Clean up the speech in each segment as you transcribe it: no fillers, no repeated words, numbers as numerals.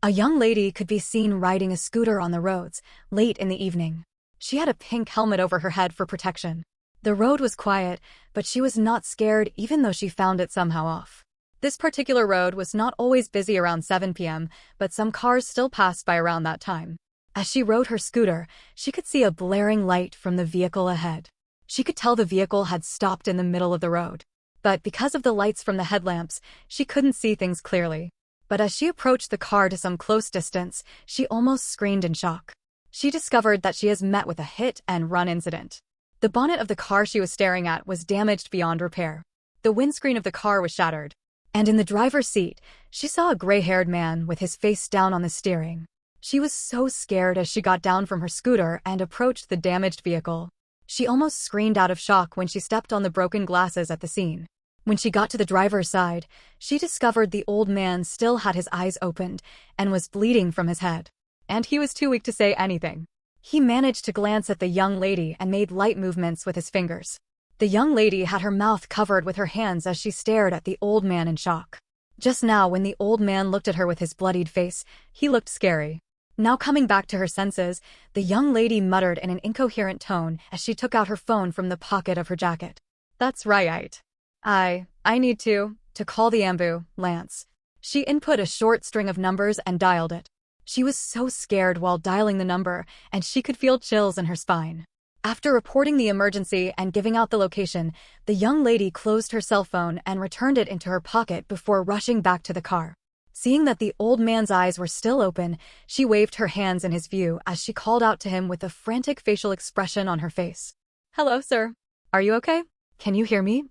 A young lady could be seen riding a scooter on the roads, late in the evening. She had a pink helmet over her head for protection. The road was quiet, but she was not scared even though she found it somehow off. This particular road was not always busy around 7 p.m., but some cars still passed by around that time. As she rode her scooter, she could see a blaring light from the vehicle ahead. She could tell the vehicle had stopped in the middle of the road. But because of the lights from the headlamps, she couldn't see things clearly. But as she approached the car to some close distance, she almost screamed in shock. She discovered that she has met with a hit-and-run incident. The bonnet of the car she was staring at was damaged beyond repair. The windscreen of the car was shattered. And in the driver's seat, she saw a gray-haired man with his face down on the steering. She was so scared as she got down from her scooter and approached the damaged vehicle. She almost screamed out of shock when she stepped on the broken glasses at the scene. When she got to the driver's side, she discovered the old man still had his eyes opened and was bleeding from his head. And he was too weak to say anything. He managed to glance at the young lady and made light movements with his fingers. The young lady had her mouth covered with her hands as she stared at the old man in shock. Just now, when the old man looked at her with his bloodied face, he looked scary. Now coming back to her senses, the young lady muttered in an incoherent tone as she took out her phone from the pocket of her jacket. "That's right. I need to call the ambulance." She input a short string of numbers and dialed it. She was so scared while dialing the number, and she could feel chills in her spine. After reporting the emergency and giving out the location, the young lady closed her cell phone and returned it into her pocket before rushing back to the car. Seeing that the old man's eyes were still open, she waved her hands in his view as she called out to him with a frantic facial expression on her face. "Hello, sir. Are you okay? Can you hear me?"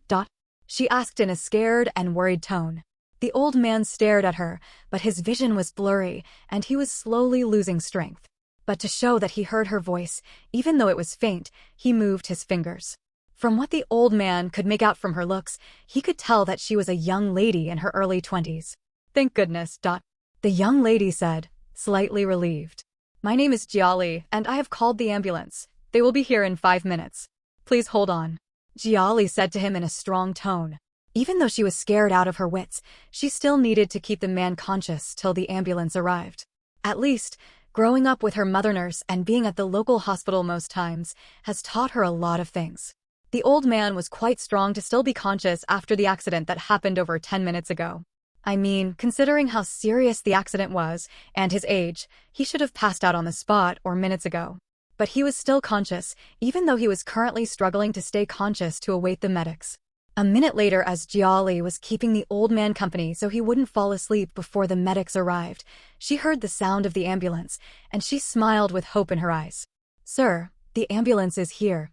She asked in a scared and worried tone. The old man stared at her, but his vision was blurry, and he was slowly losing strength. But to show that he heard her voice, even though it was faint, he moved his fingers. From what the old man could make out from her looks, he could tell that she was a young lady in her early 20s. "Thank goodness." The young lady said, slightly relieved. "My name is Jiali, and I have called the ambulance. They will be here in 5 minutes. Please hold on," Jiali said to him in a strong tone. Even though she was scared out of her wits, she still needed to keep the man conscious till the ambulance arrived. At least, growing up with her mother nurse and being at the local hospital most times has taught her a lot of things. The old man was quite strong to still be conscious after the accident that happened over 10 minutes ago. I mean, considering how serious the accident was and his age, he should have passed out on the spot or minutes ago. But he was still conscious, even though he was currently struggling to stay conscious to await the medics. A minute later, as Jiali was keeping the old man company so he wouldn't fall asleep before the medics arrived, she heard the sound of the ambulance, and she smiled with hope in her eyes. "Sir, the ambulance is here,"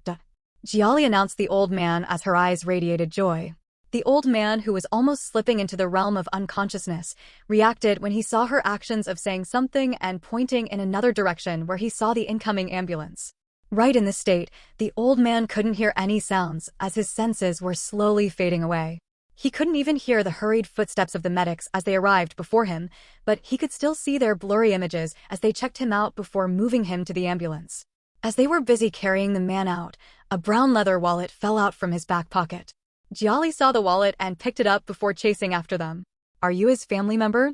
Jiali announced the old man as her eyes radiated joy. The old man, who was almost slipping into the realm of unconsciousness, reacted when he saw her actions of saying something and pointing in another direction where he saw the incoming ambulance. Right in this state, the old man couldn't hear any sounds as his senses were slowly fading away. He couldn't even hear the hurried footsteps of the medics as they arrived before him, but he could still see their blurry images as they checked him out before moving him to the ambulance. As they were busy carrying the man out, a brown leather wallet fell out from his back pocket. Jiali saw the wallet and picked it up before chasing after them. "Are you his family member?"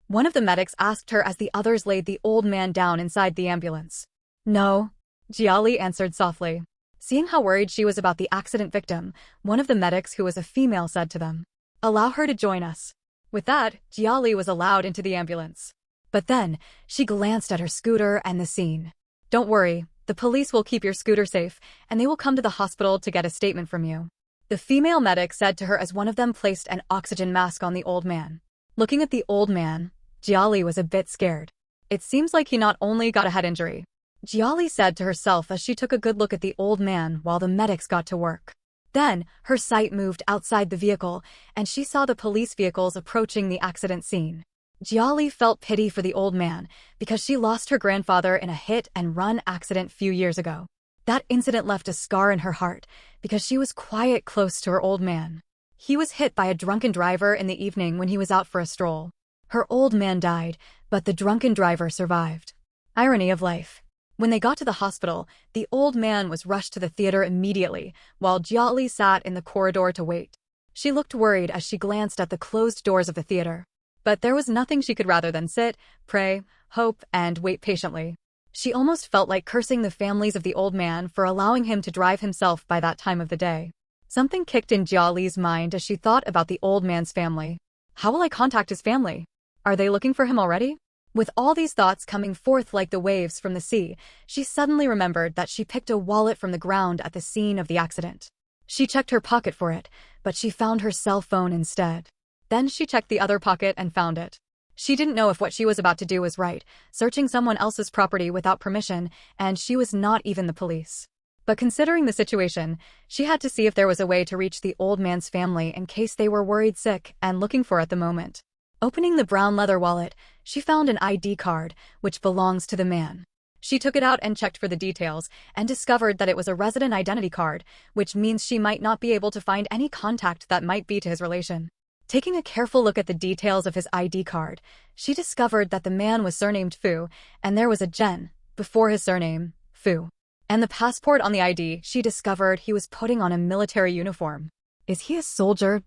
One of the medics asked her as the others laid the old man down inside the ambulance. "No," Jiali answered softly. Seeing how worried she was about the accident victim, one of the medics, who was a female, said to them, "Allow her to join us." With that, Jiali was allowed into the ambulance. But then, she glanced at her scooter and the scene. "Don't worry, the police will keep your scooter safe, and they will come to the hospital to get a statement from you," the female medic said to her as one of them placed an oxygen mask on the old man. Looking at the old man, Jiali was a bit scared. It seems like he not only got a head injury, Jiali said to herself as she took a good look at the old man while the medics got to work. Then, her sight moved outside the vehicle, and she saw the police vehicles approaching the accident scene. Jiali felt pity for the old man because she lost her grandfather in a hit-and-run accident few years ago. That incident left a scar in her heart because she was quite close to her old man. He was hit by a drunken driver in the evening when he was out for a stroll. Her old man died, but the drunken driver survived. Irony of life. When they got to the hospital, the old man was rushed to the theater immediately, while Jiali sat in the corridor to wait. She looked worried as she glanced at the closed doors of the theater. But there was nothing she could rather than sit, pray, hope, and wait patiently. She almost felt like cursing the families of the old man for allowing him to drive himself by that time of the day. Something kicked in Jia Li's mind as she thought about the old man's family. How will I contact his family? Are they looking for him already? With all these thoughts coming forth like the waves from the sea, she suddenly remembered that she picked a wallet from the ground at the scene of the accident. She checked her pocket for it, but she found her cell phone instead. Then she checked the other pocket and found it. She didn't know if what she was about to do was right, searching someone else's property without permission, and she was not even the police. But considering the situation, she had to see if there was a way to reach the old man's family in case they were worried sick and looking for at the moment. Opening the brown leather wallet, she found an ID card, which belongs to the man. She took it out and checked for the details, and discovered that it was a resident identity card, which means she might not be able to find any contact that might be to his relation. Taking a careful look at the details of his ID card, she discovered that the man was surnamed Fu, and there was a Jen before his surname, Fu. And the passport on the ID, she discovered he was putting on a military uniform. Is he a soldier?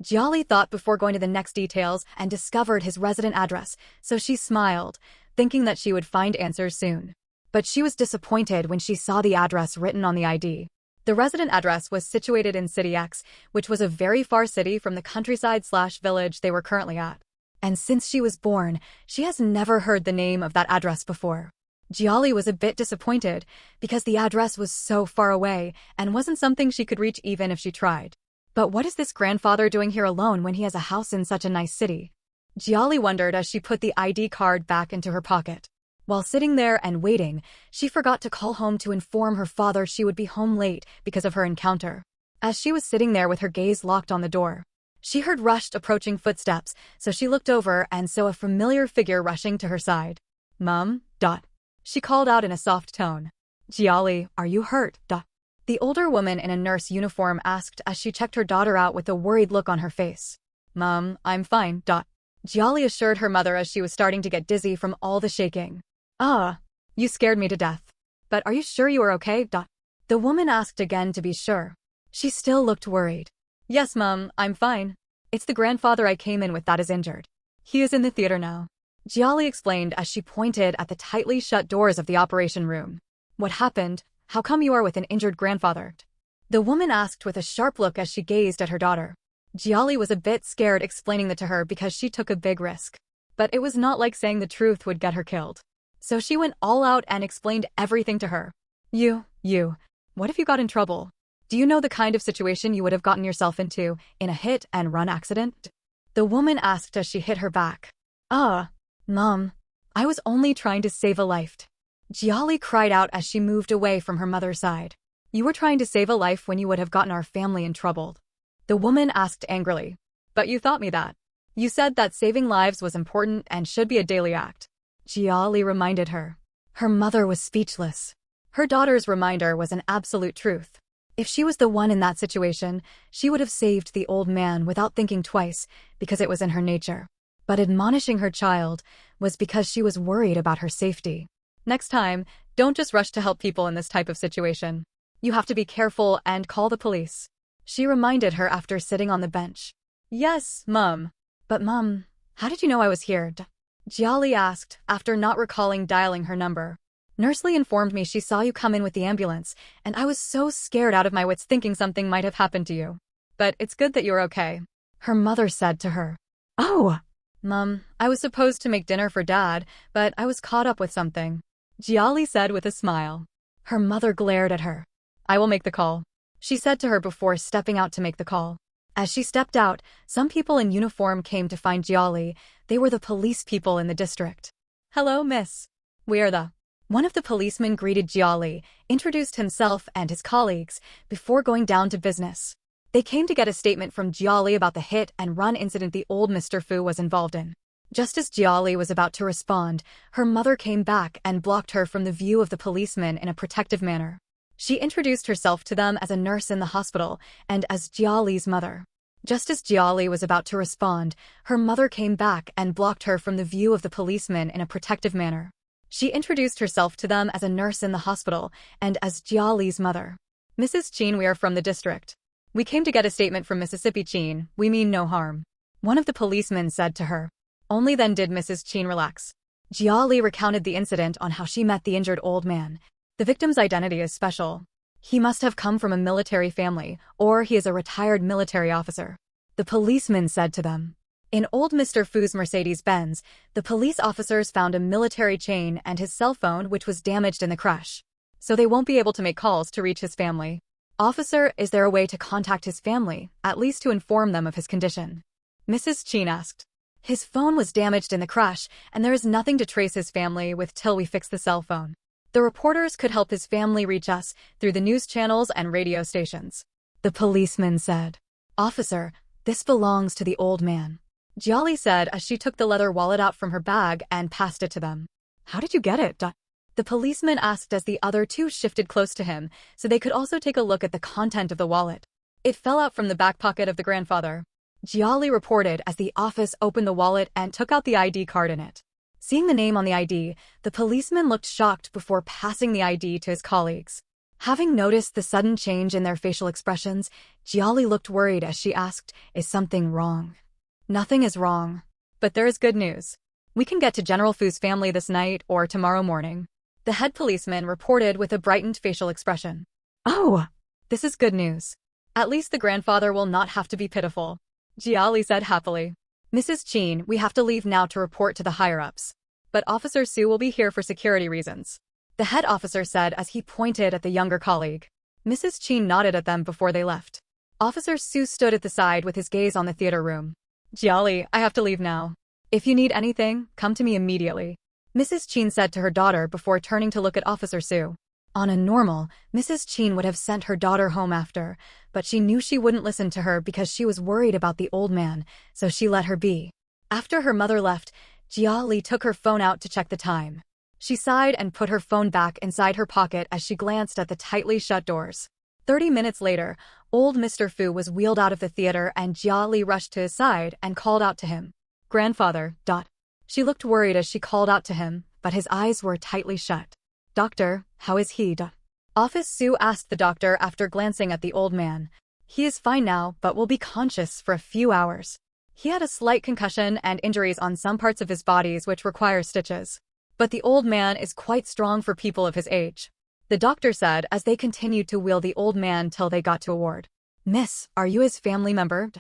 Jia Li thought before going to the next details and discovered his resident address, so she smiled, thinking that she would find answers soon. But she was disappointed when she saw the address written on the ID. The resident address was situated in City X, which was a very far city from the countryside/village they were currently at. And since she was born, she has never heard the name of that address before. Jia Li was a bit disappointed because the address was so far away and wasn't something she could reach even if she tried. But what is this grandfather doing here alone when he has a house in such a nice city? Jia Li wondered as she put the ID card back into her pocket. While sitting there and waiting, she forgot to call home to inform her father she would be home late because of her encounter. As she was sitting there with her gaze locked on the door, she heard rushed approaching footsteps, so she looked over and saw a familiar figure rushing to her side. Mom? She called out in a soft tone. Jia Li, are you hurt? The older woman in a nurse uniform asked as she checked her daughter out with a worried look on her face. Mom, I'm fine. Jia Li assured her mother as she was starting to get dizzy from all the shaking. You scared me to death. But are you sure you are okay? The woman asked again to be sure. She still looked worried. Yes, Mom, I'm fine. It's the grandfather I came in with that is injured. He is in the theater now. Jia Li explained as she pointed at the tightly shut doors of the operation room. What happened? How come you are with an injured grandfather? The woman asked with a sharp look as she gazed at her daughter. Jia Li was a bit scared explaining that to her because she took a big risk. But it was not like saying the truth would get her killed. So she went all out and explained everything to her. What if you got in trouble? Do you know the kind of situation you would have gotten yourself into in a hit-and-run accident? The woman asked as she hit her back. Mom, I was only trying to save a life. Jia Li cried out as she moved away from her mother's side. You were trying to save a life when you would have gotten our family in trouble. The woman asked angrily. But you taught me that. You said that saving lives was important and should be a daily act. Jia Li reminded her. Her mother was speechless. Her daughter's reminder was an absolute truth. If she was the one in that situation, she would have saved the old man without thinking twice because it was in her nature. But admonishing her child was because she was worried about her safety. Next time, don't just rush to help people in this type of situation. You have to be careful and call the police. She reminded her after sitting on the bench. Yes, Mom. But Mom, how did you know I was here? Jia Li asked, after not recalling dialing her number. Nurse Lee informed me she saw you come in with the ambulance, and I was so scared out of my wits thinking something might have happened to you. But it's good that you're okay. Her mother said to her. Oh! Mom, I was supposed to make dinner for Dad, but I was caught up with something. Jia Li said with a smile. Her mother glared at her. I will make the call, she said to her before stepping out to make the call. As she stepped out, some people in uniform came to find Jia Li. They were the police people in the district. Hello, miss. We are the... One of the policemen greeted Jia Li, introduced himself and his colleagues, before going down to business. They came to get a statement from Jia Li about the hit-and-run incident the old Mr. Fu was involved in. Just as Jia Li was about to respond, her mother came back and blocked her from the view of the policemen in a protective manner. She introduced herself to them as a nurse in the hospital and as Jia Li's mother. Just as Jia Li was about to respond, her mother came back and blocked her from the view of the policemen in a protective manner. She introduced herself to them as a nurse in the hospital and as Jia Li's mother. Mrs. Chin, we are from the district. We came to get a statement from Mississippi Chin, we mean no harm. One of the policemen said to her. Only then did Mrs. Chin relax. Jia Li recounted the incident on how she met the injured old man. The victim's identity is special. He must have come from a military family, or he is a retired military officer. The policeman said to them. In old Mr. Fu's Mercedes-Benz, the police officers found a military chain and his cell phone, which was damaged in the crash. So they won't be able to make calls to reach his family. Officer, is there a way to contact his family, at least to inform them of his condition? Mrs. Chin asked. His phone was damaged in the crash, and there is nothing to trace his family with till we fix the cell phone. The reporters could help his family reach us through the news channels and radio stations. The policeman said. Officer, this belongs to the old man. Jia said as she took the leather wallet out from her bag and passed it to them. How did you get it? The policeman asked as the other two shifted close to him so they could also take a look at the content of the wallet. It fell out from the back pocket of the grandfather. Jia reported as the office opened the wallet and took out the ID card in it. Seeing the name on the ID, the policeman looked shocked before passing the ID to his colleagues. Having noticed the sudden change in their facial expressions, Jia looked worried as she asked, Is something wrong? Nothing is wrong. But there is good news. We can get to General Fu's family this night or tomorrow morning. The head policeman reported with a brightened facial expression. Oh, this is good news. At least the grandfather will not have to be pitiful. Jia said happily. Mrs. Chin, we have to leave now to report to the higher-ups. But Officer Su will be here for security reasons. The head officer said as he pointed at the younger colleague. Mrs. Chin nodded at them before they left. Officer Su stood at the side with his gaze on the theater room. Jia, I have to leave now. If you need anything, come to me immediately. Mrs. Chin said to her daughter before turning to look at Officer Su. On a normal, Mrs. Chin would have sent her daughter home after, but she knew she wouldn't listen to her because she was worried about the old man, so she let her be. After her mother left, Jia took her phone out to check the time. She sighed and put her phone back inside her pocket as she glanced at the tightly shut doors. 30 minutes later, old Mr. Fu was wheeled out of the theater and Jia rushed to his side and called out to him. Grandfather. She looked worried as she called out to him, but his eyes were tightly shut. Doctor, how is he? Officer Su asked the doctor after glancing at the old man. He is fine now, but will be conscious for a few hours. He had a slight concussion and injuries on some parts of his bodies which require stitches. But the old man is quite strong for people of his age. The doctor said as they continued to wheel the old man till they got to a ward. Miss, are you his family member?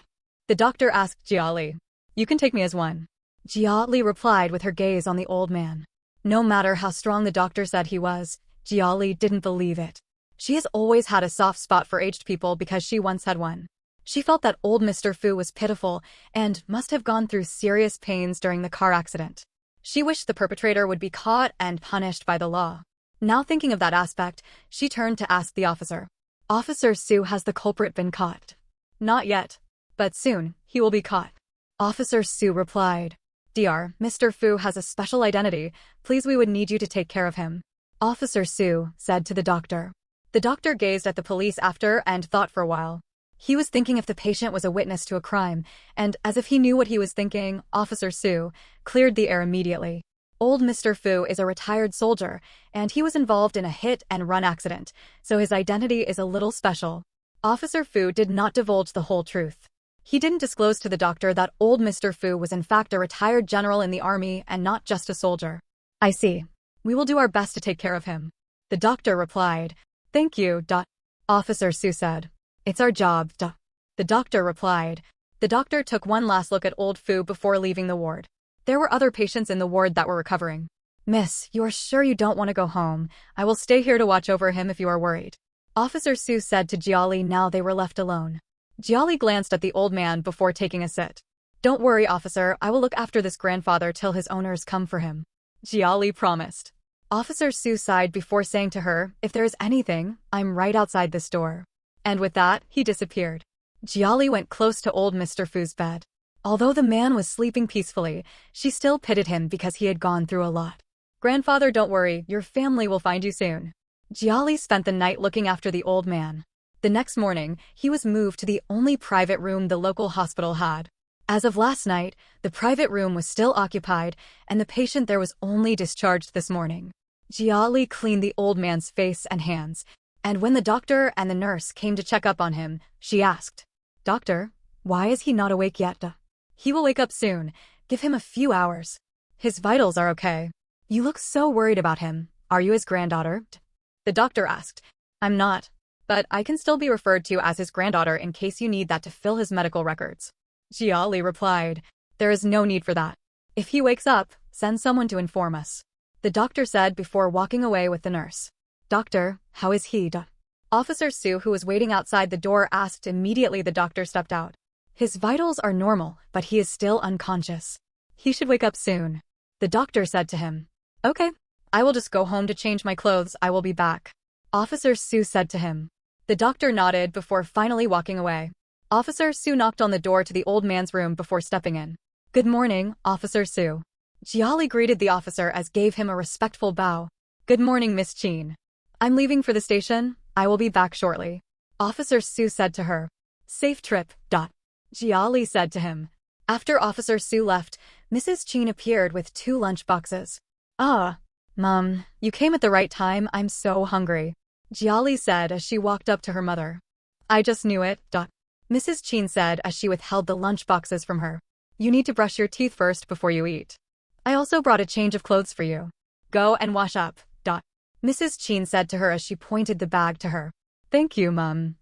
The doctor asked Jia. You can take me as one. Jia replied with her gaze on the old man. No matter how strong the doctor said he was, Jia didn't believe it. She has always had a soft spot for aged people because she once had one. She felt that old Mr. Fu was pitiful and must have gone through serious pains during the car accident. She wished the perpetrator would be caught and punished by the law. Now thinking of that aspect, she turned to ask the officer. Officer Su, has the culprit been caught? Not yet. But soon, he will be caught. Officer Su replied. Dr. Mr. Fu has a special identity. Please, we would need you to take care of him. Officer Su said to the doctor. The doctor gazed at the police after and thought for a while. He was thinking if the patient was a witness to a crime, and as if he knew what he was thinking, Officer Su cleared the air immediately. Old Mr. Fu is a retired soldier, and he was involved in a hit-and-run accident, so his identity is a little special. Officer Fu did not divulge the whole truth. He didn't disclose to the doctor that old Mr. Fu was in fact a retired general in the army and not just a soldier. I see. We will do our best to take care of him. The doctor replied. Thank you. Officer Su said. It's our job. The doctor replied. The doctor took one last look at old Fu before leaving the ward. There were other patients in the ward that were recovering. Miss, you are sure you don't want to go home? I will stay here to watch over him if you are worried. Officer Su said to Jia now they were left alone. Jia glanced at the old man before taking a sit. Don't worry, officer, I will look after this grandfather till his owners come for him. Jia promised. Officer Su sighed before saying to her, if there is anything, I'm right outside this door. And with that, he disappeared. Jia went close to old Mr. Fu's bed. Although the man was sleeping peacefully, she still pitied him because he had gone through a lot. Grandfather, don't worry, your family will find you soon. Jia spent the night looking after the old man. The next morning, he was moved to the only private room the local hospital had. As of last night, the private room was still occupied, and the patient there was only discharged this morning. Jia cleaned the old man's face and hands, and when the doctor and the nurse came to check up on him, she asked, Doctor, why is he not awake yet? He will wake up soon. Give him a few hours. His vitals are okay. You look so worried about him. Are you his granddaughter? The doctor asked. I'm not. But I can still be referred to as his granddaughter in case you need that to fill his medical records. Jiali replied. There is no need for that. If he wakes up, send someone to inform us. The doctor said before walking away with the nurse. Doctor, how is he? Officer Sue, who was waiting outside the door, asked immediately. The doctor stepped out. His vitals are normal, but he is still unconscious. He should wake up soon. The doctor said to him. Okay, I will just go home to change my clothes. I will be back. Officer Sue said to him. The doctor nodded before finally walking away. Officer Sue knocked on the door to the old man's room before stepping in. Good morning, Officer Sue. Jiali greeted the officer as gave him a respectful bow. Good morning, Miss Chin. I'm leaving for the station. I will be back shortly. Officer Sue said to her. Safe trip. Jiali said to him. After Officer Sue left, Mrs. Chin appeared with 2 lunch boxes. Ah, Mom, you came at the right time. I'm so hungry. Jiali said as she walked up to her mother. I just knew it. Mrs. Chin said as she withheld the lunch boxes from her. You need to brush your teeth first before you eat. I also brought a change of clothes for you. Go and wash up. Mrs. Chin said to her as she pointed the bag to her. Thank you, Mum.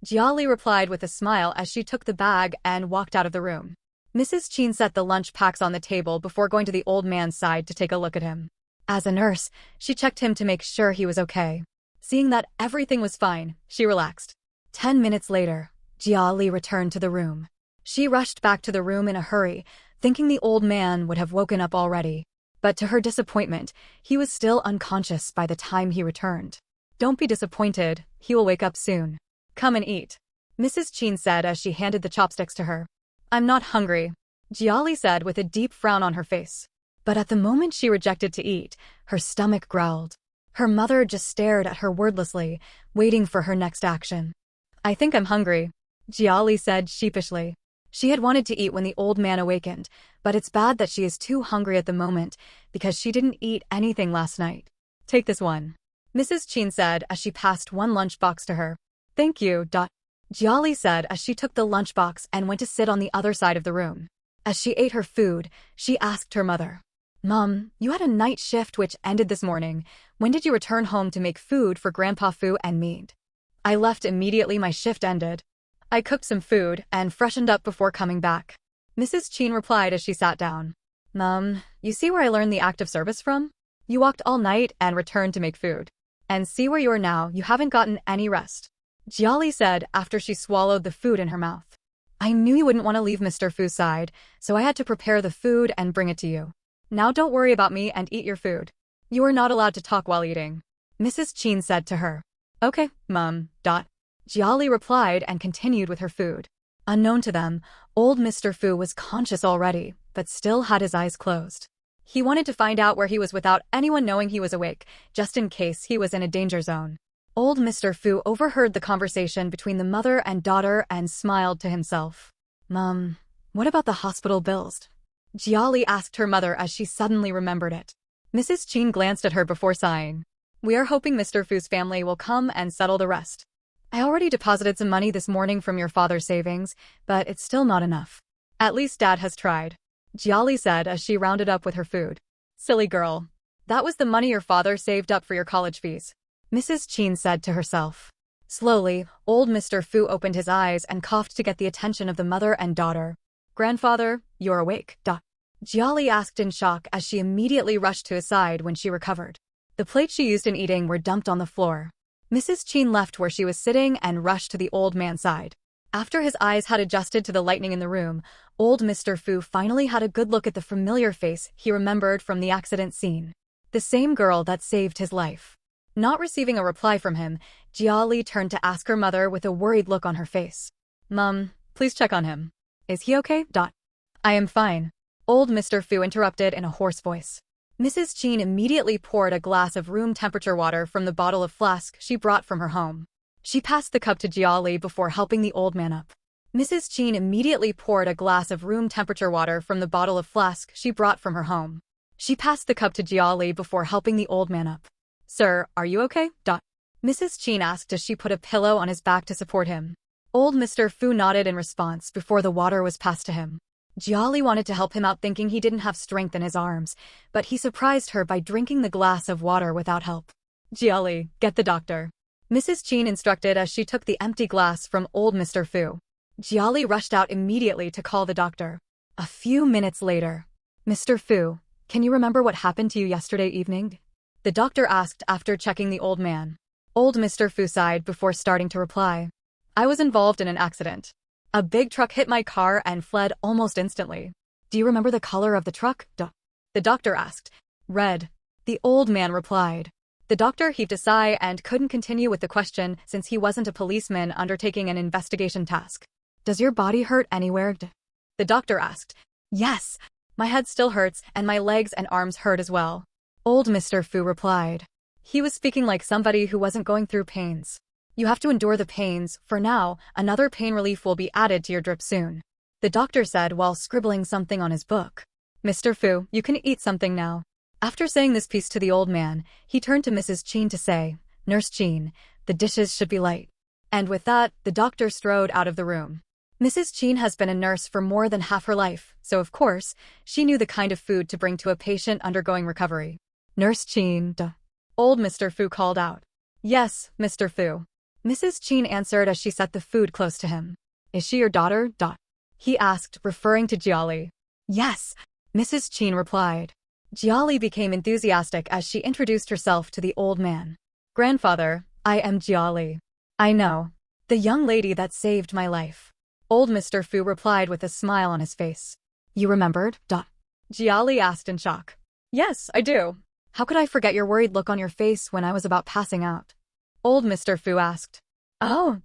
Jiali replied with a smile as she took the bag and walked out of the room. Mrs. Chin set the lunch packs on the table before going to the old man's side to take a look at him. As a nurse, she checked him to make sure he was okay. Seeing that everything was fine, she relaxed. 10 minutes later, Jiali returned to the room. She rushed back to the room in a hurry, thinking the old man would have woken up already. But to her disappointment, he was still unconscious by the time he returned. Don't be disappointed, he will wake up soon. Come and eat. Mrs. Chin said as she handed the chopsticks to her. I'm not hungry, Jiali said with a deep frown on her face. But at the moment she rejected to eat, her stomach growled. Her mother just stared at her wordlessly, waiting for her next action. I think I'm hungry, Jiali said sheepishly. She had wanted to eat when the old man awakened, but it's bad that she is too hungry at the moment because she didn't eat anything last night. Take this one, Mrs. Chin said as she passed one lunchbox to her. Thank you. Jiali said as she took the lunchbox and went to sit on the other side of the room. As she ate her food, she asked her mother. Mom, you had a night shift which ended this morning. When did you return home to make food for Grandpa Fu and me? I left immediately my shift ended. I cooked some food and freshened up before coming back. Mrs. Chin replied as she sat down. Mom, you see where I learned the act of service from? You walked all night and returned to make food. And see where you are now, you haven't gotten any rest. Jiali said after she swallowed the food in her mouth. I knew you wouldn't want to leave Mr. Fu's side, so I had to prepare the food and bring it to you. Now don't worry about me and eat your food. You are not allowed to talk while eating, Mrs. Chin said to her. Okay, Mom. Jiali replied and continued with her food. Unknown to them, old Mr. Fu was conscious already, but still had his eyes closed. He wanted to find out where he was without anyone knowing he was awake, just in case he was in a danger zone. Old Mr. Fu overheard the conversation between the mother and daughter and smiled to himself. Mom, what about the hospital bills? Jiali asked her mother as she suddenly remembered it. Mrs. Chin glanced at her before sighing. We are hoping Mr. Fu's family will come and settle the rest. I already deposited some money this morning from your father's savings, but it's still not enough. At least Dad has tried, Jiali said as she rounded up with her food. Silly girl. That was the money your father saved up for your college fees, Mrs. Chin said to herself. Slowly, old Mr. Fu opened his eyes and coughed to get the attention of the mother and daughter. Grandfather, you're awake. Jiali asked in shock as she immediately rushed to his side when she recovered. The plates she used in eating were dumped on the floor. Mrs. Chin left where she was sitting and rushed to the old man's side. After his eyes had adjusted to the lighting in the room, old Mr. Fu finally had a good look at the familiar face he remembered from the accident scene. The same girl that saved his life. Not receiving a reply from him, Jiali turned to ask her mother with a worried look on her face. Mom, please check on him. Is he okay? I am fine, old Mr. Fu interrupted in a hoarse voice. Mrs. Chin immediately poured a glass of room-temperature water from the bottle of flask she brought from her home. She passed the cup to Jiali before helping the old man up. Mrs. Chin immediately poured a glass of room-temperature water from the bottle of flask she brought from her home. She passed the cup to Jiali before helping the old man up. Sir, are you okay? Mrs. Chin asked as she put a pillow on his back to support him. Old Mr. Fu nodded in response before the water was passed to him. Jiali wanted to help him out, thinking he didn't have strength in his arms, but he surprised her by drinking the glass of water without help. Jiali, get the doctor, Mrs. Chin instructed as she took the empty glass from old Mr. Fu. Jiali rushed out immediately to call the doctor. A few minutes later, Mr. Fu, can you remember what happened to you yesterday evening? The doctor asked after checking the old man. Old Mr. Fu sighed before starting to reply. I was involved in an accident. A big truck hit my car and fled almost instantly. Do you remember the color of the truck? The doctor asked. Red. The old man replied. The doctor heaved a sigh and couldn't continue with the question since he wasn't a policeman undertaking an investigation task. Does your body hurt anywhere? The doctor asked. Yes. My head still hurts and my legs and arms hurt as well. Old Mr. Fu replied. He was speaking like somebody who wasn't going through pains. You have to endure the pains. For now, another pain relief will be added to your drip soon, the doctor said while scribbling something on his book. Mr. Fu, you can eat something now. After saying this piece to the old man, he turned to Mrs. Chin to say, Nurse Chin, the dishes should be light. And with that, the doctor strode out of the room. Mrs. Chin has been a nurse for more than half her life, so of course, she knew the kind of food to bring to a patient undergoing recovery. Nurse Chin, Old Mr. Fu called out. Yes, Mr. Fu. Mrs. Chin answered as she set the food close to him. Is she your daughter? He asked, referring to Jiali. Yes, Mrs. Chin replied. Jiali became enthusiastic as she introduced herself to the old man. Grandfather, I am Jiali. I know. The young lady that saved my life. Old Mr. Fu replied with a smile on his face. You remembered? Jiali asked in shock. Yes, I do. How could I forget your worried look on your face when I was about passing out? Old Mr. Fu asked. Oh,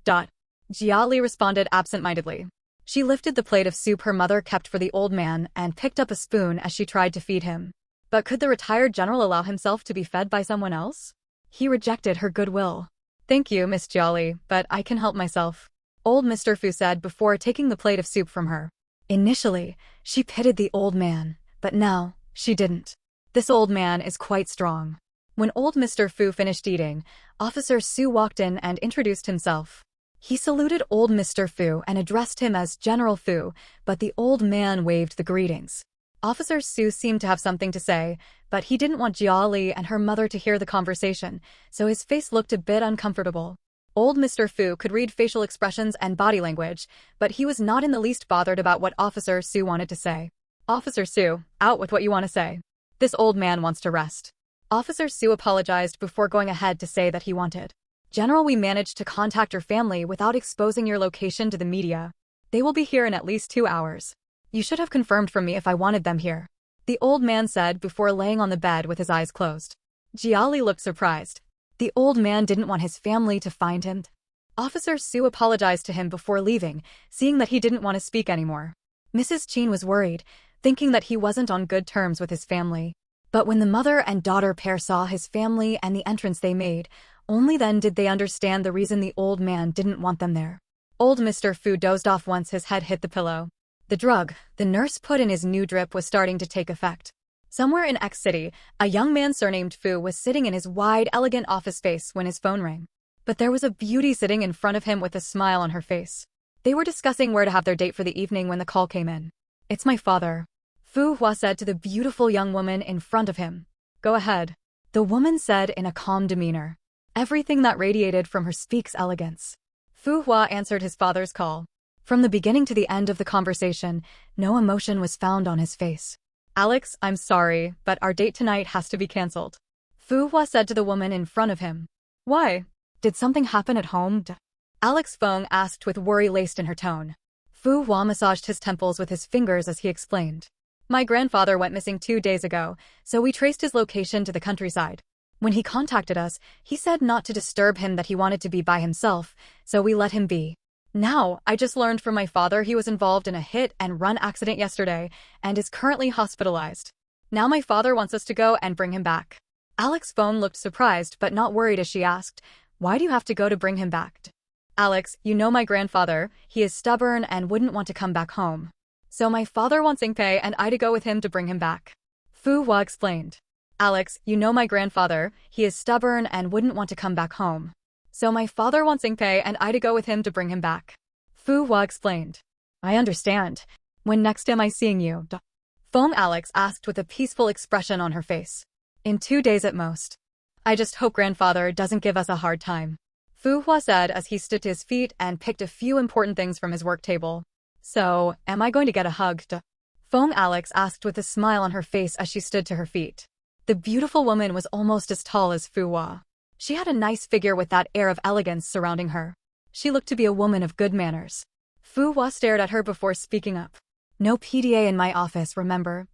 Jiali responded absent-mindedly. She lifted the plate of soup her mother kept for the old man and picked up a spoon as she tried to feed him. But could the retired general allow himself to be fed by someone else? He rejected her goodwill. Thank you, Miss Jiali, but I can help myself, Old Mr. Fu said before taking the plate of soup from her. Initially, she pitied the old man, but now, she didn't. This old man is quite strong. When old Mr. Fu finished eating, Officer Su walked in and introduced himself. He saluted old Mr. Fu and addressed him as General Fu, but the old man waved the greetings. Officer Su seemed to have something to say, but he didn't want Jiali and her mother to hear the conversation, so his face looked a bit uncomfortable. Old Mr. Fu could read facial expressions and body language, but he was not in the least bothered about what Officer Su wanted to say. Officer Su, out with what you want to say. This old man wants to rest. Officer Su apologized before going ahead to say that he wanted. General, we managed to contact your family without exposing your location to the media. They will be here in at least 2 hours. You should have confirmed from me if I wanted them here, the old man said before laying on the bed with his eyes closed. Jiali looked surprised. The old man didn't want his family to find him. Officer Su apologized to him before leaving, seeing that he didn't want to speak anymore. Mrs. Chin was worried, thinking that he wasn't on good terms with his family. But when the mother and daughter pair saw his family and the entrance they made, only then did they understand the reason the old man didn't want them there. Old Mr. Fu dozed off once his head hit the pillow. The drug the nurse put in his new drip was starting to take effect. Somewhere in X City, a young man surnamed Fu was sitting in his wide, elegant office space when his phone rang. But there was a beauty sitting in front of him with a smile on her face. They were discussing where to have their date for the evening when the call came in. It's my father, Fu Hua said to the beautiful young woman in front of him. Go ahead, the woman said in a calm demeanor. Everything that radiated from her speaks elegance. Fu Hua answered his father's call. From the beginning to the end of the conversation, no emotion was found on his face. Alex, I'm sorry, but our date tonight has to be cancelled, Fu Hua said to the woman in front of him. Why? Did something happen at home? Alex Feng asked with worry laced in her tone. Fu Hua massaged his temples with his fingers as he explained. My grandfather went missing 2 days ago, so we traced his location to the countryside. When he contacted us, he said not to disturb him, that he wanted to be by himself, so we let him be. Now, I just learned from my father he was involved in a hit-and-run accident yesterday and is currently hospitalized. Now my father wants us to go and bring him back. Alex's phone looked surprised but not worried as she asked, why do you have to go to bring him back? Alex, you know my grandfather, he is stubborn and wouldn't want to come back home. So my father wants Ingpei and I to go with him to bring him back, Fu Hua explained. Alex, you know my grandfather, he is stubborn and wouldn't want to come back home. So my father wants Ingpei and I to go with him to bring him back, Fu Hua explained. I understand. When next am I seeing you? Fong Alex asked with a peaceful expression on her face. In 2 days at most. I just hope grandfather doesn't give us a hard time. Fu Hua said as he stood to his feet and picked a few important things from his work table. So, am I going to get a hug? Fong Alex asked with a smile on her face as she stood to her feet. The beautiful woman was almost as tall as Fu Hua. She had a nice figure with that air of elegance surrounding her. She looked to be a woman of good manners. Fu Hua stared at her before speaking up. No PDA in my office, remember?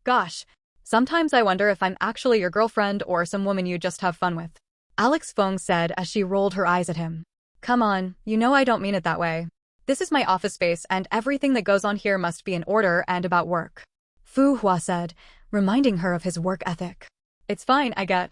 Gosh, sometimes I wonder if I'm actually your girlfriend or some woman you just have fun with. Alex Fong said as she rolled her eyes at him. Come on, you know I don't mean it that way. This is my office space and everything that goes on here must be in order and about work. Fu Hua said, reminding her of his work ethic. It's fine, I get.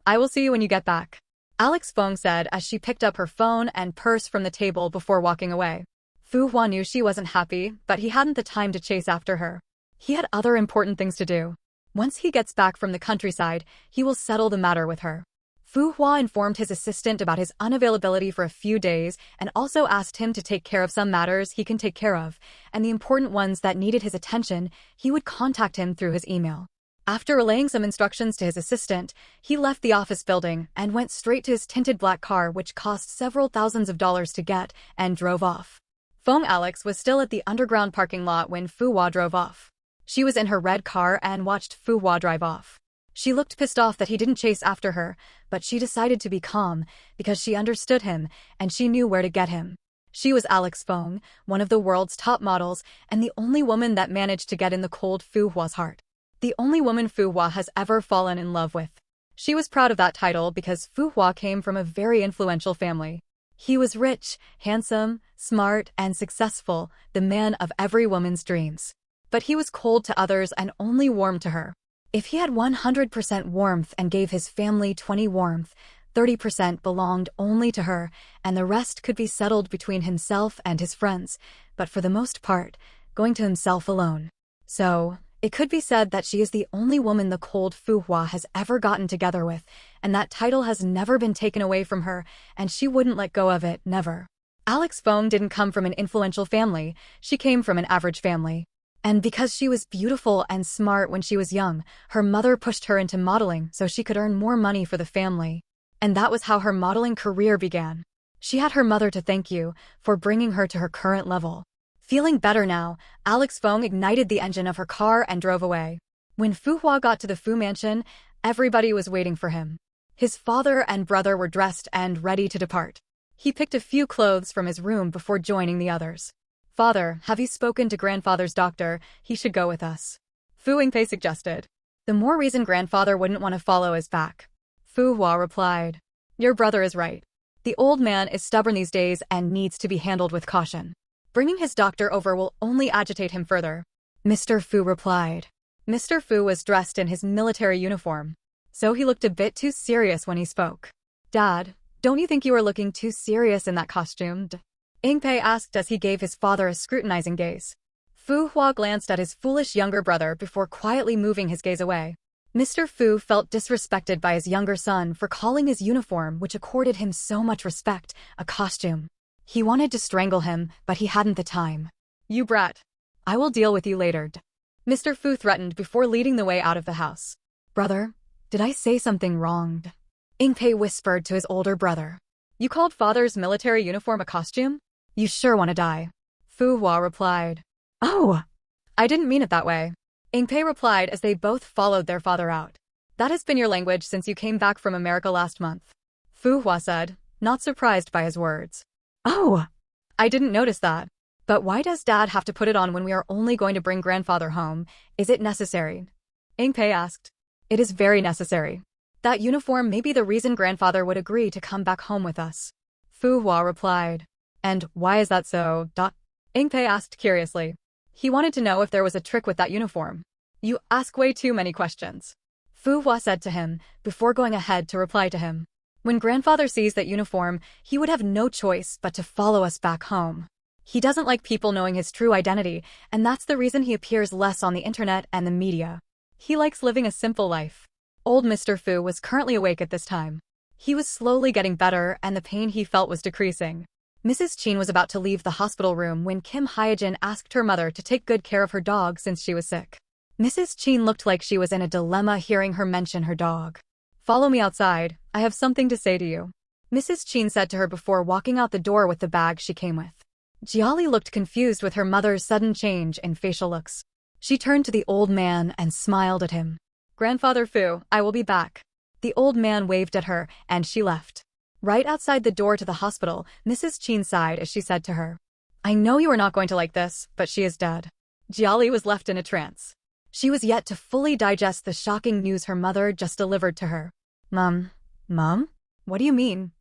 I will see you when you get back. Alex Fong said as she picked up her phone and purse from the table before walking away. Fu Hua knew she wasn't happy, but he hadn't the time to chase after her. He had other important things to do. Once he gets back from the countryside, he will settle the matter with her. Fu Hua informed his assistant about his unavailability for a few days and also asked him to take care of some matters he can take care of, and the important ones that needed his attention, he would contact him through his email. After relaying some instructions to his assistant, he left the office building and went straight to his tinted black car, which cost several thousands of dollars to get, and drove off. Fong Alex was still at the underground parking lot when Fu Hua drove off. She was in her red car and watched Fu Hua drive off. She looked pissed off that he didn't chase after her, but she decided to be calm because she understood him and she knew where to get him. She was Alex Fong, one of the world's top models and the only woman that managed to get in the cold Fu Hua's heart. The only woman Fu Hua has ever fallen in love with. She was proud of that title because Fu Hua came from a very influential family. He was rich, handsome, smart, and successful, the man of every woman's dreams. But he was cold to others and only warm to her. If he had 100% warmth and gave his family 20% warmth, 30% belonged only to her, and the rest could be settled between himself and his friends, but for the most part, going to himself alone. So, it could be said that she is the only woman the cold Fu Hua has ever gotten together with, and that title has never been taken away from her, and she wouldn't let go of it, never. Alex Fong didn't come from an influential family, she came from an average family. And because she was beautiful and smart when she was young, her mother pushed her into modeling so she could earn more money for the family. And that was how her modeling career began. She had her mother to thank you for bringing her to her current level. Feeling better now, Alex Fong ignited the engine of her car and drove away. When Fu Hua got to the Fu mansion, everybody was waiting for him. His father and brother were dressed and ready to depart. He picked a few clothes from his room before joining the others. Father, have you spoken to grandfather's doctor? He should go with us. Fu Yingpei suggested. The more reason grandfather wouldn't want to follow us back. Fu Hua replied. Your brother is right. The old man is stubborn these days and needs to be handled with caution. Bringing his doctor over will only agitate him further. Mr. Fu replied. Mr. Fu was dressed in his military uniform, so he looked a bit too serious when he spoke. Dad, don't you think you are looking too serious in that costume? Yingpei asked as he gave his father a scrutinizing gaze. Fu Hua glanced at his foolish younger brother before quietly moving his gaze away. Mr. Fu felt disrespected by his younger son for calling his uniform, which accorded him so much respect, a costume. He wanted to strangle him, but he hadn't the time. You brat. I will deal with you later. Mr. Fu threatened before leading the way out of the house. Brother, did I say something wrong? Yingpei whispered to his older brother. You called father's military uniform a costume? You sure want to die. Fu Hua replied. Oh, I didn't mean it that way. Yingpei replied as they both followed their father out. That has been your language since you came back from America last month. Fu Hua said, not surprised by his words. Oh, I didn't notice that. But why does Dad have to put it on when we are only going to bring grandfather home? Is it necessary? Yingpei asked. It is very necessary. That uniform may be the reason grandfather would agree to come back home with us. Fu Hua replied. And why is that so? Yingpei asked curiously. He wanted to know if there was a trick with that uniform. You ask way too many questions. Fu Hua said to him, before going ahead to reply to him. When grandfather sees that uniform, he would have no choice but to follow us back home. He doesn't like people knowing his true identity, and that's the reason he appears less on the internet and the media. He likes living a simple life. Old Mr. Fu was currently awake at this time. He was slowly getting better and the pain he felt was decreasing. Mrs. Chin was about to leave the hospital room when Kim Hyejin asked her mother to take good care of her dog since she was sick. Mrs. Chin looked like she was in a dilemma hearing her mention her dog. "Follow me outside, I have something to say to you," Mrs. Chin said to her before walking out the door with the bag she came with. Jiali looked confused with her mother's sudden change in facial looks. She turned to the old man and smiled at him. "Grandfather Fu, I will be back." The old man waved at her, and she left. Right outside the door to the hospital, Mrs. Chin sighed as she said to her, "I know you are not going to like this, but she is dead." Jiali was left in a trance. She was yet to fully digest the shocking news her mother just delivered to her. Mom? What do you mean?"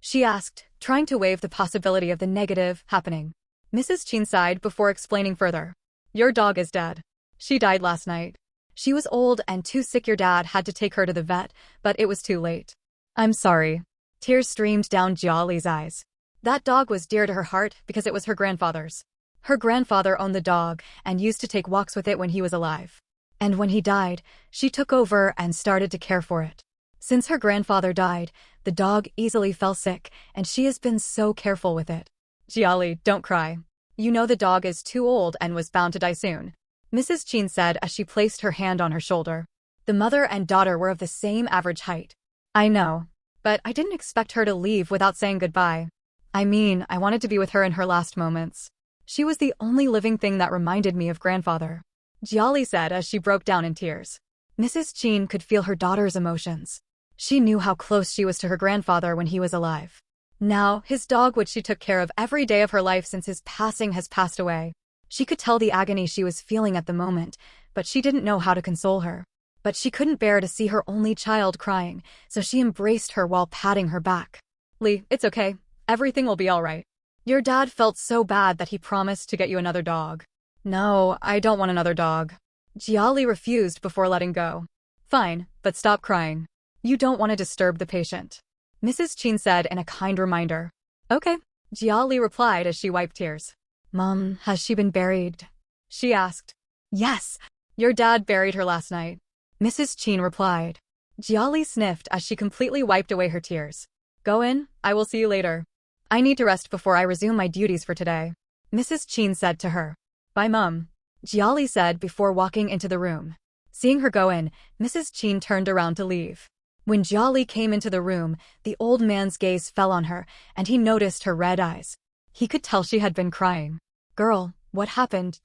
She asked, trying to waive the possibility of the negative happening. Mrs. Chin sighed before explaining further. "Your dog is dead. She died last night. She was old and too sick your dad had to take her to the vet, but it was too late." "I'm sorry." Tears streamed down Jiali's eyes. That dog was dear to her heart because it was her grandfather's. Her grandfather owned the dog and used to take walks with it when he was alive. And when he died, she took over and started to care for it. Since her grandfather died, the dog easily fell sick, and she has been so careful with it. "Jiali, don't cry. You know the dog is too old and was bound to die soon," Mrs. Chin said as she placed her hand on her shoulder. The mother and daughter were of the same average height. "I know. But I didn't expect her to leave without saying goodbye. I mean, I wanted to be with her in her last moments. She was the only living thing that reminded me of grandfather," Jiali said as she broke down in tears. Mrs. Chin could feel her daughter's emotions. She knew how close she was to her grandfather when he was alive. Now, his dog, which she took care of every day of her life since his passing, has passed away. She could tell the agony she was feeling at the moment, but she didn't know how to console her. But she couldn't bear to see her only child crying, so she embraced her while patting her back. "Lee, it's okay. Everything will be all right. Your dad felt so bad that he promised to get you another dog." "No, I don't want another dog." Jiali refused before letting go. "Fine, but stop crying. You don't want to disturb the patient," Mrs. Chin said in a kind reminder. "Okay," Jiali replied as she wiped tears. "Mom, has she been buried?" she asked. "Yes, your dad buried her last night," Mrs. Chin replied. Jiali sniffed as she completely wiped away her tears. "Go in, I will see you later. I need to rest before I resume my duties for today," Mrs. Chin said to her. "Bye, Mom," Jiali said before walking into the room. Seeing her go in, Mrs. Chin turned around to leave. When Jiali came into the room, the old man's gaze fell on her, and he noticed her red eyes. He could tell she had been crying. "Girl, what happened?"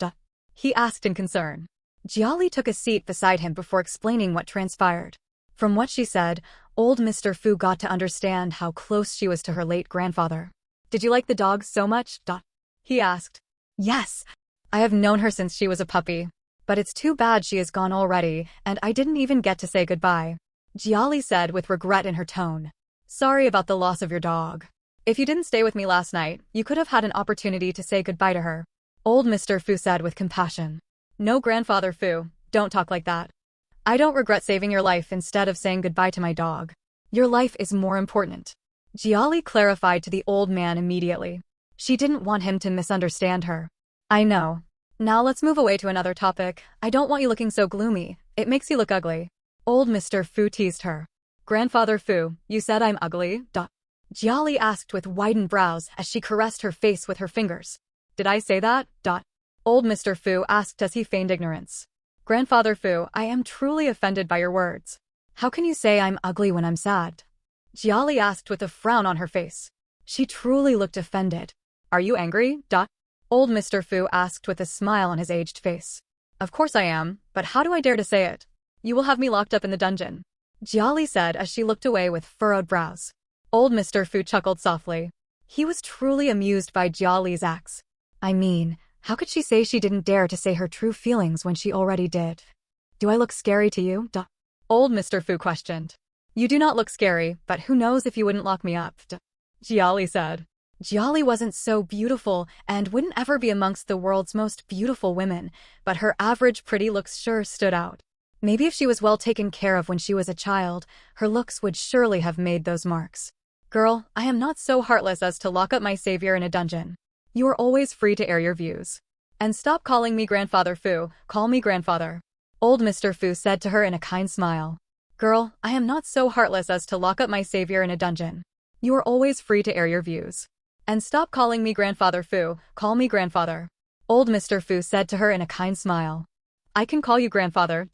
he asked in concern. Jiali took a seat beside him before explaining what transpired. From what she said, old Mr. Fu got to understand how close she was to her late grandfather. "Did you like the dog so much?" he asked. "Yes. I have known her since she was a puppy. But it's too bad she is gone already, and I didn't even get to say goodbye," Jiali said with regret in her tone. "Sorry about the loss of your dog. If you didn't stay with me last night, you could have had an opportunity to say goodbye to her," old Mr. Fu said with compassion. "No, Grandfather Fu, don't talk like that. I don't regret saving your life instead of saying goodbye to my dog. Your life is more important," Jiali clarified to the old man immediately. She didn't want him to misunderstand her. "I know. Now let's move away to another topic. I don't want you looking so gloomy. It makes you look ugly," old Mr. Fu teased her. "Grandfather Fu, you said I'm ugly?" Jiali asked with widened brows as she caressed her face with her fingers. "Did I say that?" Old Mr. Fu asked as he feigned ignorance. "Grandfather Fu, I am truly offended by your words. How can you say I'm ugly when I'm sad?" Jiali asked with a frown on her face. She truly looked offended. "Are you angry?" Old Mr. Fu asked with a smile on his aged face. "Of course I am, but how do I dare to say it? You will have me locked up in the dungeon," Jiali said as she looked away with furrowed brows. Old Mr. Fu chuckled softly. He was truly amused by Jiali's acts. I mean, how could she say she didn't dare to say her true feelings when she already did? "Do I look scary to you?" Old Mr. Fu questioned. "You do not look scary, but who knows if you wouldn't lock me up," Jiali said. Jiali wasn't so beautiful and wouldn't ever be amongst the world's most beautiful women, but her average pretty looks sure stood out. Maybe if she was well taken care of when she was a child, her looks would surely have made those marks. "Girl, I am not so heartless as to lock up my savior in a dungeon. You are always free to air your views. And stop calling me Grandfather Fu, call me grandfather," old Mr. Fu said to her in a kind smile. "Girl, I am not so heartless as to lock up my savior in a dungeon. You are always free to air your views. And stop calling me Grandfather Fu, call me grandfather. Old Mr. Fu said to her in a kind smile. I can call you grandfather.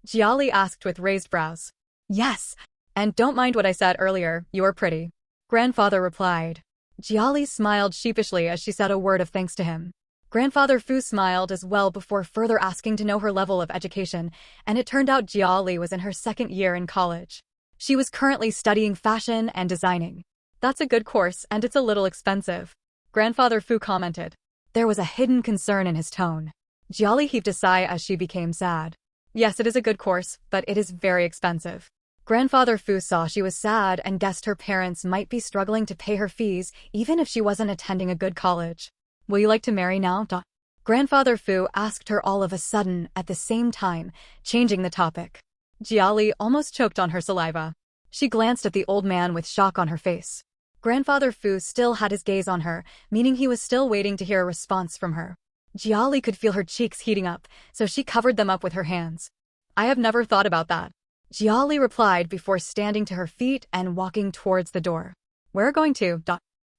Jiali asked with raised brows. Yes. And don't mind what I said earlier, you are pretty. Grandfather replied. Jiali smiled sheepishly as she said a word of thanks to him. Grandfather Fu smiled as well before further asking to know her level of education, and it turned out Jiali was in her second year in college. She was currently studying fashion and designing. That's a good course, and it's a little expensive. Grandfather Fu commented. There was a hidden concern in his tone. Jiali heaved a sigh as she became sad. Yes, it is a good course, but it is very expensive. Grandfather Fu saw she was sad and guessed her parents might be struggling to pay her fees even if she wasn't attending a good college. Will you like to marry now? Grandfather Fu asked her all of a sudden at the same time, changing the topic. Jiali almost choked on her saliva. She glanced at the old man with shock on her face. Grandfather Fu still had his gaze on her, meaning he was still waiting to hear a response from her. Jiali could feel her cheeks heating up, so she covered them up with her hands. I have never thought about that. Jiali replied before standing to her feet and walking towards the door. Where are you going to?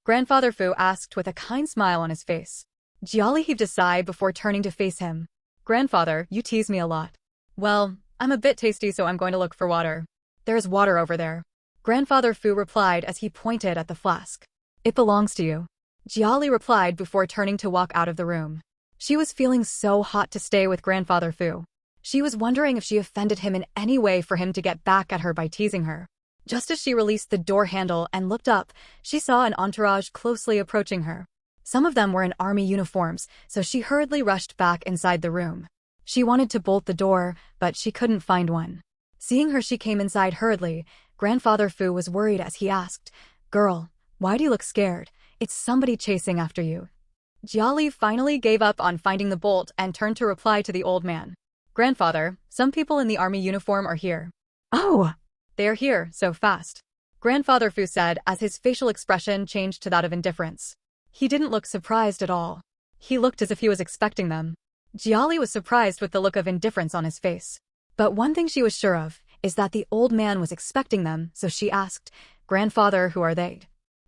Grandfather Fu asked with a kind smile on his face. Jiali heaved a sigh before turning to face him. Grandfather, you tease me a lot. Well, I'm a bit tasty, so I'm going to look for water. There's water over there. Grandfather Fu replied as he pointed at the flask. It belongs to you. Jiali replied before turning to walk out of the room. She was feeling so hot to stay with Grandfather Fu. She was wondering if she offended him in any way for him to get back at her by teasing her. Just as she released the door handle and looked up, she saw an entourage closely approaching her. Some of them were in army uniforms, so she hurriedly rushed back inside the room. She wanted to bolt the door, but she couldn't find one. Seeing her, she came inside hurriedly. Grandfather Fu was worried as he asked, Girl, why do you look scared? It's somebody chasing after you. Jiali finally gave up on finding the bolt and turned to reply to the old man. Grandfather, some people in the army uniform are here. Oh! They are here, so fast. Grandfather Fu said as his facial expression changed to that of indifference. He didn't look surprised at all. He looked as if he was expecting them. Jiali was surprised with the look of indifference on his face. But one thing she was sure of is that the old man was expecting them, so she asked, Grandfather, who are they?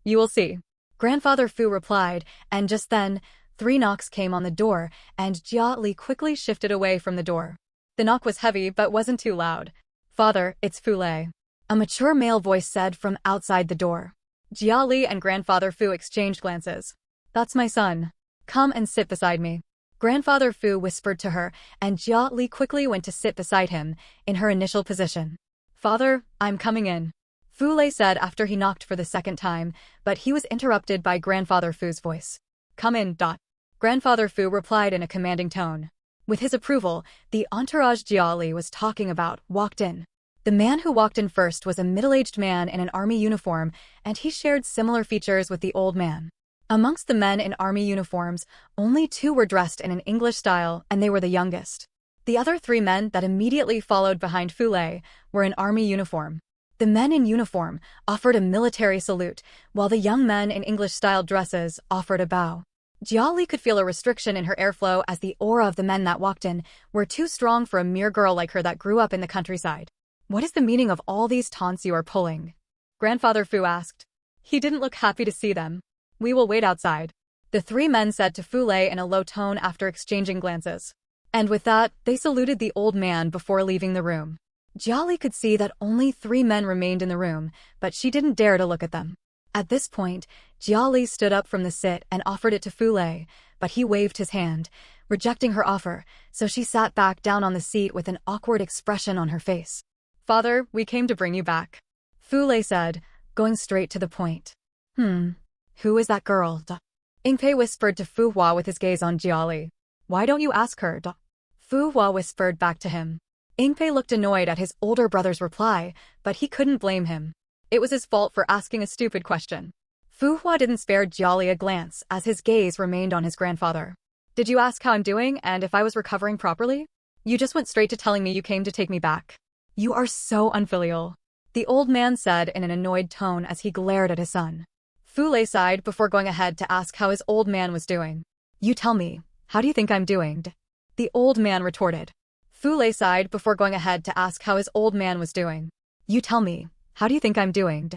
You will see. Grandfather Fu replied, and just then, 3 knocks came on the door, and Jiali quickly shifted away from the door. The knock was heavy but wasn't too loud. Father, it's Fu Lei. A mature male voice said from outside the door. Jiali and Grandfather Fu exchanged glances. That's my son. Come and sit beside me. Grandfather Fu whispered to her, and Jiali quickly went to sit beside him, in her initial position. Father, I'm coming in. Fu Lei said after he knocked for the second time, but he was interrupted by Grandfather Fu's voice. Come in. Grandfather Fu replied in a commanding tone. With his approval, the entourage Jiali was talking about walked in. The man who walked in first was a middle-aged man in an army uniform, and he shared similar features with the old man. Amongst the men in army uniforms, only 2 were dressed in an English style, and they were the youngest. The other 3 men that immediately followed behind Fu Lei were in army uniform. The men in uniform offered a military salute, while the young men in English-style dresses offered a bow. Jiali could feel a restriction in her airflow as the aura of the men that walked in were too strong for a mere girl like her that grew up in the countryside. What is the meaning of all these taunts you are pulling? Grandfather Fu asked. He didn't look happy to see them. We will wait outside. The 3 men said to Fu Lei in a low tone after exchanging glances. And with that, they saluted the old man before leaving the room. Jiali could see that only 3 men remained in the room, but she didn't dare to look at them. At this point, Jiali stood up from the sit and offered it to Fu Lei, but he waved his hand, rejecting her offer, so she sat back down on the seat with an awkward expression on her face. Father, we came to bring you back. Fu Lei said, going straight to the point. Who is that girl? Ingpei whispered to Fu Hua with his gaze on Jiali. Why don't you ask her? Fu Hua whispered back to him. Ingpei looked annoyed at his older brother's reply, but he couldn't blame him. It was his fault for asking a stupid question. Fu Hua didn't spare Jiali a glance as his gaze remained on his grandfather. Did you ask how I'm doing and if I was recovering properly? You just went straight to telling me you came to take me back. You are so unfilial. The old man said in an annoyed tone as he glared at his son. Fu Lei sighed before going ahead to ask how his old man was doing. You tell me, how do you think I'm doing? The old man retorted. Fu Lei sighed before going ahead to ask how his old man was doing. You tell me, how do you think I'm doing?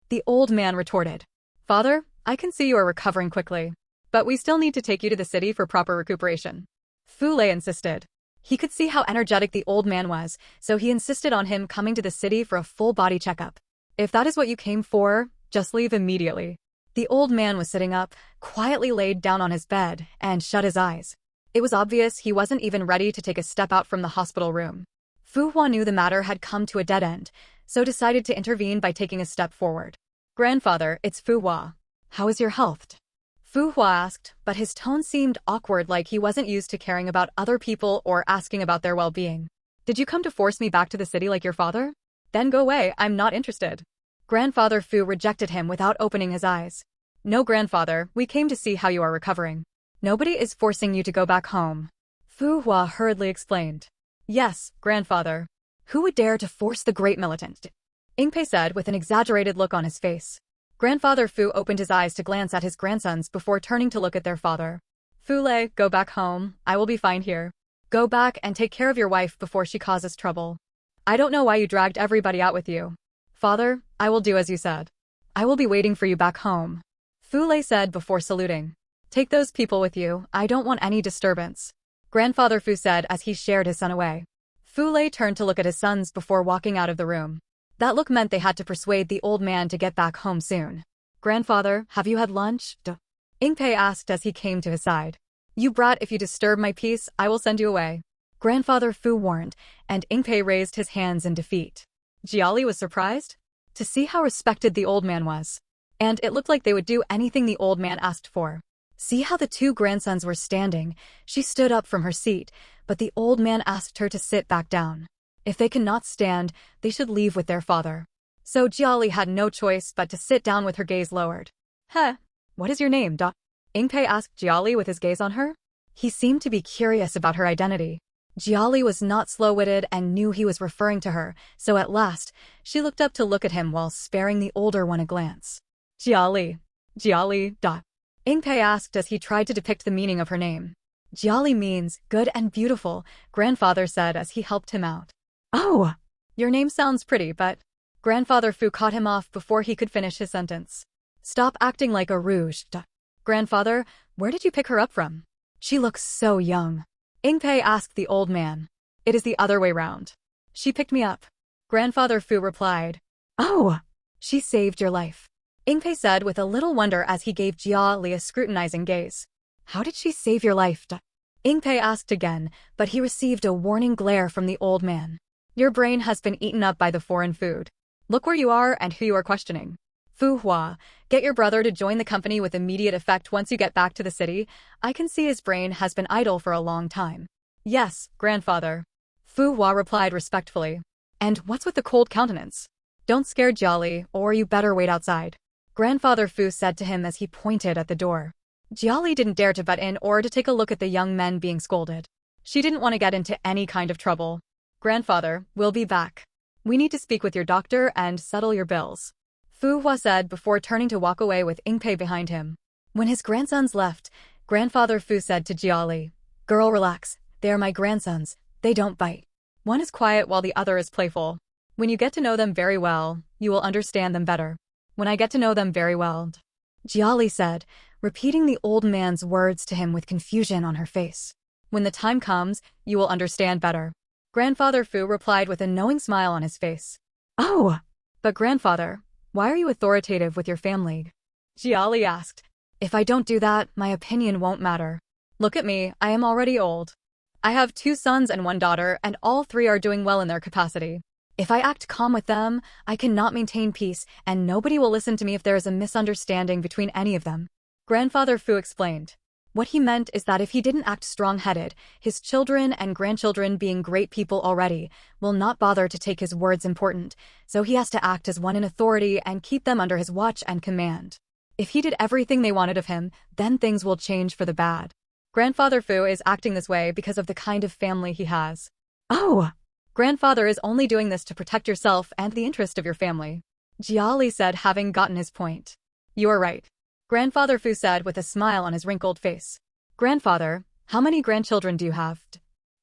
The old man retorted. Father, I can see you are recovering quickly. But we still need to take you to the city for proper recuperation. Fu Lei insisted. He could see how energetic the old man was, so he insisted on him coming to the city for a full body checkup. If that is what you came for, just leave immediately. The old man was sitting up, quietly laid down on his bed, and shut his eyes. It was obvious he wasn't even ready to take a step out from the hospital room. Fu Hua knew the matter had come to a dead end, so decided to intervene by taking a step forward. Grandfather, it's Fu Hua. How is your health? Fu Hua asked, but his tone seemed awkward, like he wasn't used to caring about other people or asking about their well-being. Did you come to force me back to the city like your father? Then go away, I'm not interested. Grandfather Fu rejected him without opening his eyes. No, grandfather, we came to see how you are recovering. Nobody is forcing you to go back home. Fu Hua hurriedly explained. Yes, grandfather. Who would dare to force the great militant? Ingpei said with an exaggerated look on his face. Grandfather Fu opened his eyes to glance at his grandsons before turning to look at their father. Fu Lei, go back home. I will be fine here. Go back and take care of your wife before she causes trouble. I don't know why you dragged everybody out with you. Father, I will do as you said. I will be waiting for you back home. Fu Lei said before saluting. Take those people with you, I don't want any disturbance. Grandfather Fu said as he shared his son away. Fu Lei turned to look at his sons before walking out of the room. That look meant they had to persuade the old man to get back home soon. Grandfather, have you had lunch? Ingpei asked as he came to his side. You brat, if you disturb my peace, I will send you away. Grandfather Fu warned, and Ingpei raised his hands in defeat. Jiali was surprised to see how respected the old man was. And it looked like they would do anything the old man asked for. See how the two grandsons were standing. She stood up from her seat, but the old man asked her to sit back down. If they cannot stand, they should leave with their father. So Jiali had no choice but to sit down with her gaze lowered. Heh, what is your name, Ingpei asked Jiali with his gaze on her. He seemed to be curious about her identity. Jiali was not slow-witted and knew he was referring to her, so at last, she looked up to look at him while sparing the older one a glance. Jiali. Ingpei asked as he tried to depict the meaning of her name. Jiali means good and beautiful, grandfather said as he helped him out. Oh, your name sounds pretty, but... Grandfather Fu caught him off before he could finish his sentence. Stop acting like a rouge. Grandfather, where did you pick her up from? She looks so young. Ingpei asked the old man. It is the other way round. She picked me up. Grandfather Fu replied. Oh, she saved your life. Ingpei said with a little wonder as he gave Jiali a scrutinizing gaze. How did she save your life? Ingpei asked again, but he received a warning glare from the old man. Your brain has been eaten up by the foreign food. Look where you are and who you are questioning. Fu Hua, get your brother to join the company with immediate effect once you get back to the city. I can see his brain has been idle for a long time. Yes, grandfather. Fu Hua replied respectfully. And what's with the cold countenance? Don't scare Jiali, or you better wait outside. Grandfather Fu said to him as he pointed at the door. Jiali didn't dare to butt in or to take a look at the young men being scolded. She didn't want to get into any kind of trouble. Grandfather, we'll be back. We need to speak with your doctor and settle your bills. Fu Hua said before turning to walk away with Ingpei behind him. When his grandsons left, Grandfather Fu said to Jiali, Girl, relax. They are my grandsons. They don't bite. One is quiet while the other is playful. When you get to know them very well, you will understand them better. When I get to know them very well, Jiali said, repeating the old man's words to him with confusion on her face. When the time comes, you will understand better. Grandfather Fu replied with a knowing smile on his face. Oh, but grandfather, why are you authoritative with your family? Jiali asked. If I don't do that, my opinion won't matter. Look at me, I am already old. I have 2 sons and 1 daughter, and all 3 are doing well in their capacity. If I act calm with them, I cannot maintain peace, and nobody will listen to me if there is a misunderstanding between any of them. Grandfather Fu explained. What he meant is that if he didn't act strong-headed, his children and grandchildren, being great people already, will not bother to take his words important, so he has to act as one in authority and keep them under his watch and command. If he did everything they wanted of him, then things will change for the bad. Grandfather Fu is acting this way because of the kind of family he has. Oh! Grandfather is only doing this to protect yourself and the interest of your family. Jiali said, having gotten his point. You are right. Grandfather Fu said with a smile on his wrinkled face. Grandfather, how many grandchildren do you have?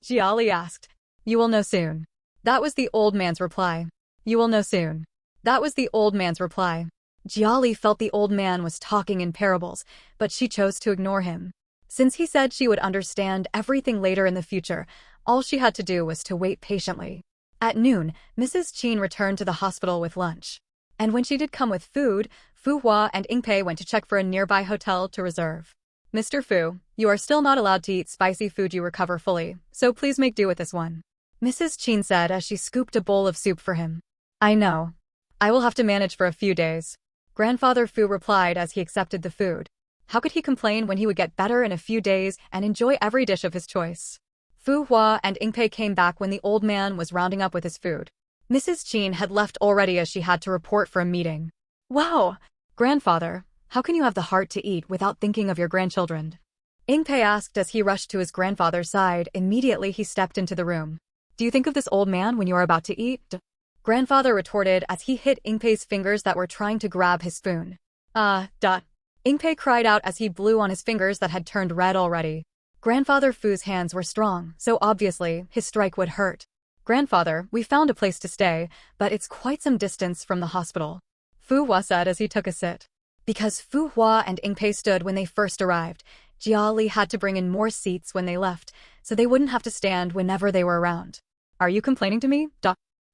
Jiali asked. You will know soon. That was the old man's reply. You will know soon. That was the old man's reply. Jia Li felt the old man was talking in parables, but she chose to ignore him. Since he said she would understand everything later in the future, all she had to do was to wait patiently. At noon, Mrs. Qin returned to the hospital with lunch. And when she did come with food, Fu Hua and Yingpei went to check for a nearby hotel to reserve. Mr. Fu, you are still not allowed to eat spicy food you recover fully, so please make do with this one, Mrs. Qin said as she scooped a bowl of soup for him. I know. I will have to manage for a few days, Grandfather Fu replied as he accepted the food. How could he complain when he would get better in a few days and enjoy every dish of his choice? Fu Hua and Yingpei came back when the old man was rounding up with his food. Mrs. Qin had left already as she had to report for a meeting. Wow! Grandfather, how can you have the heart to eat without thinking of your grandchildren? Yingpei asked as he rushed to his grandfather's side. Immediately he stepped into the room. Do you think of this old man when you are about to eat? Grandfather retorted as he hit Yingpei's fingers that were trying to grab his spoon. Yingpei cried out as he blew on his fingers that had turned red already. Grandfather Fu's hands were strong, so obviously, his strike would hurt. Grandfather, we found a place to stay, but it's quite some distance from the hospital, Fu Hua said as he took a sit. Because Fu Hua and Yingpei stood when they first arrived, Jia Li had to bring in more seats when they left, so they wouldn't have to stand whenever they were around. Are you complaining to me?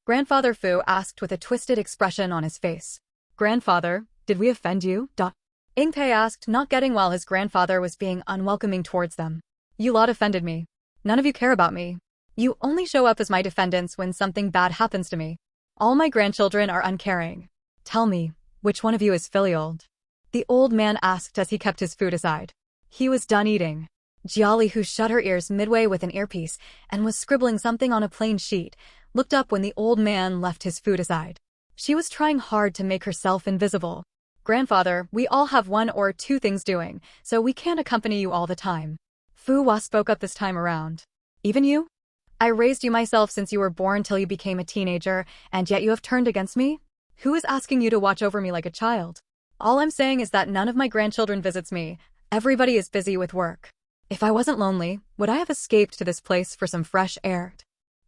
Grandfather Fu asked with a twisted expression on his face. Grandfather, did we offend you? Yingpei asked, not getting while his grandfather was being unwelcoming towards them. You lot offended me. None of you care about me. You only show up as my defendants when something bad happens to me. All my grandchildren are uncaring. Tell me, which one of you is filial? The old man asked as he kept his food aside. He was done eating. Jia Li, who shut her ears midway with an earpiece and was scribbling something on a plain sheet, looked up when the old man left his food aside. She was trying hard to make herself invisible. Grandfather, we all have one or two things doing, so we can't accompany you all the time. Fu Hua spoke up this time around. Even you? I raised you myself since you were born till you became a teenager, and yet you have turned against me? Who is asking you to watch over me like a child? All I'm saying is that none of my grandchildren visits me. Everybody is busy with work. If I wasn't lonely, would I have escaped to this place for some fresh air?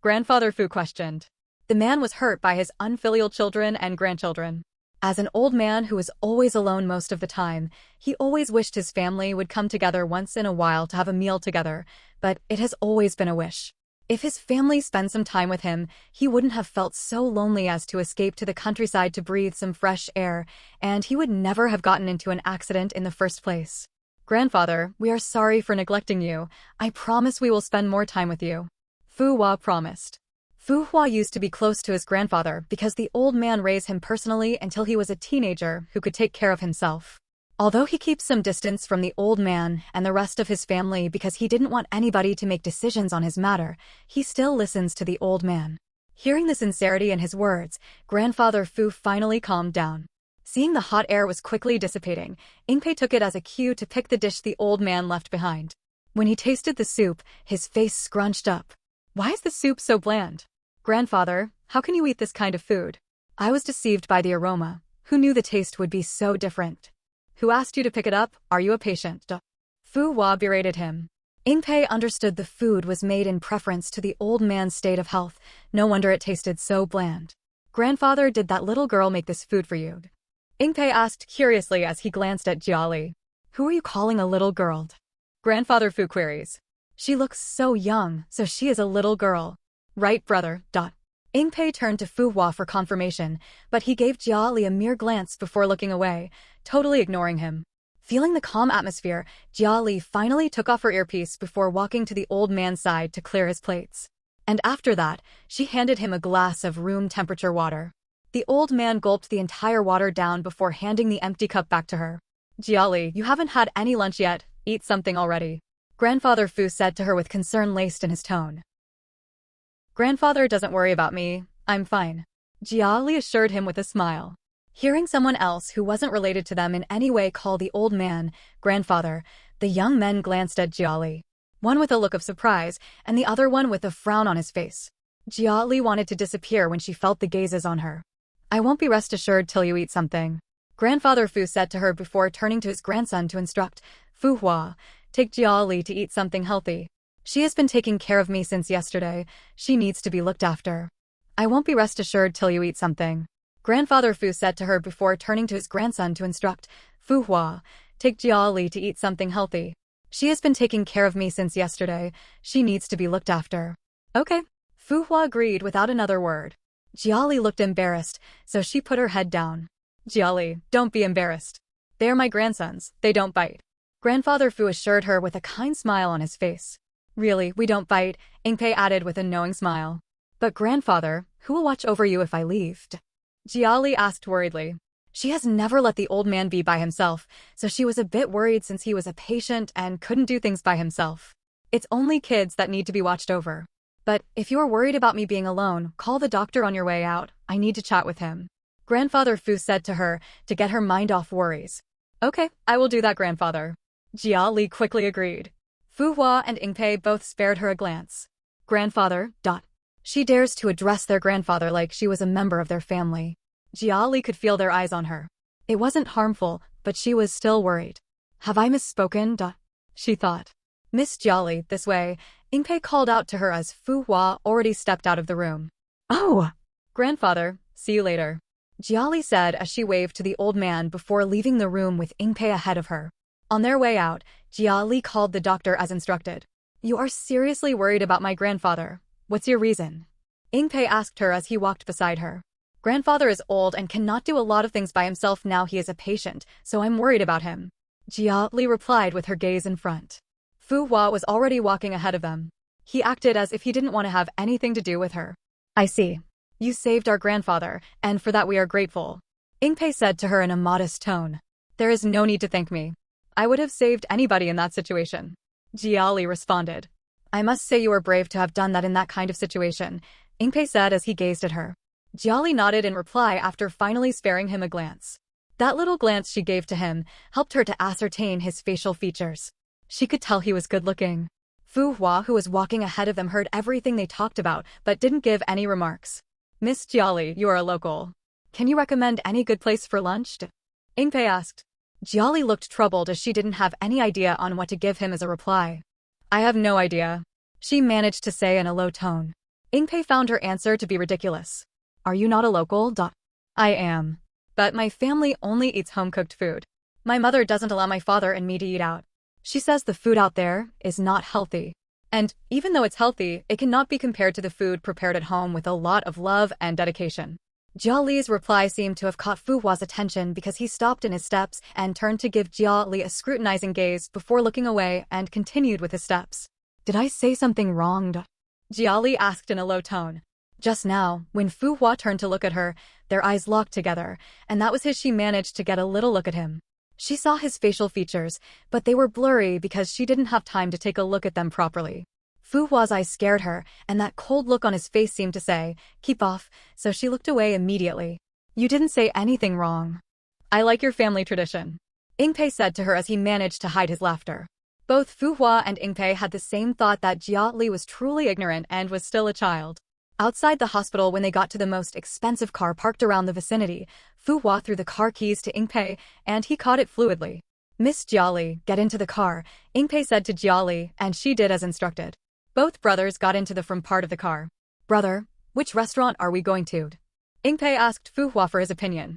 Grandfather Fu questioned. The man was hurt by his unfilial children and grandchildren. As an old man who was always alone most of the time, he always wished his family would come together once in a while to have a meal together, but it has always been a wish. If his family spent some time with him, he wouldn't have felt so lonely as to escape to the countryside to breathe some fresh air, and he would never have gotten into an accident in the first place. Grandfather, we are sorry for neglecting you. I promise we will spend more time with you. Fu Hua promised. Fu Hua used to be close to his grandfather because the old man raised him personally until he was a teenager who could take care of himself. Although he keeps some distance from the old man and the rest of his family because he didn't want anybody to make decisions on his matter, he still listens to the old man. Hearing the sincerity in his words, Grandfather Fu finally calmed down. Seeing the hot air was quickly dissipating, Yingpei took it as a cue to pick the dish the old man left behind. When he tasted the soup, his face scrunched up. Why is the soup so bland? Grandfather, how can you eat this kind of food? I was deceived by the aroma. Who knew the taste would be so different? Who asked you to pick it up? Are you a patient? Fu Hua berated him. Yingpei understood the food was made in preference to the old man's state of health. No wonder it tasted so bland. Grandfather, did that little girl make this food for you? Yingpei asked curiously as he glanced at Jia Li. Who are you calling a little girl? Grandfather Fu queries. She looks so young, so she is a little girl. Right, brother. Yingpei turned to Fu Hua for confirmation, but he gave Jia Li a mere glance before looking away, totally ignoring him. Feeling the calm atmosphere, Jia Li finally took off her earpiece before walking to the old man's side to clear his plates. And after that, she handed him a glass of room-temperature water. The old man gulped the entire water down before handing the empty cup back to her. Jia Li, you haven't had any lunch yet. Eat something already, Grandfather Fu said to her with concern laced in his tone. Grandfather doesn't worry about me. I'm fine, Jia Li assured him with a smile. Hearing someone else who wasn't related to them in any way call the old man grandfather, the young men glanced at Jia Li. One with a look of surprise, and the other one with a frown on his face. Jia Li wanted to disappear when she felt the gazes on her. I won't be rest assured till you eat something, Grandfather Fu said to her before turning to his grandson to instruct. Fu Hua, take Jia Li to eat something healthy. She has been taking care of me since yesterday. She needs to be looked after. I won't be rest assured till you eat something, Grandfather Fu said to her before turning to his grandson to instruct, Fu Hua, take Jia Li to eat something healthy. She has been taking care of me since yesterday. She needs to be looked after. Okay. Fu Hua agreed without another word. Jia Li looked embarrassed, so she put her head down. Jia Li, don't be embarrassed. They are my grandsons. They don't bite. Grandfather Fu assured her with a kind smile on his face. Really, we don't bite, Ingpei added with a knowing smile. But grandfather, who will watch over you if I leave? Jia Li asked worriedly. She has never let the old man be by himself, so she was a bit worried since he was a patient and couldn't do things by himself. It's only kids that need to be watched over. But if you are worried about me being alone, call the doctor on your way out. I need to chat with him. Grandfather Fu said to her to get her mind off worries. Okay, I will do that, grandfather. Jia Li quickly agreed. Fu Hua and Ingpei both spared her a glance. Grandfather, She dares to address their grandfather like she was a member of their family. Jia Li could feel their eyes on her. It wasn't harmful, but she was still worried. Have I misspoken? She thought. Miss Jia Li, this way, Ingpei called out to her as Fu Hua already stepped out of the room. Oh! Grandfather, see you later. Jia Li said as she waved to the old man before leaving the room with Ingpei ahead of her. On their way out, Jia Li called the doctor as instructed. You are seriously worried about my grandfather. What's your reason? Ingpei asked her as he walked beside her. Grandfather is old and cannot do a lot of things by himself now he is a patient, so I'm worried about him. Jia Li replied with her gaze in front. Fu Hua was already walking ahead of them. He acted as if he didn't want to have anything to do with her. I see. You saved our grandfather, and for that we are grateful. Ingpei said to her in a modest tone. There is no need to thank me. I would have saved anybody in that situation. Jia Li responded. I must say you were brave to have done that in that kind of situation, Ingpei said as he gazed at her. Jia Li nodded in reply after finally sparing him a glance. That little glance she gave to him helped her to ascertain his facial features. She could tell he was good-looking. Fu Hua, who was walking ahead of them, heard everything they talked about but didn't give any remarks. Miss Jia Li, you are a local. Can you recommend any good place for lunch? Ingpei asked. Jia Li looked troubled as she didn't have any idea on what to give him as a reply. I have no idea. She managed to say in a low tone. Ingpei found her answer to be ridiculous. Are you not a local? I am. But my family only eats home-cooked food. My mother doesn't allow my father and me to eat out. She says the food out there is not healthy. And even though it's healthy, it cannot be compared to the food prepared at home with a lot of love and dedication. Jia Li's reply seemed to have caught Fu Hua's attention because he stopped in his steps and turned to give Jia Li a scrutinizing gaze before looking away and continued with his steps. Did I say something wrong? Jia Li asked in a low tone. Just now, when Fu Hua turned to look at her, their eyes locked together, and that was as she managed to get a little look at him. She saw his facial features, but they were blurry because she didn't have time to take a look at them properly. Fu Hua's eyes scared her, and that cold look on his face seemed to say, keep off, so she looked away immediately. You didn't say anything wrong. I like your family tradition. Ingpei said to her as he managed to hide his laughter. Both Fu Hua and Ingpei had the same thought that Jia Li was truly ignorant and was still a child. Outside the hospital, when they got to the most expensive car parked around the vicinity, Fu Hua threw the car keys to Ingpei, and he caught it fluidly. Miss Jia Li, get into the car, Ingpei said to Jia Li, and she did as instructed. Both brothers got into the front part of the car. Brother, which restaurant are we going to? Ingpei asked Fu Hua for his opinion.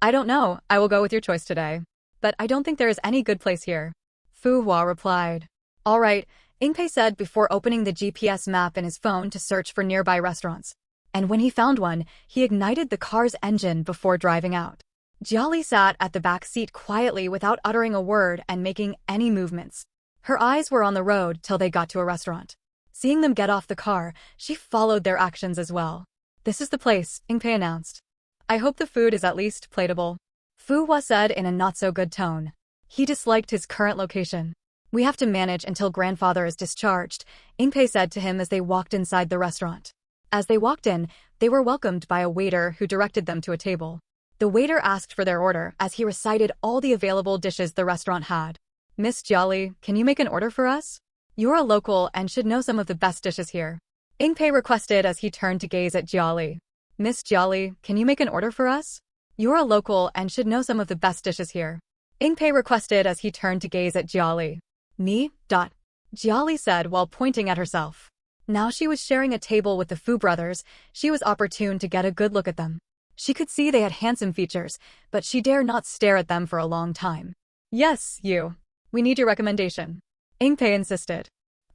I don't know, I will go with your choice today. But I don't think there is any good place here. Fu Hua replied. All right, Ingpei said before opening the GPS map in his phone to search for nearby restaurants. And when he found one, he ignited the car's engine before driving out. Jia Li sat at the back seat quietly without uttering a word and making any movements. Her eyes were on the road till they got to a restaurant. Seeing them get off the car, she followed their actions as well. This is the place, Ingpei announced. I hope the food is at least plateable. Fu Hua said in a not-so-good tone. He disliked his current location. We have to manage until grandfather is discharged, Ingpei said to him as they walked inside the restaurant. As they walked in, they were welcomed by a waiter who directed them to a table. The waiter asked for their order as he recited all the available dishes the restaurant had. Miss Jia Li, can you make an order for us? You're a local and should know some of the best dishes here. Ingpei requested as he turned to gaze at Jia Li. Miss Jia Li, can you make an order for us? You're a local and should know some of the best dishes here. Ingpei requested as he turned to gaze at Jia Li. Me? Jia Li said while pointing at herself. Now she was sharing a table with the Fu brothers, she was opportune to get a good look at them. She could see they had handsome features, but she dared not stare at them for a long time. Yes, you. We need your recommendation. Ingpei insisted.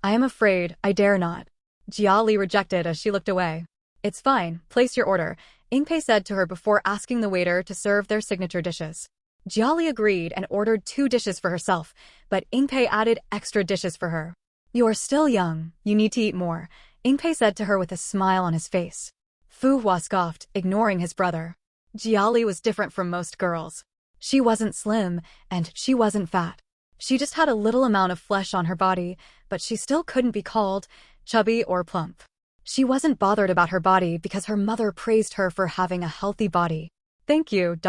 I am afraid I dare not. Jia Li rejected as she looked away. It's fine, place your order, Ingpei said to her before asking the waiter to serve their signature dishes. Jia Li agreed and ordered 2 dishes for herself, but Ingpei added extra dishes for her. You are still young, you need to eat more, Ingpei said to her with a smile on his face. Fu Hua scoffed, ignoring his brother. Jia Li was different from most girls. She wasn't slim, and she wasn't fat. She just had a little amount of flesh on her body, but she still couldn't be called chubby or plump. She wasn't bothered about her body because her mother praised her for having a healthy body. Thank you,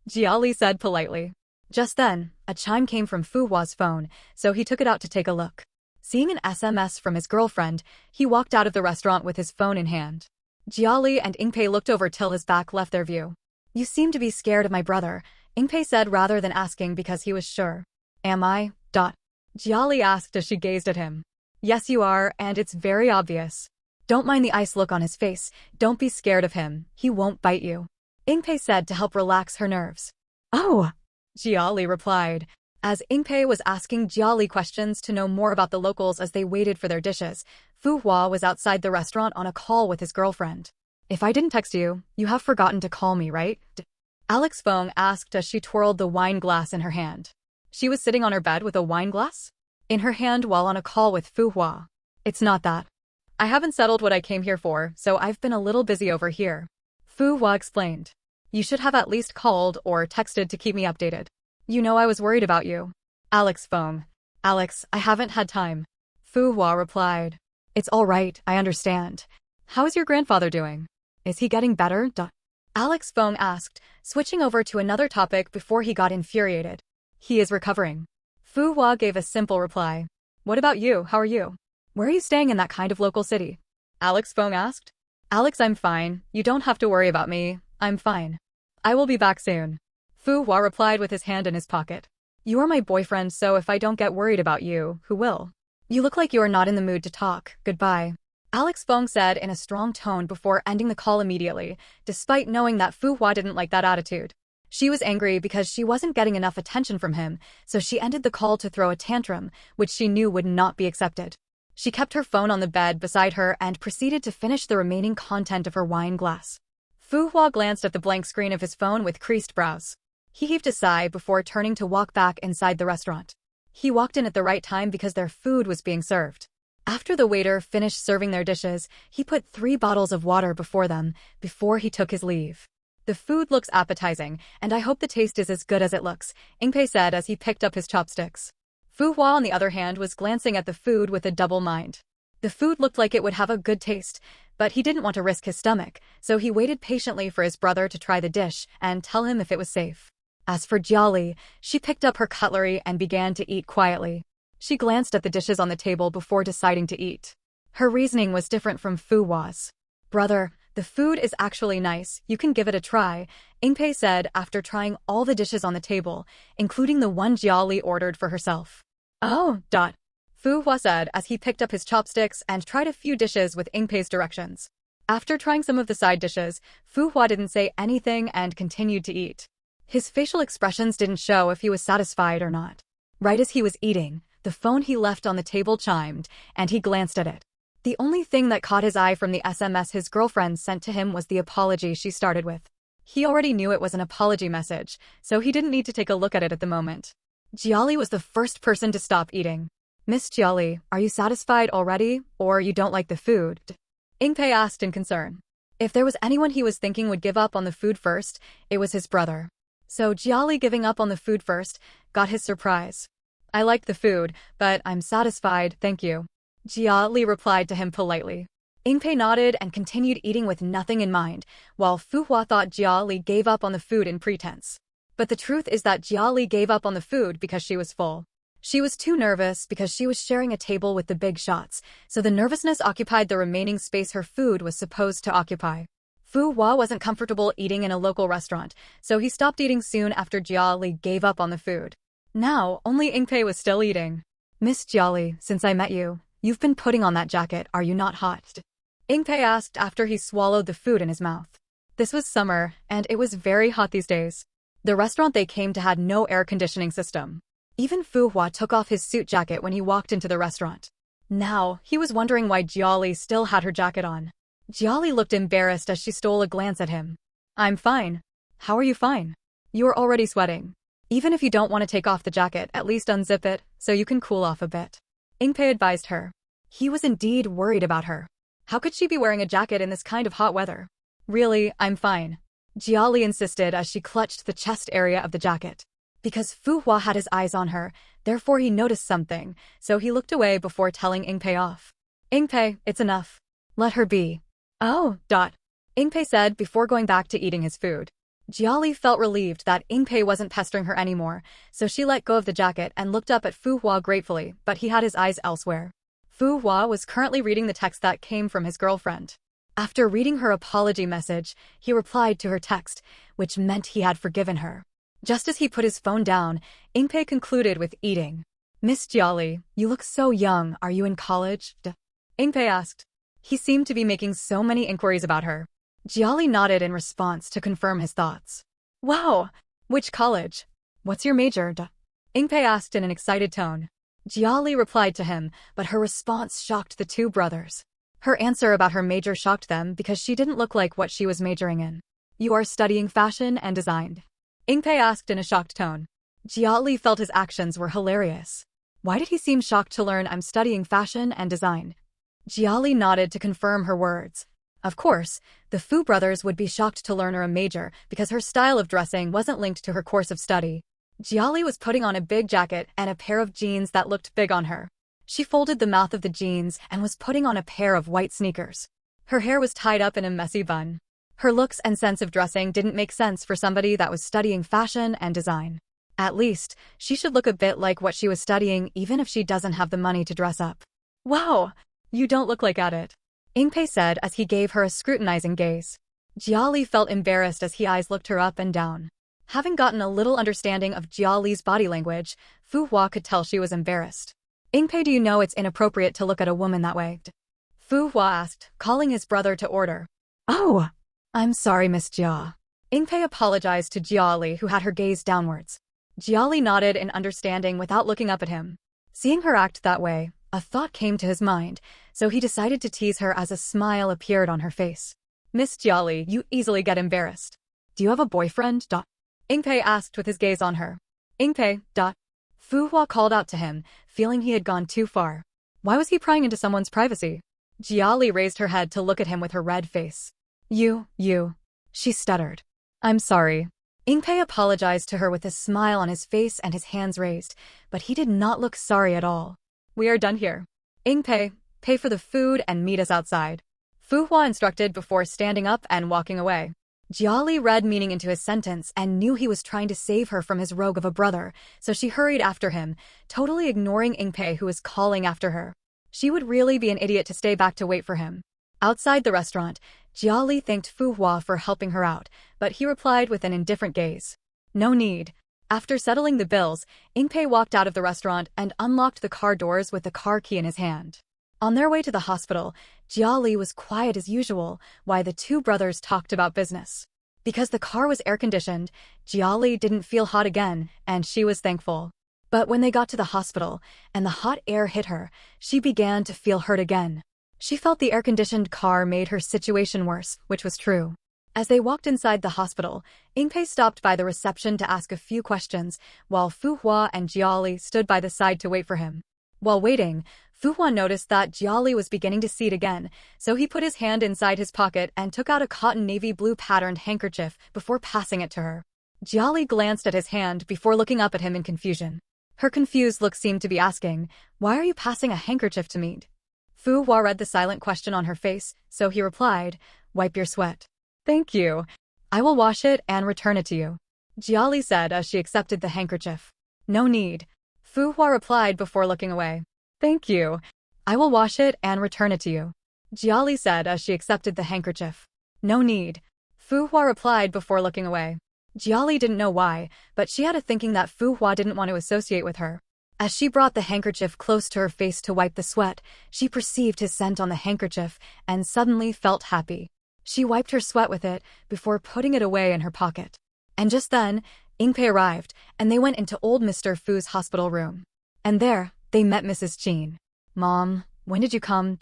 Jia Li said politely. Just then, a chime came from Fu Hua's phone, so he took it out to take a look. Seeing an SMS from his girlfriend, he walked out of the restaurant with his phone in hand. Jia Li and Ingpei looked over till his back left their view. You seem to be scared of my brother, Ingpei said rather than asking because he was sure. Am I? Jia Li asked as she gazed at him. Yes you are, and it's very obvious. Don't mind the ice look on his face, don't be scared of him, he won't bite you. Ingpei said to help relax her nerves. Oh, Jia Li replied, as Ingpei was asking Jia Li questions to know more about the locals as they waited for their dishes. Fu Hua was outside the restaurant on a call with his girlfriend. If I didn't text you, you have forgotten to call me, right? Alex Feng asked as she twirled the wine glass in her hand. She was sitting on her bed with a wine glass in her hand while on a call with Fu Hua. It's not that. I haven't settled what I came here for, so I've been a little busy over here. Fu Hua explained. You should have at least called or texted to keep me updated. You know I was worried about you. Alex Feng. Alex, I haven't had time. Fu Hua replied. It's all right, I understand. How is your grandfather doing? Is he getting better? Alex Feng asked, switching over to another topic before he got infuriated. He is recovering. Fu Hua gave a simple reply. What about you, how are you? Where are you staying in that kind of local city? Alex Feng asked. Alex, I'm fine. You don't have to worry about me. I'm fine. I will be back soon. Fu Hua replied with his hand in his pocket. You are my boyfriend, so if I don't get worried about you, who will? You look like you are not in the mood to talk. Goodbye. Alex Feng said in a strong tone before ending the call immediately, despite knowing that Fu Hua didn't like that attitude. She was angry because she wasn't getting enough attention from him, so she ended the call to throw a tantrum, which she knew would not be accepted. She kept her phone on the bed beside her and proceeded to finish the remaining content of her wine glass. Fu Hua glanced at the blank screen of his phone with creased brows. He heaved a sigh before turning to walk back inside the restaurant. He walked in at the right time because their food was being served. After the waiter finished serving their dishes, he put 3 bottles of water before them before he took his leave. The food looks appetizing, and I hope the taste is as good as it looks, Ingpei said as he picked up his chopsticks. Fu Hua, on the other hand, was glancing at the food with a double mind. The food looked like it would have a good taste, but he didn't want to risk his stomach, so he waited patiently for his brother to try the dish and tell him if it was safe. As for Jia Li, she picked up her cutlery and began to eat quietly. She glanced at the dishes on the table before deciding to eat. Her reasoning was different from Fu Hua's. Brother, the food is actually nice, you can give it a try, Ingpei said after trying all the dishes on the table, including the one Jia Li ordered for herself. Oh, Fu Hua said as he picked up his chopsticks and tried a few dishes with Ingpei's directions. After trying some of the side dishes, Fu Hua didn't say anything and continued to eat. His facial expressions didn't show if he was satisfied or not. Right as he was eating, the phone he left on the table chimed, and he glanced at it. The only thing that caught his eye from the SMS his girlfriend sent to him was the apology she started with. He already knew it was an apology message, so he didn't need to take a look at it at the moment. Jia Li was the first person to stop eating. Miss Jia Li, are you satisfied already, or you don't like the food? Ingpei asked in concern. If there was anyone he was thinking would give up on the food first, it was his brother. So Jia Li giving up on the food first got his surprise. I liked the food, but I'm satisfied, thank you. Jia Li replied to him politely. Ingpei nodded and continued eating with nothing in mind, while Fu Hua thought Jia Li gave up on the food in pretense. But the truth is that Jia Li gave up on the food because she was full. She was too nervous because she was sharing a table with the big shots, so the nervousness occupied the remaining space her food was supposed to occupy. Fu Hua wasn't comfortable eating in a local restaurant, so he stopped eating soon after Jia Li gave up on the food. Now, only Ingpei was still eating. Miss Jia Li, since I met you, you've been putting on that jacket, are you not hot? Ingpei asked after he swallowed the food in his mouth. This was summer, and it was very hot these days. The restaurant they came to had no air conditioning system. Even Fu Hua took off his suit jacket when he walked into the restaurant. Now, he was wondering why Jiali still had her jacket on. Jiali looked embarrassed as she stole a glance at him. I'm fine. How are you fine? You're already sweating. Even if you don't want to take off the jacket, at least unzip it, so you can cool off a bit. Ingpei advised her. He was indeed worried about her. How could she be wearing a jacket in this kind of hot weather? Really, I'm fine. Jiali insisted as she clutched the chest area of the jacket. Because Fu Hua had his eyes on her, therefore he noticed something, so he looked away before telling Ingpei off. Ingpei, it's enough. Let her be. Oh, Ingpei said before going back to eating his food. Jiali felt relieved that Ingpei wasn't pestering her anymore, so she let go of the jacket and looked up at Fu Hua gratefully, but he had his eyes elsewhere. Fu Hua was currently reading the text that came from his girlfriend. After reading her apology message, he replied to her text, which meant he had forgiven her. Just as he put his phone down, Ingpei concluded with eating. Miss Jiali, you look so young. Are you in college? Ingpei asked. He seemed to be making so many inquiries about her. Jiali nodded in response to confirm his thoughts. Wow! Which college? What's your major? Ingpei asked in an excited tone. Jiali replied to him, but her response shocked the two brothers. Her answer about her major shocked them because she didn't look like what she was majoring in. You are studying fashion and design? Ingpei asked in a shocked tone. Jiali felt his actions were hilarious. Why did he seem shocked to learn I'm studying fashion and design? Jiali nodded to confirm her words. Of course, the Fu brothers would be shocked to learn her a major because her style of dressing wasn't linked to her course of study. Jiali was putting on a big jacket and a pair of jeans that looked big on her. She folded the mouth of the jeans and was putting on a pair of white sneakers. Her hair was tied up in a messy bun. Her looks and sense of dressing didn't make sense for somebody that was studying fashion and design. At least, she should look a bit like what she was studying even if she doesn't have the money to dress up. Wow! You don't look like it. Ingpei said as he gave her a scrutinizing gaze. Jiali felt embarrassed as his eyes looked her up and down. Having gotten a little understanding of Jiali's body language, Fu Hua could tell she was embarrassed. Ingpei, do you know it's inappropriate to look at a woman that way? Fu Hua asked, calling his brother to order. Oh! I'm sorry, Miss Jia. Ingpei apologized to Jiali, who had her gaze downwards. Jiali nodded in understanding without looking up at him. Seeing her act that way, a thought came to his mind, so he decided to tease her as a smile appeared on her face. Miss Jiali, you easily get embarrassed. Do you have a boyfriend? Ingpei asked with his gaze on her. Ingpei. Fu Hua called out to him, feeling he had gone too far. Why was he prying into someone's privacy? Jiali raised her head to look at him with her red face. You. She stuttered. I'm sorry. Ingpei apologized to her with a smile on his face and his hands raised, but he did not look sorry at all. We are done here. Ingpei, pay for the food and meet us outside. Fu Hua instructed before standing up and walking away. Jiali read meaning into his sentence and knew he was trying to save her from his rogue of a brother, so she hurried after him, totally ignoring Ingpei, who was calling after her. She would really be an idiot to stay back to wait for him. Outside the restaurant, Jiali thanked Fu Hua for helping her out, but he replied with an indifferent gaze. No need. After settling the bills, Ingpei walked out of the restaurant and unlocked the car doors with the car key in his hand. On their way to the hospital, Jiali was quiet as usual while the two brothers talked about business. Because the car was air-conditioned, Jiali didn't feel hot again, and she was thankful. But when they got to the hospital and the hot air hit her, she began to feel hurt again. She felt the air-conditioned car made her situation worse, which was true. As they walked inside the hospital, Ingpei stopped by the reception to ask a few questions, while Fu Hua and Jiali stood by the side to wait for him. While waiting, Fu Hua noticed that Jiali was beginning to seed again, so he put his hand inside his pocket and took out a cotton navy blue patterned handkerchief before passing it to her. Jiali glanced at his hand before looking up at him in confusion. Her confused look seemed to be asking, "Why are you passing a handkerchief to me?" Fu Hua read the silent question on her face, so he replied, "Wipe your sweat." "Thank you. I will wash it and return it to you," Jiali said as she accepted the handkerchief. "No need," Fu Hua replied before looking away. "Thank you. I will wash it and return it to you," Jiali said as she accepted the handkerchief. "No need," Fu Hua replied before looking away. Jiali didn't know why, but she had a thinking that Fu Hua didn't want to associate with her. As she brought the handkerchief close to her face to wipe the sweat, she perceived his scent on the handkerchief and suddenly felt happy. She wiped her sweat with it before putting it away in her pocket. And just then, Ingpei arrived, and they went into old Mr. Fu's hospital room. And there, they met Mrs. Qin. "Mom, when did you come?"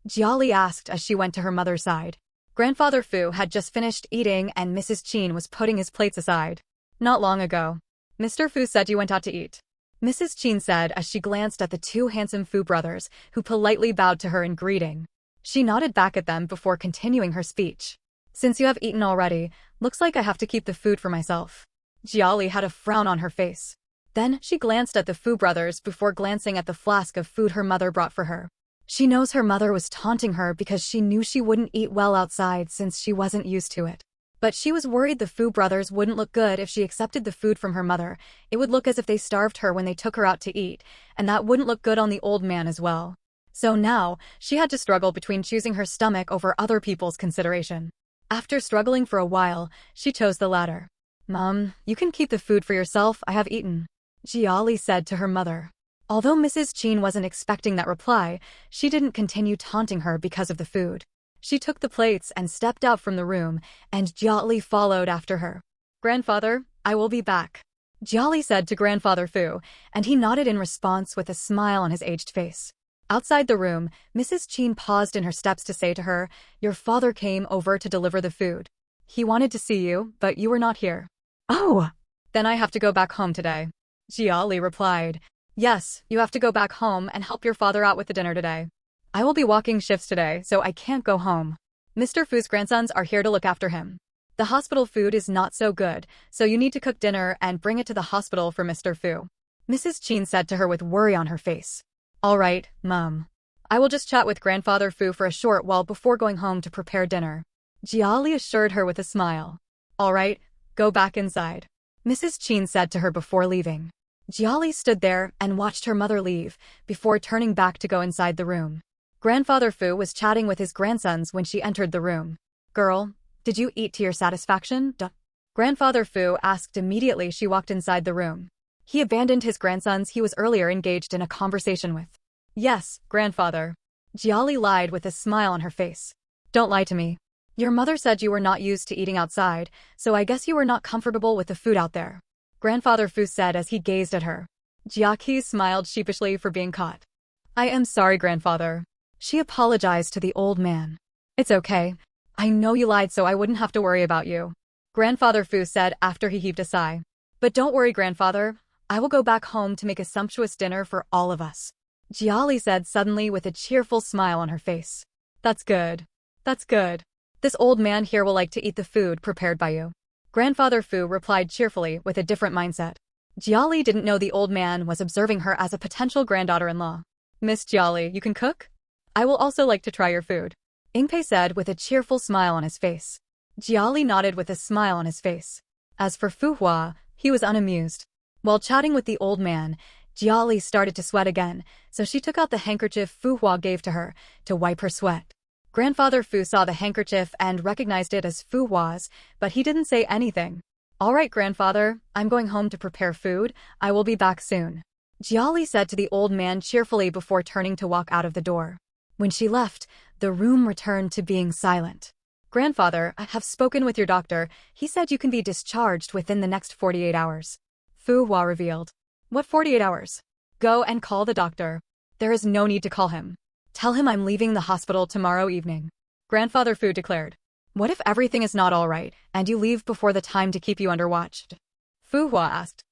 Jiali asked as she went to her mother's side. Grandfather Fu had just finished eating and Mrs. Qin was putting his plates aside. "Not long ago. Mr. Fu said you went out to eat," Mrs. Qin said as she glanced at the two handsome Fu brothers, who politely bowed to her in greeting. She nodded back at them before continuing her speech. "Since you have eaten already, looks like I have to keep the food for myself." Jiali had a frown on her face. Then she glanced at the Fu brothers before glancing at the flask of food her mother brought for her. She knows her mother was taunting her because she knew she wouldn't eat well outside since she wasn't used to it. But she was worried the Fu brothers wouldn't look good if she accepted the food from her mother. It would look as if they starved her when they took her out to eat, and that wouldn't look good on the old man as well. So now, she had to struggle between choosing her stomach over other people's consideration. After struggling for a while, she chose the latter. "Mom, you can keep the food for yourself, I have eaten," Jiali said to her mother. Although Mrs. Qin wasn't expecting that reply, she didn't continue taunting her because of the food. She took the plates and stepped out from the room, and Jiali followed after her. "Grandfather, I will be back," Jiali said to Grandfather Fu, and he nodded in response with a smile on his aged face. Outside the room, Mrs. Qin paused in her steps to say to her, "Your father came over to deliver the food. He wanted to see you, but you were not here." "Oh, then I have to go back home today," Jiali replied. "Yes, you have to go back home and help your father out with the dinner today. I will be walking shifts today, so I can't go home. Mr. Fu's grandsons are here to look after him. The hospital food is not so good, so you need to cook dinner and bring it to the hospital for Mr. Fu," Mrs. Qin said to her with worry on her face. "All right, Mom. I will just chat with Grandfather Fu for a short while before going home to prepare dinner," Jiali assured her with a smile. "All right, go back inside," Mrs. Qin said to her before leaving. Jiali stood there and watched her mother leave, before turning back to go inside the room. Grandfather Fu was chatting with his grandsons when she entered the room. "Girl, did you eat to your satisfaction?" Grandfather Fu asked immediately she walked inside the room. He abandoned his grandsons he was earlier engaged in a conversation with. "Yes, grandfather," Jiali lied with a smile on her face. "Don't lie to me. Your mother said you were not used to eating outside, so I guess you were not comfortable with the food out there," Grandfather Fu said as he gazed at her. Jiaki smiled sheepishly for being caught. "I am sorry, grandfather." She apologized to the old man. "It's okay. I know you lied so I wouldn't have to worry about you," Grandfather Fu said after he heaved a sigh. "But don't worry, grandfather. I will go back home to make a sumptuous dinner for all of us," Jiali said suddenly with a cheerful smile on her face. "That's good. That's good. This old man here will like to eat the food prepared by you," Grandfather Fu replied cheerfully with a different mindset. Jiali didn't know the old man was observing her as a potential granddaughter-in-law. "Miss Jiali, you can cook? I will also like to try your food," Ingpei said with a cheerful smile on his face. Jiali nodded with a smile on his face. As for Fu Hua, he was unamused. While chatting with the old man, Jiali started to sweat again, so she took out the handkerchief Fu Hua gave to her to wipe her sweat. Grandfather Fu saw the handkerchief and recognized it as Fu Hua's, but he didn't say anything. "All right, grandfather, I'm going home to prepare food. I will be back soon," Jiali said to the old man cheerfully before turning to walk out of the door. When she left, the room returned to being silent. "Grandfather, I have spoken with your doctor. He said you can be discharged within the next 48 hours. Fu Hua revealed. "What 48 hours? Go and call the doctor." "There is no need to call him. Tell him I'm leaving the hospital tomorrow evening," Grandfather Fu declared. "What if everything is not all right, and you leave before the time to keep you under watch?" Fu Hua asked.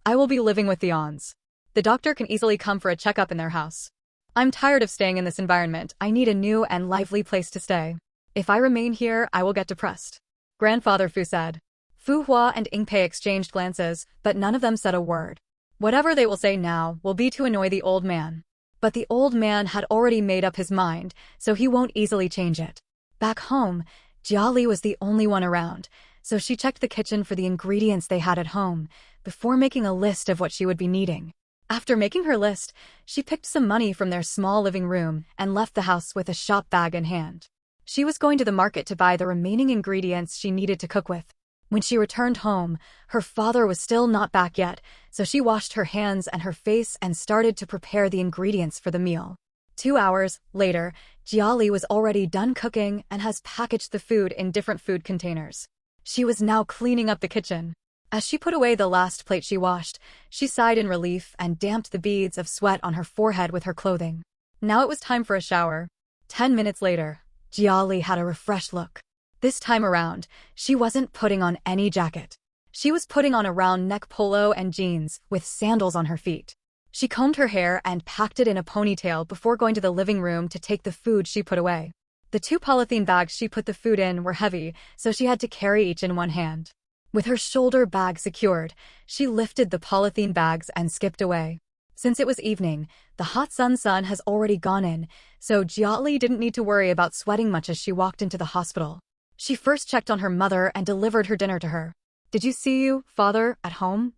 "I will be living with the Ons. The doctor can easily come for a checkup in their house. I'm tired of staying in this environment. I need a new and lively place to stay. If I remain here, I will get depressed," Grandfather Fu said. Fu Hua and Ingpei exchanged glances, but none of them said a word. Whatever they will say now will be to annoy the old man. But the old man had already made up his mind, so he won't easily change it. Back home, Jiali was the only one around, so she checked the kitchen for the ingredients they had at home, before making a list of what she would be needing. After making her list, she picked some money from their small living room and left the house with a shop bag in hand. She was going to the market to buy the remaining ingredients she needed to cook with. When she returned home, her father was still not back yet, so she washed her hands and her face and started to prepare the ingredients for the meal. 2 hours later, Jiali was already done cooking and has packaged the food in different food containers. She was now cleaning up the kitchen. As she put away the last plate she washed, she sighed in relief and damped the beads of sweat on her forehead with her clothing. Now it was time for a shower. 10 minutes later, Jiali had a refreshed look. This time around, she wasn't putting on any jacket. She was putting on a round neck polo and jeans with sandals on her feet. She combed her hair and packed it in a ponytail before going to the living room to take the food she put away. The 2 polythene bags she put the food in were heavy, so she had to carry each in one hand. With her shoulder bag secured, she lifted the polythene bags and skipped away. Since it was evening, the hot sun has already gone in, so Jiali didn't need to worry about sweating much as she walked into the hospital. She first checked on her mother and delivered her dinner to her. "Did you see you, father, at home?"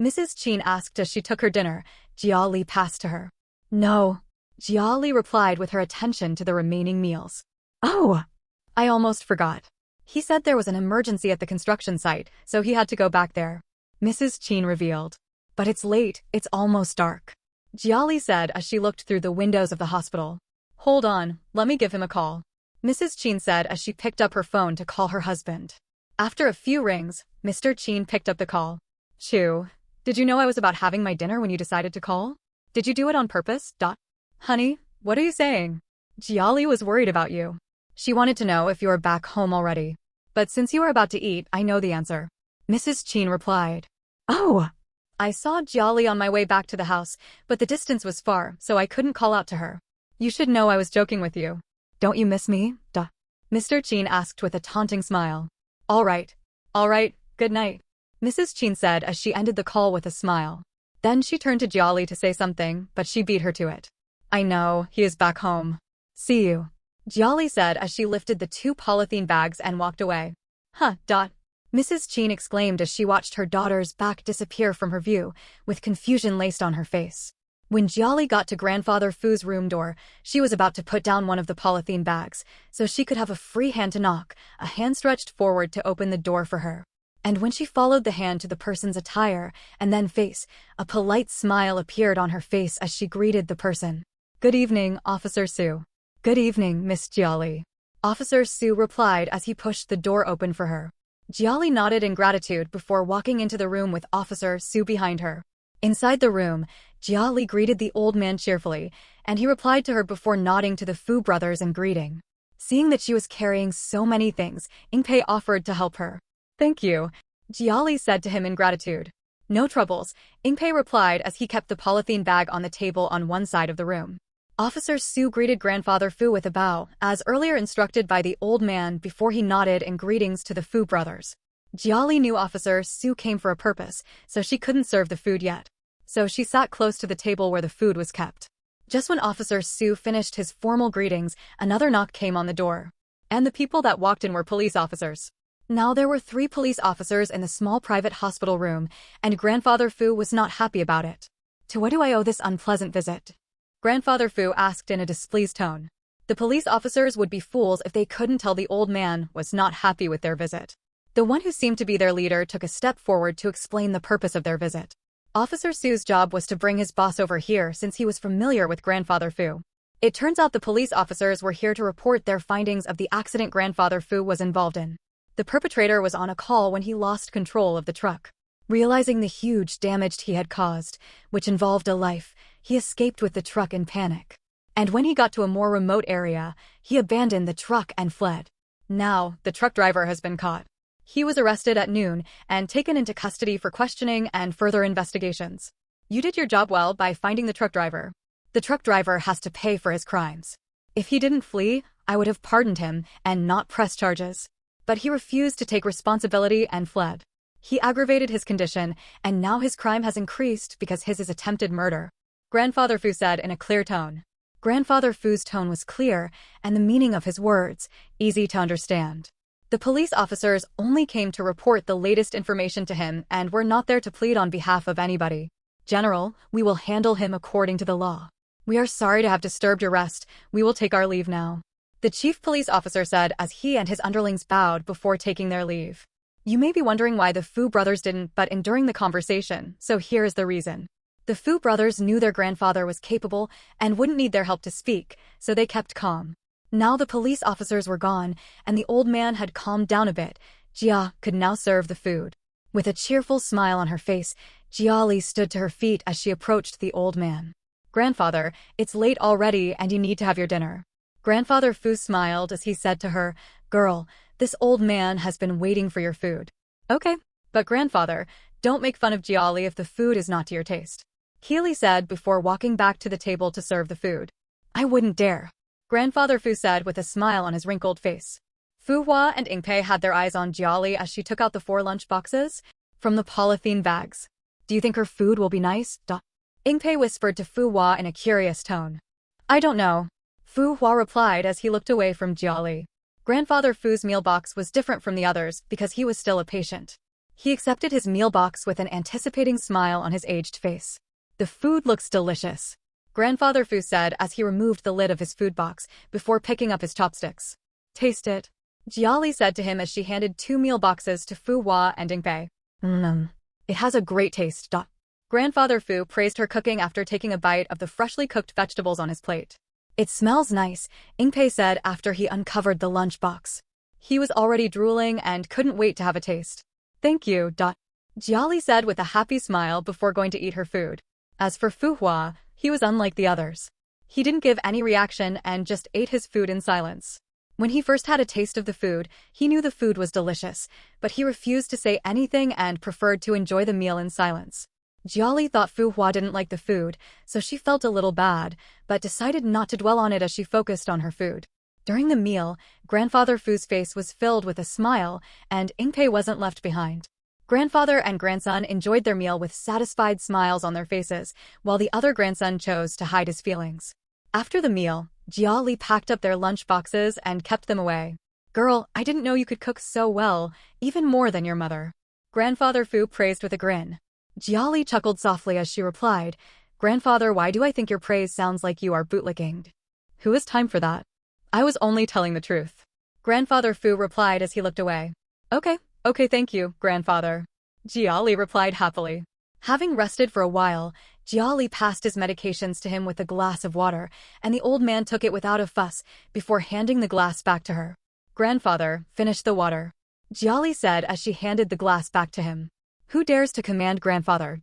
Mrs. Chin asked as she took her dinner. Jiali passed to her. "No," Jiali replied with her attention to the remaining meals. "Oh, I almost forgot. He said there was an emergency at the construction site, so he had to go back there," Mrs. Chin revealed. "But it's late, it's almost dark," Jiali said as she looked through the windows of the hospital. "Hold on, let me give him a call," Mrs. Chin said as she picked up her phone to call her husband. After a few rings, Mr. Chin picked up the call. "Chu, did you know I was about having my dinner when you decided to call? Did you do it on purpose? Honey, what are you saying? Jiali was worried about you. She wanted to know if you were back home already. But since you were about to eat, I know the answer," Mrs. Chin replied. "Oh, I saw Jiali on my way back to the house, but the distance was far, so I couldn't call out to her. You should know I was joking with you. Don't you miss me? Mr. Chin asked with a taunting smile. All right, good night," Mrs. Chin said as she ended the call with a smile. Then she turned to Jiali to say something, but she beat her to it. "I know, he is back home. See you," Jiali said as she lifted the 2 polythene bags and walked away. Mrs. Chin exclaimed as she watched her daughter's back disappear from her view, with confusion laced on her face. When Jiali got to Grandfather Fu's room door, she was about to put down one of the polythene bags, so she could have a free hand to knock, a hand stretched forward to open the door for her. And when she followed the hand to the person's attire and then face, a polite smile appeared on her face as she greeted the person. "Good evening, Officer Su." "Good evening, Miss Jiali," Officer Su replied as he pushed the door open for her. Jiali nodded in gratitude before walking into the room with Officer Su behind her. Inside the room, Jiali greeted the old man cheerfully, and he replied to her before nodding to the Fu brothers and greeting. Seeing that she was carrying so many things, Ingpei offered to help her. "Thank you," Jiali said to him in gratitude. "No troubles," Ingpei replied as he kept the polythene bag on the table on one side of the room. Officer Su greeted Grandfather Fu with a bow, as earlier instructed by the old man before he nodded in greetings to the Fu brothers. Jiali knew Officer Su came for a purpose, so she couldn't serve the food yet. So she sat close to the table where the food was kept. Just when Officer Su finished his formal greetings, another knock came on the door. And the people that walked in were police officers. Now there were 3 police officers in the small private hospital room, and Grandfather Fu was not happy about it. "To what do I owe this unpleasant visit?" Grandfather Fu asked in a displeased tone. The police officers would be fools if they couldn't tell the old man was not happy with their visit. The one who seemed to be their leader took a step forward to explain the purpose of their visit. Officer Su's job was to bring his boss over here since he was familiar with Grandfather Fu. It turns out the police officers were here to report their findings of the accident Grandfather Fu was involved in. The perpetrator was on a call when he lost control of the truck. Realizing the huge damage he had caused, which involved a life, he escaped with the truck in panic. And when he got to a more remote area, he abandoned the truck and fled. Now, the truck driver has been caught. He was arrested at noon and taken into custody for questioning and further investigations. You did your job well by finding the truck driver. The truck driver has to pay for his crimes. If he didn't flee, I would have pardoned him and not pressed charges. But he refused to take responsibility and fled. He aggravated his condition, and now his crime has increased because his is attempted murder, Grandfather Fu said in a clear tone. Grandfather Fu's tone was clear, and the meaning of his words, easy to understand. The police officers only came to report the latest information to him and were not there to plead on behalf of anybody. "General, we will handle him according to the law. We are sorry to have disturbed your rest. We will take our leave now," the chief police officer said as he and his underlings bowed before taking their leave. You may be wondering why the Fu brothers didn't butt in during the conversation, so here is the reason. The Fu brothers knew their grandfather was capable and wouldn't need their help to speak, so they kept calm. Now the police officers were gone, and the old man had calmed down a bit. Jia could now serve the food. With a cheerful smile on her face, Jiali stood to her feet as she approached the old man. "Grandfather, it's late already and you need to have your dinner." Grandfather Fu smiled as he said to her, "Girl, this old man has been waiting for your food." "Okay, but grandfather, don't make fun of Jiali if the food is not to your taste," Keely said before walking back to the table to serve the food. "I wouldn't dare," Grandfather Fu said with a smile on his wrinkled face. Fu Hua and Ingpei had their eyes on Jiali as she took out the 4 lunch boxes from the polythene bags. "Do you think her food will be nice?" Ingpei whispered to Fu Hua in a curious tone. "I don't know," Fu Hua replied as he looked away from Jiali. Grandfather Fu's meal box was different from the others because he was still a patient. He accepted his meal box with an anticipating smile on his aged face. "The food looks delicious," Grandfather Fu said as he removed the lid of his food box before picking up his chopsticks. "Taste it," Jiali said to him as she handed 2 meal boxes to Fu Hua and Ingpei. It has a great taste." Grandfather Fu praised her cooking after taking a bite of the freshly cooked vegetables on his plate. "It smells nice," Ingpei said after he uncovered the lunch box. He was already drooling and couldn't wait to have a taste. "Thank you." Jiali said with a happy smile before going to eat her food. As for Fu Hua, he was unlike the others. He didn't give any reaction and just ate his food in silence. When he first had a taste of the food, he knew the food was delicious, but he refused to say anything and preferred to enjoy the meal in silence. Jiali thought Fu Hua didn't like the food, so she felt a little bad, but decided not to dwell on it as she focused on her food. During the meal, Grandfather Fu's face was filled with a smile, and Ingpei wasn't left behind. Grandfather and grandson enjoyed their meal with satisfied smiles on their faces, while the other grandson chose to hide his feelings. After the meal, Jiali packed up their lunch boxes and kept them away. "Girl, I didn't know you could cook so well, even more than your mother," Grandfather Fu praised with a grin. Jiali chuckled softly as she replied, "Grandfather, why do I think your praise sounds like you are bootlicking? Who has time for that? I was only telling the truth." Grandfather Fu replied as he looked away. Okay, thank you, Grandfather," Jiali replied happily. Having rested for a while, Jiali passed his medications to him with a glass of water, and the old man took it without a fuss before handing the glass back to her. "Grandfather, finish the water," Jiali said as she handed the glass back to him. "Who dares to command grandfather?"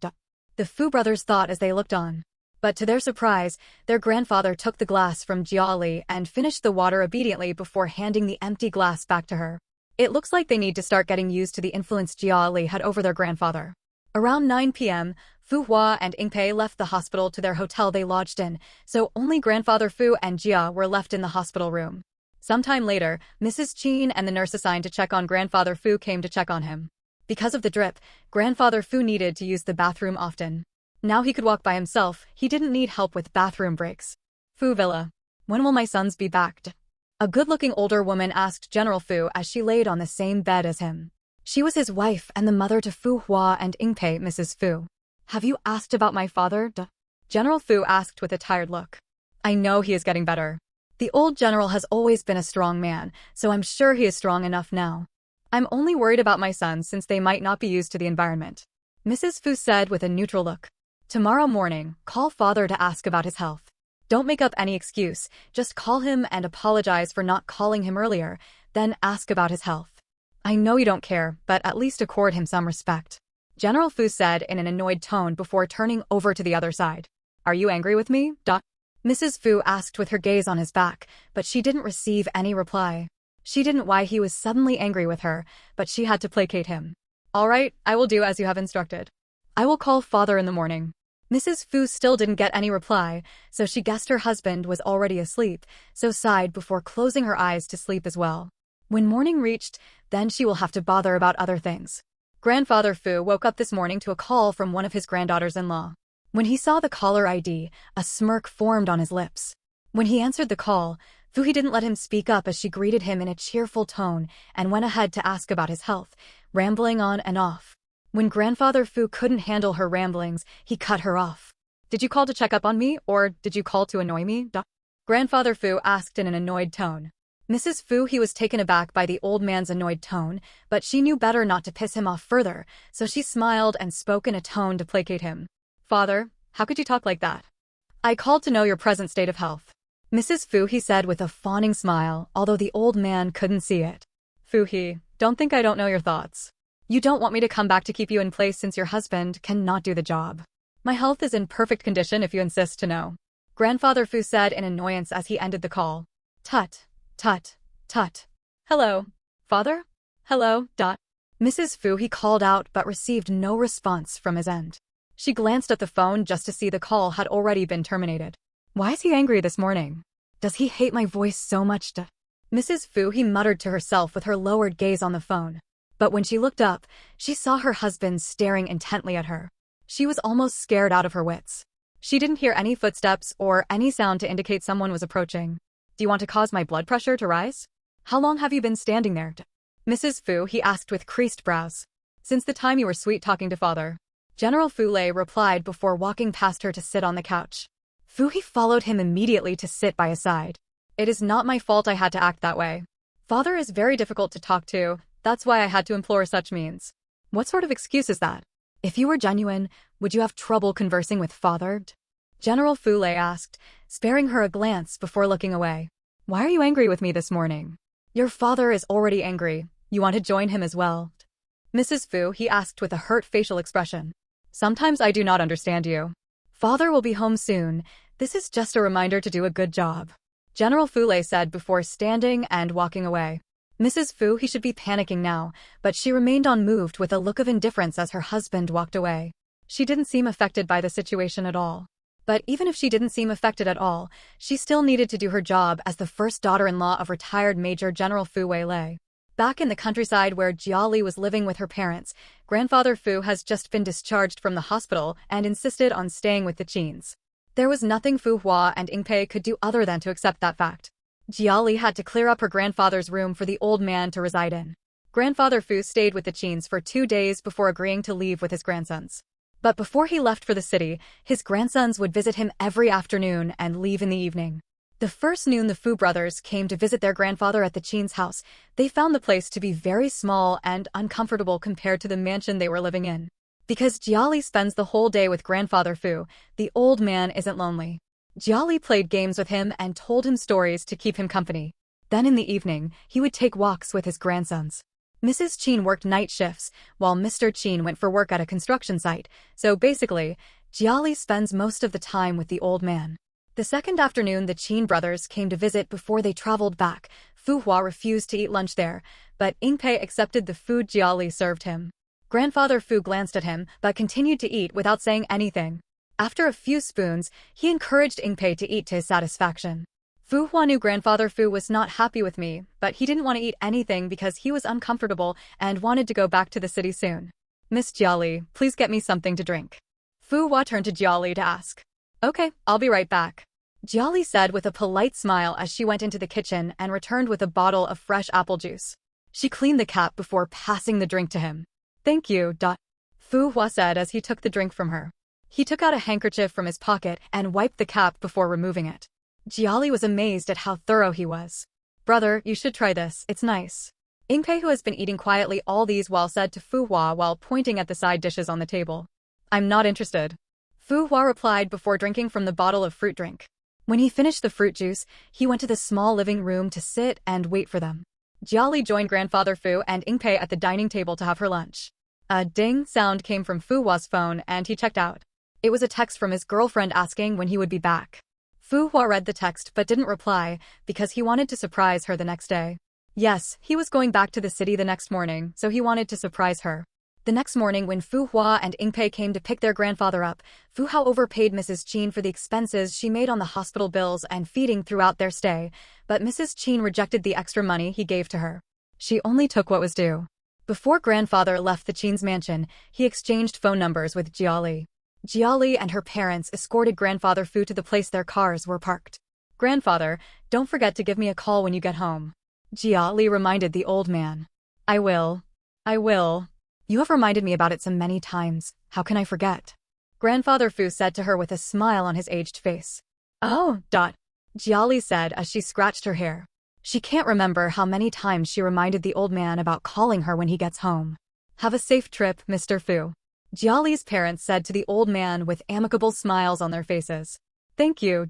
The Fu brothers thought as they looked on. But to their surprise, their grandfather took the glass from Jiali and finished the water obediently before handing the empty glass back to her. It looks like they need to start getting used to the influence Jiali had over their grandfather. Around 9 p.m., Fu Hua and Ingpei left the hospital to their hotel they lodged in, so only Grandfather Fu and Jia were left in the hospital room. Sometime later, Mrs. Qin and the nurse assigned to check on Grandfather Fu came to check on him. Because of the drip, Grandfather Fu needed to use the bathroom often. Now he could walk by himself, he didn't need help with bathroom breaks. "Fu Villa, when will my sons be back?" A good-looking older woman asked General Fu as she laid on the same bed as him. She was his wife and the mother to Fu Hua and Ingpei, Mrs. Fu. "Have you asked about my father?" General Fu asked with a tired look. "I know he is getting better. The old general has always been a strong man, so I'm sure he is strong enough now. I'm only worried about my sons since they might not be used to the environment," Mrs. Fu said with a neutral look. "Tomorrow morning, call father to ask about his health. Don't make up any excuse, just call him and apologize for not calling him earlier, then ask about his health. I know you don't care, but at least accord him some respect," General Fu said in an annoyed tone before turning over to the other side. "Are you angry with me?" Mrs. Fu asked with her gaze on his back, but she didn't receive any reply. She didn't know why he was suddenly angry with her, but she had to placate him. "All right, I will do as you have instructed. I will call father in the morning." Mrs. Fu still didn't get any reply, so she guessed her husband was already asleep, so sighed before closing her eyes to sleep as well. When morning reached, then she will have to bother about other things. Grandfather Fu woke up this morning to a call from one of his granddaughters-in-law. When he saw the caller ID, a smirk formed on his lips. When he answered the call, Fu didn't let him speak up as she greeted him in a cheerful tone and went ahead to ask about his health, rambling on and off. When Grandfather Fu couldn't handle her ramblings, he cut her off. "Did you call to check up on me, or did you call to annoy me?" Grandfather Fu asked in an annoyed tone. Mrs. Fu was taken aback by the old man's annoyed tone, but she knew better not to piss him off further, so she smiled and spoke in a tone to placate him. "Father, How could you talk like that? I called to know your present state of health. Mrs. Fu, he said with a fawning smile, although the old man couldn't see it. Fu he, don't think I don't know your thoughts. You don't want me to come back to keep you in place since your husband cannot do the job. My health is in perfect condition if you insist to know. Grandfather Fu said in annoyance as he ended the call. Tut, tut, tut. Hello, father? Hello, dot. Mrs. Fu, he called out but received no response from his end. She glanced at the phone just to see the call had already been terminated. Why is he angry this morning? Does he hate my voice so much? Mrs. Fu, he muttered to herself with her lowered gaze on the phone. But when she looked up, she saw her husband staring intently at her. She was almost scared out of her wits. She didn't hear any footsteps or any sound to indicate someone was approaching. Do you want to cause my blood pressure to rise? How long have you been standing there? Mrs. Fu, he asked with creased brows. Since the time you were sweet-talking to father. General Fu Lei replied before walking past her to sit on the couch. Fu he followed him immediately to sit by his side. It is not my fault I had to act that way. Father is very difficult to talk to, that's why I had to implore such means. What sort of excuse is that? If you were genuine, would you have trouble conversing with father? General Fu Lei asked, sparing her a glance before looking away. Why are you angry with me this morning? Your father is already angry. You want to join him as well? Mrs. Fu, he asked with a hurt facial expression. Sometimes I do not understand you. Father will be home soon. This is just a reminder to do a good job. General Fu Lei said before standing and walking away. Mrs. Fu, he should be panicking now, but she remained unmoved with a look of indifference as her husband walked away. She didn't seem affected by the situation at all. But even if she didn't seem affected at all, she still needed to do her job as the first daughter-in-law of retired Major General Fu Weilei. Back in the countryside where Jia Li was living with her parents, Grandfather Fu has just been discharged from the hospital and insisted on staying with the Qins. There was nothing Fu Hua and Ing Pei could do other than to accept that fact. Jia Li had to clear up her grandfather's room for the old man to reside in. Grandfather Fu stayed with the Qins for 2 days before agreeing to leave with his grandsons. But before he left for the city, his grandsons would visit him every afternoon and leave in the evening. The first noon the Fu brothers came to visit their grandfather at the Qin's house, they found the place to be very small and uncomfortable compared to the mansion they were living in. Because Jia Li spends the whole day with Grandfather Fu, the old man isn't lonely. Jia Li played games with him and told him stories to keep him company. Then in the evening, he would take walks with his grandsons. Mrs. Qin worked night shifts, while Mr. Qin went for work at a construction site, so basically, Jia Li spends most of the time with the old man. The second afternoon the Qin brothers came to visit before they traveled back. Fu Hua refused to eat lunch there, but Ing Pei accepted the food Jia Li served him. Grandfather Fu glanced at him, but continued to eat without saying anything. After a few spoons, he encouraged Ing Pei to eat to his satisfaction. Fu Hua knew Grandfather Fu was not happy with me, but he didn't want to eat anything because he was uncomfortable and wanted to go back to the city soon. Miss Jia Li, please get me something to drink. Fu Hua turned to Jia Li to ask. Okay, I'll be right back. Jia Li said with a polite smile as she went into the kitchen and returned with a bottle of fresh apple juice. She cleaned the cap before passing the drink to him. Thank you, Fu Hua said as he took the drink from her. He took out a handkerchief from his pocket and wiped the cap before removing it. Jia Li was amazed at how thorough he was. Brother, you should try this, it's nice. Ing Pei, who has been eating quietly all these while said to Fu Hua while pointing at the side dishes on the table. I'm not interested. Fu Hua replied before drinking from the bottle of fruit drink. When he finished the fruit juice, he went to the small living room to sit and wait for them. Jia Li joined Grandfather Fu and Ing Pei at the dining table to have her lunch. A ding sound came from Fu Hua's phone and he checked out. It was a text from his girlfriend asking when he would be back. Fu Hua read the text but didn't reply because he wanted to surprise her the next day. Yes, he was going back to the city the next morning, so he wanted to surprise her. The next morning when Fu Hua and Ing Pei came to pick their grandfather up, Fu Hua overpaid Mrs. Qin for the expenses she made on the hospital bills and feeding throughout their stay, but Mrs. Qin rejected the extra money he gave to her. She only took what was due. Before grandfather left the Qin's mansion, he exchanged phone numbers with Jia Li. Jia Li and her parents escorted Grandfather Fu to the place their cars were parked. Grandfather, don't forget to give me a call when you get home. Jia Li reminded the old man. I will. You have reminded me about it so many times, how can I forget? Grandfather Fu said to her with a smile on his aged face. Oh, Jia Li said as she scratched her hair. She can't remember how many times she reminded the old man about calling her when he gets home. Have a safe trip, Mr. Fu. Jiali's parents said to the old man with amicable smiles on their faces. Thank you.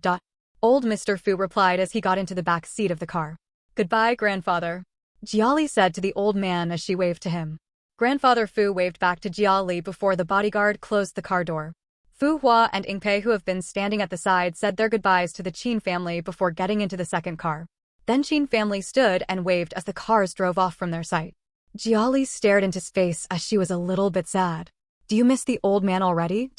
Old Mr. Fu replied as he got into the back seat of the car. Goodbye, grandfather. Jiali said to the old man as she waved to him. Grandfather Fu waved back to Jiali before the bodyguard closed the car door. Fu Hua and Ingpei, who have been standing at the side, said their goodbyes to the Qin family before getting into the second car. Then Qin family stood and waved as the cars drove off from their sight. Jiali stared into space as she was a little bit sad. Do you miss the old man already?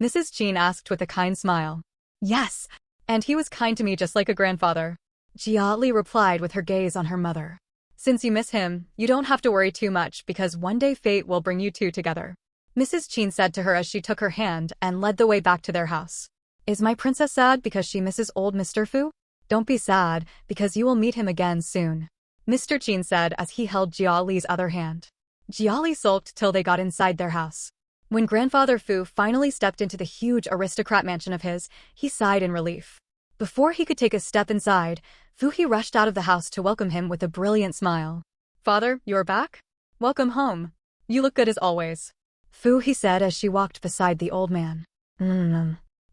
Mrs. Qin asked with a kind smile. Yes, and he was kind to me just like a grandfather. Jiali replied with her gaze on her mother. Since you miss him, you don't have to worry too much because one day fate will bring you two together. Mrs. Qin said to her as she took her hand and led the way back to their house. Is my princess sad because she misses old Mr. Fu? Don't be sad, because you will meet him again soon, Mr. Qin said as he held Jiali's other hand. Jiali sulked till they got inside their house. When Grandfather Fu finally stepped into the huge aristocrat mansion of his, he sighed in relief. Before he could take a step inside, Fu He rushed out of the house to welcome him with a brilliant smile. Father, you're back? Welcome home. You look good as always, Fu He said as she walked beside the old man.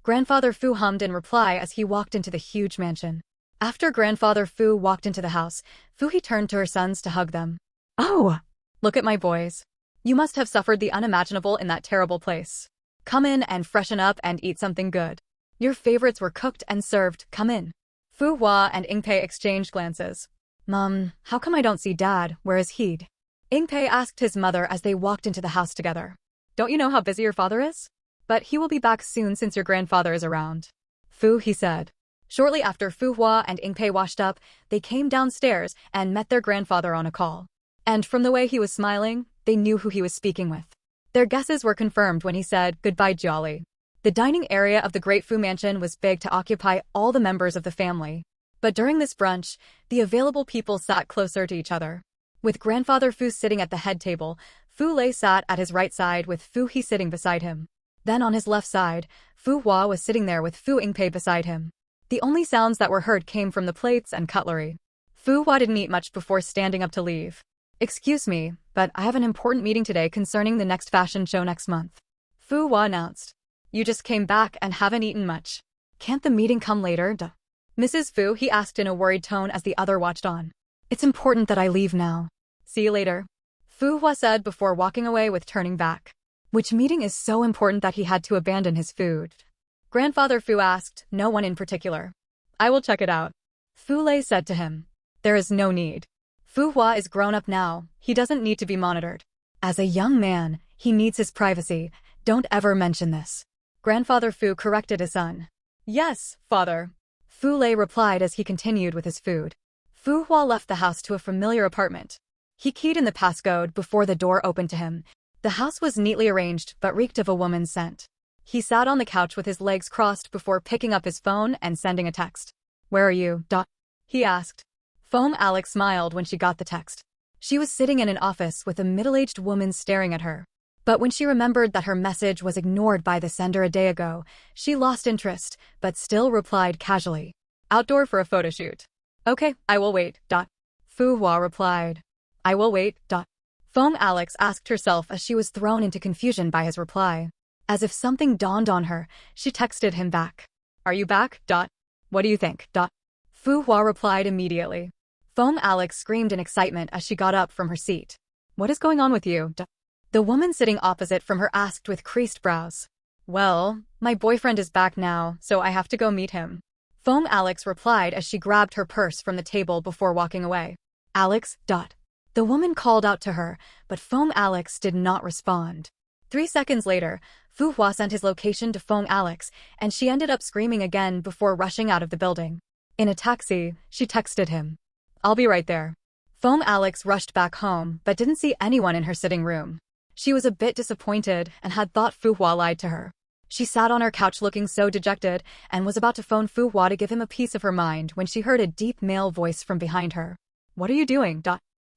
Grandfather Fu hummed in reply as he walked into the huge mansion. After Grandfather Fu walked into the house, Fu He turned to her sons to hug them. Oh! Look at my boys. You must have suffered the unimaginable in that terrible place. Come in and freshen up and eat something good. Your favorites were cooked and served, come in. Fu Hua and Ingpei exchanged glances. Mom, how come I don't see Dad, where is he? Ingpei asked his mother as they walked into the house together. Don't you know how busy your father is? But he will be back soon since your grandfather is around, Fu He said. Shortly after Fu Hua and Ingpei washed up, they came downstairs and met their grandfather on a call. And from the way he was smiling, they knew who he was speaking with. Their guesses were confirmed when he said, Goodbye, Jiali. The dining area of the Great Fu Mansion was big to occupy all the members of the family. But during this brunch, the available people sat closer to each other. With Grandfather Fu sitting at the head table, Fu Lei sat at his right side with Fu He sitting beside him. Then on his left side, Fu Hua was sitting there with Fu Ingpei beside him. The only sounds that were heard came from the plates and cutlery. Fu Hua didn't eat much before standing up to leave. Excuse me, but I have an important meeting today concerning the next fashion show next month, Fu Hua announced. You just came back and haven't eaten much. Can't the meeting come later? Mrs. Fu He asked in a worried tone as the other watched on. It's important that I leave now. See you later, Fu Hua said before walking away with turning back. Which meeting is so important that he had to abandon his food? Grandfather Fu asked, no one in particular. I will check it out, Fu Lei said to him. There is no need. Fu Hua is grown up now, he doesn't need to be monitored. As a young man, he needs his privacy, don't ever mention this. Grandfather Fu corrected his son. Yes, father, Fu Lei replied as he continued with his food. Fu Hua left the house to a familiar apartment. He keyed in the passcode before the door opened to him. The house was neatly arranged but reeked of a woman's scent. He sat on the couch with his legs crossed before picking up his phone and sending a text. Where are you? He asked. Foam Alex smiled when she got the text. She was sitting in an office with a middle-aged woman staring at her. But when she remembered that her message was ignored by the sender a day ago, she lost interest, but still replied casually. Outdoor for a photo shoot. Okay, I will wait. Fu Hua replied. I will wait. Foam Alex asked herself as she was thrown into confusion by his reply. As if something dawned on her, she texted him back. Are you back? What do you think? Fu Hua replied immediately. Foam Alex screamed in excitement as she got up from her seat. What is going on with you? The woman sitting opposite from her asked with creased brows. Well, my boyfriend is back now, so I have to go meet him, Foam Alex replied as she grabbed her purse from the table before walking away. Alex. The woman called out to her, but Foam Alex did not respond. 3 seconds later, Fu Hua sent his location to Foam Alex, and she ended up screaming again before rushing out of the building. In a taxi, she texted him. I'll be right there. Foam Alex rushed back home but didn't see anyone in her sitting room. She was a bit disappointed and had thought Fu Hua lied to her. She sat on her couch looking so dejected and was about to phone Fu Hua to give him a piece of her mind when she heard a deep male voice from behind her. What are you doing?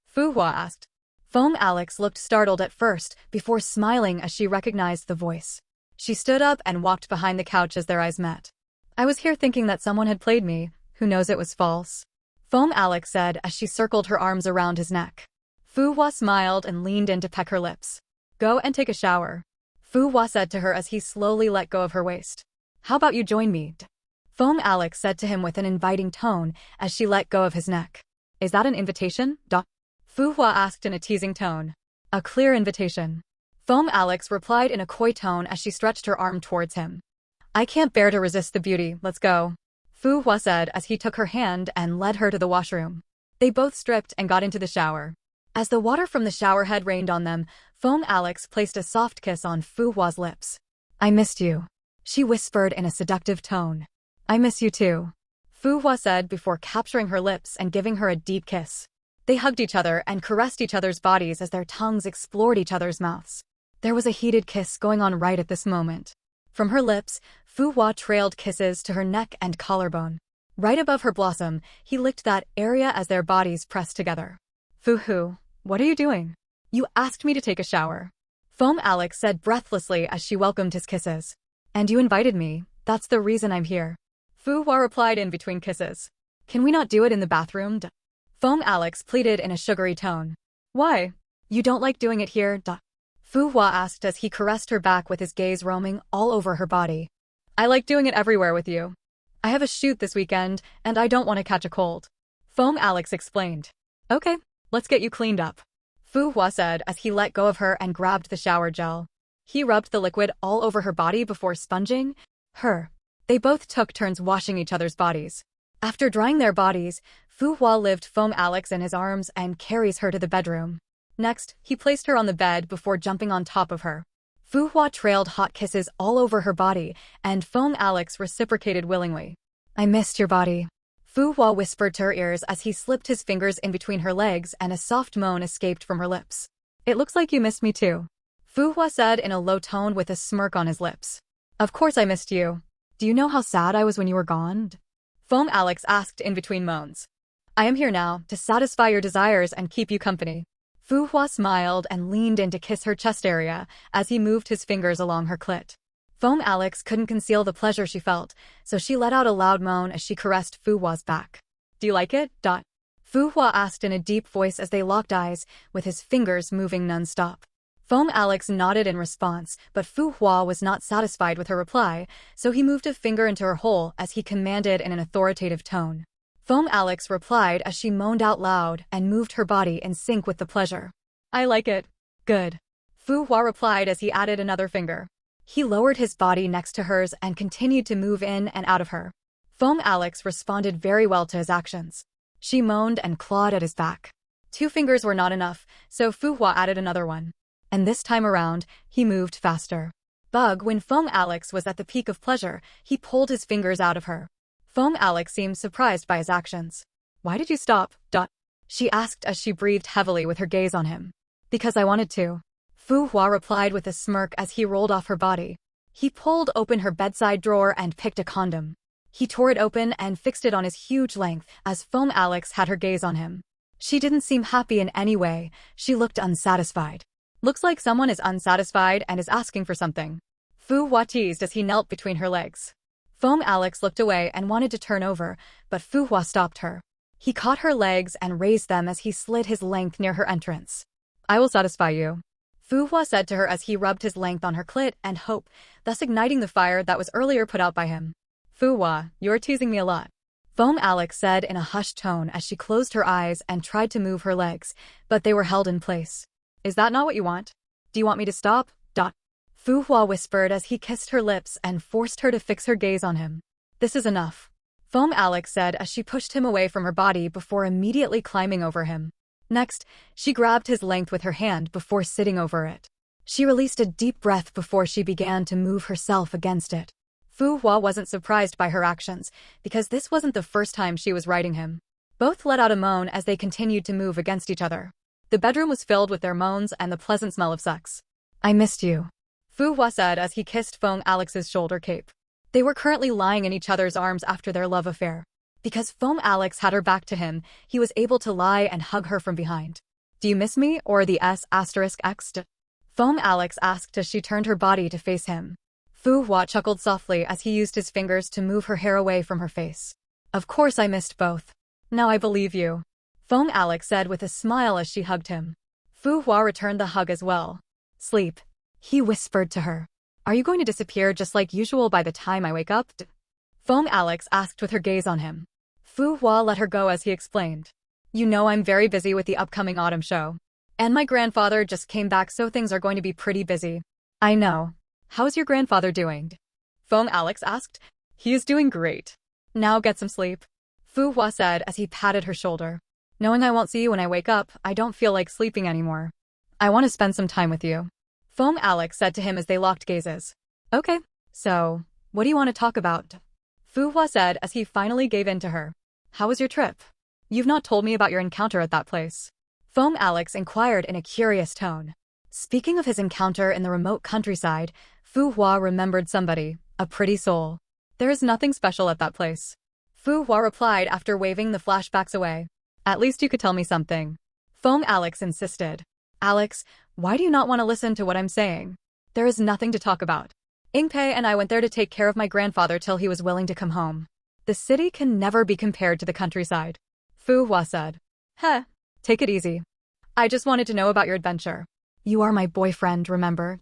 Fu Hua asked. Foam Alex looked startled at first before smiling as she recognized the voice. She stood up and walked behind the couch as their eyes met. I was here thinking that someone had played me. Who knows it was false? Foam Alex said as she circled her arms around his neck. Fu Hua smiled and leaned in to peck her lips. Go and take a shower, Fu Hua said to her as he slowly let go of her waist. How about you join me? Foam Alex said to him with an inviting tone as she let go of his neck. Is that an invitation? Fu Hua asked in a teasing tone. A clear invitation. Foam Alex replied in a coy tone as she stretched her arm towards him. I can't bear to resist the beauty, let's go. Fu Hua said as he took her hand and led her to the washroom. They both stripped and got into the shower. As the water from the shower head rained on them, Foam Alex placed a soft kiss on Fu Hua's lips. I missed you, she whispered in a seductive tone. I miss you too, Fu Hua said before capturing her lips and giving her a deep kiss. They hugged each other and caressed each other's bodies as their tongues explored each other's mouths. There was a heated kiss going on right at this moment. From her lips, Fu Hua trailed kisses to her neck and collarbone. Right above her blossom, he licked that area as their bodies pressed together. Fu Hu, what are you doing? You asked me to take a shower. Foam Alex said breathlessly as she welcomed his kisses. And you invited me, that's the reason I'm here. Fu Hua replied in between kisses. Can we not do it in the bathroom? Foam Alex pleaded in a sugary tone. Why? You don't like doing it here? Fu Hua asked as he caressed her back with his gaze roaming all over her body. I like doing it everywhere with you. I have a shoot this weekend, and I don't want to catch a cold. Foam Alex explained. Okay, let's get you cleaned up. Fu Hua said as he let go of her and grabbed the shower gel. He rubbed the liquid all over her body before sponging her. They both took turns washing each other's bodies. After drying their bodies, Fu Hua lifted Foam Alex in his arms and carries her to the bedroom. Next, he placed her on the bed before jumping on top of her. Fu Hua trailed hot kisses all over her body, and Foam Alex reciprocated willingly. I missed your body, Fu Hua whispered to her ears as he slipped his fingers in between her legs and a soft moan escaped from her lips. It looks like you missed me too, Fu Hua said in a low tone with a smirk on his lips. Of course I missed you. Do you know how sad I was when you were gone? Foam Alex asked in between moans. I am here now to satisfy your desires and keep you company. Fu Hua smiled and leaned in to kiss her chest area as he moved his fingers along her clit. Foam Alex couldn't conceal the pleasure she felt, so she let out a loud moan as she caressed Fu Hua's back. Do you like it? Fu Hua asked in a deep voice as they locked eyes, with his fingers moving non-stop. Foam Alex nodded in response, but Fu Hua was not satisfied with her reply, so he moved a finger into her hole as he commanded in an authoritative tone. Foam Alex replied as she moaned out loud and moved her body in sync with the pleasure. I like it. Good. Fu Hua replied as he added another finger. He lowered his body next to hers and continued to move in and out of her. Foam Alex responded very well to his actions. She moaned and clawed at his back. 2 fingers were not enough, so Fu Hua added another one. And this time around, he moved faster. When Foam Alex was at the peak of pleasure, he pulled his fingers out of her. Foam Alex seemed surprised by his actions. Why did you stop? She asked as she breathed heavily with her gaze on him. Because I wanted to. Fu Hua replied with a smirk as he rolled off her body. He pulled open her bedside drawer and picked a condom. He tore it open and fixed it on his huge length as Foam Alex had her gaze on him. She didn't seem happy in any way, she looked unsatisfied. Looks like someone is unsatisfied and is asking for something. Fu Hua teased as he knelt between her legs. Foam Alex looked away and wanted to turn over, but Fu Hua stopped her. He caught her legs and raised them as he slid his length near her entrance. I will satisfy you, Fu Hua said to her as he rubbed his length on her clit and hope, thus igniting the fire that was earlier put out by him. Fu Hua, you're teasing me a lot, Foam Alex said in a hushed tone as she closed her eyes and tried to move her legs, but they were held in place. Is that not what you want? Do you want me to stop? Fu Hua whispered as he kissed her lips and forced her to fix her gaze on him. This is enough, Foam Alex said as she pushed him away from her body before immediately climbing over him. Next, she grabbed his length with her hand before sitting over it. She released a deep breath before she began to move herself against it. Fu Hua wasn't surprised by her actions, because this wasn't the first time she was riding him. Both let out a moan as they continued to move against each other. The bedroom was filled with their moans and the pleasant smell of sex. I missed you, Fu Hua said as he kissed Foam Alex's shoulder cape. They were currently lying in each other's arms after their love affair. Because Foam Alex had her back to him, he was able to lie and hug her from behind. Do you miss me or the S**X? Foam Alex asked as she turned her body to face him. Fu Hua chuckled softly as he used his fingers to move her hair away from her face. Of course I missed both. Now I believe you, Foam Alex said with a smile as she hugged him. Fu Hua returned the hug as well. Sleep. He whispered to her. Are you going to disappear just like usual by the time I wake up? Feng Alex asked with her gaze on him. Fu Hua let her go as he explained. You know I'm very busy with the upcoming autumn show. And my grandfather just came back, so things are going to be pretty busy. I know. How's your grandfather doing? Feng Alex asked. He is doing great. Now get some sleep. Fu Hua said as he patted her shoulder. Knowing I won't see you when I wake up, I don't feel like sleeping anymore. I want to spend some time with you. Feng Alex said to him as they locked gazes. Okay, so, what do you want to talk about? Fu Hua said as he finally gave in to her. How was your trip? You've not told me about your encounter at that place. Feng Alex inquired in a curious tone. Speaking of his encounter in the remote countryside, Fu Hua remembered somebody, a pretty soul. There is nothing special at that place. Fu Hua replied after waving the flashbacks away. At least you could tell me something. Feng Alex insisted. Alex, why do you not want to listen to what I'm saying? There is nothing to talk about. Ingpei and I went there to take care of my grandfather till he was willing to come home. The city can never be compared to the countryside. Fu Hua said. Heh, take it easy. I just wanted to know about your adventure. You are my boyfriend, remember?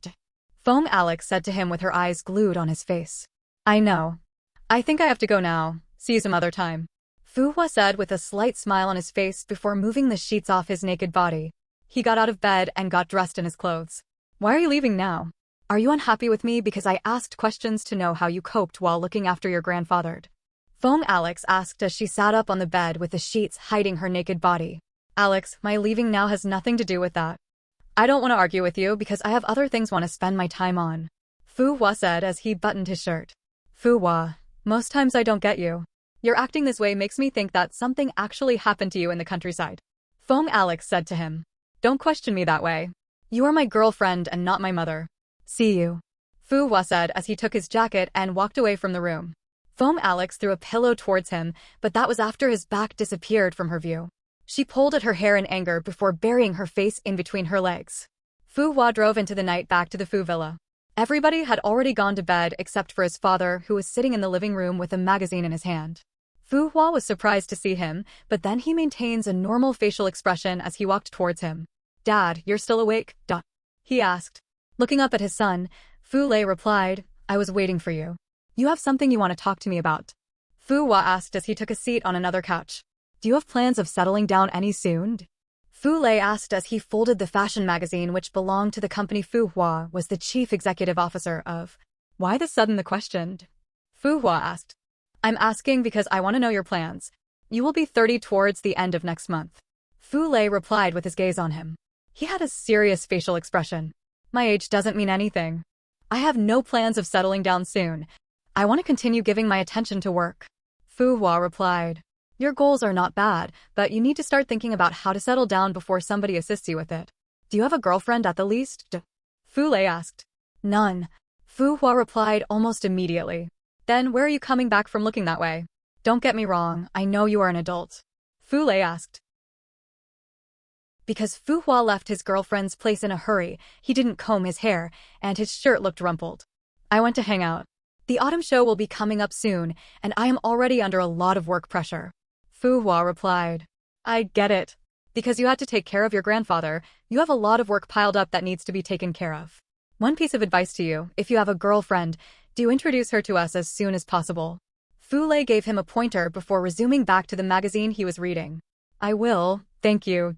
Feng Alex said to him with her eyes glued on his face. I know. I think I have to go now. See you some other time. Fu Hua said with a slight smile on his face before moving the sheets off his naked body. He got out of bed and got dressed in his clothes. Why are you leaving now? Are you unhappy with me because I asked questions to know how you coped while looking after your grandfather? Feng Alex asked as she sat up on the bed with the sheets hiding her naked body. Alex, my leaving now has nothing to do with that. I don't want to argue with you because I have other things I want to spend my time on. Fu Hua said as he buttoned his shirt. Fu Hua, most times I don't get you. Your acting this way makes me think that something actually happened to you in the countryside. Feng Alex said to him. Don't question me that way. You are my girlfriend and not my mother. See you. Fu Hua said as he took his jacket and walked away from the room. Feng Alex threw a pillow towards him, but that was after his back disappeared from her view. She pulled at her hair in anger before burying her face in between her legs. Fu Hua drove into the night back to the Fu villa. Everybody had already gone to bed except for his father, who was sitting in the living room with a magazine in his hand. Fu Hua was surprised to see him, but then he maintains a normal facial expression as he walked towards him. Dad, you're still awake? He asked. Looking up at his son, Fu Lei replied, I was waiting for you. You have something you want to talk to me about? Fu Hua asked as he took a seat on another couch. Do you have plans of settling down any soon? Fu Lei asked as he folded the fashion magazine which belonged to the company Fu Hua was the chief executive officer of. Why the sudden question? Fu Hua asked. I'm asking because I want to know your plans. You will be 30 towards the end of next month. Fu Lei replied with his gaze on him. He had a serious facial expression. My age doesn't mean anything. I have no plans of settling down soon. I want to continue giving my attention to work. Fu Hua replied. Your goals are not bad, but you need to start thinking about how to settle down before somebody assists you with it. Do you have a girlfriend at the least? Fu Lei asked. None. Fu Hua replied almost immediately. Then where are you coming back from looking that way? Don't get me wrong, I know you are an adult. Fu Lei asked. Because Fu Hua left his girlfriend's place in a hurry, he didn't comb his hair, and his shirt looked rumpled. I went to hang out. The autumn show will be coming up soon, and I am already under a lot of work pressure. Fu Hua replied. I get it. Because you had to take care of your grandfather, you have a lot of work piled up that needs to be taken care of. One piece of advice to you, if you have a girlfriend, do introduce her to us as soon as possible. Fu Lei gave him a pointer before resuming back to the magazine he was reading. I will, thank you.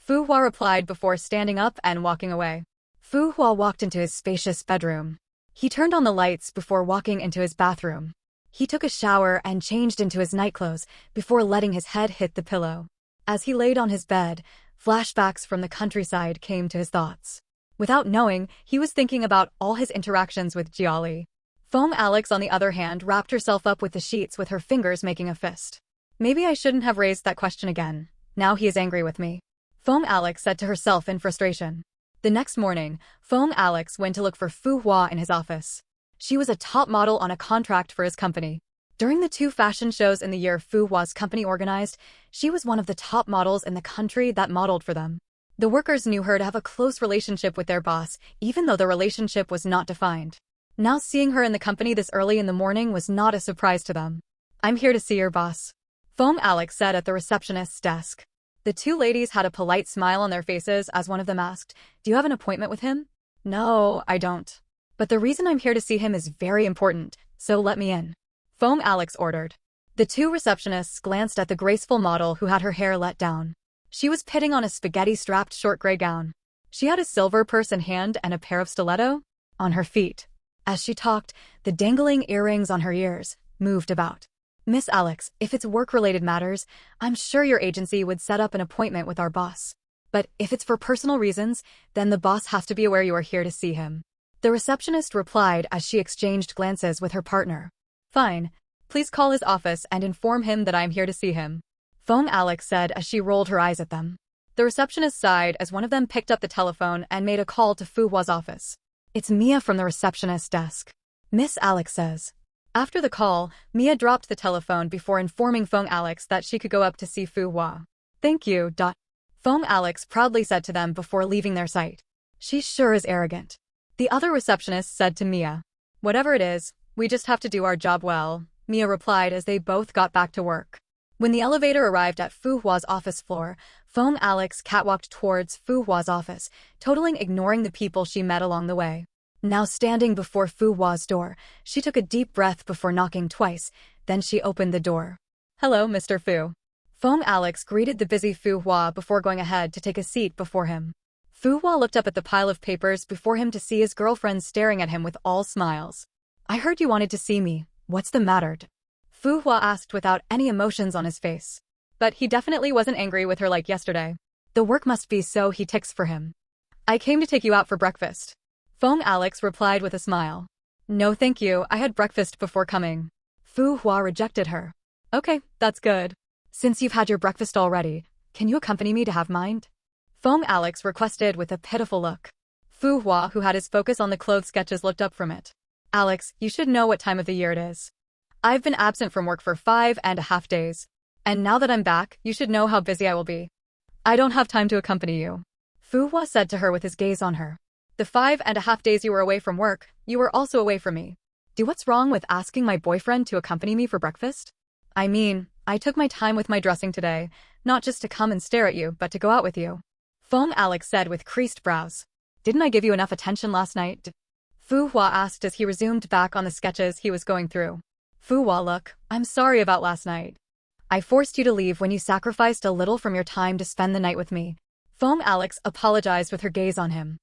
Fu Hua replied before standing up and walking away. Fu Hua walked into his spacious bedroom. He turned on the lights before walking into his bathroom. He took a shower and changed into his nightclothes before letting his head hit the pillow. As he laid on his bed, flashbacks from the countryside came to his thoughts. Without knowing, he was thinking about all his interactions with Jiali. Feng Alex, on the other hand, wrapped herself up with the sheets with her fingers making a fist. Maybe I shouldn't have raised that question again. Now he is angry with me. Feng Alex said to herself in frustration. The next morning, Feng Alex went to look for Fu Hua in his office. She was a top model on a contract for his company. During the 2 fashion shows in the year Fu Hua's company organized, she was one of the top models in the country that modeled for them. The workers knew her to have a close relationship with their boss, even though the relationship was not defined. Now seeing her in the company this early in the morning was not a surprise to them. I'm here to see your boss, Feng Alex said at the receptionist's desk. The 2 ladies had a polite smile on their faces as one of them asked, Do you have an appointment with him? No, I don't. But the reason I'm here to see him is very important, so let me in. Foam Alex ordered. The two receptionists glanced at the graceful model who had her hair let down. She was pitting on a spaghetti-strapped short gray gown. She had a silver purse in hand and a pair of stiletto on her feet. As she talked, the dangling earrings on her ears moved about. Miss Alex, if it's work-related matters, I'm sure your agency would set up an appointment with our boss. But if it's for personal reasons, then the boss has to be aware you are here to see him. The receptionist replied as she exchanged glances with her partner. Fine. Please call his office and inform him that I'm here to see him. Foam Alex said as she rolled her eyes at them. The receptionist sighed as one of them picked up the telephone and made a call to Fu Hua's office. It's Mia from the receptionist's desk. Miss Alex says. After the call, Mia dropped the telephone before informing Foam Alex that she could go up to see Fu Hua. Thank you. Foam Alex proudly said to them before leaving their sight. She sure is arrogant. The other receptionist said to Mia. Whatever it is, we just have to do our job well, Mia replied as they both got back to work. When the elevator arrived at Fu Hua's office floor, Foam Alex catwalked towards Fu Hua's office, totally ignoring the people she met along the way. Now standing before Fu Hua's door, she took a deep breath before knocking twice, then she opened the door. Hello, Mr. Fu. Foam Alex greeted the busy Fu Hua before going ahead to take a seat before him. Fu Hua looked up at the pile of papers before him to see his girlfriend staring at him with all smiles. I heard you wanted to see me. What's the matter? Fu Hua asked without any emotions on his face. But he definitely wasn't angry with her like yesterday. The work must be so he ticks for him. I came to take you out for breakfast. Foam Alex replied with a smile. No thank you, I had breakfast before coming. Fu Hua rejected her. Okay, that's good. Since you've had your breakfast already, can you accompany me to have mine? Foam Alex requested with a pitiful look. Fu Hua, who had his focus on the clothes sketches, looked up from it. Alex, you should know what time of the year it is. I've been absent from work for 5.5 days. And now that I'm back, you should know how busy I will be. I don't have time to accompany you. Fu Hua said to her with his gaze on her. The 5.5 days you were away from work, you were also away from me. What's wrong with asking my boyfriend to accompany me for breakfast? I mean, I took my time with my dressing today, not just to come and stare at you, but to go out with you. Foam Alex said with creased brows. Didn't I give you enough attention last night? Fu Hua asked as he resumed back on the sketches he was going through. Fu Hua, look, I'm sorry about last night. I forced you to leave when you sacrificed a little from your time to spend the night with me. Foam Alex apologized with her gaze on him.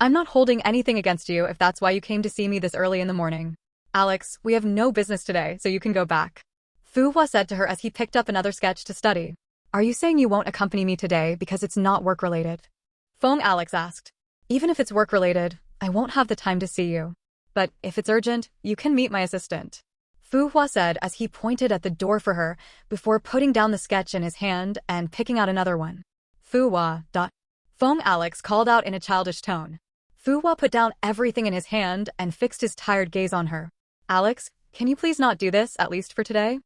I'm not holding anything against you if that's why you came to see me this early in the morning. Alex, we have no business today, so you can go back. Fu Hua said to her as he picked up another sketch to study. Are you saying you won't accompany me today because it's not work-related? Foam Alex asked. Even if it's work-related, I won't have the time to see you. But if it's urgent, you can meet my assistant. Fu Hua said as he pointed at the door for her before putting down the sketch in his hand and picking out another one. Fu Hua. Foam Alex called out in a childish tone. Fu Hua put down everything in his hand and fixed his tired gaze on her. Alex, can you please not do this, at least for today?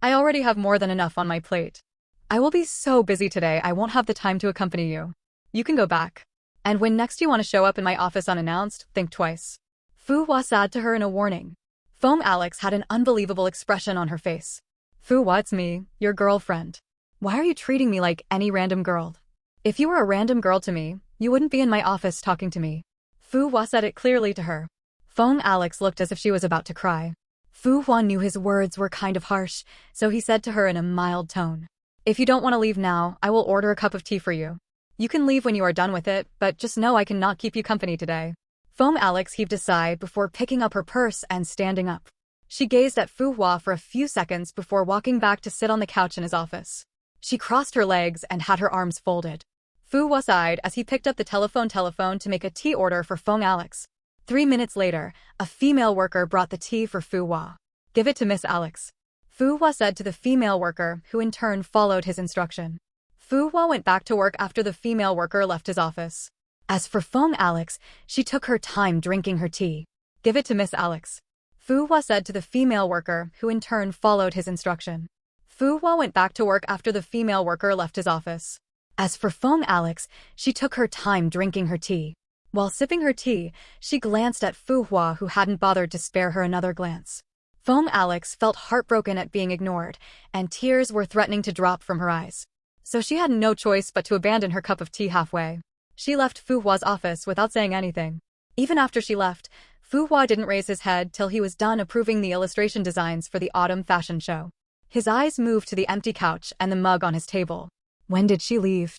I already have more than enough on my plate. I will be so busy today I won't have the time to accompany you. You can go back. And when next you want to show up in my office unannounced, think twice. Fu Hua said to her in a warning. Foam Alex had an unbelievable expression on her face. Fu Hua, it's me, your girlfriend. Why are you treating me like any random girl? If you were a random girl to me, you wouldn't be in my office talking to me. Fu Hua said it clearly to her. Foam Alex looked as if she was about to cry. Fu Hua knew his words were kind of harsh, so he said to her in a mild tone. If you don't want to leave now, I will order a cup of tea for you. You can leave when you are done with it, but just know I cannot keep you company today. Foam Alex heaved a sigh before picking up her purse and standing up. She gazed at Fu Hua for a few seconds before walking back to sit on the couch in his office. She crossed her legs and had her arms folded. Fu Hua sighed as he picked up the telephone to make a tea order for Foam Alex. 3 minutes later, a female worker brought the tea for Fu Hua. Give it to Miss Alex. Fu Hua said to the female worker, who in turn followed his instruction. Fu Hua went back to work after the female worker left his office. As for Foam Alex, she took her time drinking her tea. Give it to Miss Alex. Fu Hua said to the female worker, who in turn followed his instruction. Fu Hua went back to work after the female worker left his office. As for Foam Alex, she took her time drinking her tea. While sipping her tea, she glanced at Fu Hua, who hadn't bothered to spare her another glance. Foam Alex felt heartbroken at being ignored, and tears were threatening to drop from her eyes. So she had no choice but to abandon her cup of tea halfway. She left Fu Hua's office without saying anything. Even after she left, Fu Hua didn't raise his head till he was done approving the illustration designs for the autumn fashion show. His eyes moved to the empty couch and the mug on his table. When did she leave?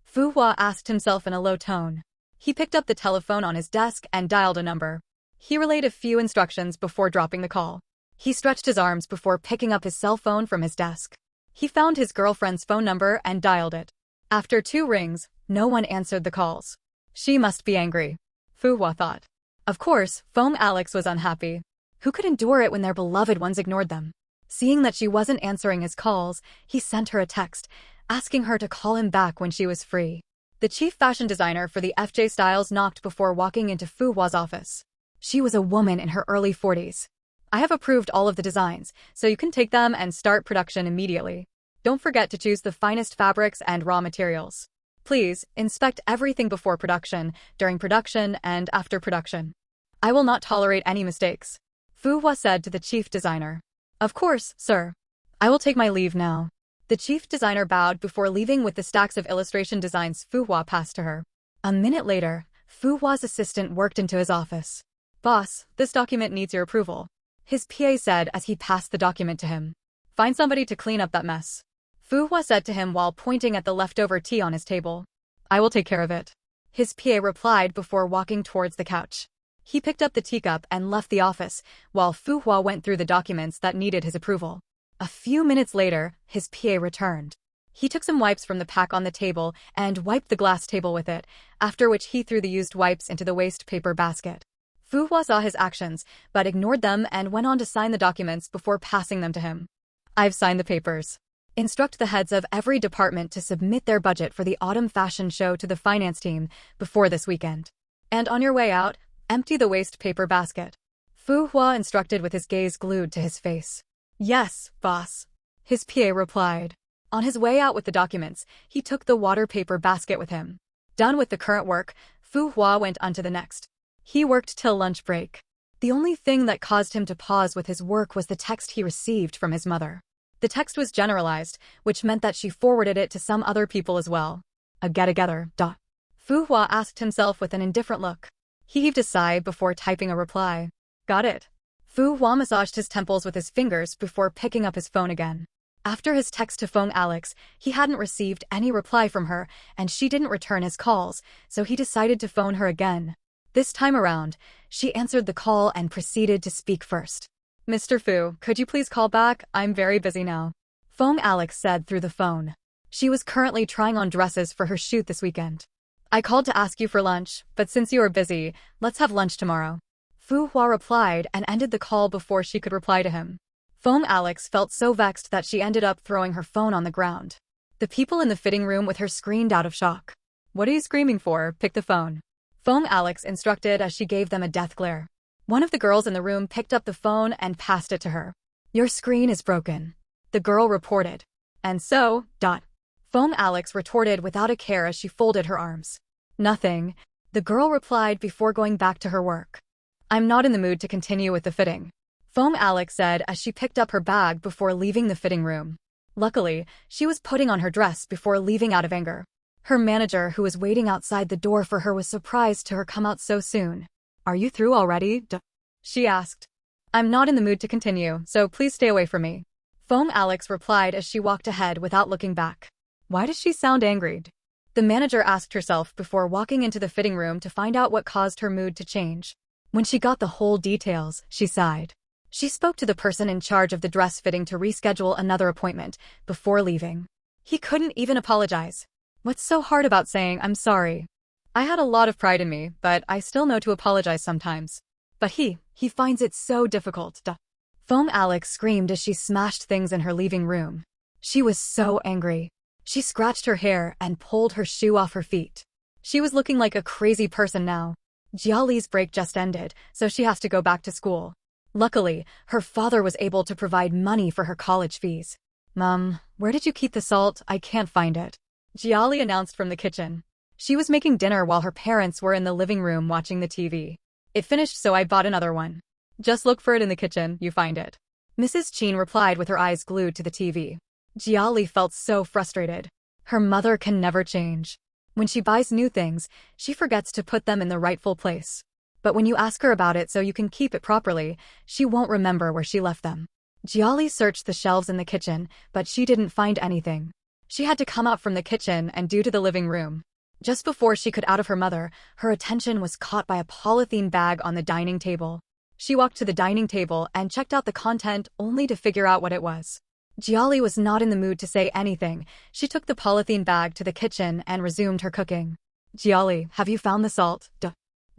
Fu Hua asked himself in a low tone. He picked up the telephone on his desk and dialed a number. He relayed a few instructions before dropping the call. He stretched his arms before picking up his cell phone from his desk. He found his girlfriend's phone number and dialed it. After 2 rings, no one answered the calls. She must be angry, Fu Hua thought. Of course, Foam Alex was unhappy. Who could endure it when their beloved ones ignored them? Seeing that she wasn't answering his calls, he sent her a text, asking her to call him back when she was free. The chief fashion designer for the FJ Styles knocked before walking into Fu Hua's office. She was a woman in her early 40s. I have approved all of the designs, so you can take them and start production immediately. Don't forget to choose the finest fabrics and raw materials. Please, inspect everything before production, during production, and after production. I will not tolerate any mistakes, Fu Hua said to the chief designer. Of course, sir. I will take my leave now. The chief designer bowed before leaving with the stacks of illustration designs Fu Hua passed to her. A minute later, Fu Hua's assistant worked into his office. Boss, this document needs your approval, his PA said as he passed the document to him. Find somebody to clean up that mess, Fu Hua said to him while pointing at the leftover tea on his table. I will take care of it, his PA replied before walking towards the couch. He picked up the teacup and left the office, while Fu Hua went through the documents that needed his approval. A few minutes later, his PA returned. He took some wipes from the pack on the table and wiped the glass table with it, after which he threw the used wipes into the waste paper basket. Fu Hua saw his actions, but ignored them and went on to sign the documents before passing them to him. I've signed the papers. Instruct the heads of every department to submit their budget for the autumn fashion show to the finance team before this weekend. And on your way out, empty the waste paper basket, Fu Hua instructed with his gaze glued to his face. Yes, boss, his PA replied. On his way out with the documents, he took the water paper basket with him. Done with the current work, Fu Hua went on to the next. He worked till lunch break. The only thing that caused him to pause with his work was the text he received from his mother. The text was generalized, which meant that she forwarded it to some other people as well. A get-together, Fu Hua asked himself with an indifferent look. He heaved a sigh before typing a reply. Got it. Fu Hua massaged his temples with his fingers before picking up his phone again. After his text to Foam Alex, he hadn't received any reply from her, and she didn't return his calls, so he decided to phone her again. This time around, she answered the call and proceeded to speak first. Mr. Fu, could you please call back? I'm very busy now, Foam Alex said through the phone. She was currently trying on dresses for her shoot this weekend. I called to ask you for lunch, but since you are busy, let's have lunch tomorrow, Fu Hua replied and ended the call before she could reply to him. Foam Alex felt so vexed that she ended up throwing her phone on the ground. The people in the fitting room with her screamed out of shock. What are you screaming for? Pick the phone, Foam Alex instructed as she gave them a death glare. One of the girls in the room picked up the phone and passed it to her. Your screen is broken, the girl reported. And so, Foam Alex retorted without a care as she folded her arms. Nothing, the girl replied before going back to her work. I'm not in the mood to continue with the fitting, Foam Alex said as she picked up her bag before leaving the fitting room. Luckily, she was putting on her dress before leaving out of anger. Her manager, who was waiting outside the door for her, was surprised to her come out so soon. Are you through already? She asked. I'm not in the mood to continue, so please stay away from me, Foam Alex replied as she walked ahead without looking back. Why does she sound angry? The manager asked herself before walking into the fitting room to find out what caused her mood to change. When she got the whole details, she sighed. She spoke to the person in charge of the dress fitting to reschedule another appointment before leaving. He couldn't even apologize. What's so hard about saying I'm sorry? I had a lot of pride in me, but I still know to apologize sometimes. But he finds it so difficult. Foam Alex screamed as she smashed things in her leaving room. She was so angry. She scratched her hair and pulled her shoe off her feet. She was looking like a crazy person now. Jiali's break just ended, so she has to go back to school. Luckily, her father was able to provide money for her college fees. Mom, where did you keep the salt? I can't find it, Jiali announced from the kitchen. She was making dinner while her parents were in the living room watching the TV. It finished, so I bought another one. Just look for it in the kitchen, you find it, Mrs. Chin replied with her eyes glued to the TV. Jiali felt so frustrated. Her mother can never change. When she buys new things, she forgets to put them in the rightful place. But when you ask her about it so you can keep it properly, she won't remember where she left them. Jiali searched the shelves in the kitchen, but she didn't find anything. She had to come out from the kitchen and due to the living room. Just before she could out of her mother, her attention was caught by a polythene bag on the dining table. She walked to the dining table and checked out the content only to figure out what it was. Jiali was not in the mood to say anything. She took the polythene bag to the kitchen and resumed her cooking. Jiali, have you found the salt?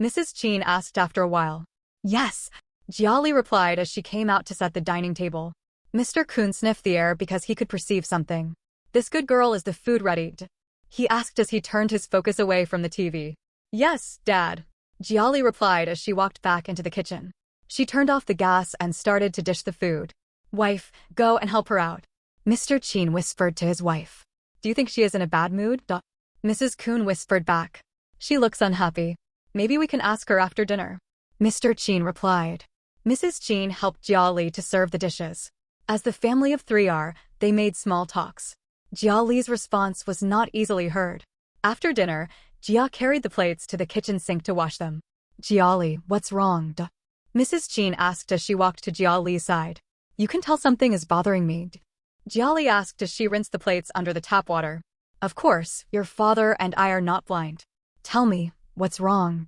Mrs. Chin asked after a while. Yes, Jiali replied as she came out to set the dining table. Mr. Kun sniffed the air because he could perceive something. This good girl, is the food ready? He asked as he turned his focus away from the TV. Yes, Dad, Jiali replied as she walked back into the kitchen. She turned off the gas and started to dish the food. Wife, go and help her out, Mr. Chin whispered to his wife. Do you think she is in a bad mood? Mrs. Kun whispered back. She looks unhappy. Maybe we can ask her after dinner, Mr. Chin replied. Mrs. Chin helped Jiali to serve the dishes. As the family of three are, they made small talks. Jiali's response was not easily heard. After dinner, Jia carried the plates to the kitchen sink to wash them. Jiali, what's wrong? Mrs. Chin asked as she walked to Jiali's side. You can tell something is bothering me, Jiali asked as she rinsed the plates under the tap water. Of course, your father and I are not blind. Tell me, what's wrong?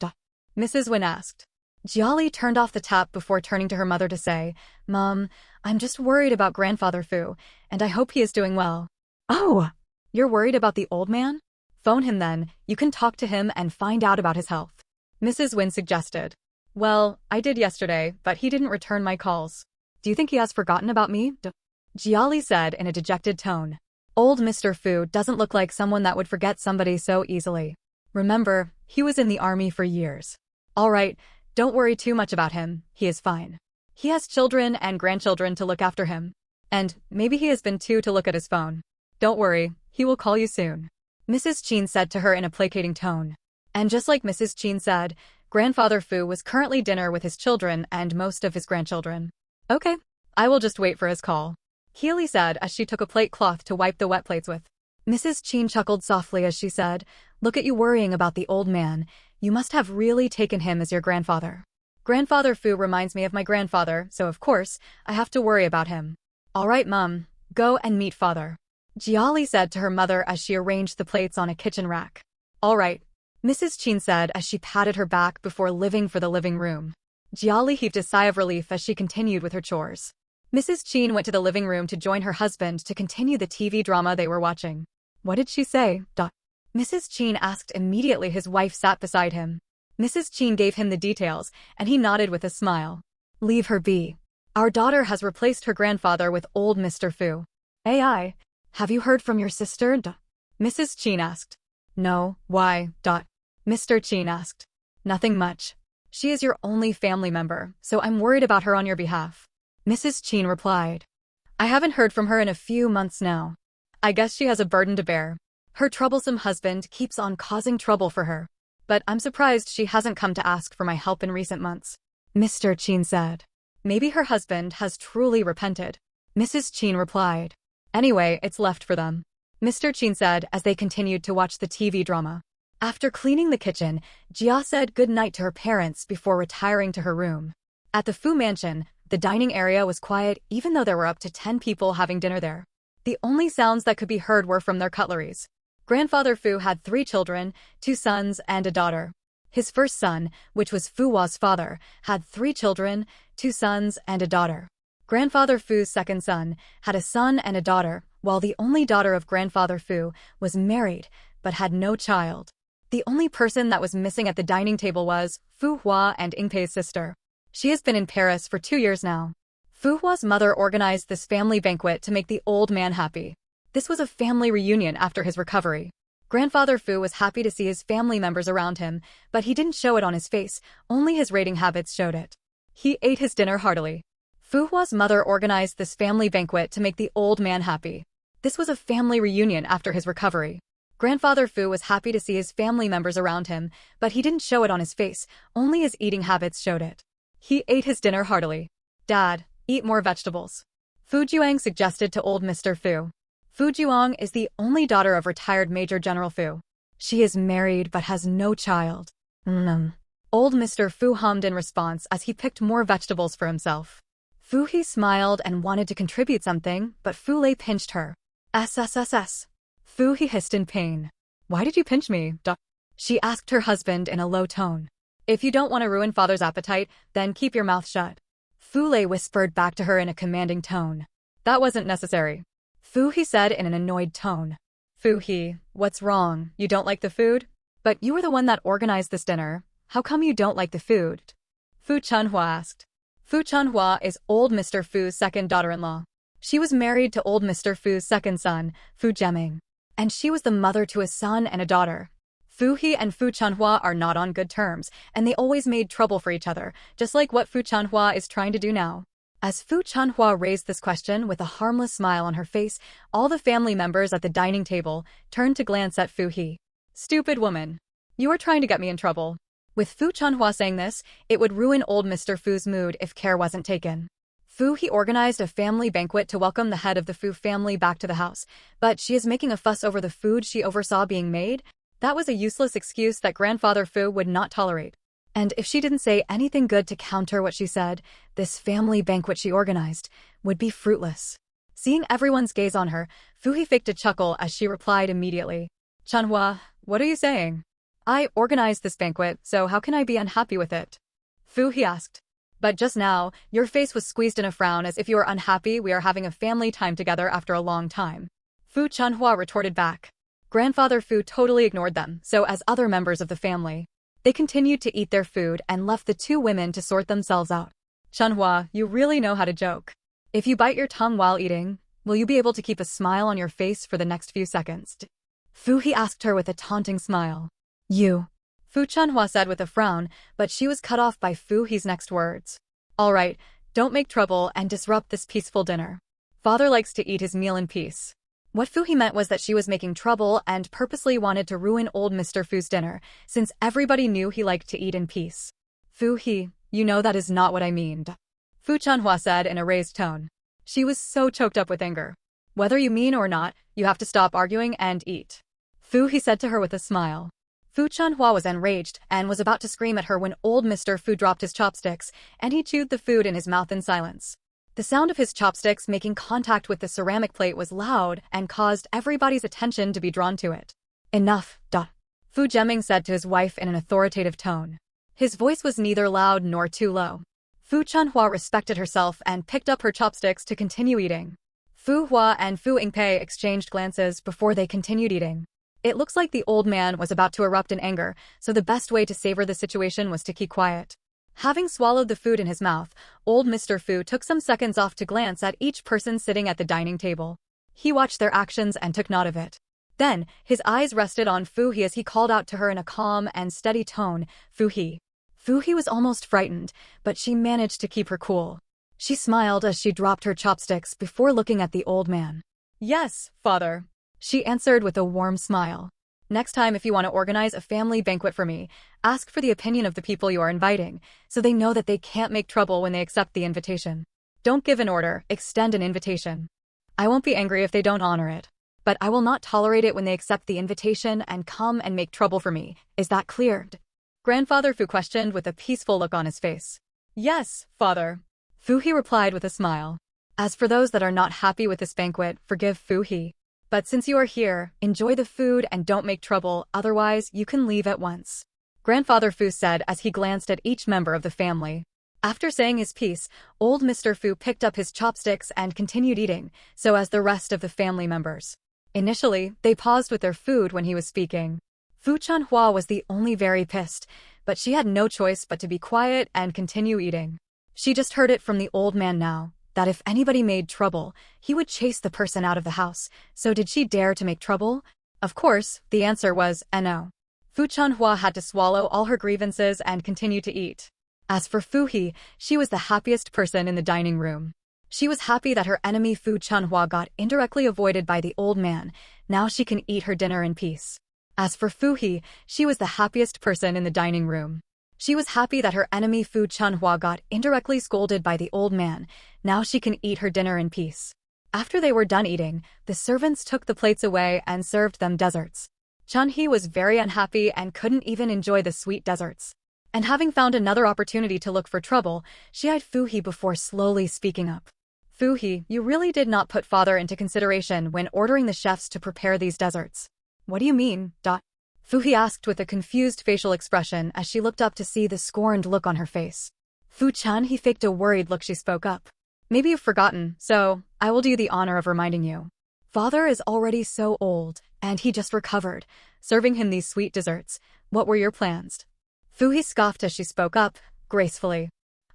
Mrs. Win asked. Jiali turned off the tap before turning to her mother to say, Mom, I'm just worried about Grandfather Fu, and I hope he is doing well. Oh, you're worried about the old man? Phone him then, you can talk to him and find out about his health, Mrs. Win suggested. Well, I did yesterday, but he didn't return my calls. Do you think he has forgotten about me? Jiali said in a dejected tone. Old Mr. Fu doesn't look like someone that would forget somebody so easily. Remember, he was in the army for years. All right, don't worry too much about him, he is fine. He has children and grandchildren to look after him. And maybe he has been too to look at his phone. Don't worry, he will call you soon, Mrs. Chin said to her in a placating tone. And just like Mrs. Chin said, Grandfather Fu was currently dinner with his children and most of his grandchildren. Okay, I will just wait for his call, Healy said as she took a plate cloth to wipe the wet plates with. Mrs. Chin chuckled softly as she said, Look at you worrying about the old man. You must have really taken him as your grandfather. Grandfather Fu reminds me of my grandfather, so of course, I have to worry about him. All right, Mum, go and meet father, Jiali said to her mother as she arranged the plates on a kitchen rack. All right, Mrs. Chin said as she patted her back before leaving for the living room. Jiali heaved a sigh of relief as she continued with her chores. Mrs. Chin went to the living room to join her husband to continue the TV drama they were watching. What did she say? Mrs. Chin asked immediately. His wife sat beside him. Mrs. Chin gave him the details, and he nodded with a smile. Leave her be. Our daughter has replaced her grandfather with old Mr. Fu. AI, have you heard from your sister? Mrs. Chin asked. No, why? Mr. Chin asked. Nothing much. She is your only family member, so I'm worried about her on your behalf, Mrs. Chin replied. I haven't heard from her in a few months now. I guess she has a burden to bear. Her troublesome husband keeps on causing trouble for her. But I'm surprised she hasn't come to ask for my help in recent months, Mr. Chin said. Maybe her husband has truly repented, Mrs. Chin replied. Anyway, it's left for them, Mr. Chin said as they continued to watch the TV drama. After cleaning the kitchen, Jia said goodnight to her parents before retiring to her room. At the Fu mansion, the dining area was quiet even though there were up to 10 people having dinner there. The only sounds that could be heard were from their cutleries. Grandfather Fu had 3 children, 2 sons and a daughter. His first son, which was Fu Hua's father, had 3 children, 2 sons and a daughter. Grandfather Fu's second son had a son and a daughter, while the only daughter of Grandfather Fu was married but had no child. The only person that was missing at the dining table was Fu Hua and Ingpei's sister. She has been in Paris for 2 years now. Fu Hua's mother organized this family banquet to make the old man happy. This was a family reunion after his recovery. Grandfather Fu was happy to see his family members around him, but he didn't show it on his face, only his rating habits showed it. He ate his dinner heartily. Fu Hua's mother organized this family banquet to make the old man happy. This was a family reunion after his recovery. Grandfather Fu was happy to see his family members around him, but he didn't show it on his face, only his eating habits showed it. He ate his dinner heartily. Dad, eat more vegetables, Fu Juang suggested to old Mr. Fu. Fu Juang is the only daughter of retired Major General Fu. She is married but has no child. Old Mr. Fu hummed in response as he picked more vegetables for himself. Fu He smiled and wanted to contribute something, but Fu Lei pinched her. SSSS. Fu He hissed in pain. Why did you pinch me, Doc? She asked her husband in a low tone. If you don't want to ruin father's appetite, then keep your mouth shut. Fu Lei whispered back to her in a commanding tone. That wasn't necessary. Fu He said in an annoyed tone. Fu He, what's wrong? You don't like the food? But you were the one that organized this dinner. How come you don't like the food? Fu Chunhua asked. Fu Chunhua is old Mr. Fu's second daughter-in-law. She was married to old Mr. Fu's second son, Fu Jiaming. And she was the mother to a son and a daughter. Fu He and Fu Chunhua are not on good terms, and they always made trouble for each other, just like what Fu Chunhua is trying to do now. As Fu Chunhua raised this question with a harmless smile on her face, all the family members at the dining table turned to glance at Fu He. Stupid woman. You are trying to get me in trouble. With Fu Chunhua saying this, it would ruin old Mr. Fu's mood if care wasn't taken. Fu He organized a family banquet to welcome the head of the Fu family back to the house, but she is making a fuss over the food she oversaw being made. That was a useless excuse that Grandfather Fu would not tolerate. And if she didn't say anything good to counter what she said, this family banquet she organized would be fruitless. Seeing everyone's gaze on her, Fu He faked a chuckle as she replied immediately. Chunhua, what are you saying? I organized this banquet, so how can I be unhappy with it? Fu He asked. But just now, your face was squeezed in a frown as if you were unhappy we are having a family time together after a long time. Fu Chunhua retorted back. Grandfather Fu totally ignored them, so as other members of the family. They continued to eat their food and left the two women to sort themselves out. Chunhua, you really know how to joke. If you bite your tongue while eating, will you be able to keep a smile on your face for the next few seconds? Fu He asked her with a taunting smile. You. Fu Chunhua said with a frown, but she was cut off by Fu He's next words. All right, don't make trouble and disrupt this peaceful dinner. Father likes to eat his meal in peace. What Fu He meant was that she was making trouble and purposely wanted to ruin old Mr. Fu's dinner, since everybody knew he liked to eat in peace. Fu He, you know that is not what I mean. Fu Chunhua said in a raised tone. She was so choked up with anger. Whether you mean or not, you have to stop arguing and eat. Fu He said to her with a smile. Fu Chunhua was enraged and was about to scream at her when old Mr. Fu dropped his chopsticks, and he chewed the food in his mouth in silence. The sound of his chopsticks making contact with the ceramic plate was loud and caused everybody's attention to be drawn to it. Enough, Fu Jiaming said to his wife in an authoritative tone. His voice was neither loud nor too low. Fu Chunhua respected herself and picked up her chopsticks to continue eating. Fu Hua and Fu Yingpei exchanged glances before they continued eating. It looks like the old man was about to erupt in anger, so the best way to savor the situation was to keep quiet. Having swallowed the food in his mouth, old Mr. Fu took some seconds off to glance at each person sitting at the dining table. He watched their actions and took note of it. Then, his eyes rested on Fu He as he called out to her in a calm and steady tone, Fu He. Fu He was almost frightened, but she managed to keep her cool. She smiled as she dropped her chopsticks before looking at the old man. Yes, father. She answered with a warm smile. Next time if you want to organize a family banquet for me, ask for the opinion of the people you are inviting, so they know that they can't make trouble when they accept the invitation. Don't give an order, extend an invitation. I won't be angry if they don't honor it. But I will not tolerate it when they accept the invitation and come and make trouble for me. Is that clear? Grandfather Fu questioned with a peaceful look on his face. Yes, father. Fu He replied with a smile. As for those that are not happy with this banquet, forgive Fu He. But since you are here, enjoy the food and don't make trouble, otherwise you can leave at once. Grandfather Fu said as he glanced at each member of the family. After saying his piece, old Mr. Fu picked up his chopsticks and continued eating, so as the rest of the family members. Initially, they paused with their food when he was speaking. Fu Chunhua was the only very pissed, but she had no choice but to be quiet and continue eating. She just heard it from the old man now, that if anybody made trouble, he would chase the person out of the house, so did she dare to make trouble? Of course, the answer was no. Fu Chunhua had to swallow all her grievances and continue to eat. As for Fu He, she was the happiest person in the dining room. She was happy that her enemy Fu Chunhua got indirectly avoided by the old man. Now she can eat her dinner in peace. As for Fu He, she was the happiest person in the dining room. She was happy that her enemy Fu Chunhua got indirectly scolded by the old man. Now she can eat her dinner in peace. After they were done eating, the servants took the plates away and served them desserts. Chun He was very unhappy and couldn't even enjoy the sweet desserts. And having found another opportunity to look for trouble, she eyed Fu He before slowly speaking up. Fu He, you really did not put father into consideration when ordering the chefs to prepare these desserts. What do you mean? Fu He asked with a confused facial expression as she looked up to see the scorned look on her face. Fu Chun, he faked a worried look. She spoke up. Maybe you've forgotten, so I will do you the honor of reminding you. Father is already so old, and he just recovered. Serving him these sweet desserts. What were your plans? Fu He scoffed as she spoke up, gracefully.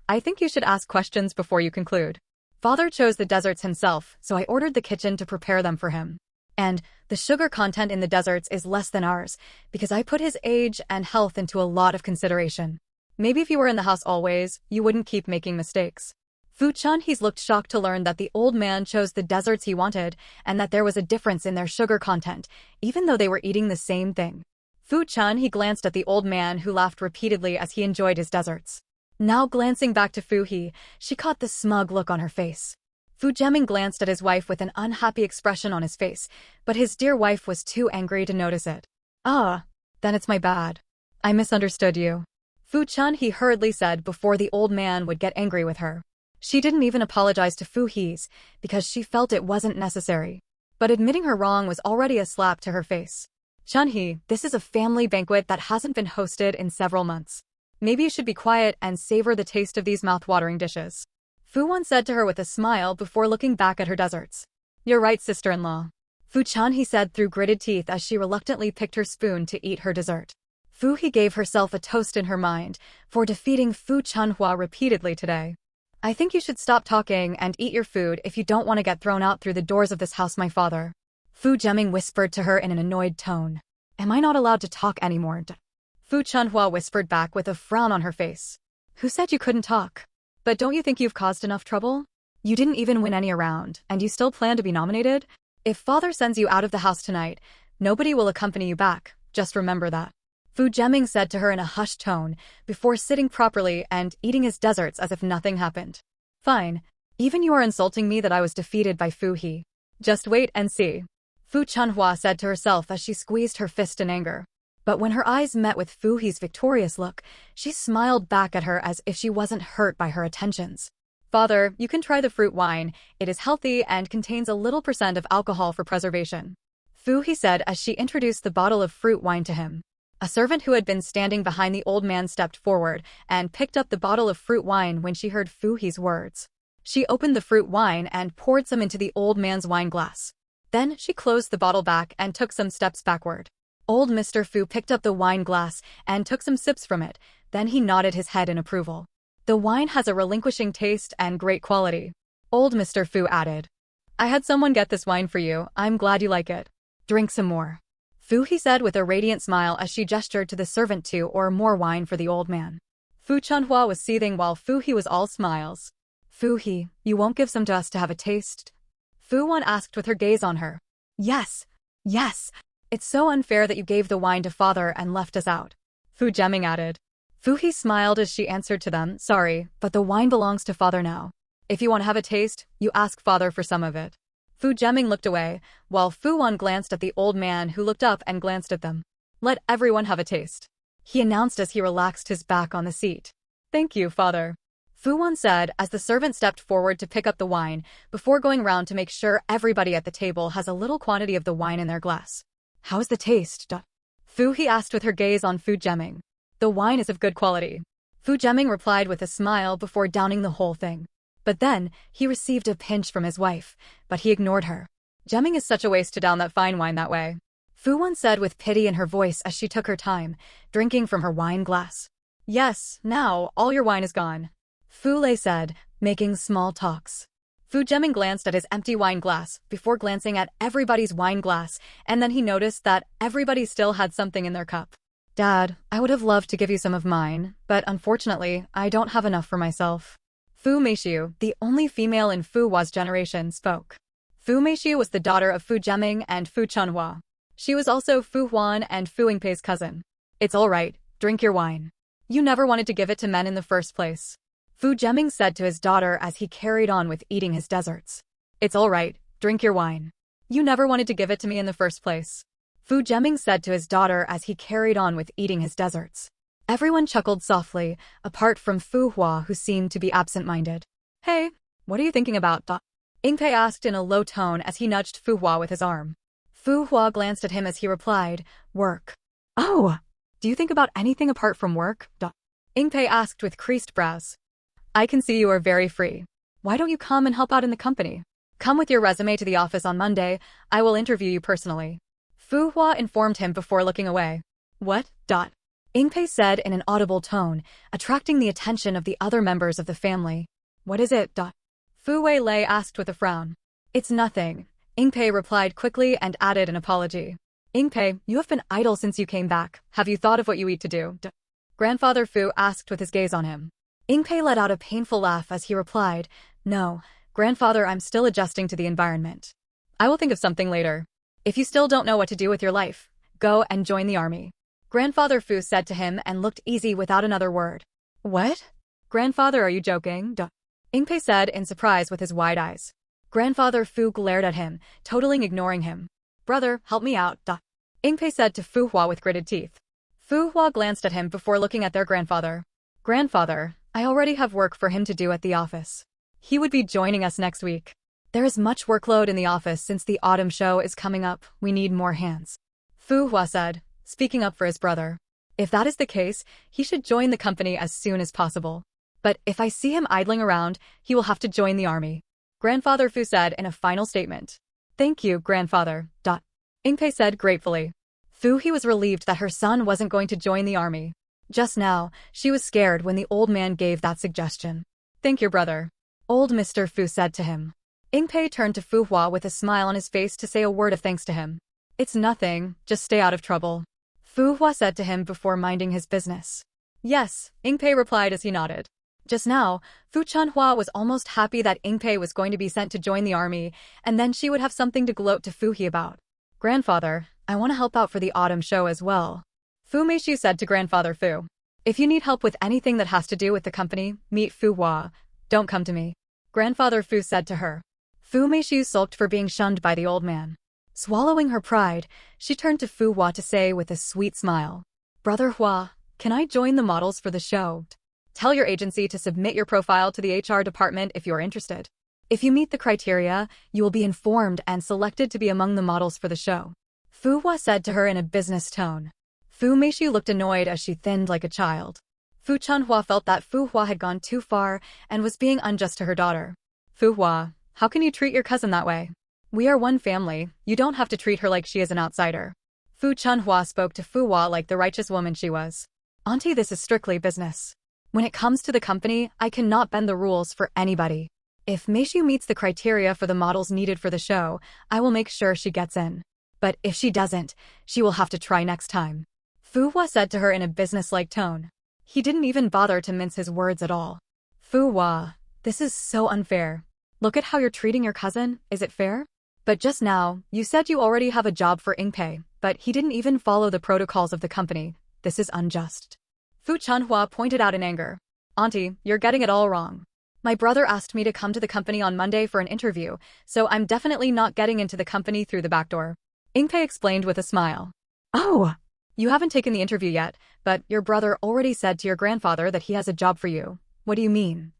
I think you should ask questions before you conclude. Father chose the desserts himself, so I ordered the kitchen to prepare them for him. And the sugar content in the desserts is less than ours, because I put his age and health into a lot of consideration. Maybe if you were in the house always, you wouldn't keep making mistakes. Fu Chun, he's looked shocked to learn that the old man chose the desserts he wanted, and that there was a difference in their sugar content, even though they were eating the same thing. Fu Chun, he glanced at the old man who laughed repeatedly as he enjoyed his desserts. Now glancing back to Fu He, she caught the smug look on her face. Fu Jiaming glanced at his wife with an unhappy expression on his face, but his dear wife was too angry to notice it. Ah, then it's my bad. I misunderstood you. Fu Chun, he hurriedly said before the old man would get angry with her. She didn't even apologize to Fu He's, because she felt it wasn't necessary. But admitting her wrong was already a slap to her face. Chun He, this is a family banquet that hasn't been hosted in several months. Maybe you should be quiet and savor the taste of these mouth-watering dishes. Fu Wan said to her with a smile before looking back at her desserts. You're right, sister-in-law. Fu Chan, he said through gritted teeth as she reluctantly picked her spoon to eat her dessert. Fu He gave herself a toast in her mind for defeating Fu Chanhua repeatedly today. I think you should stop talking and eat your food if you don't want to get thrown out through the doors of this house, my father. Fu Jiaming whispered to her in an annoyed tone. Am I not allowed to talk anymore? Fu Chanhua whispered back with a frown on her face. Who said you couldn't talk? But don't you think you've caused enough trouble? You didn't even win any around, and you still plan to be nominated? If father sends you out of the house tonight, nobody will accompany you back, just remember that. Fu Jiaming said to her in a hushed tone, before sitting properly and eating his desserts as if nothing happened. Fine. Even you are insulting me that I was defeated by Fu He. Just wait and see. Fu Chanhua said to herself as she squeezed her fist in anger. But when her eyes met with Fu He's victorious look, she smiled back at her as if she wasn't hurt by her attentions. Father, you can try the fruit wine. It is healthy and contains a little % of alcohol for preservation. Fu He said as she introduced the bottle of fruit wine to him. A servant who had been standing behind the old man stepped forward and picked up the bottle of fruit wine when she heard Fu He's words. She opened the fruit wine and poured some into the old man's wine glass. Then she closed the bottle back and took some steps backward. Old Mr. Fu picked up the wine glass and took some sips from it, then he nodded his head in approval. The wine has a relinquishing taste and great quality. Old Mr. Fu added. I had someone get this wine for you, I'm glad you like it. Drink some more. Fu He said with a radiant smile as she gestured to the servant 2 or more wine for the old man. Fu Chanhua was seething while Fu He was all smiles. Fu He, you won't give some to us to have a taste? Fu Wan asked with her gaze on her. Yes. Yes. It's so unfair that you gave the wine to father and left us out. Fu Jiaming added. Fu He smiled as she answered to them, sorry, but the wine belongs to father now. If you want to have a taste, you ask father for some of it. Fu Jiaming looked away, while Fu Wan glanced at the old man who looked up and glanced at them. Let everyone have a taste. He announced as he relaxed his back on the seat. Thank you, father. Fu Wan said as the servant stepped forward to pick up the wine, before going round to make sure everybody at the table has a little quantity of the wine in their glass. How's the taste? Fu He asked with her gaze on Fu Jiaming. The wine is of good quality. Fu Jiaming replied with a smile before downing the whole thing. But then, he received a pinch from his wife, but he ignored her. Jiaming is such a waste to down that fine wine that way. Fu Wan said with pity in her voice as she took her time, drinking from her wine glass. Yes, now, all your wine is gone. Fu Lei said, making small talks. Fu Jiaming glanced at his empty wine glass before glancing at everybody's wine glass, and then he noticed that everybody still had something in their cup. Dad, I would have loved to give you some of mine, but unfortunately, I don't have enough for myself. Fu Meixiu, the only female in Fu Hua's generation, spoke. Fu Meixiu was the daughter of Fu Jiaming and Fu Chanhua. She was also Fu Huan and Fu Yingpei's cousin. It's all right, drink your wine. You never wanted to give it to men in the first place. Fu Jiaming said to his daughter as he carried on with eating his desserts. It's all right, drink your wine. You never wanted to give it to me in the first place. Fu Jiaming said to his daughter as he carried on with eating his desserts. Everyone chuckled softly, apart from Fu Hua, who seemed to be absent-minded. Hey, what are you thinking about? Ingpei asked in a low tone as he nudged Fu Hua with his arm. Fu Hua glanced at him as he replied, work. Oh, do you think about anything apart from work? Ingpei asked with creased brows. I can see you are very free. Why don't you come and help out in the company? Come with your resume to the office on Monday. I will interview you personally. Fu Hua informed him before looking away. What? Ingpei said in an audible tone, attracting the attention of the other members of the family. What is it? Fu Weilei asked with a frown. It's nothing. Ingpei replied quickly and added an apology. Ingpei, you have been idle since you came back. Have you thought of what you eat to do? Grandfather Fu asked with his gaze on him. Ingpei let out a painful laugh as he replied, No, grandfather, I'm still adjusting to the environment. I will think of something later. If you still don't know what to do with your life, go and join the army. Grandfather Fu said to him and looked easy without another word. What? Grandfather, are you joking? Ingpei said in surprise with his wide eyes. Grandfather Fu glared at him, totally ignoring him. Brother, help me out. Ingpei said to Fu Hua with gritted teeth. Fu Hua glanced at him before looking at their grandfather. Grandfather, I already have work for him to do at the office. He would be joining us next week. There is much workload in the office since the autumn show is coming up. We need more hands. Fu Hua said, speaking up for his brother. If that is the case, he should join the company as soon as possible. But if I see him idling around, he will have to join the army. Grandfather Fu said in a final statement. Thank you, grandfather. Ingpei said gratefully. Fu He was relieved that her son wasn't going to join the army. Just now, she was scared when the old man gave that suggestion. Thank your brother. Old Mr. Fu said to him. Ingpei turned to Fu Hua with a smile on his face to say a word of thanks to him. It's nothing, just stay out of trouble. Fu Hua said to him before minding his business. Yes, Ingpei replied as he nodded. Just now, Fu Chanhua was almost happy that Ingpei was going to be sent to join the army, and then she would have something to gloat to Fu He about. Grandfather, I want to help out for the autumn show as well. Fu Meishu said to Grandfather Fu. If you need help with anything that has to do with the company, meet Fu Hua. Don't come to me. Grandfather Fu said to her. Fu Meishu sulked for being shunned by the old man. Swallowing her pride, she turned to Fu Hua to say with a sweet smile. Brother Hua, can I join the models for the show? Tell your agency to submit your profile to the HR department if you're interested. If you meet the criteria, you will be informed and selected to be among the models for the show. Fu Hua said to her in a business tone. Fu Meishu looked annoyed as she thinned like a child. Fu Chanhua felt that Fu Hua had gone too far and was being unjust to her daughter. Fu Hua, how can you treat your cousin that way? We are one family, you don't have to treat her like she is an outsider. Fu Chanhua spoke to Fu Hua like the righteous woman she was. Auntie, this is strictly business. When it comes to the company, I cannot bend the rules for anybody. If Meishu meets the criteria for the models needed for the show, I will make sure she gets in. But if she doesn't, she will have to try next time. Fu Hua said to her in a business-like tone. He didn't even bother to mince his words at all. Fu Hua, this is so unfair. Look at how you're treating your cousin, is it fair? But just now, you said you already have a job for Ingpei, but he didn't even follow the protocols of the company. This is unjust. Fu Chanhua pointed out in anger. Auntie, you're getting it all wrong. My brother asked me to come to the company on Monday for an interview, so I'm definitely not getting into the company through the back door. Ingpei explained with a smile. Oh, you haven't taken the interview yet, but your brother already said to your grandfather that he has a job for you. What do you mean?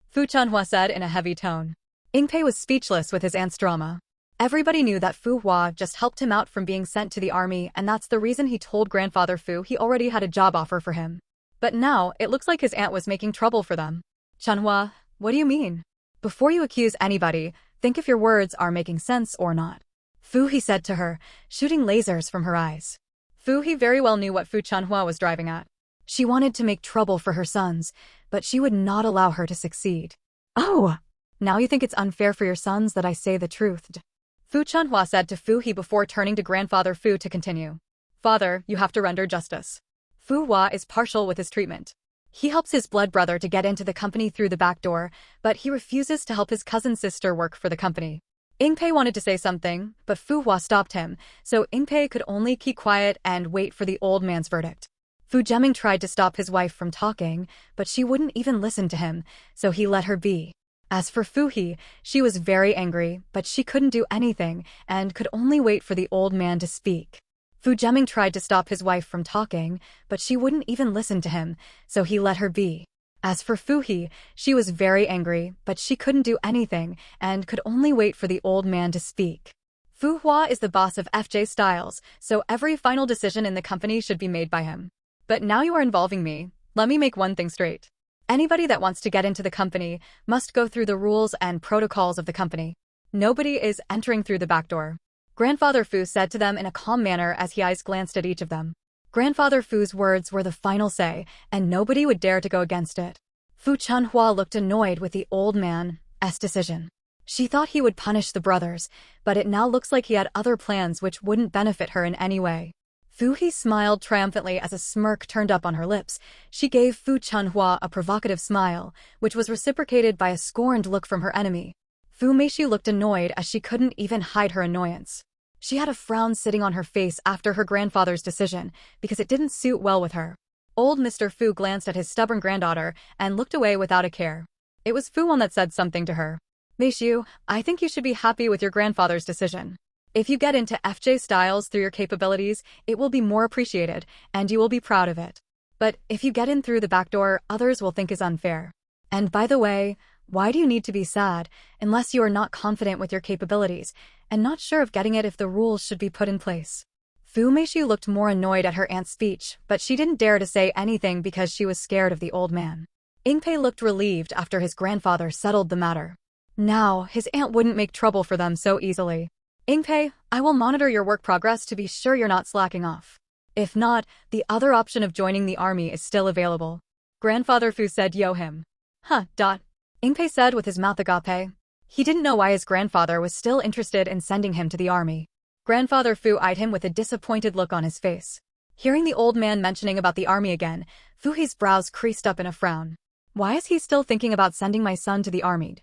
Fu Chanhua said in a heavy tone. Ingpei was speechless with his aunt's drama. Everybody knew that Fu Hua just helped him out from being sent to the army, and that's the reason he told Grandfather Fu he already had a job offer for him. But now, it looks like his aunt was making trouble for them. Chanhua, what do you mean? Before you accuse anybody, think if your words are making sense or not. Fu He said to her, shooting lasers from her eyes. Fu He very well knew what Fu Chanhua was driving at. She wanted to make trouble for her sons, but she would not allow her to succeed. Oh, now you think it's unfair for your sons that I say the truth. Fu Chanhua said to Fu He before turning to Grandfather Fu to continue. Father, you have to render justice. Fu Hua is partial with his treatment. He helps his blood brother to get into the company through the back door, but he refuses to help his cousin's sister work for the company. Ingpei wanted to say something, but Fu Hua stopped him, so Ingpei could only keep quiet and wait for the old man's verdict. Fu Jiaming tried to stop his wife from talking, but she wouldn't even listen to him, so he let her be. As for Fu He, she was very angry, but she couldn't do anything and could only wait for the old man to speak. Fu Zheming tried to stop his wife from talking, but she wouldn't even listen to him, so he let her be. As for Fu He, she was very angry, but she couldn't do anything and could only wait for the old man to speak. Fu Hua is the boss of FJ Styles, so every final decision in the company should be made by him. But now you are involving me. Let me make one thing straight. Anybody that wants to get into the company must go through the rules and protocols of the company. Nobody is entering through the back door. Grandfather Fu said to them in a calm manner as his eyes glanced at each of them. Grandfather Fu's words were the final say, and nobody would dare to go against it. Fu Chunhua looked annoyed with the old man's decision. She thought he would punish the brothers, but it now looks like he had other plans which wouldn't benefit her in any way. Fu He smiled triumphantly as a smirk turned up on her lips. She gave Fu Chunhua a provocative smile, which was reciprocated by a scorned look from her enemy. Fu Meishi looked annoyed as she couldn't even hide her annoyance. She had a frown sitting on her face after her grandfather's decision, because it didn't suit well with her. Old Mr. Fu glanced at his stubborn granddaughter and looked away without a care. It was Fu Wan that said something to her. Meishu, I think you should be happy with your grandfather's decision. If you get into FJ Styles through your capabilities, it will be more appreciated, and you will be proud of it. But if you get in through the back door, others will think is unfair. And by the way, why do you need to be sad, unless you are not confident with your capabilities, and not sure of getting it if the rules should be put in place? Fu Meishu looked more annoyed at her aunt's speech, but she didn't dare to say anything because she was scared of the old man. Ingpei looked relieved after his grandfather settled the matter. Now, his aunt wouldn't make trouble for them so easily. Ingpei, I will monitor your work progress to be sure you're not slacking off. If not, the other option of joining the army is still available. Grandfather Fu said yo him. Ingpei said with his mouth agape. He didn't know why his grandfather was still interested in sending him to the army. Grandfather Fu eyed him with a disappointed look on his face. Hearing the old man mentioning about the army again, Fu He's brows creased up in a frown. Why is he still thinking about sending my son to the army?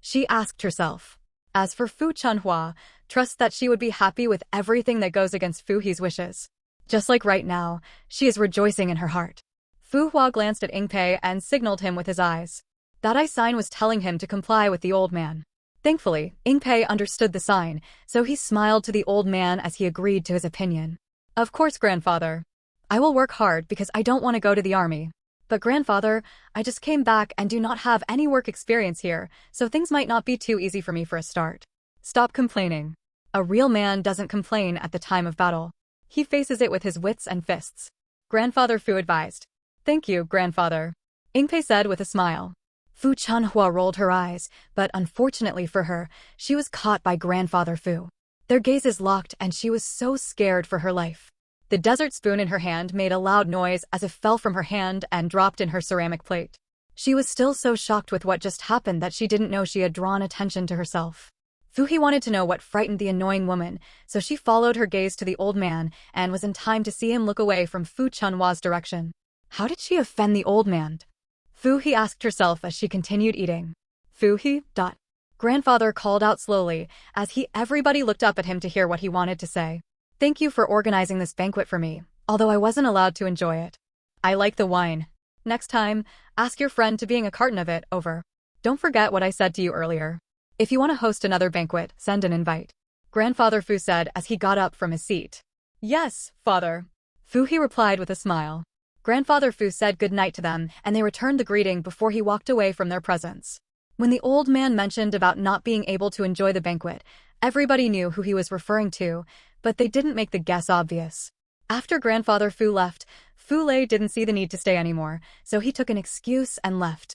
She asked herself. As for Fu Chunhua, trust that she would be happy with everything that goes against Fu He's wishes. Just like right now, she is rejoicing in her heart. Fu Hua glanced at Ingpei and signaled him with his eyes. That eye sign was telling him to comply with the old man. Thankfully, Ingpei understood the sign, so he smiled to the old man as he agreed to his opinion. Of course, grandfather. I will work hard because I don't want to go to the army. But grandfather, I just came back and do not have any work experience here, so things might not be too easy for me for a start. Stop complaining. A real man doesn't complain at the time of battle. He faces it with his wits and fists. Grandfather Fu advised. Thank you, grandfather. Ingpei said with a smile. Fu Chunhua rolled her eyes, but unfortunately for her, she was caught by Grandfather Fu. Their gazes locked and she was so scared for her life. The dessert spoon in her hand made a loud noise as it fell from her hand and dropped in her ceramic plate. She was still so shocked with what just happened that she didn't know she had drawn attention to herself. Fu He wanted to know what frightened the annoying woman, so she followed her gaze to the old man and was in time to see him look away from Fu Chunhua's direction. How did she offend the old man? Fu He asked herself as she continued eating. Fu He. Grandfather called out slowly, as everybody looked up at him to hear what he wanted to say. Thank you for organizing this banquet for me, although I wasn't allowed to enjoy it. I like the wine. Next time, ask your friend to bring a carton of it over. Don't forget what I said to you earlier. If you want to host another banquet, send an invite. Grandfather Fu said as he got up from his seat. Yes, father. Fu He replied with a smile. Grandfather Fu said good night to them, and they returned the greeting before he walked away from their presence. When the old man mentioned about not being able to enjoy the banquet, everybody knew who he was referring to, but they didn't make the guess obvious. After Grandfather Fu left, Fu Lei didn't see the need to stay anymore, so he took an excuse and left.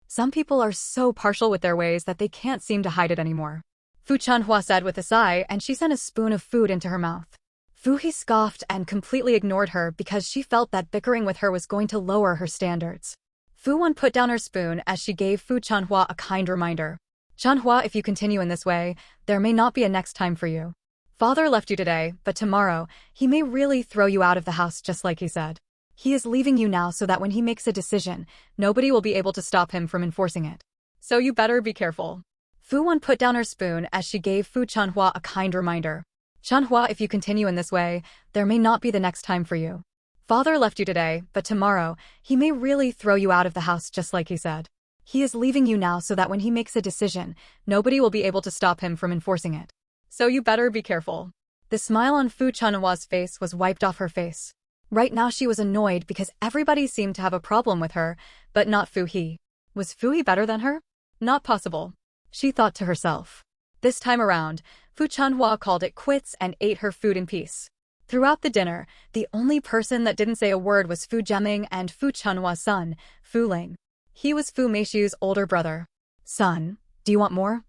Some people are so partial with their ways that they can't seem to hide it anymore. Fu Chunhua said with a sigh, and she sent a spoon of food into her mouth. Fu He scoffed and completely ignored her because she felt that bickering with her was going to lower her standards. Fu Wan put down her spoon as she gave Fu Chunhua a kind reminder. Chunhua, if you continue in this way, there may not be a next time for you. Father left you today, but tomorrow, he may really throw you out of the house just like he said. He is leaving you now so that when he makes a decision, nobody will be able to stop him from enforcing it. So you better be careful. Fu Wan put down her spoon as she gave Fu Chunhua a kind reminder. Chunhua, if you continue in this way, there may not be the next time for you. Father left you today, but tomorrow, he may really throw you out of the house just like he said. He is leaving you now so that when he makes a decision, nobody will be able to stop him from enforcing it. So you better be careful. The smile on Fu Chunhua's face was wiped off her face. Right now she was annoyed because everybody seemed to have a problem with her, but not Fu He. Was Fu He better than her? Not possible, she thought to herself. This time around, Fu Chunhua called it quits and ate her food in peace. Throughout the dinner, the only person that didn't say a word was Fu Jiaming and Fu Chunhua's son, Fu Ling. He was Fu Meishu's older brother. Son, do you want more?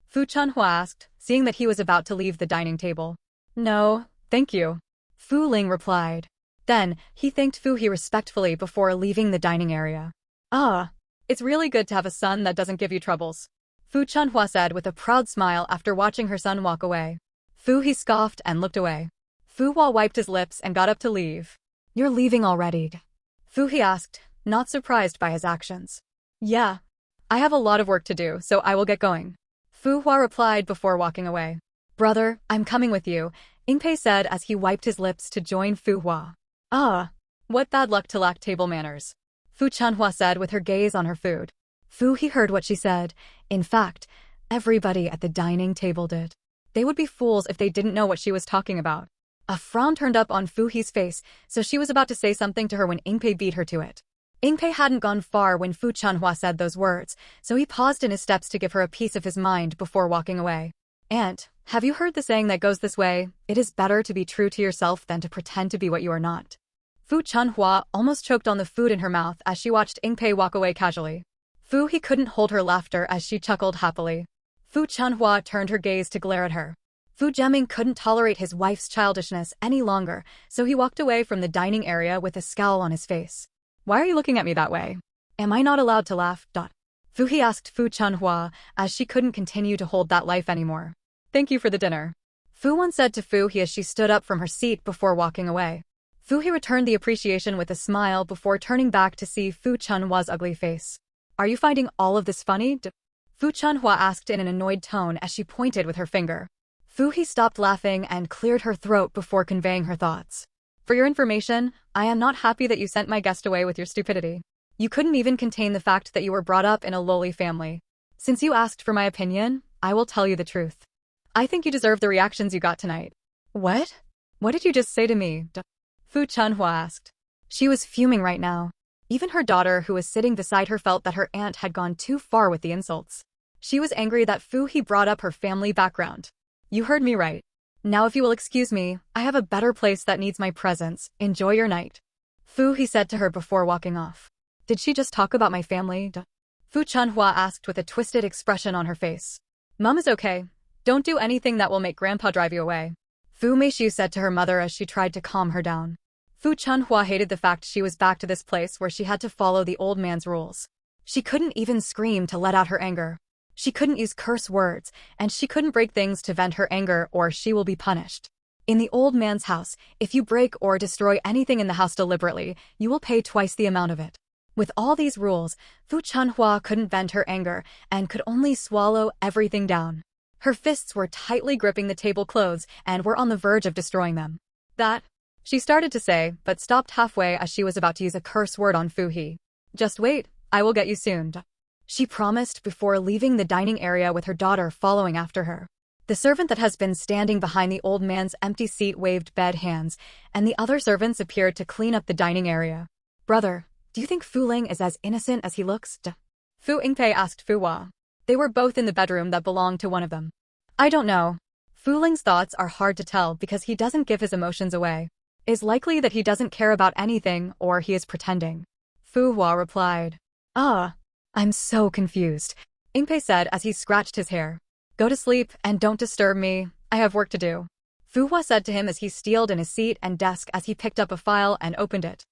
Fu Chunhua asked, seeing that he was about to leave the dining table. No, thank you, Fu Ling replied. Then, he thanked Fu He respectfully before leaving the dining area. It's really good to have a son that doesn't give you troubles, Fu Chunhua said with a proud smile after watching her son walk away. Fu He scoffed and looked away. Fu Hua wiped his lips and got up to leave. You're leaving already? Fu He asked, not surprised by his actions. Yeah. I have a lot of work to do, so I will get going, Fu Hua replied before walking away. Brother, I'm coming with you, Ingpei said as he wiped his lips to join Fu Hua. What bad luck to lack table manners, Fu Chunhua said with her gaze on her food. Fu He heard what she said. In fact, everybody at the dining table did. They would be fools if they didn't know what she was talking about. A frown turned up on Fu He's face, so she was about to say something to her when Ingpei beat her to it. Ingpei hadn't gone far when Fu Chunhua said those words, so he paused in his steps to give her a piece of his mind before walking away. Aunt, have you heard the saying that goes this way? It is better to be true to yourself than to pretend to be what you are not. Fu Chunhua almost choked on the food in her mouth as she watched Ingpei walk away casually. Fu He couldn't hold her laughter as she chuckled happily. Fu Chunhua turned her gaze to glare at her. Fu Jiaming couldn't tolerate his wife's childishness any longer, so he walked away from the dining area with a scowl on his face. Why are you looking at me that way? Am I not allowed to laugh? Fu He asked Fu Chunhua, as she couldn't continue to hold that life anymore. Thank you for the dinner, Fu Wan said to Fu He as she stood up from her seat before walking away. Fu He returned the appreciation with a smile before turning back to see Fu Chunhua's ugly face. Are you finding all of this funny? Fu Chunhua asked in an annoyed tone as she pointed with her finger. Fu He stopped laughing and cleared her throat before conveying her thoughts. For your information, I am not happy that you sent my guest away with your stupidity. You couldn't even contain the fact that you were brought up in a lowly family. Since you asked for my opinion, I will tell you the truth. I think you deserve the reactions you got tonight. What? What did you just say to me? Fu Chunhua asked. She was fuming right now. Even her daughter, who was sitting beside her, felt that her aunt had gone too far with the insults. She was angry that Fu He brought up her family background. You heard me right. Now if you will excuse me, I have a better place that needs my presence. Enjoy your night, Fu He said to her before walking off. Did she just talk about my family? Fu Chunhua asked with a twisted expression on her face. Mom is okay. Don't do anything that will make Grandpa drive you away, Fu Meishu said to her mother as she tried to calm her down. Fu Chunhua hated the fact she was back to this place where she had to follow the old man's rules. She couldn't even scream to let out her anger. She couldn't use curse words, and she couldn't break things to vent her anger or she will be punished. In the old man's house, if you break or destroy anything in the house deliberately, you will pay twice the amount of it. With all these rules, Fu Chunhua couldn't vent her anger and could only swallow everything down. Her fists were tightly gripping the tablecloths and were on the verge of destroying them. That, she started to say, but stopped halfway as she was about to use a curse word on Fu He. Just wait, I will get you soon, she promised before leaving the dining area with her daughter following after her. The servant that has been standing behind the old man's empty seat waved bed hands, and the other servants appeared to clean up the dining area. Brother, do you think Fu Ling is as innocent as he looks? Fu Ingpei asked Fu Hua. They were both in the bedroom that belonged to one of them. I don't know. Fu Ling's thoughts are hard to tell because he doesn't give his emotions away. It's likely that he doesn't care about anything or he is pretending, Fu Hua replied. I'm so confused, Ingpei said as he scratched his hair. Go to sleep and don't disturb me. I have work to do, Fu Hua said to him as he steeled in his seat and desk as he picked up a file and opened it.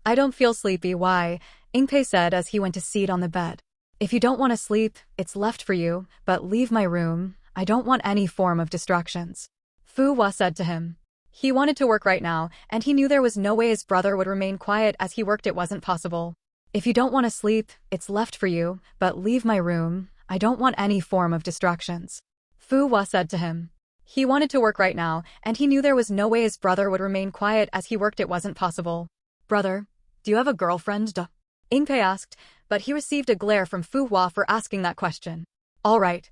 I don't feel sleepy. Why? Ingpei said as he went to sit on the bed. If you don't want to sleep, it's left for you, but leave my room. I don't want any form of distractions, Fu Hua said to him. He wanted to work right now, and he knew there was no way his brother would remain quiet as he worked. It wasn't possible. If you don't want to sleep, it's left for you, but leave my room. I don't want any form of distractions, Fu Hua said to him. He wanted to work right now, and he knew there was no way his brother would remain quiet as he worked. It wasn't possible. Brother, do you have a girlfriend? Ingpei asked, but he received a glare from Fu Hua for asking that question. All right,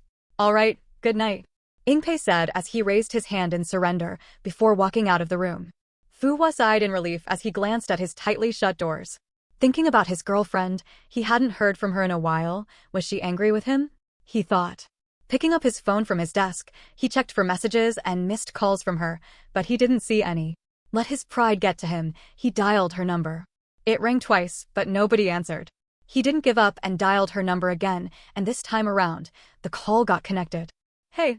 good night, Ingpei said as he raised his hand in surrender before walking out of the room. Fu Hua sighed in relief as he glanced at his tightly shut doors. Thinking about his girlfriend, he hadn't heard from her in a while. Was she angry with him? He thought. Picking up his phone from his desk, he checked for messages and missed calls from her, but he didn't see any. Let his pride get to him, he dialed her number. It rang twice, but nobody answered. He didn't give up and dialed her number again, and this time around, the call got connected. Hey,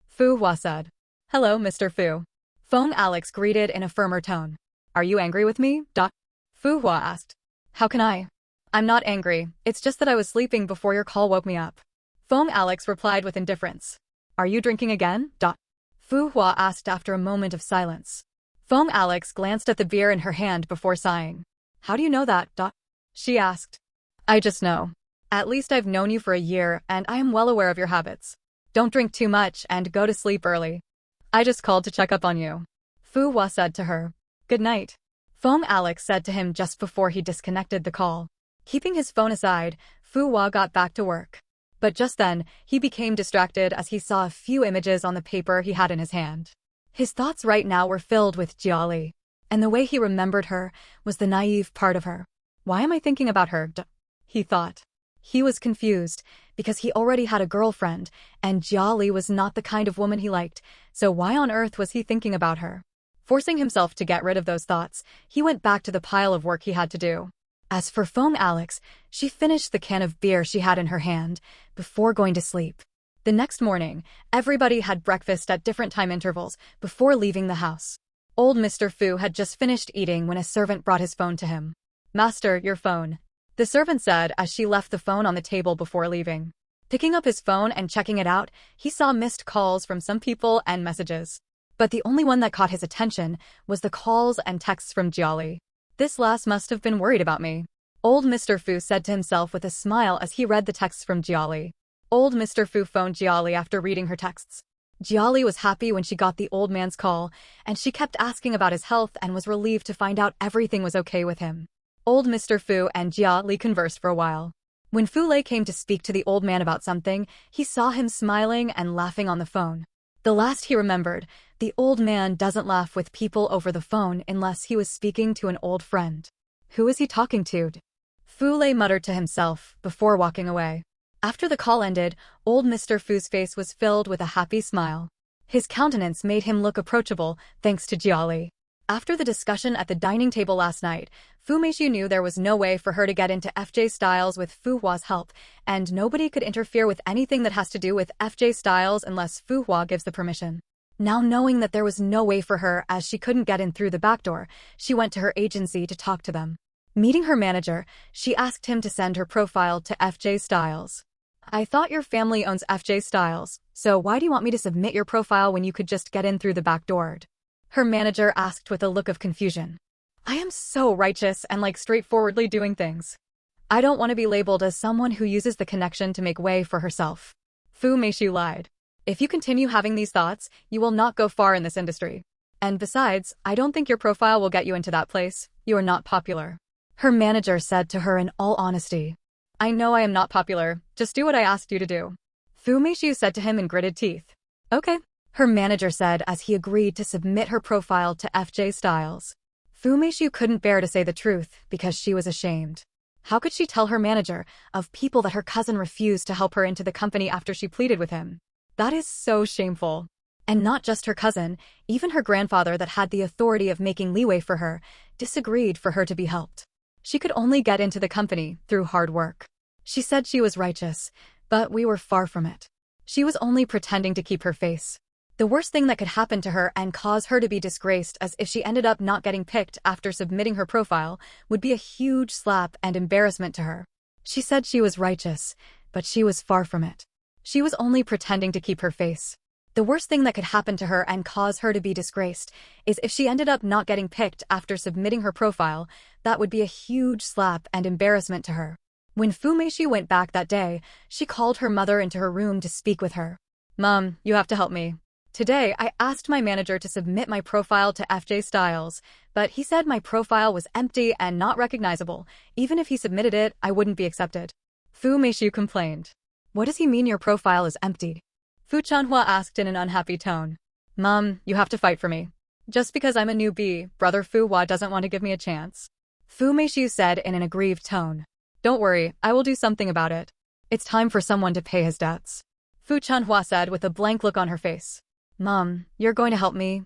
Fu Hua said. Hello, Mr. Fu. Feng Alex greeted in a firmer tone. Are you angry with me? Fu Hua asked. How can I? I'm not angry, it's just that I was sleeping before your call woke me up. Feng Alex replied with indifference. Are you drinking again? Fu Hua asked after a moment of silence. Feng Alex glanced at the beer in her hand before sighing. How do you know that? She asked. I just know. At least I've known you for a year, and I am well aware of your habits. Don't drink too much and go to sleep early. I just called to check up on you. Fu Hua said to her. Good night. Feng Alex said to him just before he disconnected the call. Keeping his phone aside, Fu Hua got back to work. But just then, he became distracted as he saw a few images on the paper he had in his hand. His thoughts right now were filled with Jiali. And the way he remembered her was the naive part of her. Why am I thinking about her? He thought. He was confused, because he already had a girlfriend, and Jiali was not the kind of woman he liked, so why on earth was he thinking about her? Forcing himself to get rid of those thoughts, he went back to the pile of work he had to do. As for Feng Alex, she finished the can of beer she had in her hand before going to sleep. The next morning, everybody had breakfast at different time intervals before leaving the house. Old Mr. Fu had just finished eating when a servant brought his phone to him. Master, your phone. The servant said as she left the phone on the table before leaving. Picking up his phone and checking it out, he saw missed calls from some people and messages. But the only one that caught his attention was the calls and texts from Jiali. This last must have been worried about me. Old Mr. Fu said to himself with a smile as he read the texts from Jiali. Old Mr. Fu phoned Jiali after reading her texts. Jiali was happy when she got the old man's call, and she kept asking about his health and was relieved to find out everything was okay with him. Old Mr. Fu and Jiali conversed for a while. When Fu Lei came to speak to the old man about something, he saw him smiling and laughing on the phone. The last he remembered, the old man doesn't laugh with people over the phone unless he was speaking to an old friend. Who is he talking to? Fu Lei muttered to himself before walking away. After the call ended, old Mr. Fu's face was filled with a happy smile. His countenance made him look approachable, thanks to Jiali. After the discussion at the dining table last night, Fu Meishu knew there was no way for her to get into FJ Styles with Fu Hua's help, and nobody could interfere with anything that has to do with FJ Styles unless Fu Hua gives the permission. Now knowing that there was no way for her as she couldn't get in through the back door, she went to her agency to talk to them. Meeting her manager, she asked him to send her profile to FJ Styles. I thought your family owns FJ Styles, so why do you want me to submit your profile when you could just get in through the back door? Her manager asked with a look of confusion. I am so righteous and like straightforwardly doing things. I don't want to be labeled as someone who uses the connection to make way for herself. Fu Meishu lied. If you continue having these thoughts, you will not go far in this industry. And besides, I don't think your profile will get you into that place. You are not popular. Her manager said to her in all honesty. I know I am not popular, just do what I asked you to do. Fu Meishu said to him in gritted teeth. Okay. Her manager said as he agreed to submit her profile to FJ Styles. Fu Meishu couldn't bear to say the truth because she was ashamed. How could she tell her manager of people that her cousin refused to help her into the company after she pleaded with him? That is so shameful. And not just her cousin, even her grandfather that had the authority of making leeway for her, disagreed for her to be helped. She could only get into the company through hard work. She said she was righteous, but we were far from it. She was only pretending to keep her face. The worst thing that could happen to her and cause her to be disgraced as if she ended up not getting picked after submitting her profile would be a huge slap and embarrassment to her. She said she was righteous, but she was far from it. She was only pretending to keep her face. The worst thing that could happen to her and cause her to be disgraced is if she ended up not getting picked after submitting her profile, that would be a huge slap and embarrassment to her. When Fu Meishu went back that day, she called her mother into her room to speak with her. Mom, you have to help me. Today, I asked my manager to submit my profile to FJ Styles, but he said my profile was empty and not recognizable. Even if he submitted it, I wouldn't be accepted. Fu Meishu complained. What does he mean your profile is empty? Fu Chanhua asked in an unhappy tone. Mom, you have to fight for me. Just because I'm a newbie, Brother Fu Hua doesn't want to give me a chance. Fu Meishu said in an aggrieved tone. Don't worry, I will do something about it. It's time for someone to pay his debts. Fu Chanhua said with a blank look on her face. Mom, you're going to help me?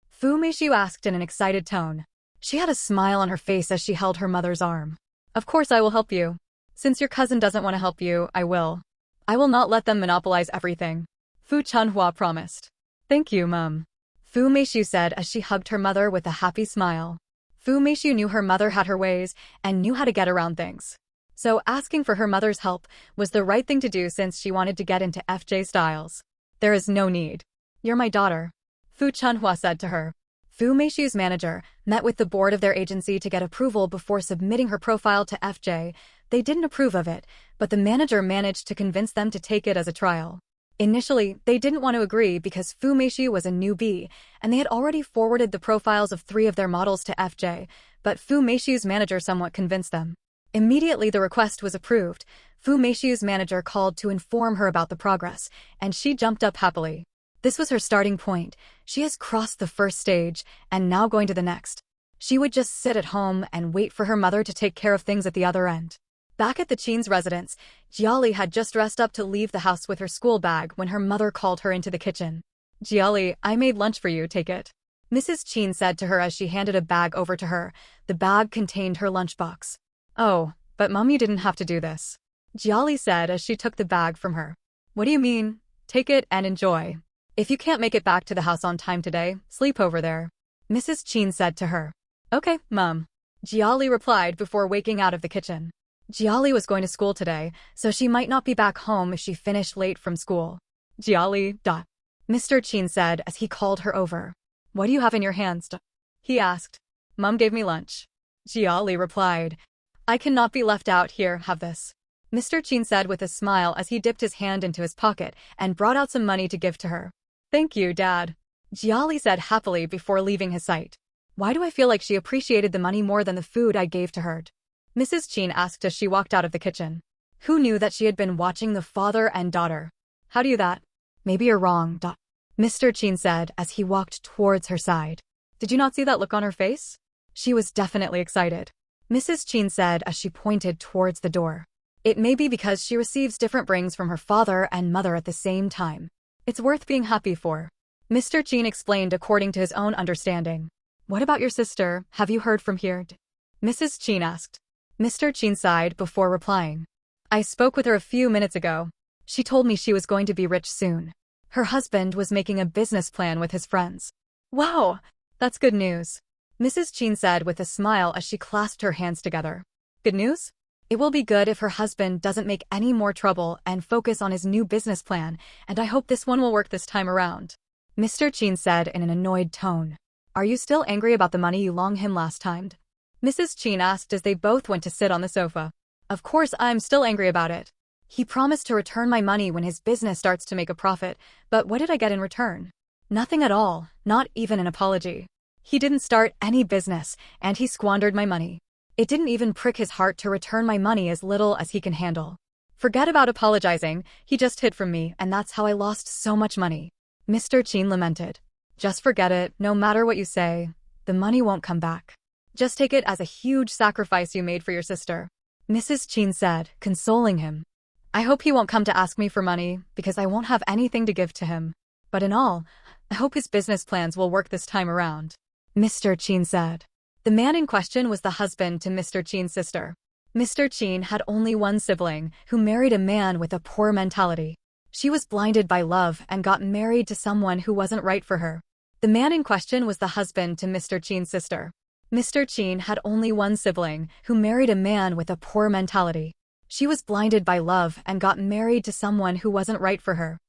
Fu Meishu asked in an excited tone. She had a smile on her face as she held her mother's arm. Of course I will help you. Since your cousin doesn't want to help you, I will. I will not let them monopolize everything. Fu Chanhua promised. Thank you, Mom. Fu Meishu said as she hugged her mother with a happy smile. Fu Meishu knew her mother had her ways and knew how to get around things. So asking for her mother's help was the right thing to do since she wanted to get into FJ Styles. There is no need. You're my daughter. Fu Chanhua said to her. Fu Meishu's manager met with the board of their agency to get approval before submitting her profile to FJ. They didn't approve of it, but the manager managed to convince them to take it as a trial. Initially, they didn't want to agree because Fu Meishu was a newbie, and they had already forwarded the profiles of 3 of their models to FJ, but Fu Meishu's manager somewhat convinced them. Immediately the request was approved. Fu Meishu's manager called to inform her about the progress, and she jumped up happily. This was her starting point. She has crossed the first stage, and now going to the next. She would just sit at home and wait for her mother to take care of things at the other end. Back at the Chin's residence, Jiali had just dressed up to leave the house with her school bag when her mother called her into the kitchen. Jiali, I made lunch for you, take it. Mrs. Chin said to her as she handed a bag over to her. The bag contained her lunchbox. Oh, but Mom, you didn't have to do this. Jiali said as she took the bag from her. What do you mean? Take it and enjoy. If you can't make it back to the house on time today, sleep over there. Mrs. Chin said to her. Okay, Mom. Jiali replied before waking out of the kitchen. Jiali was going to school today, so she might not be back home if she finished late from school. Jiali, Mr. Chin said as he called her over. What do you have in your hands? He asked. Mom gave me lunch. Jiali replied. I cannot be left out here, have this. Mr. Chin said with a smile as he dipped his hand into his pocket and brought out some money to give to her. Thank you, Dad. Jiali said happily before leaving his sight. Why do I feel like she appreciated the money more than the food I gave to her? Mrs. Chin asked as she walked out of the kitchen. Who knew that she had been watching the father and daughter? How do you that? Maybe you're wrong, Mr. Chin said as he walked towards her side. Did you not see that look on her face? She was definitely excited. Mrs. Chin said as she pointed towards the door. It may be because she receives different brings from her father and mother at the same time. It's worth being happy for. Mr. Chin explained according to his own understanding. What about your sister? Have you heard from here? Mrs. Chin asked. Mr. Chin sighed before replying. I spoke with her a few minutes ago. She told me she was going to be rich soon. Her husband was making a business plan with his friends. Wow, that's good news. Mrs. Chin said with a smile as she clasped her hands together. Good news? It will be good if her husband doesn't make any more trouble and focus on his new business plan, and I hope this one will work this time around. Mr. Chin said in an annoyed tone. Are you still angry about the money you loaned him last time? Mrs. Chin asked as they both went to sit on the sofa. Of course I'm still angry about it. He promised to return my money when his business starts to make a profit, but what did I get in return? Nothing at all, not even an apology. He didn't start any business, and he squandered my money. It didn't even prick his heart to return my money as little as he can handle. Forget about apologizing, he just hid from me and that's how I lost so much money. Mr. Chin lamented. Just forget it, no matter what you say. The money won't come back. Just take it as a huge sacrifice you made for your sister. Mrs. Chin said, consoling him. I hope he won't come to ask me for money, because I won't have anything to give to him. But in all, I hope his business plans will work this time around. Mr. Chin said. The man in question was the husband to Mr. Chin's sister. Mr. Chin had only one sibling, who married a man with a poor mentality. She was blinded by love and got married to someone who wasn't right for her. The man in question was the husband to Mr. Chin's sister. Mr. Chin had only one sibling, who married a man with a poor mentality. She was blinded by love and got married to someone who wasn't right for her.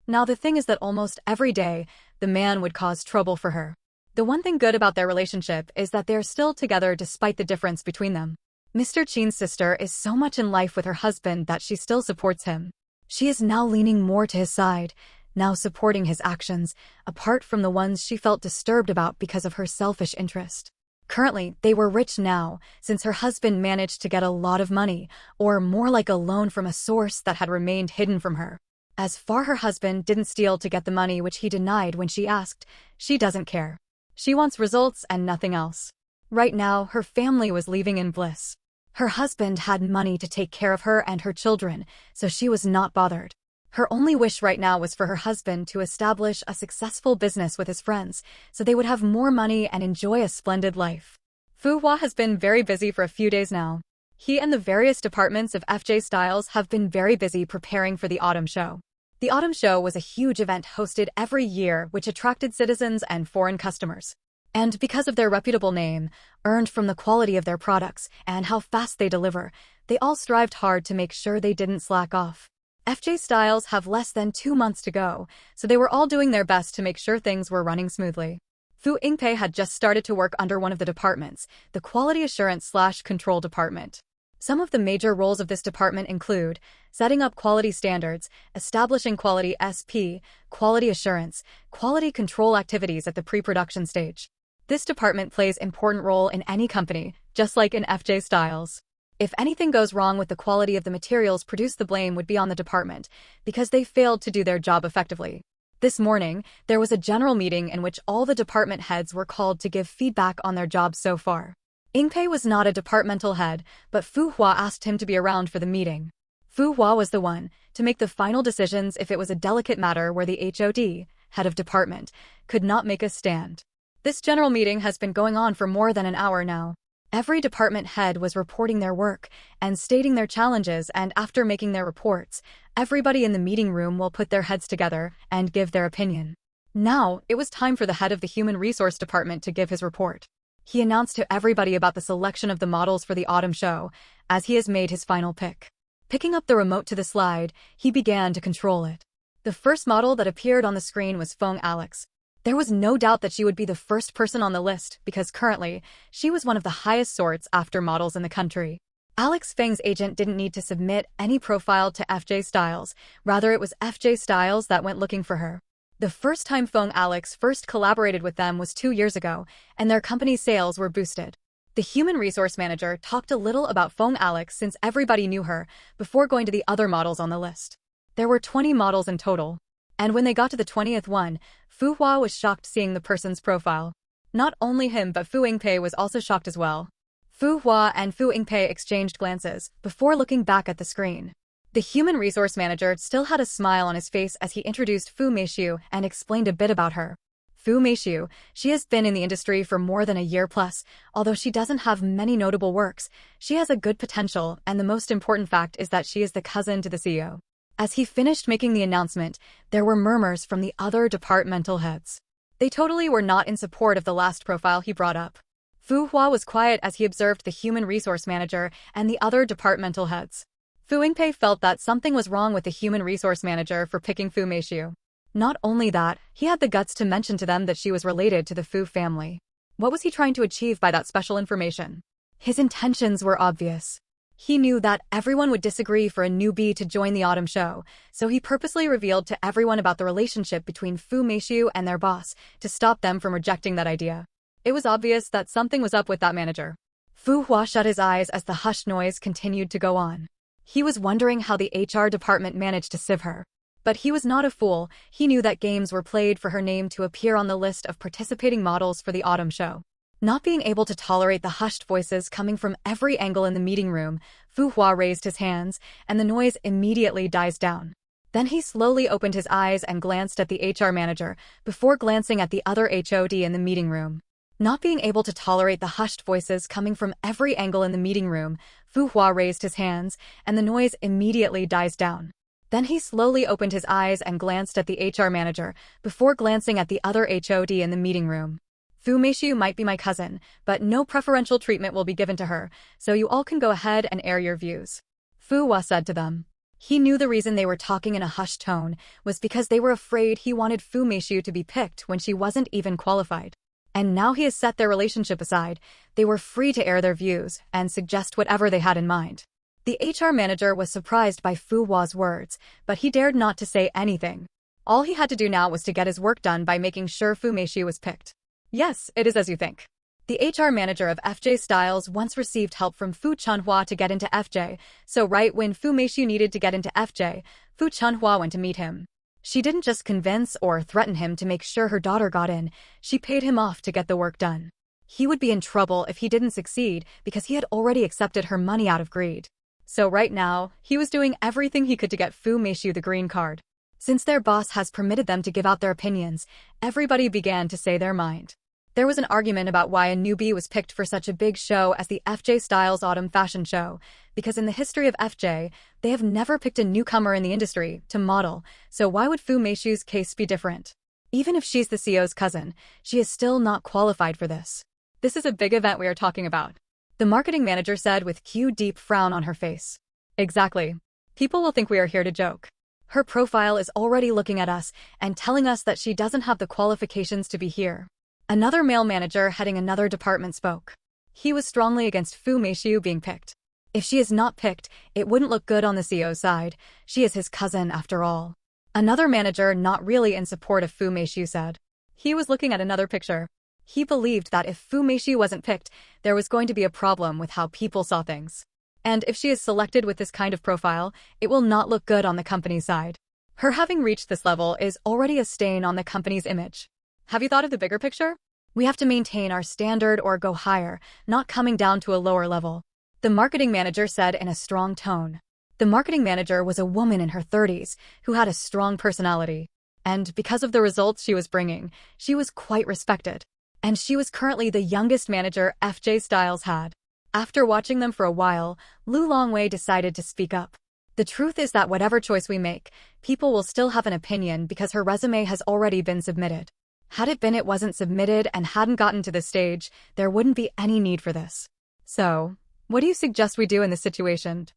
Now the thing is that almost every day, the man would cause trouble for her. The one thing good about their relationship is that they're still together despite the difference between them. Mr. Chin's sister is so much in life with her husband that she still supports him. She is now leaning more to his side, now supporting his actions, apart from the ones she felt disturbed about because of her selfish interest. Currently, they were rich now, since her husband managed to get a lot of money, or more like a loan from a source that had remained hidden from her. As far her husband didn't steal to get the money which he denied when she asked, she doesn't care. She wants results and nothing else. Right now, her family was living in bliss. Her husband had money to take care of her and her children, so she was not bothered. Her only wish right now was for her husband to establish a successful business with his friends, so they would have more money and enjoy a splendid life. Fu Hua has been very busy for a few days now. He and the various departments of FJ Styles have been very busy preparing for the autumn show. The autumn show was a huge event hosted every year which attracted citizens and foreign customers. And because of their reputable name, earned from the quality of their products and how fast they deliver, they all strived hard to make sure they didn't slack off. FJ Styles have less than 2 months to go, so they were all doing their best to make sure things were running smoothly. Fu Yingpei had just started to work under one of the departments, the Quality Assurance/Control Department. Some of the major roles of this department include setting up quality standards, establishing quality SP, quality assurance, quality control activities at the pre-production stage. This department plays an important role in any company, just like in FJ Styles. If anything goes wrong with the quality of the materials produced, the blame would be on the department, because they failed to do their job effectively. This morning, there was a general meeting in which all the department heads were called to give feedback on their jobs so far. Yingpei was not a departmental head, but Fu Hua asked him to be around for the meeting. Fu Hua was the one to make the final decisions if it was a delicate matter where the HOD, head of department, could not make a stand. This general meeting has been going on for more than an hour now. Every department head was reporting their work and stating their challenges, and after making their reports, everybody in the meeting room will put their heads together and give their opinion. Now, it was time for the head of the Human Resource Department to give his report. He announced to everybody about the selection of the models for the autumn show, as he has made his final pick. Picking up the remote to the slide, he began to control it. The first model that appeared on the screen was Feng Alex. There was no doubt that she would be the first person on the list because currently, she was one of the highest sorts after models in the country. Alex Feng's agent didn't need to submit any profile to FJ Styles, rather it was FJ Styles that went looking for her. The first time Feng Alex first collaborated with them was 2 years ago, and their company's sales were boosted. The human resource manager talked a little about Feng Alex since everybody knew her before going to the other models on the list. There were 20 models in total. And when they got to the 20th one, Fu Hua was shocked seeing the person's profile. Not only him but Fu Yingpei was also shocked as well. Fu Hua and Fu Yingpei exchanged glances before looking back at the screen. The human resource manager still had a smile on his face as he introduced Fu Meixiu and explained a bit about her. Fu Meixiu, she has been in the industry for more than a year plus. Although she doesn't have many notable works, she has a good potential, and the most important fact is that she is the cousin to the CEO. As he finished making the announcement, there were murmurs from the other departmental heads. They totally were not in support of the last profile he brought up. Fu Hua was quiet as he observed the human resource manager and the other departmental heads. Fu Yingpei felt that something was wrong with the human resource manager for picking Fu Meixiu. Not only that, he had the guts to mention to them that she was related to the Fu family. What was he trying to achieve by that special information? His intentions were obvious. He knew that everyone would disagree for a newbie to join the autumn show, so he purposely revealed to everyone about the relationship between Fu Meixiu and their boss to stop them from rejecting that idea. It was obvious that something was up with that manager. Fu Hua shut his eyes as the hushed noise continued to go on. He was wondering how the HR department managed to sieve her. But he was not a fool. He knew that games were played for her name to appear on the list of participating models for the autumn show. Not being able to tolerate the hushed voices coming from every angle in the meeting room, Fu Hua raised his hands, and the noise immediately dies down. Then he slowly opened his eyes and glanced at the HR manager, before glancing at the other HOD in the meeting room. Not being able to tolerate the hushed voices coming from every angle in the meeting room, Fu Hua raised his hands, and the noise immediately dies down. Then he slowly opened his eyes and glanced at the HR manager, before glancing at the other HOD in the meeting room. Fu Meixiu might be my cousin, but no preferential treatment will be given to her, so you all can go ahead and air your views. Fu Hua said to them. He knew the reason they were talking in a hushed tone was because they were afraid he wanted Fu Meixiu to be picked when she wasn't even qualified. And now he has set their relationship aside, they were free to air their views and suggest whatever they had in mind. The HR manager was surprised by Fu Hua's words, but he dared not to say anything. All he had to do now was to get his work done by making sure Fu Meixiu was picked. Yes, it is as you think. The HR manager of FJ Styles once received help from Fu Chunhua to get into FJ, so right when Fu Meixiu needed to get into FJ, Fu Chunhua went to meet him. She didn't just convince or threaten him to make sure her daughter got in, she paid him off to get the work done. He would be in trouble if he didn't succeed because he had already accepted her money out of greed. So right now, he was doing everything he could to get Fu Meishu the green card. Since their boss has permitted them to give out their opinions, everybody began to say their mind. There was an argument about why a newbie was picked for such a big show as the FJ Styles Autumn Fashion Show, because in the history of FJ, they have never picked a newcomer in the industry to model, so why would Fu Meishu's case be different? Even if she's the CEO's cousin, she is still not qualified for this. This is a big event we are talking about, the marketing manager said with a deep frown on her face. Exactly. People will think we are here to joke. Her profile is already looking at us and telling us that she doesn't have the qualifications to be here. Another male manager heading another department spoke. He was strongly against Fu Meishu being picked. If she is not picked, it wouldn't look good on the CEO's side. She is his cousin after all. Another manager not really in support of Fu Meishu said. He was looking at another picture. He believed that if Fu Meishu wasn't picked, there was going to be a problem with how people saw things. And if she is selected with this kind of profile, it will not look good on the company's side. Her having reached this level is already a stain on the company's image. Have you thought of the bigger picture? We have to maintain our standard or go higher, not coming down to a lower level, the marketing manager said in a strong tone. The marketing manager was a woman in her 30s who had a strong personality. And because of the results she was bringing, she was quite respected. And she was currently the youngest manager FJ Styles had. After watching them for a while, Lu Longwei decided to speak up. The truth is that whatever choice we make, people will still have an opinion because her resume has already been submitted. Had it been it wasn't submitted and hadn't gotten to this stage, there wouldn't be any need for this. So, what do you suggest we do in this situation?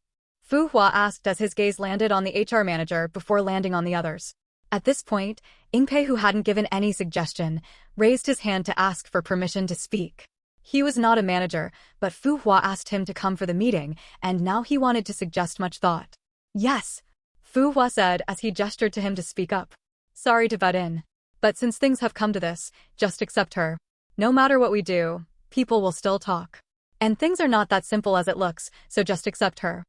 Fu Hua asked as his gaze landed on the HR manager before landing on the others. At this point, Ingpei, who hadn't given any suggestion, raised his hand to ask for permission to speak. He was not a manager, but Fu Hua asked him to come for the meeting, and now he wanted to suggest much thought. Yes, Fu Hua said as he gestured to him to speak up. Sorry to butt in. But since things have come to this, just accept her. No matter what we do, people will still talk. And things are not that simple as it looks, so just accept her.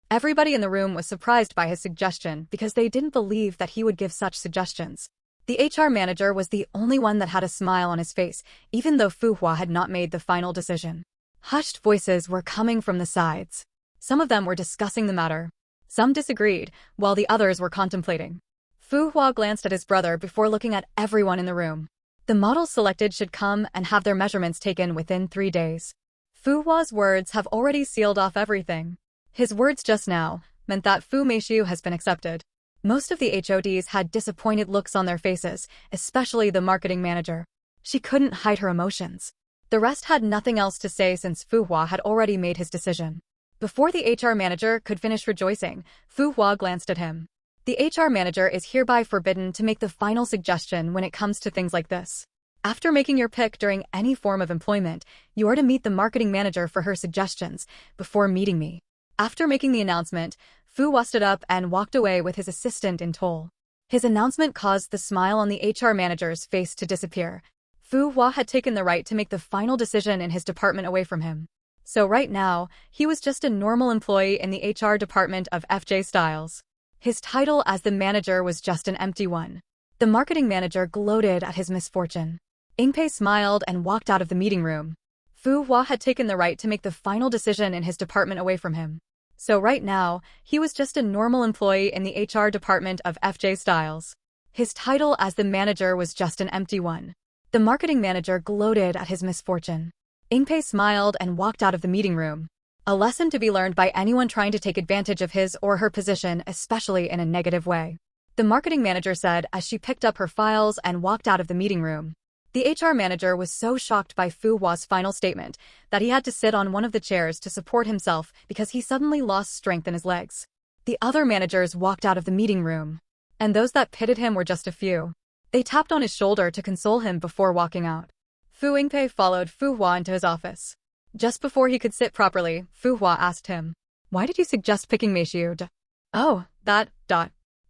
Everybody in the room was surprised by his suggestion because they didn't believe that he would give such suggestions. The HR manager was the only one that had a smile on his face, even though Fu Hua had not made the final decision. Hushed voices were coming from the sides. Some of them were discussing the matter. Some disagreed, while the others were contemplating. Fu Hua glanced at his brother before looking at everyone in the room. The models selected should come and have their measurements taken within 3 days. Fu Hua's words have already sealed off everything. His words just now meant that Fu Meishu has been accepted. Most of the HODs had disappointed looks on their faces, especially the marketing manager. She couldn't hide her emotions. The rest had nothing else to say since Fu Hua had already made his decision. Before the HR manager could finish rejoicing, Fu Hua glanced at him. The HR manager is hereby forbidden to make the final suggestion when it comes to things like this. After making your pick during any form of employment, you are to meet the marketing manager for her suggestions before meeting me. After making the announcement, Fu Hua stood up and walked away with his assistant in tow. His announcement caused the smile on the HR manager's face to disappear. Fu Hua had taken the right to make the final decision in his department away from him. So right now, he was just a normal employee in the HR department of FJ Styles. His title as the manager was just an empty one. The marketing manager gloated at his misfortune. Ingpei smiled and walked out of the meeting room. Fu Hua had taken the right to make the final decision in his department away from him. So right now, he was just a normal employee in the HR department of FJ Styles. His title as the manager was just an empty one. The marketing manager gloated at his misfortune. Ingpei smiled and walked out of the meeting room. A lesson to be learned by anyone trying to take advantage of his or her position, especially in a negative way. The marketing manager said as she picked up her files and walked out of the meeting room. The HR manager was so shocked by Fu Hua's final statement that he had to sit on one of the chairs to support himself because he suddenly lost strength in his legs. The other managers walked out of the meeting room. And those that pitted him were just a few. They tapped on his shoulder to console him before walking out. Fu Ingpei followed Fu Hua into his office. Just before he could sit properly, Fu Hua asked him, "Why did you suggest picking Meishu?" "Oh, that.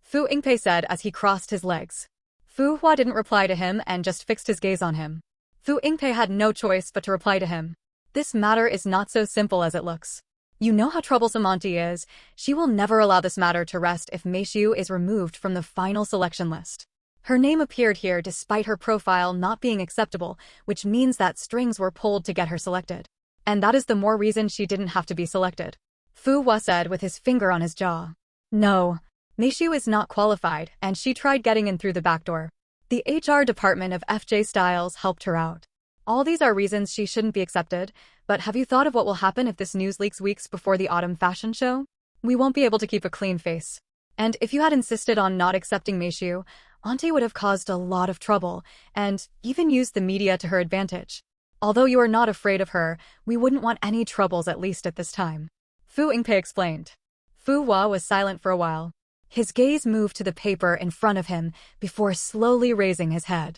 Fu Ingpei said as he crossed his legs. Fu Hua didn't reply to him and just fixed his gaze on him. Fu Ingpei had no choice but to reply to him. This matter is not so simple as it looks. You know how troublesome Auntie is. She will never allow this matter to rest if Meishu is removed from the final selection list. Her name appeared here despite her profile not being acceptable, which means that strings were pulled to get her selected. And that is the more reason she didn't have to be selected. Fu Hua said with his finger on his jaw. No. Meishu is not qualified, and she tried getting in through the back door. The HR department of FJ Styles helped her out. All these are reasons she shouldn't be accepted, but have you thought of what will happen if this news leaks weeks before the autumn fashion show? We won't be able to keep a clean face. And if you had insisted on not accepting Meishu, Auntie would have caused a lot of trouble, and even used the media to her advantage. Although you are not afraid of her, we wouldn't want any troubles at least at this time. Fu Yingpei explained. Fu Hua was silent for a while. His gaze moved to the paper in front of him before slowly raising his head.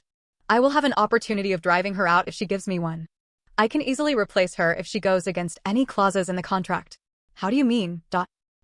I will have an opportunity of driving her out if she gives me one. I can easily replace her if she goes against any clauses in the contract. How do you mean?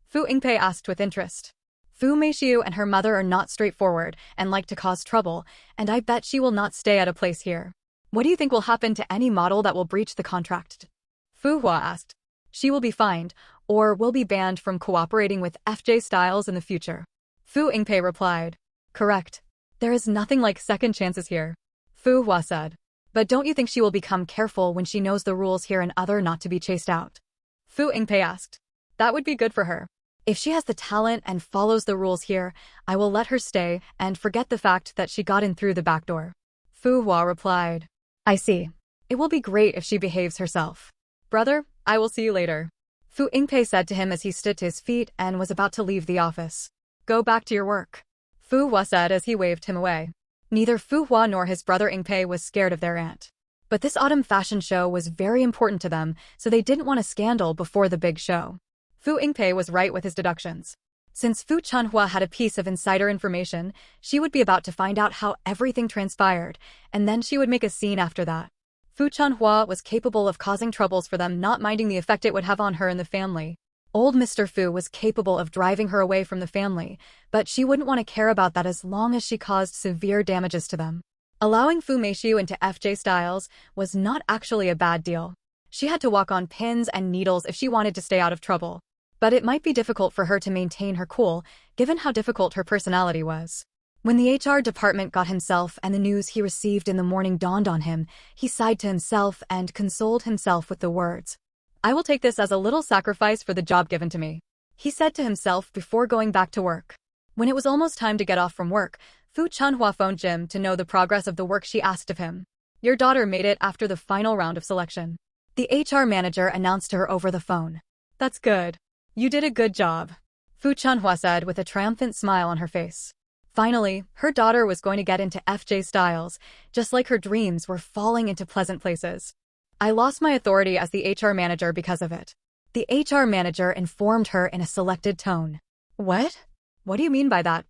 Fu Yingpei asked with interest. Fu Meishu and her mother are not straightforward and like to cause trouble, and I bet she will not stay at a place here. What do you think will happen to any model that will breach the contract? Fu Hua asked. She will be fined, or will be banned from cooperating with FJ Styles in the future. Fu Yingpei replied. Correct. There is nothing like second chances here. Fu Hua said. But don't you think she will become careful when she knows the rules here and other not to be chased out? Fu Yingpei asked. That would be good for her. If she has the talent and follows the rules here, I will let her stay and forget the fact that she got in through the back door. Fu Hua replied. I see. It will be great if she behaves herself. Brother, I will see you later. Fu Yingpei said to him as he stood to his feet and was about to leave the office. Go back to your work. Fu Hua said as he waved him away. Neither Fu Hua nor his brother Yingpei was scared of their aunt. But this autumn fashion show was very important to them, so they didn't want a scandal before the big show. Fu Yingpei was right with his deductions. Since Fu Chanhua had a piece of insider information, she would be about to find out how everything transpired, and then she would make a scene after that. Fu Chanhua was capable of causing troubles for them, not minding the effect it would have on her and the family. Old Mr. Fu was capable of driving her away from the family, but she wouldn't want to care about that as long as she caused severe damages to them. Allowing Fu Meishu into FJ Styles was not actually a bad deal. She had to walk on pins and needles if she wanted to stay out of trouble. But it might be difficult for her to maintain her cool, given how difficult her personality was. When the HR department got himself and the news he received in the morning dawned on him, he sighed to himself and consoled himself with the words, I will take this as a little sacrifice for the job given to me, he said to himself before going back to work. When it was almost time to get off from work, Fu Chanhua phoned Jim to know the progress of the work she asked of him. Your daughter made it after the final round of selection. The HR manager announced to her over the phone. That's good. You did a good job, Fu Chanhua said with a triumphant smile on her face. Finally, her daughter was going to get into FJ Styles, just like her dreams were falling into pleasant places. I lost my authority as the HR manager because of it. The HR manager informed her in a selected tone. What? What do you mean by that?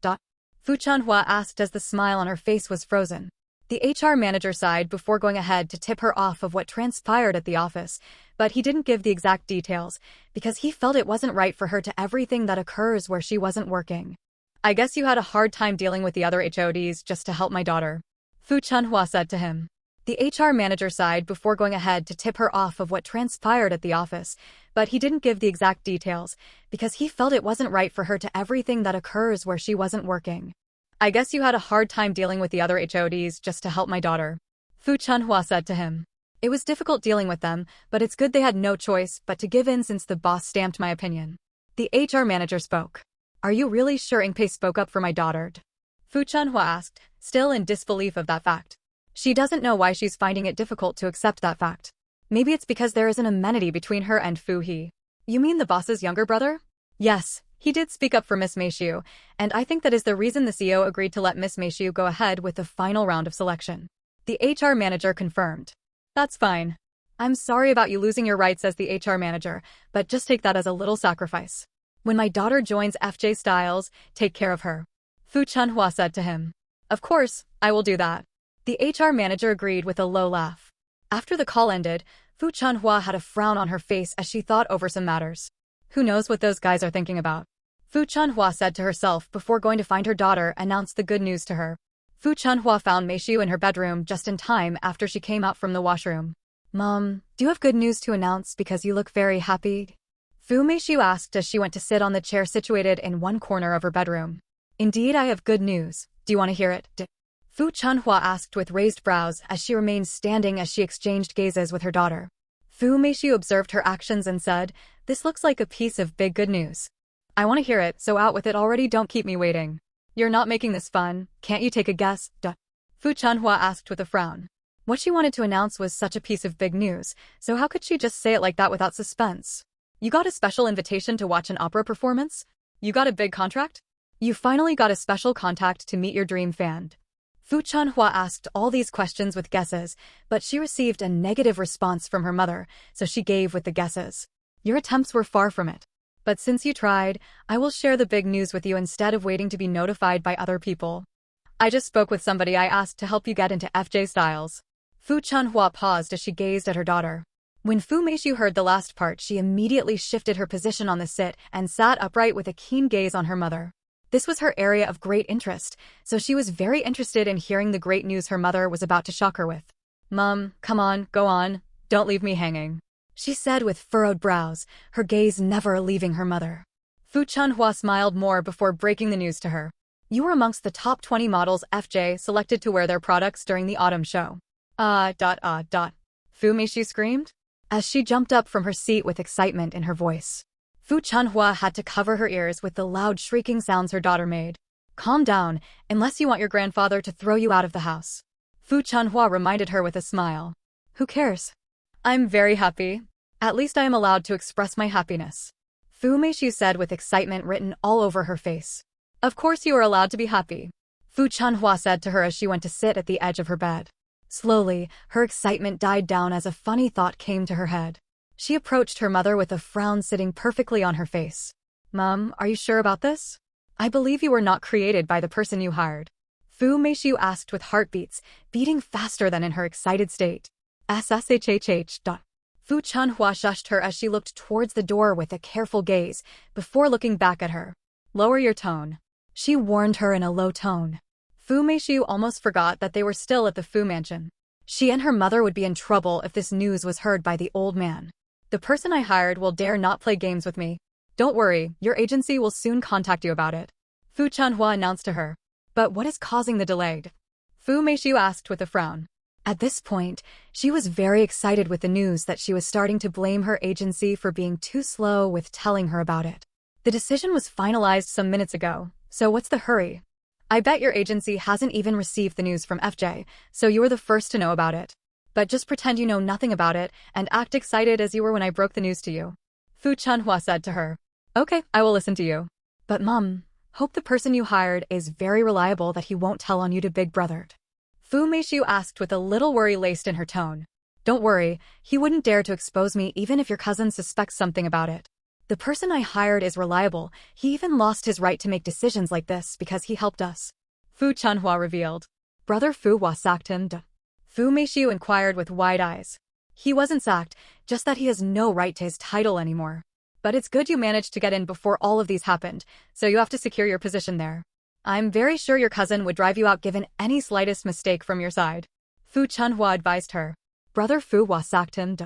Fu Chanhua asked as the smile on her face was frozen. The HR manager sighed before going ahead to tip her off of what transpired at the office, but he didn't give the exact details because he felt it wasn't right for her to everything that occurs where she wasn't working. I guess you had a hard time dealing with the other HODs just to help my daughter, Fu Chanhua said to him. The HR manager sighed before going ahead to tip her off of what transpired at the office, but he didn't give the exact details because he felt it wasn't right for her to everything that occurs where she wasn't working. I guess you had a hard time dealing with the other HODs just to help my daughter, Fu Chanhua said to him. It was difficult dealing with them, but it's good they had no choice but to give in since the boss stamped my opinion. The HR manager spoke. Are you really sure Yingpei spoke up for my daughter? Fu Chanhua asked, still in disbelief of that fact. She doesn't know why she's finding it difficult to accept that fact. Maybe it's because there is an amenity between her and Fu He. You mean the boss's younger brother? Yes, he did speak up for Miss Meishu, and I think that is the reason the CEO agreed to let Miss Meishu go ahead with the final round of selection. The HR manager confirmed. That's fine. I'm sorry about you losing your rights as the HR manager, but just take that as a little sacrifice. When my daughter joins FJ Styles, take care of her, Fu Chanhua said to him. Of course, I will do that. The HR manager agreed with a low laugh. After the call ended, Fu Chanhua had a frown on her face as she thought over some matters. Who knows what those guys are thinking about? Fu Chanhua said to herself before going to find her daughter announced the good news to her. Fu Chanhua found Meishu in her bedroom just in time after she came out from the washroom. Mom, do you have good news to announce because you look very happy? Fu Meishu asked as she went to sit on the chair situated in one corner of her bedroom. Indeed, I have good news. Do you want to hear it? Fu Chunhua asked with raised brows as she remained standing as she exchanged gazes with her daughter. Fu Meishu observed her actions and said, "This looks like a piece of big good news. I want to hear it, so out with it already, don't keep me waiting. You're not making this fun, can't you take a guess?" Fu Chunhua asked with a frown. What she wanted to announce was such a piece of big news, so how could she just say it like that without suspense? You got a special invitation to watch an opera performance? You got a big contract? You finally got a special contact to meet your dream fan. Fu Chunhua asked all these questions with guesses, but she received a negative response from her mother, so she gave with the guesses. Your attempts were far from it. But since you tried, I will share the big news with you instead of waiting to be notified by other people. I just spoke with somebody I asked to help you get into FJ Styles. Fu Chunhua paused as she gazed at her daughter. When Fu Meishu heard the last part, she immediately shifted her position on the sit and sat upright with a keen gaze on her mother. This was her area of great interest, so she was very interested in hearing the great news her mother was about to shock her with. "Mom, come on, go on, don't leave me hanging," she said with furrowed brows, her gaze never leaving her mother. Fu Chunhua smiled more before breaking the news to her. You were amongst the top 20 models FJ selected to wear their products during the autumn show. Fu Meishu screamed, as she jumped up from her seat with excitement in her voice. Fu Chunhua had to cover her ears with the loud shrieking sounds her daughter made. Calm down, unless you want your grandfather to throw you out of the house. Fu Chunhua reminded her with a smile. Who cares? I'm very happy. At least I am allowed to express my happiness. Fu Meishu said with excitement written all over her face. Of course you are allowed to be happy, Fu Chunhua said to her as she went to sit at the edge of her bed. Slowly, her excitement died down as a funny thought came to her head. She approached her mother with a frown sitting perfectly on her face. Mom, are you sure about this? I believe you were not created by the person you hired. Fu Meishu asked with heartbeats, beating faster than in her excited state. SSHHH. Fu Chunhua shushed her as she looked towards the door with a careful gaze, before looking back at her. Lower your tone, she warned her in a low tone. Fu Meishu almost forgot that they were still at the Fu mansion. She and her mother would be in trouble if this news was heard by the old man. The person I hired will dare not play games with me. Don't worry, your agency will soon contact you about it, Fu Chunhua announced to her. But what is causing the delay? Fu Meishu asked with a frown. At this point, she was very excited with the news that she was starting to blame her agency for being too slow with telling her about it. The decision was finalized some minutes ago, so what's the hurry? I bet your agency hasn't even received the news from FJ, so you were the first to know about it. But just pretend you know nothing about it and act excited as you were when I broke the news to you, Fu Chunhua said to her. Okay, I will listen to you. But Mom, hope the person you hired is very reliable that he won't tell on you to Big Brother. Fu Meishu asked with a little worry laced in her tone. Don't worry, he wouldn't dare to expose me even if your cousin suspects something about it. The person I hired is reliable, he even lost his right to make decisions like this because he helped us, Fu Chunhua revealed. Brother Fu was sacked him. Fu Meishu inquired with wide eyes. He wasn't sacked, just that he has no right to his title anymore. But it's good you managed to get in before all of these happened, so you have to secure your position there. I'm very sure your cousin would drive you out given any slightest mistake from your side, Fu Chunhua advised her. Brother Fu was sacked him.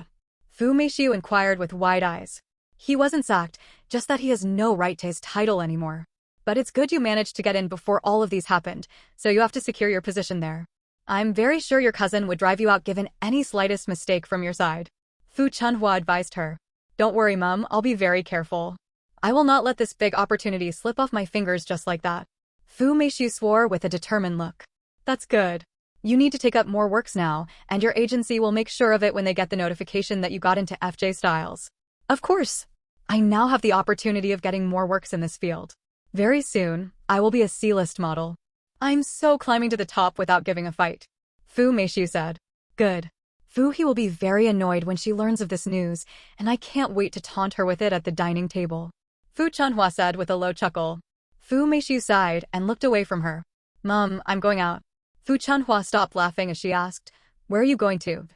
Fu Meishu inquired with wide eyes. He wasn't sacked, just that he has no right to his title anymore. But it's good you managed to get in before all of these happened, so you have to secure your position there. I'm very sure your cousin would drive you out given any slightest mistake from your side, Fu Chunhua advised her. Don't worry, Mom, I'll be very careful. I will not let this big opportunity slip off my fingers just like that. Fu Meishu swore with a determined look. That's good. You need to take up more works now, and your agency will make sure of it when they get the notification that you got into FJ Styles. Of course. I now have the opportunity of getting more works in this field. Very soon, I will be a C-list model. I'm so climbing to the top without giving a fight, Fu Meishu said. Good. Fu He will be very annoyed when she learns of this news, and I can't wait to taunt her with it at the dining table, Fu Chunhua said with a low chuckle. Fu Meishu sighed and looked away from her. Mom, I'm going out. Fu Chunhua stopped laughing as she asked, Where are you going to?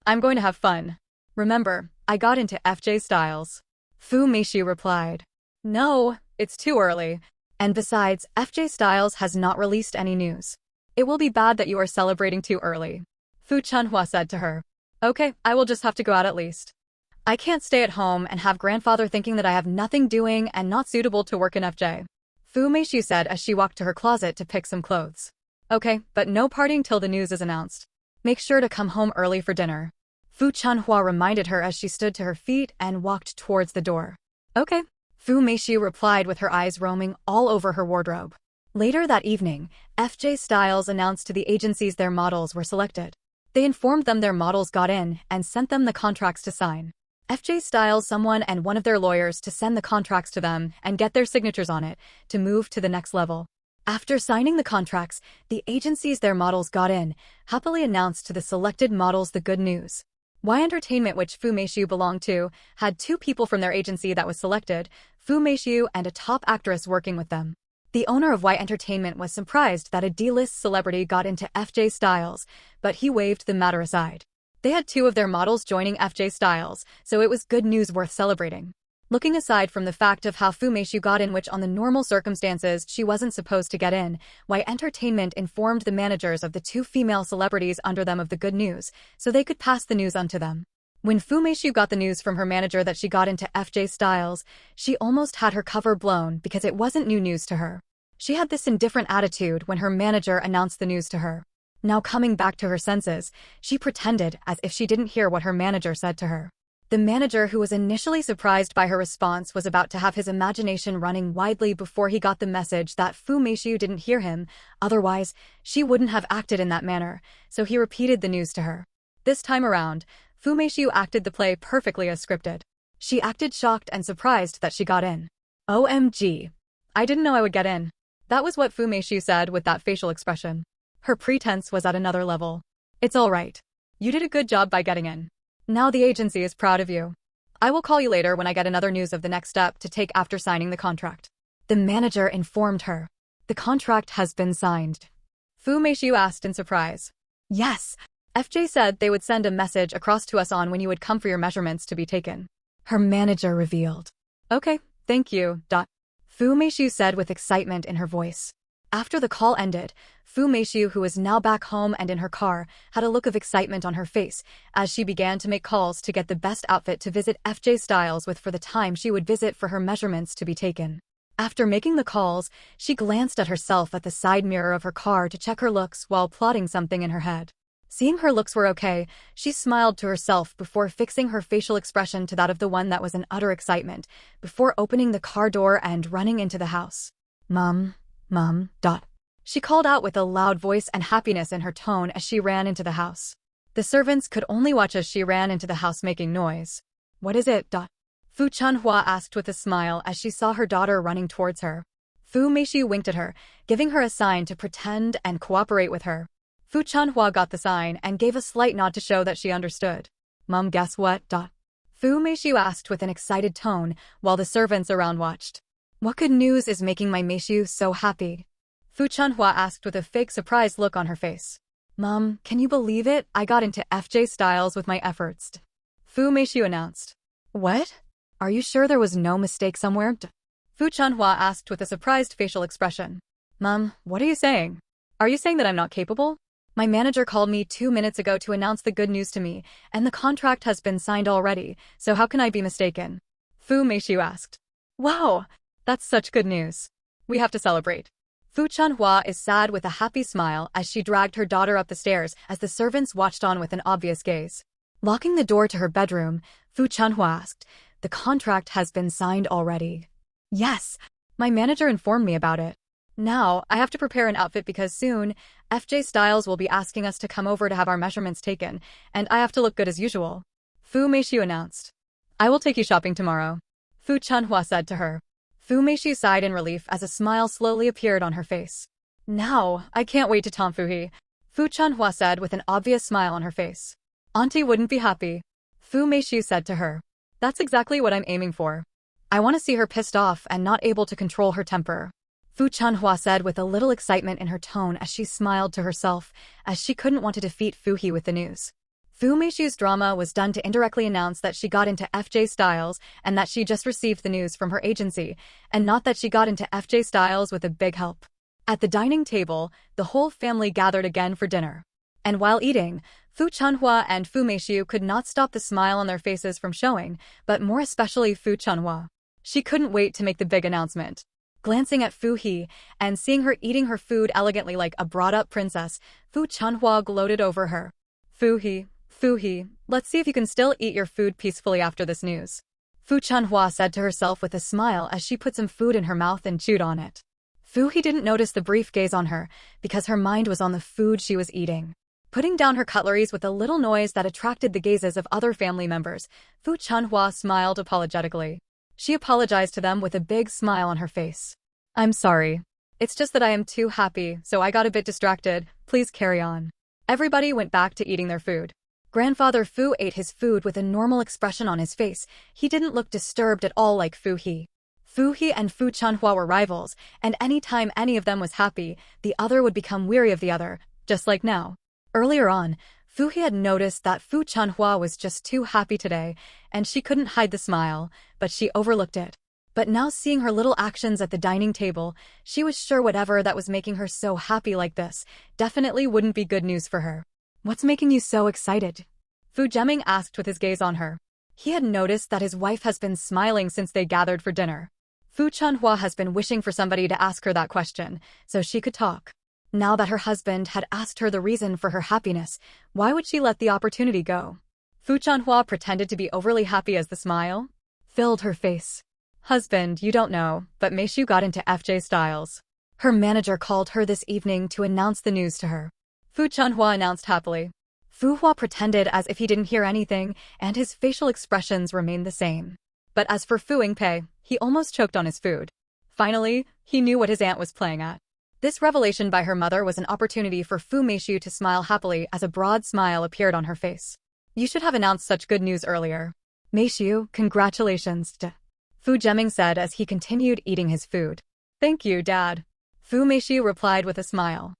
I'm going to have fun. Remember, I got into FJ Styles, Fu Meishu replied. No, it's too early. And besides, FJ Styles has not released any news. It will be bad that you are celebrating too early, Fu Chunhua said to her. Okay, I will just have to go out at least. I can't stay at home and have grandfather thinking that I have nothing doing and not suitable to work in FJ. Fu Meishu said as she walked to her closet to pick some clothes. Okay, but no partying till the news is announced. Make sure to come home early for dinner. Fu Chunhua reminded her as she stood to her feet and walked towards the door. Okay. Fu Meishu replied with her eyes roaming all over her wardrobe. Later that evening, FJ Styles announced to the agencies their models were selected. They informed them their models got in and sent them the contracts to sign. FJ Styles someone and one of their lawyers to send the contracts to them and get their signatures on it to move to the next level. After signing the contracts, the agencies their models got in happily announced to the selected models the good news. Y Entertainment, which Fu Meishu belonged to, had 2 people from their agency that was selected, Fu Meishu and a top actress working with them. The owner of Y Entertainment was surprised that a D-list celebrity got into FJ Styles, but he waved the matter aside. They had 2 of their models joining FJ Styles, so it was good news worth celebrating. Looking aside from the fact of how Fu Meishu got in, which on the normal circumstances she wasn't supposed to get in, Y Entertainment informed the managers of the 2 female celebrities under them of the good news, so they could pass the news on to them. When Fu Meishu got the news from her manager that she got into FJ Styles, she almost had her cover blown because it wasn't new news to her. She had this indifferent attitude when her manager announced the news to her. Now coming back to her senses, she pretended as if she didn't hear what her manager said to her. The manager, who was initially surprised by her response, was about to have his imagination running widely before he got the message that Fu Meishu didn't hear him, otherwise, she wouldn't have acted in that manner, so he repeated the news to her. This time around, Fu Meishu acted the play perfectly as scripted. She acted shocked and surprised that she got in. OMG. I didn't know I would get in. That was what Fu Meishu said with that facial expression. Her pretense was at another level. It's all right. You did a good job by getting in. Now the agency is proud of you. I will call you later when I get another news of the next step to take after signing the contract. The manager informed her. The contract has been signed. Fu Meishu asked in surprise. Yes. FJ said they would send a message across to us on when you would come for your measurements to be taken. Her manager revealed. Okay, thank you. Fu Meishu said with excitement in her voice. After the call ended, Fu Meishu, who was now back home and in her car, had a look of excitement on her face as she began to make calls to get the best outfit to visit FJ Styles with for the time she would visit for her measurements to be taken. After making the calls, she glanced at herself at the side mirror of her car to check her looks while plotting something in her head. Seeing her looks were okay, she smiled to herself before fixing her facial expression to that of the one that was in utter excitement, before opening the car door and running into the house. Mom. She called out with a loud voice and happiness in her tone as she ran into the house. The servants could only watch as she ran into the house making noise. What is it? Fu Chunhua asked with a smile as she saw her daughter running towards her. Fu Meishu winked at her, giving her a sign to pretend and cooperate with her. Fu Chunhua got the sign and gave a slight nod to show that she understood. Mom, guess what? Fu Meishu asked with an excited tone while the servants around watched. What good news is making my Meishu so happy? Fu Chunhua asked with a fake surprised look on her face. Mom, can you believe it? I got into FJ Styles with my efforts. Fu Meishu announced. What? Are you sure there was no mistake somewhere? Fu Chunhua asked with a surprised facial expression. Mom, what are you saying? Are you saying that I'm not capable? My manager called me 2 minutes ago to announce the good news to me, and the contract has been signed already, so how can I be mistaken? Fu Meishu asked. Wow! That's such good news. We have to celebrate. Fu Chunhua is sad with a happy smile as she dragged her daughter up the stairs as the servants watched on with an obvious gaze. Locking the door to her bedroom, Fu Chunhua asked, the contract has been signed already. Yes, my manager informed me about it. Now, I have to prepare an outfit because soon, FJ Styles will be asking us to come over to have our measurements taken, and I have to look good as usual. Fu Meishu announced. I will take you shopping tomorrow. Fu Chunhua said to her. Fu Meishu sighed in relief as a smile slowly appeared on her face. Now, I can't wait to tomfooey, Fu Chunhua said with an obvious smile on her face. Auntie wouldn't be happy. Fu Meishu said to her. That's exactly what I'm aiming for. I want to see her pissed off and not able to control her temper. Fu Chunhua said with a little excitement in her tone as she smiled to herself, as she couldn't want to defeat Fu He with the news. Fu Meishu's drama was done to indirectly announce that she got into FJ Styles and that she just received the news from her agency, and not that she got into FJ Styles with a big help. At the dining table, the whole family gathered again for dinner. And while eating, Fu Chunhua and Fu Meishu could not stop the smile on their faces from showing, but more especially Fu Chunhua. She couldn't wait to make the big announcement. Glancing at Fu He and seeing her eating her food elegantly like a brought-up princess, Fu Chunhua gloated over her. Fu He, let's see if you can still eat your food peacefully after this news. Fu Chunhua said to herself with a smile as she put some food in her mouth and chewed on it. Fu He didn't notice the brief gaze on her because her mind was on the food she was eating. Putting down her cutleries with a little noise that attracted the gazes of other family members, Fu Chunhua smiled apologetically. She apologized to them with a big smile on her face. I'm sorry. It's just that I am too happy, so I got a bit distracted. Please carry on. Everybody went back to eating their food. Grandfather Fu ate his food with a normal expression on his face. He didn't look disturbed at all like Fu He. Fu He and Fu Chunhua were rivals, and any time any of them was happy, the other would become weary of the other, just like now. Earlier on, Fu He had noticed that Fu Chunhua was just too happy today, and she couldn't hide the smile, but she overlooked it. But now seeing her little actions at the dining table, she was sure whatever that was making her so happy like this definitely wouldn't be good news for her. What's making you so excited? Fu Jeming asked with his gaze on her. He had noticed that his wife has been smiling since they gathered for dinner. Fu Chunhua has been wishing for somebody to ask her that question, so she could talk. Now that her husband had asked her the reason for her happiness, why would she let the opportunity go? Fu Chunhua pretended to be overly happy as the smile filled her face. Husband, you don't know, but Meishu got into FJ Styles. Her manager called her this evening to announce the news to her. Fu Chunhua announced happily. Fu Hua pretended as if he didn't hear anything, and his facial expressions remained the same. But as for Fu Yingpei, he almost choked on his food. Finally, he knew what his aunt was playing at. This revelation by her mother was an opportunity for Fu Meishu to smile happily as a broad smile appeared on her face. You should have announced such good news earlier. Meishu, congratulations. Fu Jeming said as he continued eating his food. Thank you, Dad. Fu Meishu replied with a smile.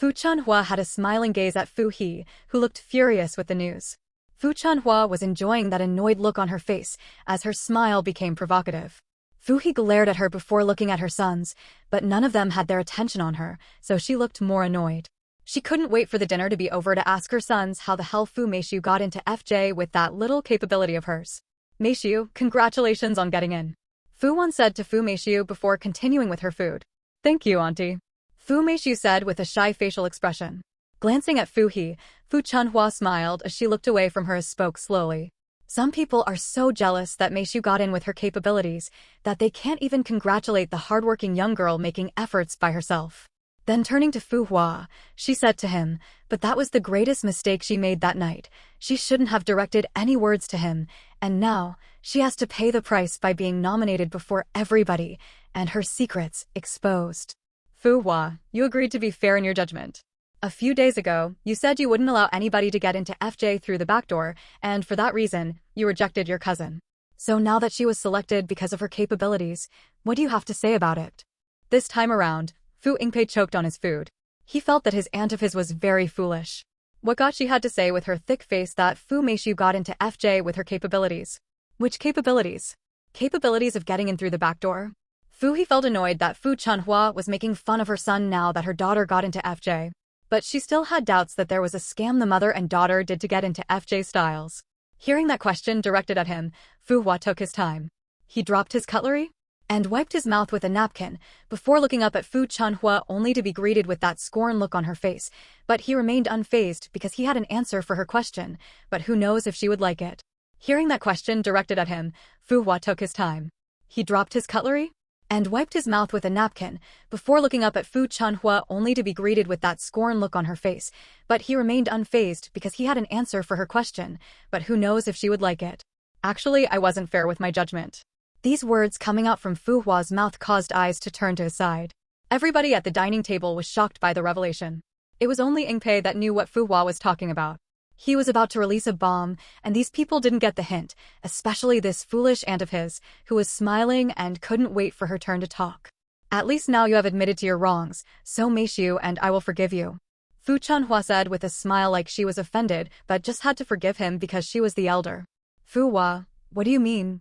Fu Chunhua had a smiling gaze at Fu He, who looked furious with the news. Fu Chunhua was enjoying that annoyed look on her face as her smile became provocative. Fu He glared at her before looking at her sons, but none of them had their attention on her, so she looked more annoyed. She couldn't wait for the dinner to be over to ask her sons how the hell Fu Meishu got into FJ with that little capability of hers. Meishu, congratulations on getting in. Fu Wan said to Fu Meishu before continuing with her food. Thank you, Auntie. Fu Meishu said with a shy facial expression. Glancing at Fu He, Fu Chunhua smiled as she looked away from her and spoke slowly. Some people are so jealous that Meishu got in with her capabilities that they can't even congratulate the hardworking young girl making efforts by herself. Then turning to Fu Hua, she said to him, but that was the greatest mistake she made that night. She shouldn't have directed any words to him, and now she has to pay the price by being nominated before everybody, and her secrets exposed. Fu Hua, you agreed to be fair in your judgment. A few days ago, you said you wouldn't allow anybody to get into FJ through the back door, and for that reason, you rejected your cousin. So now that she was selected because of her capabilities, what do you have to say about it? This time around, Fu Yingpei choked on his food. He felt that his aunt of his was very foolish. What got she had to say with her thick face that Fu Meishu got into FJ with her capabilities? Which capabilities? Capabilities of getting in through the back door? Fu He felt annoyed that Fu Chunhua was making fun of her son now that her daughter got into FJ. But she still had doubts that there was a scam the mother and daughter did to get into FJ Styles. Hearing that question directed at him, Fu Hua took his time. He dropped his cutlery and wiped his mouth with a napkin before looking up at Fu Chunhua only to be greeted with that scorn look on her face, but he remained unfazed because he had an answer for her question, but who knows if she would like it. Hearing that question directed at him, Fu Hua took his time. He dropped his cutlery and wiped his mouth with a napkin before looking up at Fu Chunhua only to be greeted with that scorn look on her face, but he remained unfazed because he had an answer for her question, but who knows if she would like it. Actually, I wasn't fair with my judgment. These words coming out from Fu Hua's mouth caused eyes to turn to his side. Everybody at the dining table was shocked by the revelation. It was only Yingpei that knew what Fu Hua was talking about. He was about to release a bomb, and these people didn't get the hint, especially this foolish aunt of his, who was smiling and couldn't wait for her turn to talk. At least now you have admitted to your wrongs, so Meishu and I will forgive you. Fu Chunhua said with a smile like she was offended but just had to forgive him because she was the elder. Fu Hua, what do you mean,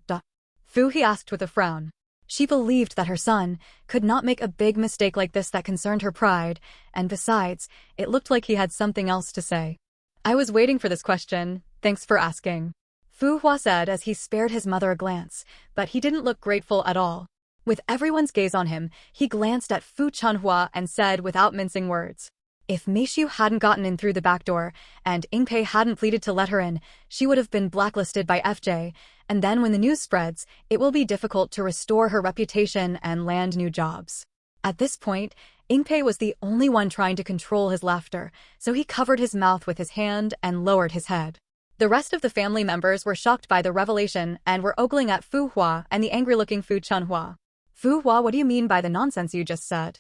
Fu He asked with a frown. She believed that her son could not make a big mistake like this that concerned her pride, and besides, it looked like he had something else to say. I was waiting for this question, thanks for asking. Fu Hua said as he spared his mother a glance, but he didn't look grateful at all. With everyone's gaze on him, he glanced at Fu Chunhua and said without mincing words, if Meishu hadn't gotten in through the back door, and Ingpei hadn't pleaded to let her in, she would have been blacklisted by FJ, and then when the news spreads, it will be difficult to restore her reputation and land new jobs. At this point, Ingpei was the only one trying to control his laughter, so he covered his mouth with his hand and lowered his head. The rest of the family members were shocked by the revelation and were ogling at Fu Hua and the angry-looking Fu Chunhua. Fu Hua, what do you mean by the nonsense you just said?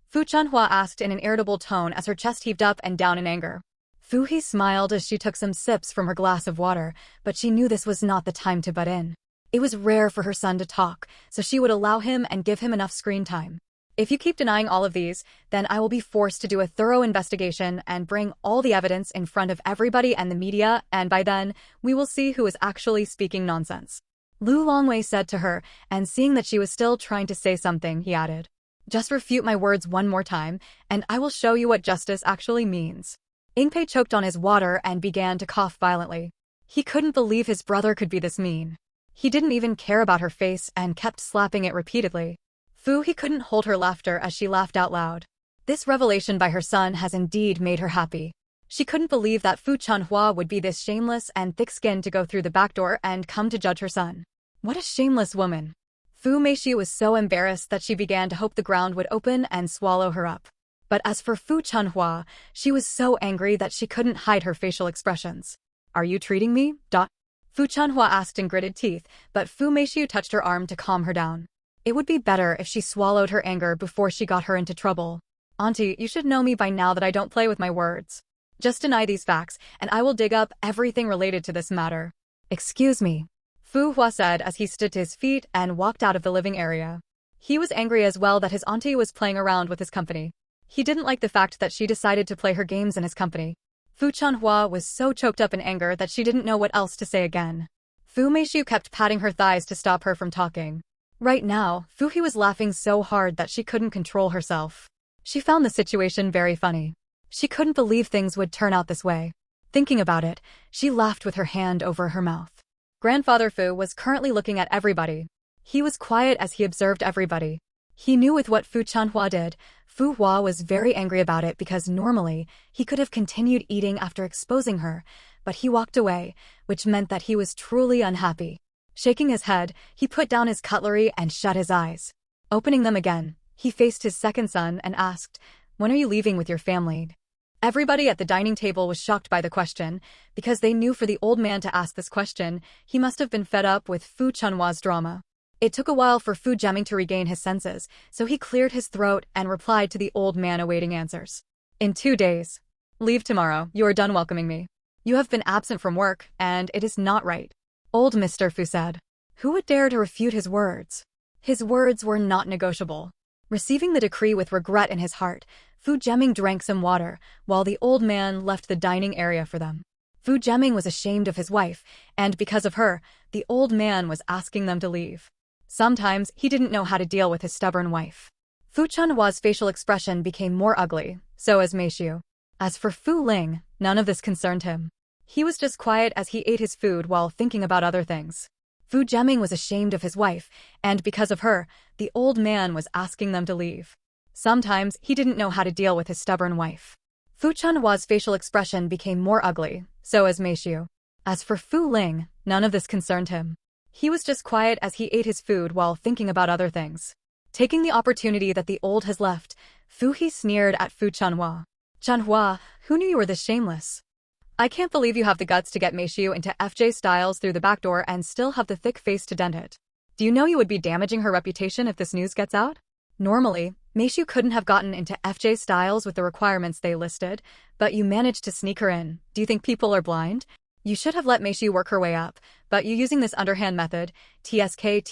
Fu Chunhua asked in an irritable tone as her chest heaved up and down in anger. Fu He smiled as she took some sips from her glass of water, but she knew this was not the time to butt in. It was rare for her son to talk, so she would allow him and give him enough screen time. If you keep denying all of these, then I will be forced to do a thorough investigation and bring all the evidence in front of everybody and the media, and by then, we will see who is actually speaking nonsense. Lu Longwei said to her, and seeing that she was still trying to say something, he added, just refute my words one more time, and I will show you what justice actually means. Ingpei choked on his water and began to cough violently. He couldn't believe his brother could be this mean. He didn't even care about her face and kept slapping it repeatedly. Fu He couldn't hold her laughter as she laughed out loud. This revelation by her son has indeed made her happy. She couldn't believe that Fu Chunhua would be this shameless and thick-skinned to go through the back door and come to judge her son. What a shameless woman. Fu Meishu was so embarrassed that she began to hope the ground would open and swallow her up. But as for Fu Chunhua, she was so angry that she couldn't hide her facial expressions. Are you treating me? Fu Chunhua asked in gritted teeth, but Fu Meishu touched her arm to calm her down. It would be better if she swallowed her anger before she got her into trouble. Auntie, you should know me by now that I don't play with my words. Just deny these facts, and I will dig up everything related to this matter. Excuse me, Fu Hua said as he stood to his feet and walked out of the living area. He was angry as well that his auntie was playing around with his company. He didn't like the fact that she decided to play her games in his company. Fu Chunhua was so choked up in anger that she didn't know what else to say again. Fu Meishu kept patting her thighs to stop her from talking. Right now, Fu He was laughing so hard that she couldn't control herself. She found the situation very funny. She couldn't believe things would turn out this way. Thinking about it, she laughed with her hand over her mouth. Grandfather Fu was currently looking at everybody. He was quiet as he observed everybody. He knew with what Fu Chunhua did, Fu Hua was very angry about it because normally, he could have continued eating after exposing her, but he walked away, which meant that he was truly unhappy. Shaking his head, he put down his cutlery and shut his eyes. Opening them again, he faced his second son and asked, "When are you leaving with your family?" Everybody at the dining table was shocked by the question, because they knew for the old man to ask this question, he must have been fed up with Fu Chunhua's drama. It took a while for Fu Jiaming to regain his senses, so he cleared his throat and replied to the old man awaiting answers. In 2 days. Leave tomorrow, you are done welcoming me. You have been absent from work, and it is not right. Old Mr. Fu said. Who would dare to refute his words? His words were not negotiable. Receiving the decree with regret in his heart, Fu Jiaming drank some water, while the old man left the dining area for them. Fu Jiaming was ashamed of his wife, and because of her, the old man was asking them to leave. Sometimes he didn't know how to deal with his stubborn wife. Fu Chunhua's facial expression became more ugly, so as Meishu. As for Fu Ling, none of this concerned him. He was just quiet as he ate his food while thinking about other things. Fu Jiaming was ashamed of his wife, and because of her, the old man was asking them to leave. Sometimes he didn't know how to deal with his stubborn wife. Fu Chunhua's facial expression became more ugly, so as Meishu. As for Fu Ling, none of this concerned him. He was just quiet as he ate his food while thinking about other things. Taking the opportunity that the old has left, Fu He sneered at Fu Chunhua. Chunhua, who knew you were this shameless? I can't believe you have the guts to get Meishu into FJ Styles through the back door and still have the thick face to dent it. Do you know you would be damaging her reputation if this news gets out? Normally, Meishu couldn't have gotten into FJ Styles with the requirements they listed, but you managed to sneak her in. Do you think people are blind? You should have let Meishu work her way up, but you using this underhand method, TSK.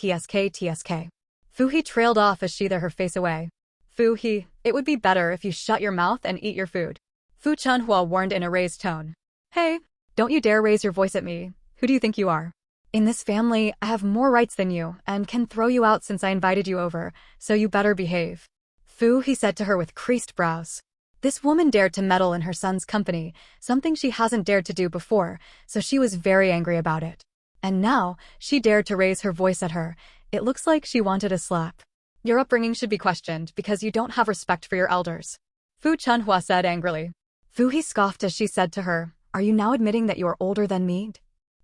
Fu He trailed off as she threw her face away. Fu He, it would be better if you shut your mouth and eat your food. Fu Chunhua warned in a raised tone. Hey, don't you dare raise your voice at me. Who do you think you are? In this family, I have more rights than you and can throw you out since I invited you over, so you better behave. Fu, he said to her with creased brows. This woman dared to meddle in her son's company, something she hasn't dared to do before, so she was very angry about it. And now, she dared to raise her voice at her. It looks like she wanted a slap. Your upbringing should be questioned because you don't have respect for your elders. Fu Chunhua said angrily. Fu, he scoffed as she said to her, are you now admitting that you're older than me?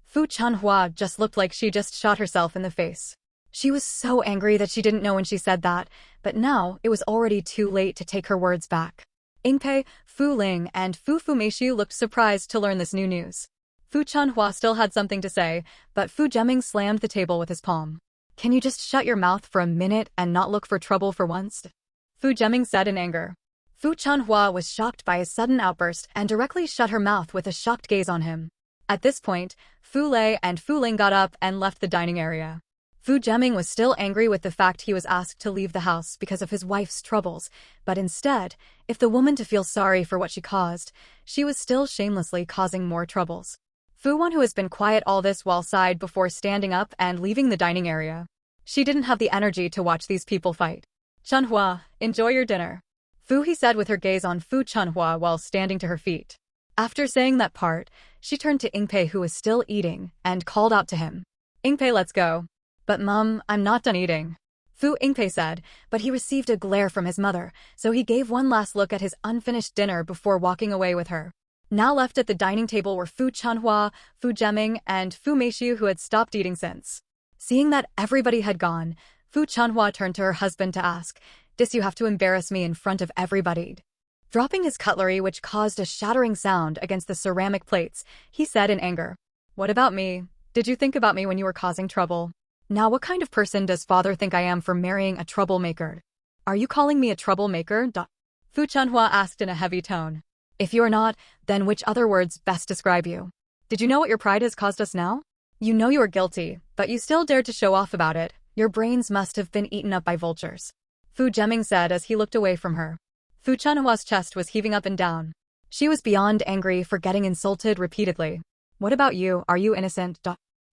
Fu Chunhua just looked like she just shot herself in the face. She was so angry that she didn't know when she said that, but now it was already too late to take her words back. Ingpei, Fu Ling, and Fu Meishu looked surprised to learn this new news. Fu Chunhua still had something to say, but Fu Zheming slammed the table with his palm. Can you just shut your mouth for a minute and not look for trouble for once? Fu Zheming said in anger. Fu Chunhua was shocked by his sudden outburst and directly shut her mouth with a shocked gaze on him. At this point, Fu Lei and Fu Ling got up and left the dining area. Fu Zheming was still angry with the fact he was asked to leave the house because of his wife's troubles, but instead, if the woman to feel sorry for what she caused, she was still shamelessly causing more troubles. Fu Wan, who has been quiet all this while, sighed before standing up and leaving the dining area. She didn't have the energy to watch these people fight. Chunhua, enjoy your dinner. Fu, he said with her gaze on Fu Chunhua while standing to her feet. After saying that part, she turned to Ingpei, who was still eating, and called out to him. Ingpei, let's go. But Mum, I'm not done eating. Fu Ingpei said, but he received a glare from his mother, so he gave one last look at his unfinished dinner before walking away with her. Now left at the dining table were Fu Chunhua, Fu Zheming, and Fu Meishu, who had stopped eating since. Seeing that everybody had gone, Fu Chunhua turned to her husband to ask, "Dis, you have to embarrass me in front of everybody?" Dropping his cutlery, which caused a shattering sound against the ceramic plates, he said in anger, "What about me? Did you think about me when you were causing trouble? Now what kind of person does father think I am for marrying a troublemaker? Are you calling me a troublemaker?" Fu Chunhua asked in a heavy tone. If you're not, then which other words best describe you? Did you know what your pride has caused us now? You know you are guilty, but you still dared to show off about it. Your brains must have been eaten up by vultures. Fu Zheming said as he looked away from her. Fu Chunhua's chest was heaving up and down. She was beyond angry for getting insulted repeatedly. What about you, are you innocent?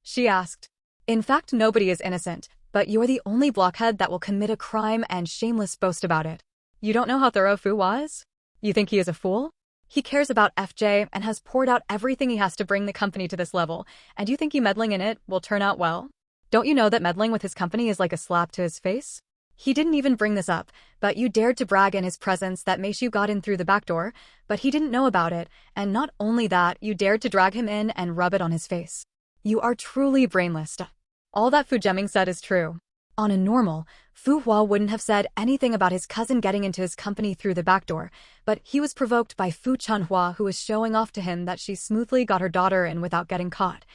She asked. In fact, nobody is innocent, but you're the only blockhead that will commit a crime and shameless boast about it. You don't know how thorough Fu was? You think he is a fool? He cares about FJ and has poured out everything he has to bring the company to this level, and you think you meddling in it will turn out well? Don't you know that meddling with his company is like a slap to his face? He didn't even bring this up, but you dared to brag in his presence that Meishu got in through the back door, but he didn't know about it, and not only that, you dared to drag him in and rub it on his face. You are truly brainless. All that Fu Zheming said is true. On a normal, Fu Hua wouldn't have said anything about his cousin getting into his company through the back door, but he was provoked by Fu Chunhua, who was showing off to him that she smoothly got her daughter in without getting caught.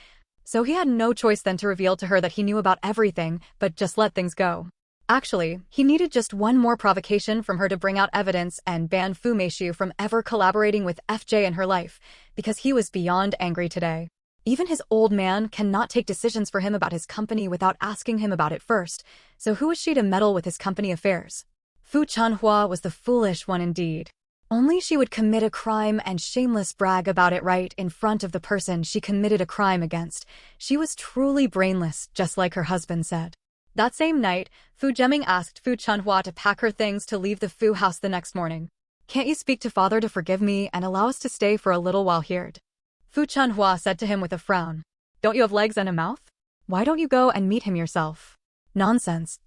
So he had no choice than to reveal to her that he knew about everything, but just let things go. Actually, he needed just one more provocation from her to bring out evidence and ban Fu Meishu from ever collaborating with FJ in her life, because he was beyond angry today. Even his old man cannot take decisions for him about his company without asking him about it first, so who was she to meddle with his company affairs? Fu Chunhua was the foolish one indeed. Only she would commit a crime and shameless brag about it right in front of the person she committed a crime against. She was truly brainless, just like her husband said. That same night, Fu Zheming asked Fu Chunhua to pack her things to leave the Fu house the next morning. Can't you speak to father to forgive me and allow us to stay for a little while here? Fu Chunhua said to him with a frown. Don't you have legs and a mouth? Why don't you go and meet him yourself? Nonsense.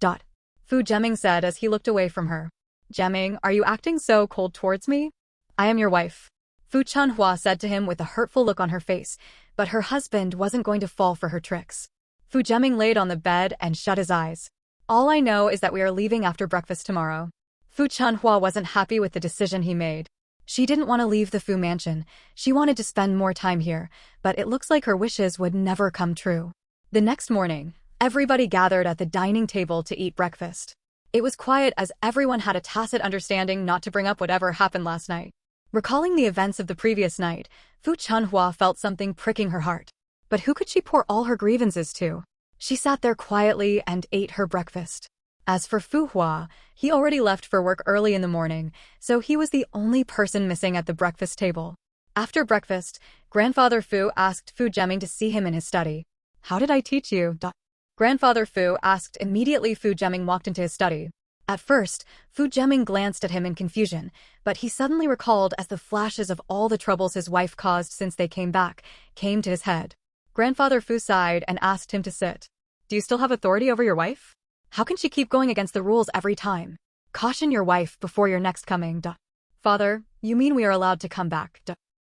Fu Zheming said as he looked away from her. Zheming, are you acting so cold towards me? I am your wife. Fu Chunhua said to him with a hurtful look on her face, but her husband wasn't going to fall for her tricks. Fu Zheming laid on the bed and shut his eyes. All I know is that we are leaving after breakfast tomorrow. Fu Chunhua wasn't happy with the decision he made. She didn't want to leave the Fu mansion. She wanted to spend more time here, but it looks like her wishes would never come true. The next morning, everybody gathered at the dining table to eat breakfast. It was quiet as everyone had a tacit understanding not to bring up whatever happened last night. Recalling the events of the previous night, Fu Chunhua felt something pricking her heart. But who could she pour all her grievances to? She sat there quietly and ate her breakfast. As for Fu Hua, he already left for work early in the morning, so he was the only person missing at the breakfast table. After breakfast, Grandfather Fu asked Fu Zheming to see him in his study. How did I teach you? Grandfather Fu asked immediately. Fu Jiaming walked into his study. At first, Fu Jiaming glanced at him in confusion, but he suddenly recalled as the flashes of all the troubles his wife caused since they came back came to his head. Grandfather Fu sighed and asked him to sit. Do you still have authority over your wife? How can she keep going against the rules every time? Caution your wife before your next coming. Father, you mean we are allowed to come back?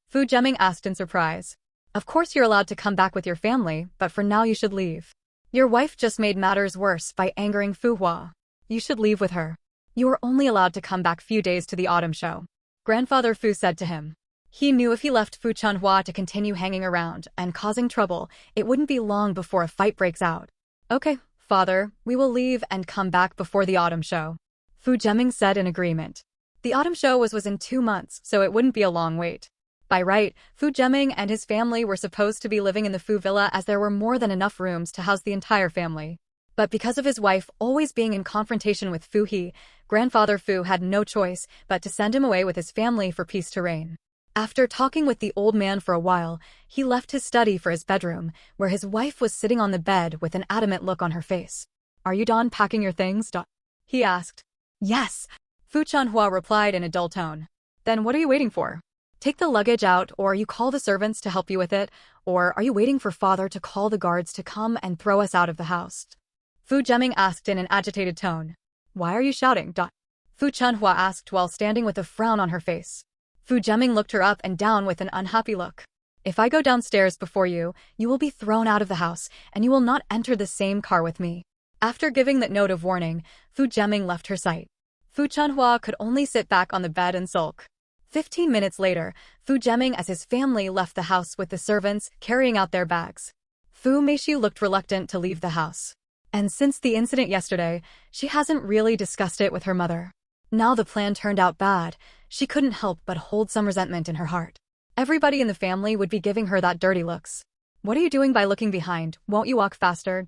Fu Jiaming asked in surprise. Of course you're allowed to come back with your family, but for now you should leave. Your wife just made matters worse by angering Fu Hua. You should leave with her. You are only allowed to come back few days to the autumn show. Grandfather Fu said to him. He knew if he left Fu Chunhua to continue hanging around and causing trouble, it wouldn't be long before a fight breaks out. Okay, father, we will leave and come back before the autumn show. Fu Jiaming said in agreement. The autumn show was in 2 months, so it wouldn't be a long wait. By right, Fu Jiaming and his family were supposed to be living in the Fu Villa as there were more than enough rooms to house the entire family. But because of his wife always being in confrontation with Fu He, Grandfather Fu had no choice but to send him away with his family for peace to reign. After talking with the old man for a while, he left his study for his bedroom, where his wife was sitting on the bed with an adamant look on her face. Are you done packing your things? He asked. Yes, Fu Chunhua replied in a dull tone. Then what are you waiting for? Take the luggage out, or you call the servants to help you with it, or are you waiting for father to call the guards to come and throw us out of the house? Fu Jiaming asked in an agitated tone. Why are you shouting? Fu Chunhua asked while standing with a frown on her face. Fu Jiaming looked her up and down with an unhappy look. If I go downstairs before you, you will be thrown out of the house, and you will not enter the same car with me. After giving that note of warning, Fu Jiaming left her sight. Fu Chunhua could only sit back on the bed and sulk. 15 minutes later, Fu Jiaming as his family left the house with the servants carrying out their bags. Fu Meixiu looked reluctant to leave the house. And since the incident yesterday, she hasn't really discussed it with her mother. Now the plan turned out bad, she couldn't help but hold some resentment in her heart. Everybody in the family would be giving her that dirty looks. What are you doing by looking behind? Won't you walk faster?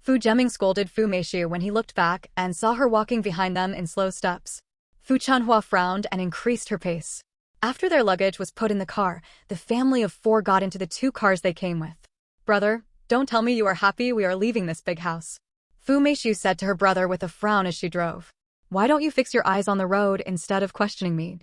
Fu Jiaming scolded Fu Meixiu when he looked back and saw her walking behind them in slow steps. Fu Chunhua frowned and increased her pace. After their luggage was put in the car, the family of 4 got into the 2 cars they came with. Brother, don't tell me you are happy we are leaving this big house. Fu Meixiu said to her brother with a frown as she drove. Why don't you fix your eyes on the road instead of questioning me?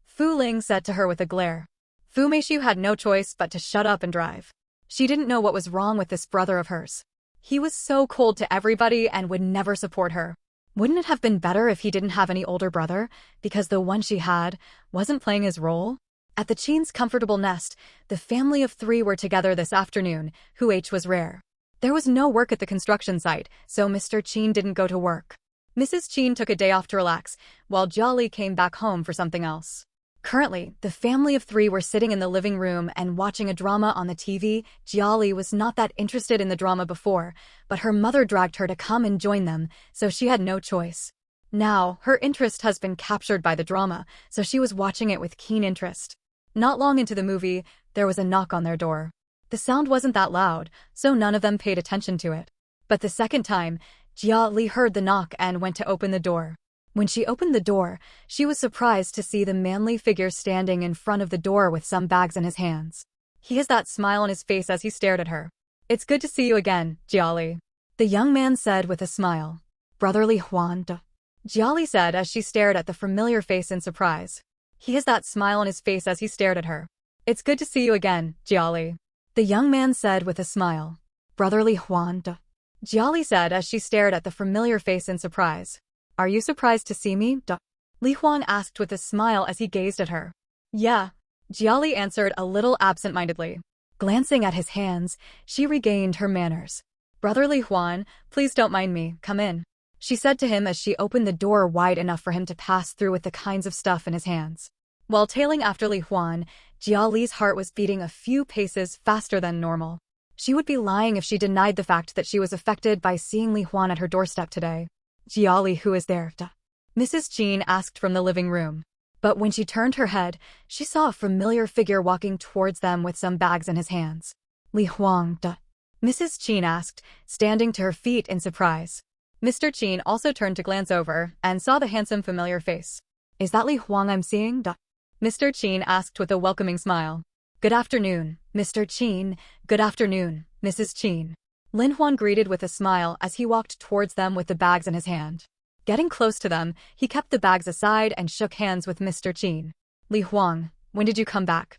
Fu Ling said to her with a glare. Fu Meixiu had no choice but to shut up and drive. She didn't know what was wrong with this brother of hers. He was so cold to everybody and would never support her. Wouldn't it have been better if he didn't have any older brother, because the one she had wasn't playing his role? At the Chin's comfortable nest, the family of 3 were together this afternoon, which was rare. There was no work at the construction site, so Mr. Qin didn't go to work. Mrs. Qin took a day off to relax, while Jia came back home for something else. Currently, the family of 3 were sitting in the living room and watching a drama on the TV. Jia was not that interested in the drama before, but her mother dragged her to come and join them, so she had no choice. Now, her interest has been captured by the drama, so she was watching it with keen interest. Not long into the movie, there was a knock on their door. The sound wasn't that loud, so none of them paid attention to it. But the second time, Jia heard the knock and went to open the door. When she opened the door, she was surprised to see the manly figure standing in front of the door with some bags in his hands. He has that smile on his face as he stared at her. It's good to see you again, Jia. The young man said with a smile. Brotherly Huan. Jia said as she stared at the familiar face in surprise. He has that smile on his face as he stared at her. It's good to see you again, Jia. The young man said with a smile. Brotherly Huan. Jia said as she stared at the familiar face in surprise. Are you surprised to see me? Li Huan asked with a smile as he gazed at her. Yeah, Jia answered a little absent-mindedly. Glancing at his hands, she regained her manners. Brotherly Huan, please don't mind me, come in. She said to him as she opened the door wide enough for him to pass through with the kinds of stuff in his hands. While tailing after Li Huan, Jia's heart was beating a few paces faster than normal. She would be lying if she denied the fact that she was affected by seeing Li Huan at her doorstep today. Jia, who is there? Mrs. Qin asked from the living room. But when she turned her head, she saw a familiar figure walking towards them with some bags in his hands. Li Huang. Mrs. Qin asked, standing to her feet in surprise. Mr. Qin also turned to glance over and saw the handsome familiar face. Is that Li Huang I'm seeing? Mr. Qin asked with a welcoming smile. Good afternoon, Mr. Qin. Good afternoon, Mrs. Qin. Lin Huan greeted with a smile as he walked towards them with the bags in his hand. Getting close to them, he kept the bags aside and shook hands with Mr. Qin. Li Huang, when did you come back?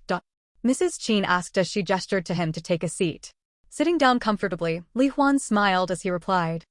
Mrs. Qin asked as she gestured to him to take a seat. Sitting down comfortably, Li Huan smiled as he replied.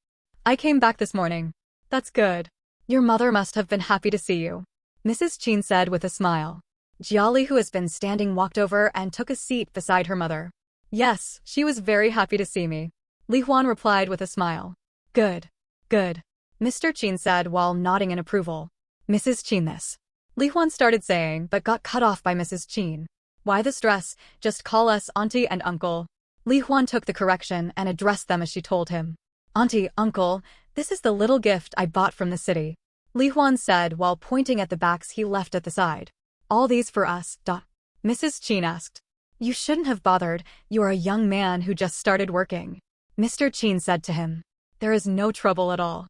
I came back this morning. That's good. Your mother must have been happy to see you. Mrs. Qin said with a smile. Jiali, who has been standing, walked over and took a seat beside her mother. Yes, she was very happy to see me. Li Huan replied with a smile. Good. Good. Mr. Qin said while nodding in approval. Mrs. Qin, this. Li Huan started saying but got cut off by Mrs. Qin. Why the stress? Just call us auntie and uncle. Li Huan took the correction and addressed them as she told him. Auntie, uncle, this is the little gift I bought from the city. Li Huan said while pointing at the bags he left at the side. All these for us. Mrs. Qin asked. You shouldn't have bothered, you are a young man who just started working. Mr. Qin said to him. There is no trouble at all.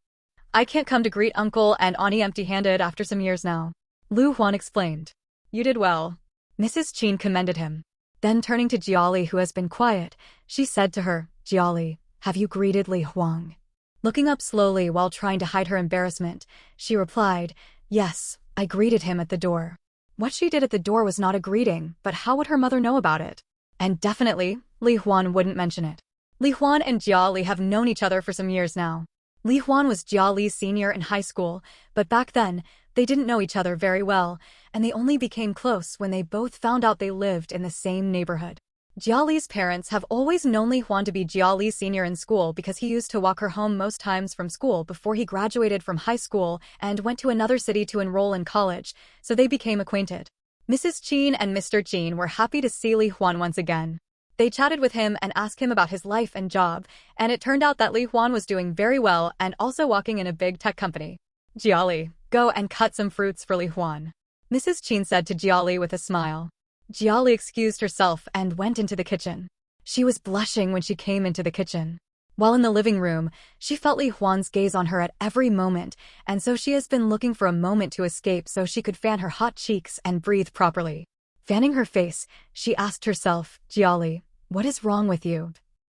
I can't come to greet uncle and auntie empty-handed after some years now. Lu Huan explained. You did well. Mrs. Qin commended him. Then turning to Jiali, who has been quiet, she said to her, Jiali, have you greeted Li Huang? Looking up slowly while trying to hide her embarrassment, she replied, Yes, I greeted him at the door. What she did at the door was not a greeting, but how would her mother know about it? And definitely, Li Huan wouldn't mention it. Li Huan and Jia Li have known each other for some years now. Li Huan was Jia Li's senior in high school, but back then, they didn't know each other very well, and they only became close when they both found out they lived in the same neighborhood. Jia Li's parents have always known Li Huan to be Jia Li's senior in school because he used to walk her home most times from school before he graduated from high school and went to another city to enroll in college, so they became acquainted. Mrs. Qin and Mr. Qin were happy to see Li Huan once again. They chatted with him and asked him about his life and job, and it turned out that Li Huan was doing very well and also working in a big tech company. Jia Li, go and cut some fruits for Li Huan. Mrs. Qin said to Jia Li with a smile. Jia Li excused herself and went into the kitchen. She was blushing when she came into the kitchen. While in the living room, she felt Li Huan's gaze on her at every moment, and so she has been looking for a moment to escape so she could fan her hot cheeks and breathe properly. Fanning her face, she asked herself, Jia Li, what is wrong with you?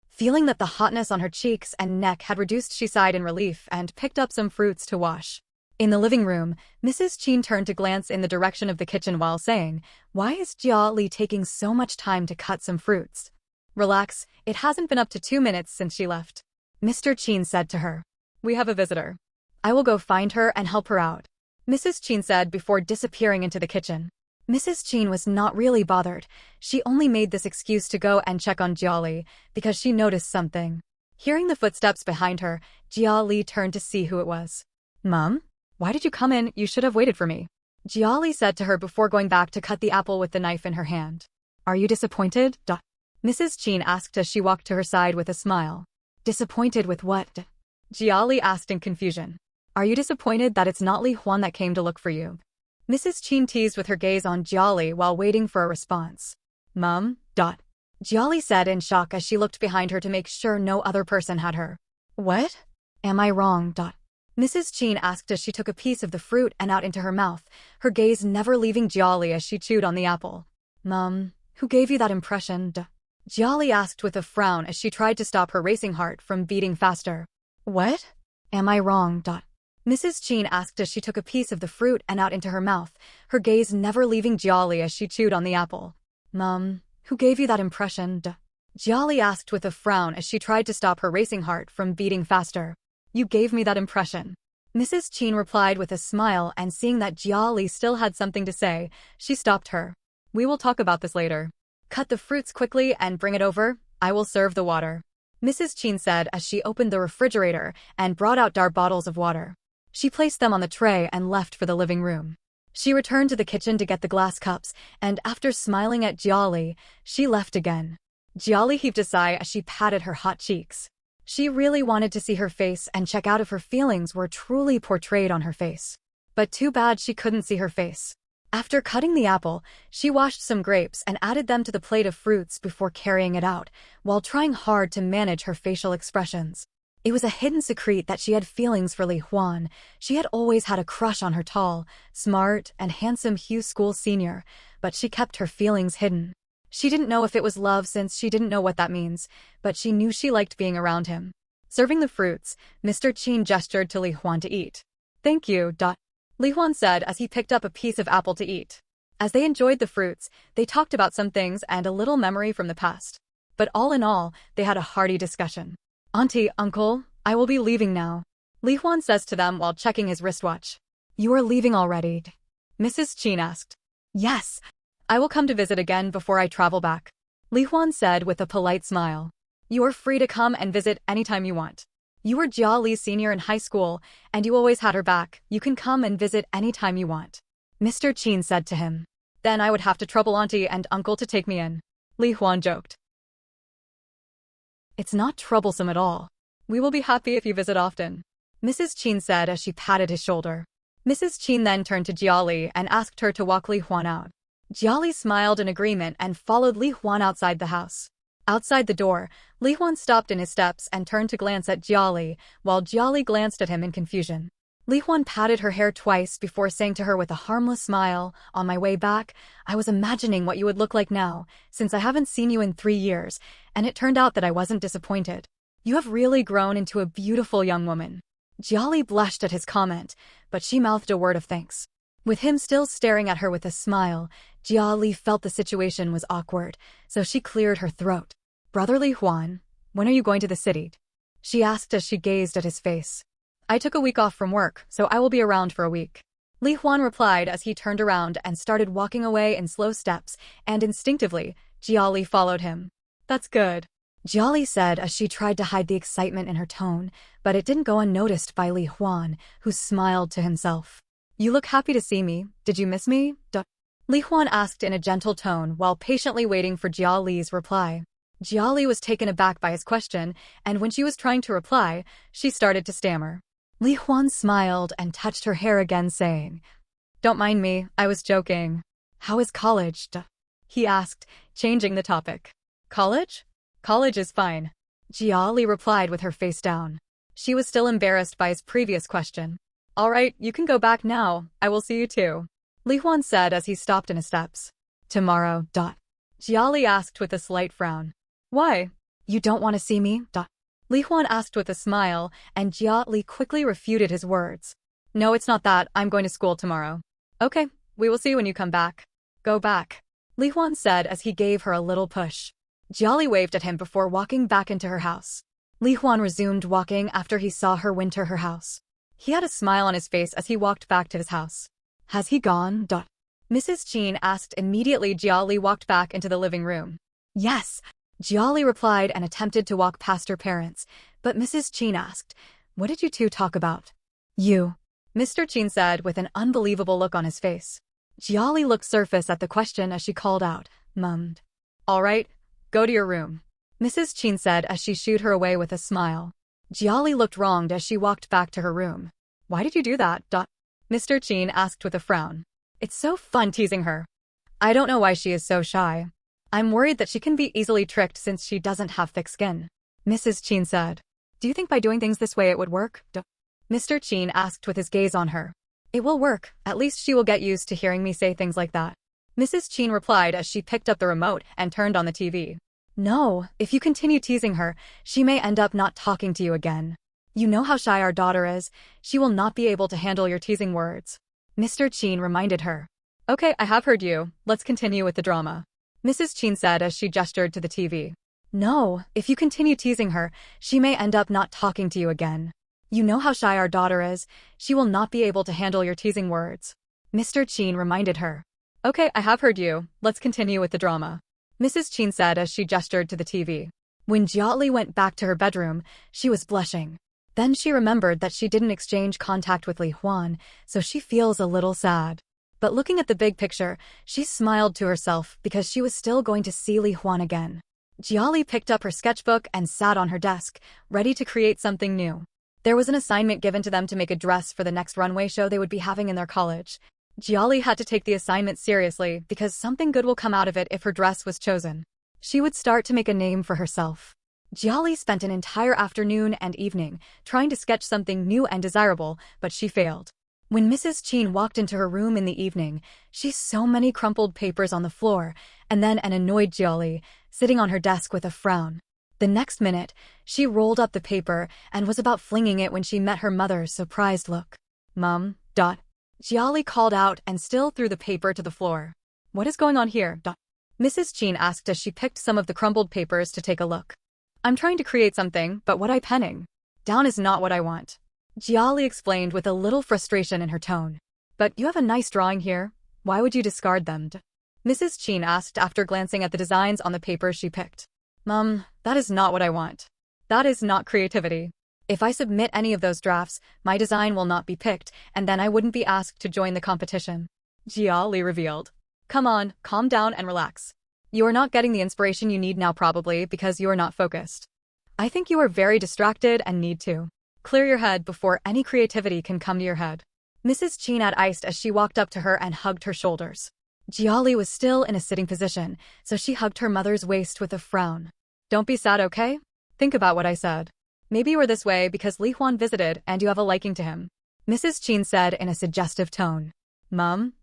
Feeling that the hotness on her cheeks and neck had reduced, she sighed in relief and picked up some fruits to wash. In the living room, Mrs. Qin turned to glance in the direction of the kitchen while saying, Why is Jia Li taking so much time to cut some fruits? Relax, it hasn't been up to 2 minutes since she left. Mr. Qin said to her. We have a visitor. I will go find her and help her out. Mrs. Qin said before disappearing into the kitchen. Mrs. Qin was not really bothered. She only made this excuse to go and check on Jia Li because she noticed something. Hearing the footsteps behind her, Jia Li turned to see who it was. Mom? Why did you come in? You should have waited for me. Jia Li said to her before going back to cut the apple with the knife in her hand. Are you disappointed? Mrs. Qin asked as she walked to her side with a smile. Disappointed with what? Jia Li asked in confusion. Are you disappointed that it's not Li Huan that came to look for you? Mrs. Qin teased with her gaze on Jia Li while waiting for a response. Mom? Jia Li said in shock as she looked behind her to make sure no other person had her. What? Am I wrong? Mrs. Qin asked as she took a piece of the fruit and out into her mouth, her gaze never leaving Jia Li as she chewed on the apple. Mom, who gave you that impression? Jia Li asked with a frown as she tried to stop her racing heart from beating faster. What? Am I wrong? Mrs. Qin asked as she took a piece of the fruit and out into her mouth, her gaze never leaving Jia Li as she chewed on the apple. Mom, who gave you that impression? Jia Li asked with a frown as she tried to stop her racing heart from beating faster. You gave me that impression. Mrs. Qin replied with a smile, and seeing that Jia Li still had something to say, she stopped her. We will talk about this later. Cut the fruits quickly and bring it over. I will serve the water. Mrs. Qin said as she opened the refrigerator and brought out bottles of water. She placed them on the tray and left for the living room. She returned to the kitchen to get the glass cups, and after smiling at Jia Li, she left again. Jia Li heaved a sigh as she patted her hot cheeks. She really wanted to see her face and check out if her feelings were truly portrayed on her face. But too bad she couldn't see her face. After cutting the apple, she washed some grapes and added them to the plate of fruits before carrying it out, while trying hard to manage her facial expressions. It was a hidden secret that she had feelings for Li Huan. She had always had a crush on her tall, smart, and handsome Hugh School senior, but she kept her feelings hidden. She didn't know if it was love since she didn't know what that means, but she knew she liked being around him. Serving the fruits, Mr. Qin gestured to Li Huan to eat. Thank you. Li Huan said as he picked up a piece of apple to eat. As they enjoyed the fruits, they talked about some things and a little memory from the past. But all in all, they had a hearty discussion. Auntie, uncle, I will be leaving now. Li Huan says to them while checking his wristwatch. You are leaving already? Mrs. Qin asked. Yes. I will come to visit again before I travel back. Li Huan said with a polite smile. You are free to come and visit anytime you want. You were Jia Li's senior in high school, and you always had her back. You can come and visit anytime you want. Mr. Qin said to him. Then I would have to trouble auntie and uncle to take me in. Li Huan joked. It's not troublesome at all. We will be happy if you visit often. Mrs. Qin said as she patted his shoulder. Mrs. Qin then turned to Jia Li and asked her to walk Li Huan out. Jia Li smiled in agreement and followed Li Huan outside the house. Outside the door, Li Huan stopped in his steps and turned to glance at Jia Li, while Jia Li glanced at him in confusion. Li Huan patted her hair twice before saying to her with a harmless smile, on my way back, I was imagining what you would look like now, since I haven't seen you in 3 years, and it turned out that I wasn't disappointed. You have really grown into a beautiful young woman. Jia Li blushed at his comment, but she mouthed a word of thanks. With him still staring at her with a smile, Jia Li felt the situation was awkward, so she cleared her throat. Brother Li Huan, when are you going to the city? She asked as she gazed at his face. I took a week off from work, so I will be around for a week. Li Huan replied as he turned around and started walking away in slow steps, and instinctively, Jia Li followed him. That's good. Jia Li said as she tried to hide the excitement in her tone, but it didn't go unnoticed by Li Huan, who smiled to himself. You look happy to see me. Did you miss me? Li Huan asked in a gentle tone while patiently waiting for Jia Li's reply. Jia Li was taken aback by his question, and when she was trying to reply, she started to stammer. Li Huan smiled and touched her hair again, saying, Don't mind me, I was joking. How is college? He asked, changing the topic. College? College is fine. Jia Li replied with her face down. She was still embarrassed by his previous question. All right, you can go back now. I will see you too. Li Huan said as he stopped in his steps. Tomorrow. Jia Li asked with a slight frown. Why? You don't want to see me? Li Huan asked with a smile, and Jia Li quickly refuted his words. No, it's not that. I'm going to school tomorrow. Okay, we will see when you come back. Go back. Li Huan said as he gave her a little push. Jia Li waved at him before walking back into her house. Li Huan resumed walking after he saw her enter her house. He had a smile on his face as he walked back to his house. Has he gone? Mrs. Qin asked immediately. Jia Li walked back into the living room. Yes. Jia Li replied and attempted to walk past her parents, but Mrs. Qin asked, What did you two talk about? You. Mr. Qin said with an unbelievable look on his face. Jia Li looked surface at the question as she called out, mummed. All right, go to your room. Mrs. Qin said as she shooed her away with a smile. Jia Li looked wronged as she walked back to her room. Why did you do that? Mr. Qin asked with a frown. It's so fun teasing her. I don't know why she is so shy. I'm worried that she can be easily tricked since she doesn't have thick skin. Mrs. Qin said. Do you think by doing things this way it would work? Mr. Qin asked with his gaze on her. It will work. At least she will get used to hearing me say things like that. Mrs. Qin replied as she picked up the remote and turned on the TV. No, if you continue teasing her, she may end up not talking to you again. You know how shy our daughter is. She will not be able to handle your teasing words. Mr. Qin reminded her. Okay, I have heard you. Let's continue with the drama. Mrs. Qin said as she gestured to the TV. No, if you continue teasing her, she may end up not talking to you again. You know how shy our daughter is. She will not be able to handle your teasing words. Mr. Qin reminded her. Okay, I have heard you. Let's continue with the drama. Mrs. Qin said as she gestured to the TV. When Jia Li went back to her bedroom, she was blushing. Then she remembered that she didn't exchange contact with Li Huan, so she feels a little sad. But looking at the big picture, she smiled to herself because she was still going to see Li Huan again. Jia Li picked up her sketchbook and sat on her desk, ready to create something new. There was an assignment given to them to make a dress for the next runway show they would be having in their college. Jia Li had to take the assignment seriously because something good will come out of it if her dress was chosen. She would start to make a name for herself. Jia Li spent an entire afternoon and evening trying to sketch something new and desirable, but she failed. When Mrs. Qin walked into her room in the evening, she saw so many crumpled papers on the floor, and then an annoyed Jiali, sitting on her desk with a frown. The next minute, she rolled up the paper and was about flinging it when she met her mother's surprised look. "Mom, Jiali called out and still threw the paper to the floor. "What is going on here? Mrs. Chin asked as she picked some of the crumbled papers to take a look. "I'm trying to create something, but what I penning down is not what I want," Jiali explained with a little frustration in her tone. "But you have a nice drawing here. Why would you discard them?" Mrs. Chin asked after glancing at the designs on the paper she picked. "Mom, that is not what I want. That is not creativity. If I submit any of those drafts, my design will not be picked, and then I wouldn't be asked to join the competition," Jiali revealed. "Come on, calm down and relax. You are not getting the inspiration you need now probably because you are not focused. I think you are very distracted and need to clear your head before any creativity can come to your head." Mrs. Chin iced as she walked up to her and hugged her shoulders. Jiali was still in a sitting position, so she hugged her mother's waist with a frown. "Don't be sad, okay? Think about what I said. Maybe you are this way because Li Huan visited and you have a liking to him," Mrs. Chin said in a suggestive tone. "Mom,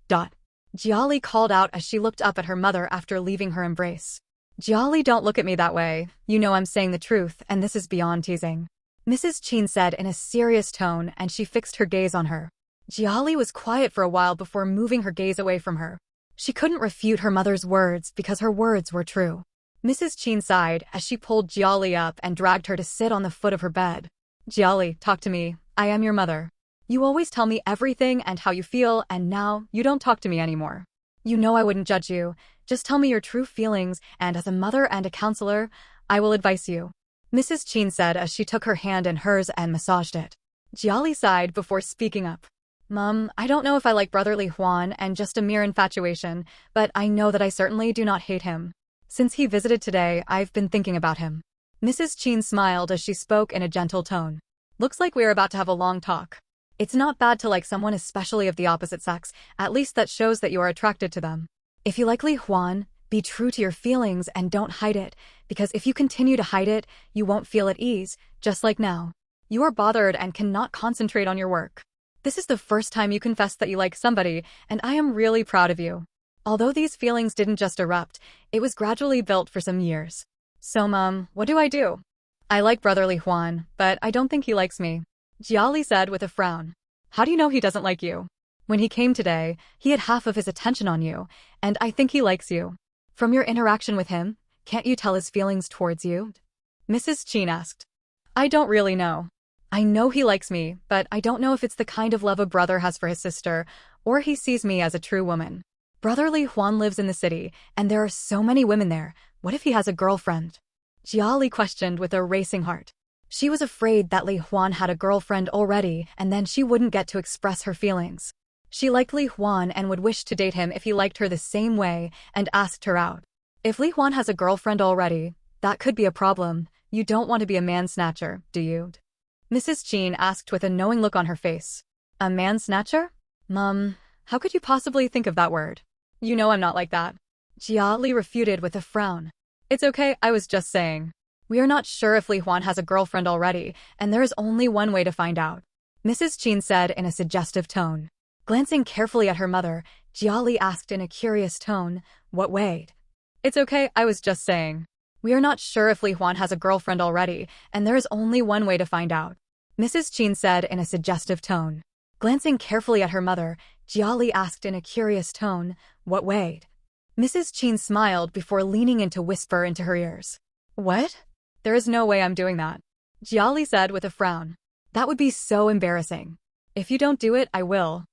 Jiali called out as she looked up at her mother after leaving her embrace. "Jiali, don't look at me that way. You know I'm saying the truth, and this is beyond teasing," Mrs. Chin said in a serious tone, and she fixed her gaze on her. Jiali was quiet for a while before moving her gaze away from her. She couldn't refute her mother's words because her words were true. Mrs. Chin sighed as she pulled Jiali up and dragged her to sit on the foot of her bed. "Jiali, talk to me. I am your mother. You always tell me everything and how you feel, and now you don't talk to me anymore. You know I wouldn't judge you. Just tell me your true feelings, and as a mother and a counselor, I will advise you," Mrs. Chin said as she took her hand in hers and massaged it. Jiali sighed before speaking up. "Mom, I don't know if I like Brother Li Huan and just a mere infatuation, but I know that I certainly do not hate him. Since he visited today, I've been thinking about him." Mrs. Chin smiled as she spoke in a gentle tone. "Looks like we're about to have a long talk. It's not bad to like someone especially of the opposite sex, at least that shows that you are attracted to them. If you like Li Huan, be true to your feelings and don't hide it, because if you continue to hide it, you won't feel at ease, just like now. You are bothered and cannot concentrate on your work. This is the first time you confessed that you like somebody, and I am really proud of you. Although these feelings didn't just erupt, it was gradually built for some years. So Mom, what do I do? I like Brother Li Huan, but I don't think he likes me," Jiali said with a frown. "How do you know he doesn't like you? When he came today, he had half of his attention on you, and I think he likes you. From your interaction with him, can't you tell his feelings towards you?" Mrs. Chin asked. "I don't really know. I know he likes me, but I don't know if it's the kind of love a brother has for his sister, or he sees me as a true woman. Brother Li Huan lives in the city, and there are so many women there. What if he has a girlfriend?" Jiali questioned with a racing heart. She was afraid that Li Huan had a girlfriend already, and then she wouldn't get to express her feelings. She liked Li Huan and would wish to date him if he liked her the same way and asked her out. If Li Huan has a girlfriend already, that could be a problem. You don't want to be a man-snatcher, do you? Mrs. Chin asked with a knowing look on her face. "A man-snatcher? Mom, how could you possibly think of that word? You know I'm not like that," Jiali refuted with a frown. "It's okay, I was just saying. We are not sure if Li Huan has a girlfriend already, and there is only one way to find out," Mrs. Chin said in a suggestive tone. Glancing carefully at her mother, Jiali asked in a curious tone, "What way?" "It's okay, I was just saying. We are not sure if Li Huan has a girlfriend already, and there is only one way to find out," Mrs. Chin said in a suggestive tone. Glancing carefully at her mother, Jiali asked in a curious tone, "What way?" Mrs. Chin smiled before leaning in to whisper into her ears. "What? There is no way I'm doing that," Jiali said with a frown. "That would be so embarrassing. If you don't do it, I will.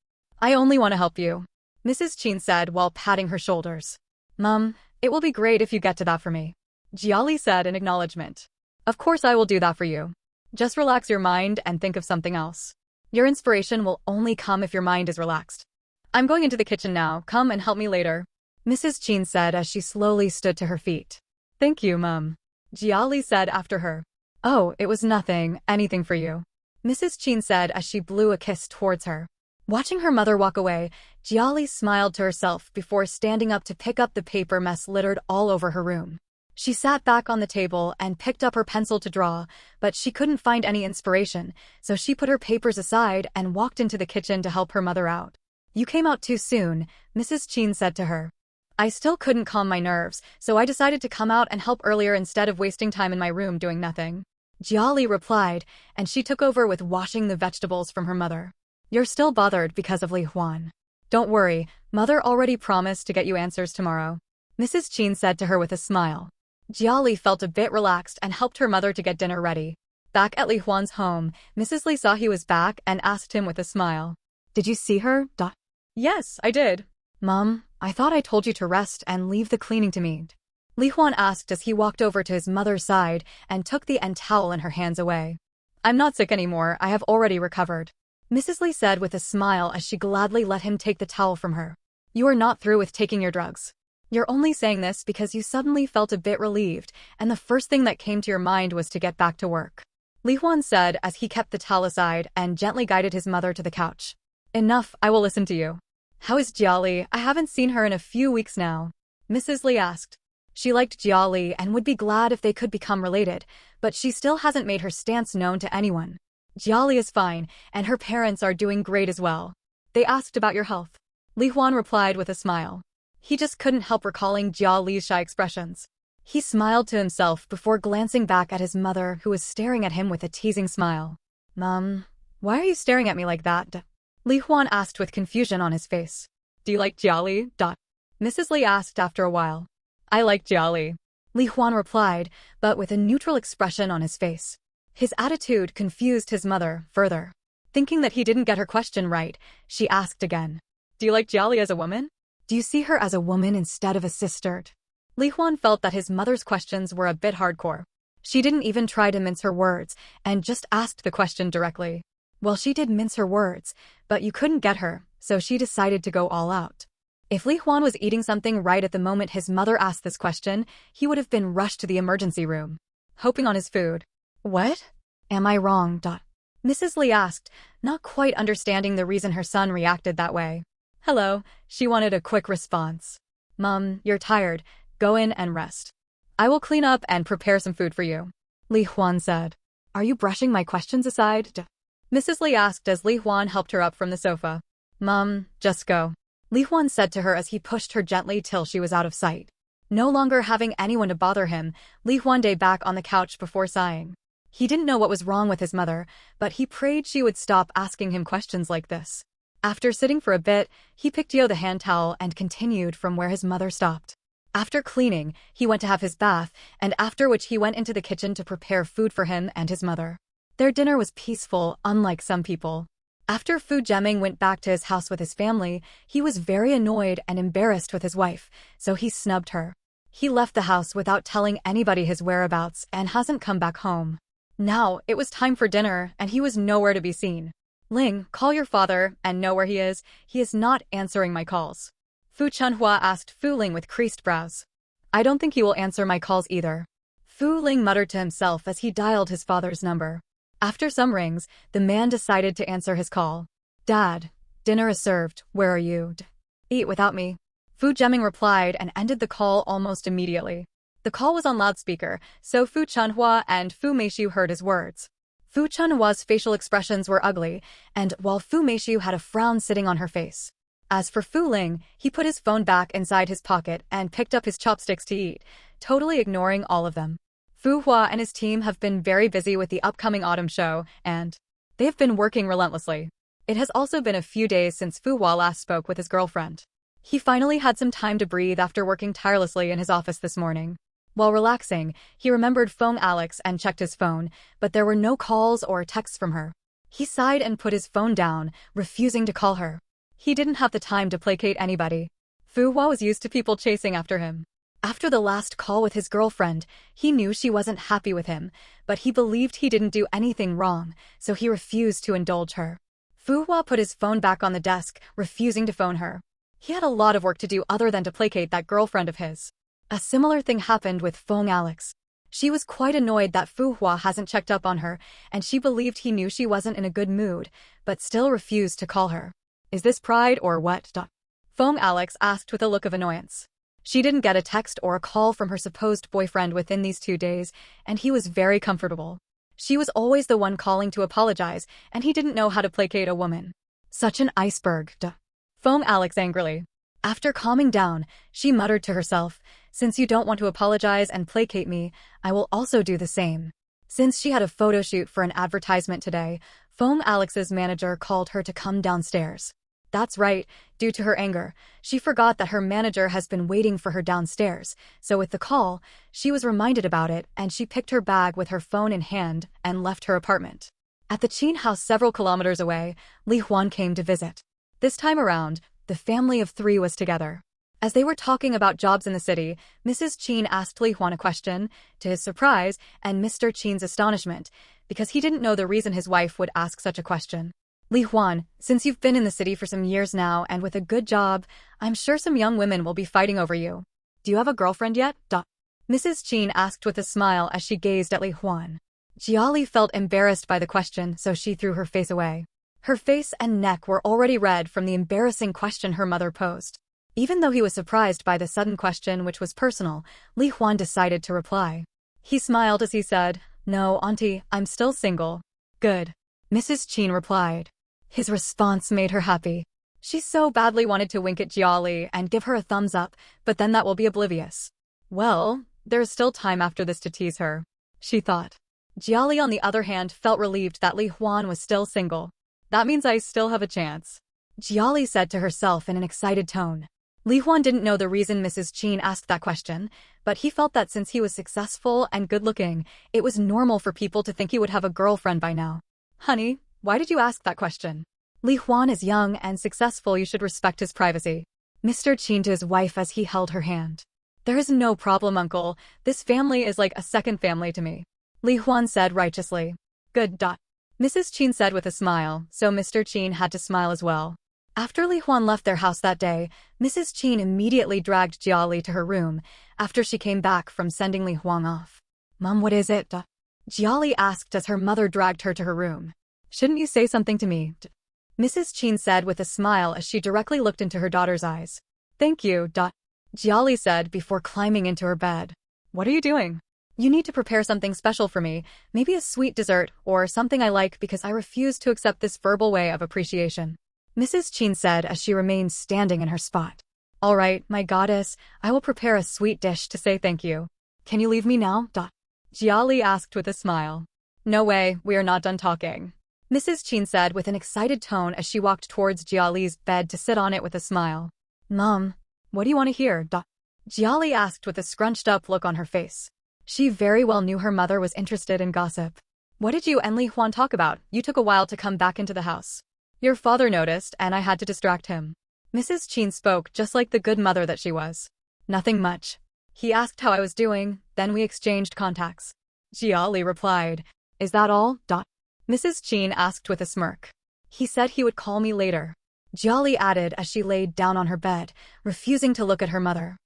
I only want to help you," Mrs. Chin said while patting her shoulders. "Mom, it will be great if you get to that for me," Jiali said in acknowledgement. "Of course I will do that for you. Just relax your mind and think of something else. Your inspiration will only come if your mind is relaxed. I'm going into the kitchen now. Come and help me later," Mrs. Chin said as she slowly stood to her feet. "Thank you, Mom," Jiali said after her. "Oh, it was nothing, anything for you," Mrs. Chin said as she blew a kiss towards her. Watching her mother walk away, Jiali smiled to herself before standing up to pick up the paper mess littered all over her room. She sat back on the table and picked up her pencil to draw, but she couldn't find any inspiration, so she put her papers aside and walked into the kitchen to help her mother out. "You came out too soon," Mrs. Chin said to her. I still couldn't calm my nerves, so I decided to come out and help earlier instead of wasting time in my room doing nothing. Jiali replied, and she took over with washing the vegetables from her mother. You're still bothered because of Li Huan. Don't worry, mother already promised to get you answers tomorrow, Mrs. Qin said to her with a smile. Jiali felt a bit relaxed and helped her mother to get dinner ready. Back at Li Huan's home, Mrs. Li saw he was back and asked him with a smile. Did you see her? Yes, I did. Mom, I thought I told you to rest and leave the cleaning to me, Li Huan asked as he walked over to his mother's side and took the end towel in her hands away. I'm not sick anymore, I have already recovered, Mrs. Li said with a smile as she gladly let him take the towel from her. You are not through with taking your drugs. You're only saying this because you suddenly felt a bit relieved, and the first thing that came to your mind was to get back to work, Li Huan said as he kept the towel aside and gently guided his mother to the couch. Enough, I will listen to you. How is Jiali? I haven't seen her in a few weeks now, Mrs. Li asked. She liked Jiali and would be glad if they could become related, but she still hasn't made her stance known to anyone. Jiali is fine, and her parents are doing great as well. They asked about your health, Li Huan replied with a smile. He just couldn't help recalling Jiali's shy expressions. He smiled to himself before glancing back at his mother, who was staring at him with a teasing smile. Mom, why are you staring at me like that? Li Huan asked with confusion on his face. Do you like Jiali? Mrs. Li asked after a while. I like Jiali, Li Huan replied, but with a neutral expression on his face. His attitude confused his mother further. Thinking that he didn't get her question right, she asked again. Do you like Jiali as a woman? Do you see her as a woman instead of a sister? Li Huan felt that his mother's questions were a bit hardcore. She didn't even try to mince her words and just asked the question directly. Well, she did mince her words, but you couldn't get her, so she decided to go all out. If Li Huan was eating something right at the moment his mother asked this question, he would have been rushed to the emergency room, hoping on his food. What? Am I wrong? Mrs. Li asked, not quite understanding the reason her son reacted that way. Hello, she wanted a quick response. Mom, you're tired. Go in and rest. I will clean up and prepare some food for you, Li Huan said. Are you brushing my questions aside? Mrs. Li asked as Li Huan helped her up from the sofa. Mom, just go, Li Huan said to her as he pushed her gently till she was out of sight. No longer having anyone to bother him, Li Huan lay back on the couch before sighing. He didn't know what was wrong with his mother, but he prayed she would stop asking him questions like this. After sitting for a bit, he picked Yo the hand towel and continued from where his mother stopped. After cleaning, he went to have his bath, and after which he went into the kitchen to prepare food for him and his mother. Their dinner was peaceful, unlike some people. After Fu Jiaming went back to his house with his family, he was very annoyed and embarrassed with his wife, so he snubbed her. He left the house without telling anybody his whereabouts and hasn't come back home. Now, it was time for dinner, and he was nowhere to be seen. Ling, call your father and know where he is. He is not answering my calls, Fu Chunhua asked Fu Ling with creased brows. I don't think he will answer my calls either, Fu Ling muttered to himself as he dialed his father's number. After some rings, the man decided to answer his call. Dad, dinner is served. Where are you? Eat without me, Fu Jiaming replied and ended the call almost immediately. The call was on loudspeaker, so Fu Chunhua and Fu Meishu heard his words. Fu Chunhua's facial expressions were ugly, and while Fu Meishu had a frown sitting on her face. As for Fu Ling, he put his phone back inside his pocket and picked up his chopsticks to eat, totally ignoring all of them. Fu Hua and his team have been very busy with the upcoming autumn show, and they have been working relentlessly. It has also been a few days since Fu Hua last spoke with his girlfriend. He finally had some time to breathe after working tirelessly in his office this morning. While relaxing, he remembered Feng Alex and checked his phone, but there were no calls or texts from her. He sighed and put his phone down, refusing to call her. He didn't have the time to placate anybody. Fu Hua was used to people chasing after him. After the last call with his girlfriend, he knew she wasn't happy with him, but he believed he didn't do anything wrong, so he refused to indulge her. Fu Hua put his phone back on the desk, refusing to phone her. He had a lot of work to do other than to placate that girlfriend of his. A similar thing happened with Feng Alex. She was quite annoyed that Fu Hua hasn't checked up on her, and she believed he knew she wasn't in a good mood, but still refused to call her. Is this pride or what? Feng Alex asked with a look of annoyance. She didn't get a text or a call from her supposed boyfriend within these 2 days, and he was very comfortable. She was always the one calling to apologize, and he didn't know how to placate a woman. Such an iceberg. Feng Alex angrily. After calming down, she muttered to herself, "Since you don't want to apologize and placate me, I will also do the same." Since she had a photo shoot for an advertisement today, Foam Alex's manager called her to come downstairs. That's right, due to her anger, she forgot that her manager has been waiting for her downstairs, so with the call, she was reminded about it and she picked her bag with her phone in hand and left her apartment. At the Chin house several kilometers away, Li Huan came to visit. This time around, the family of 3 was together. As they were talking about jobs in the city, Mrs. Chin asked Li Huan a question, to his surprise and Mr. Chin's astonishment, because he didn't know the reason his wife would ask such a question. "Li Huan, since you've been in the city for some years now and with a good job, I'm sure some young women will be fighting over you. Do you have a girlfriend yet?" Mrs. Chin asked with a smile as she gazed at Li Huan. Jiali felt embarrassed by the question, so she threw her face away. Her face and neck were already red from the embarrassing question her mother posed. Even though he was surprised by the sudden question, which was personal, Li Huan decided to reply. He smiled as he said, "No, Auntie, I'm still single." "Good," Mrs. Chin replied. His response made her happy. She so badly wanted to wink at Jiali and give her a thumbs up, but then that will be oblivious. Well, there's still time after this to tease her, she thought. Jiali, on the other hand, felt relieved that Li Huan was still single. "That means I still have a chance," Jiali said to herself in an excited tone. Li Huan didn't know the reason Mrs. Chin asked that question, but he felt that since he was successful and good-looking, it was normal for people to think he would have a girlfriend by now. "Honey, why did you ask that question? Li Huan is young and successful, you should respect his privacy," Mr. Chin to his wife as he held her hand. "There is no problem, Uncle. This family is like a second family to me," Li Huan said righteously. "Good. Mrs. Chin said with a smile, so Mr. Chin had to smile as well. After Li Huan left their house that day, Mrs. Chin immediately dragged Jiali to her room after she came back from sending Li Huan off. "Mom, what is it?" Jiali asked as her mother dragged her to her room. "Shouldn't you say something to me?" Mrs. Chin said with a smile as she directly looked into her daughter's eyes. "Thank you." Jiali said before climbing into her bed. "What are you doing?" "You need to prepare something special for me, maybe a sweet dessert or something I like, because I refuse to accept this verbal way of appreciation," Mrs. Chin said as she remained standing in her spot. "All right, my goddess, I will prepare a sweet dish to say thank you. Can you leave me now?" Jiali asked with a smile. "No way, we are not done talking," Mrs. Chin said with an excited tone as she walked towards Jiali's bed to sit on it with a smile. "Mom, what do you want to hear?" Jiali asked with a scrunched-up look on her face. She very well knew her mother was interested in gossip. "What did you and Li Huan talk about? You took a while to come back into the house." "Your father noticed, and I had to distract him." Mrs. Chin spoke just like the good mother that she was. "Nothing much. He asked how I was doing, then we exchanged contacts." Jiali replied. "Is that all?" Mrs. Chin asked with a smirk. "He said he would call me later," Jiali added as she laid down on her bed, refusing to look at her mother.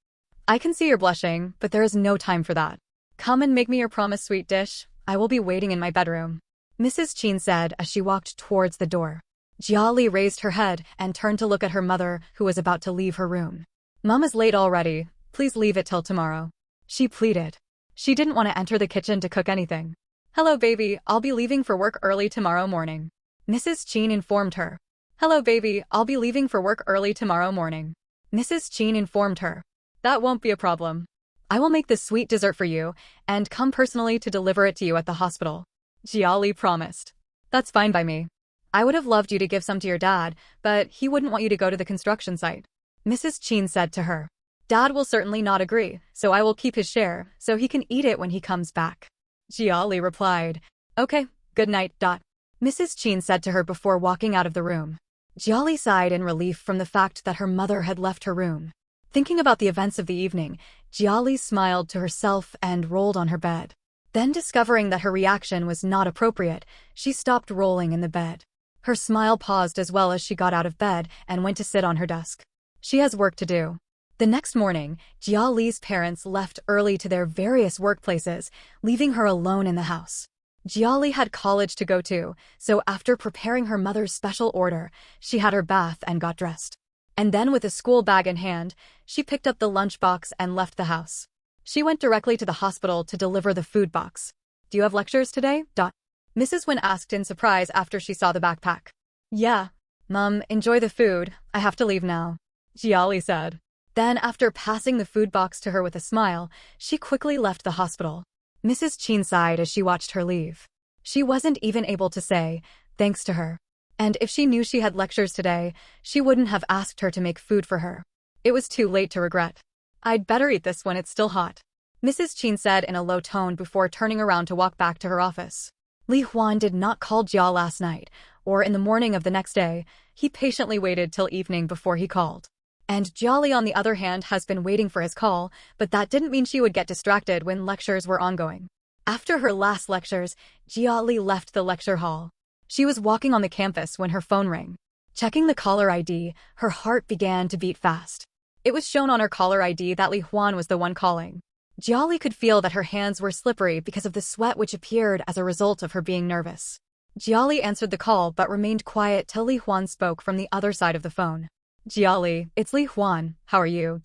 "I can see you're blushing, but there is no time for that. Come and make me your promised sweet dish. I will be waiting in my bedroom," Mrs. Chin said as she walked towards the door. Jiali raised her head and turned to look at her mother, who was about to leave her room. "Mom is late already. Please leave it till tomorrow," she pleaded. She didn't want to enter the kitchen to cook anything. "Hello, baby. I'll be leaving for work early tomorrow morning," Mrs. Chin informed her. "Hello, baby. I'll be leaving for work early tomorrow morning," Mrs. Chin informed her. "That won't be a problem. I will make this sweet dessert for you and come personally to deliver it to you at the hospital," Jiali promised. "That's fine by me. I would have loved you to give some to your dad, but he wouldn't want you to go to the construction site," Mrs. Chin said to her. "Dad will certainly not agree, so I will keep his share so he can eat it when he comes back," Jiali replied. "Okay, good night." Mrs. Chin said to her before walking out of the room. Jiali sighed in relief from the fact that her mother had left her room. Thinking about the events of the evening, Jiali smiled to herself and rolled on her bed. Then, discovering that her reaction was not appropriate, she stopped rolling in the bed. Her smile paused as well as she got out of bed and went to sit on her desk. She has work to do. The next morning, Jiali's parents left early to their various workplaces, leaving her alone in the house. Jiali had college to go to, so after preparing her mother's special order, she had her bath and got dressed. And then, with a school bag in hand, she picked up the lunchbox and left the house. She went directly to the hospital to deliver the food box. "Do you have lectures today?" Mrs. Wen asked in surprise after she saw the backpack. "Yeah. Mom, enjoy the food. I have to leave now," Jiali said. Then, after passing the food box to her with a smile, she quickly left the hospital. Mrs. Chin sighed as she watched her leave. She wasn't even able to say, thanks to her. And if she knew she had lectures today, she wouldn't have asked her to make food for her. It was too late to regret. I'd better eat this when it's still hot, Mrs. Chin said in a low tone before turning around to walk back to her office. Li Huan did not call Jia last night, or in the morning of the next day. He patiently waited till evening before he called. And Jiali, on the other hand, has been waiting for his call, but that didn't mean she would get distracted when lectures were ongoing. After her last lectures, Jiali left the lecture hall. She was walking on the campus when her phone rang. Checking the caller ID, her heart began to beat fast. It was shown on her caller ID that Li Huan was the one calling. Jiali could feel that her hands were slippery because of the sweat which appeared as a result of her being nervous. Jiali answered the call but remained quiet till Li Huan spoke from the other side of the phone. Jiali, it's Li Huan, how are you?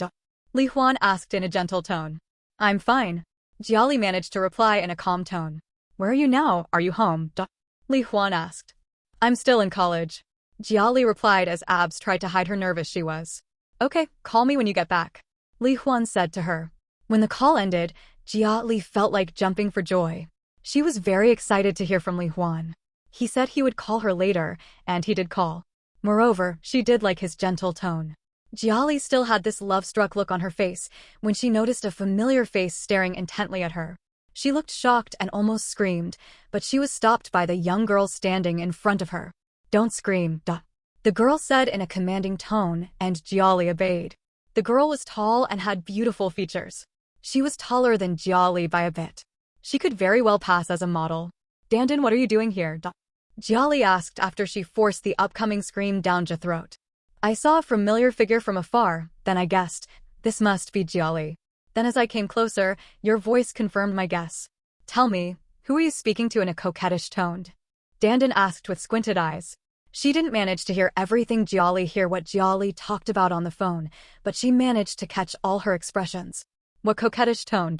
Li Huan asked in a gentle tone. I'm fine. Jiali managed to reply in a calm tone. Where are you now? Are you home? Li Huan asked. I'm still in college. Jiali replied as Abs tried to hide how nervous she was. Okay, call me when you get back, Li Huan said to her. When the call ended, Jiali felt like jumping for joy. She was very excited to hear from Li Huan. He said he would call her later, and he did call. Moreover, she did like his gentle tone. Jiali still had this love-struck look on her face when she noticed a familiar face staring intently at her. She looked shocked and almost screamed, but she was stopped by the young girl standing in front of her. Don't scream, the girl said in a commanding tone, and Jiali obeyed. The girl was tall and had beautiful features. She was taller than Jiali by a bit. She could very well pass as a model. Dandin, what are you doing here? Jiali asked after she forced the upcoming scream down Ji's throat. I saw a familiar figure from afar, then I guessed, this must be Jiali. Then as I came closer, your voice confirmed my guess. Tell me, who are you speaking to in a coquettish tone? Dandin asked with squinted eyes. She didn't manage to hear everything hear what Jiali talked about on the phone, but she managed to catch all her expressions. What coquettish tone?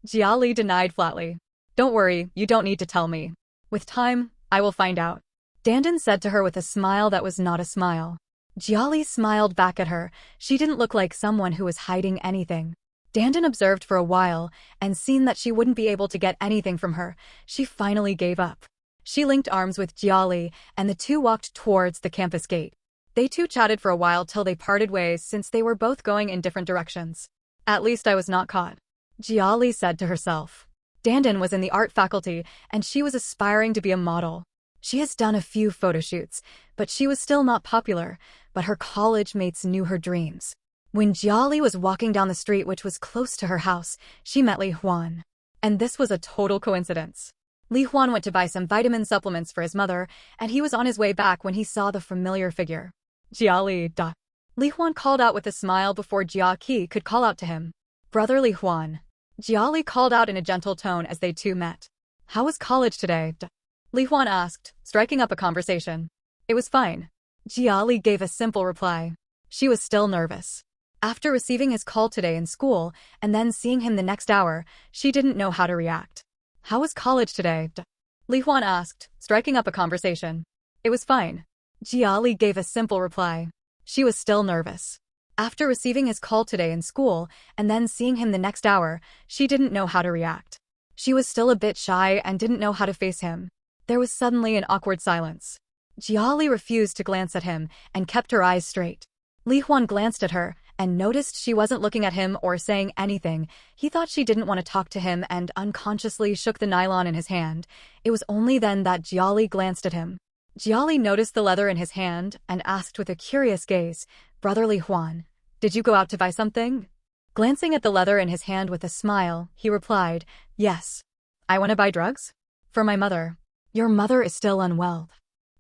Jiali denied flatly. Don't worry, you don't need to tell me. With time, I will find out. Dandin said to her with a smile that was not a smile. Jiali smiled back at her. She didn't look like someone who was hiding anything. Dandin observed for a while, and seeing that she wouldn't be able to get anything from her, she finally gave up. She linked arms with Jiali, and the two walked towards the campus gate. They two chatted for a while till they parted ways since they were both going in different directions. At least I was not caught, Jiali said to herself. Dandin was in the art faculty, and she was aspiring to be a model. She has done a few photo shoots, but she was still not popular, but her college mates knew her dreams. When Jiali was walking down the street which was close to her house, she met Li Huan. And this was a total coincidence. Li Huan went to buy some vitamin supplements for his mother, and he was on his way back when he saw the familiar figure. Jiali, Li Huan called out with a smile before Jia Qi could call out to him. Brother Li Huan. Jiali called out in a gentle tone as they two met. How was college today? Li Huan asked, striking up a conversation. It was fine. Jiali gave a simple reply. She was still nervous. After receiving his call today in school, and then seeing him the next hour, she didn't know how to react. How was college today? Li Huan asked, striking up a conversation. It was fine. Jiali gave a simple reply. She was still nervous. After receiving his call today in school, and then seeing him the next hour, she didn't know how to react. She was still a bit shy and didn't know how to face him. There was suddenly an awkward silence. Jiali refused to glance at him and kept her eyes straight. Li Huan glanced at her and noticed she wasn't looking at him or saying anything. He thought she didn't want to talk to him and unconsciously shook the nylon in his hand. It was only then that Jiali glanced at him. Jiali noticed the leather in his hand and asked with a curious gaze, Brother Li Huan, did you go out to buy something? Glancing at the leather in his hand with a smile, he replied, Yes. I want to buy drugs? For my mother. Your mother is still unwell?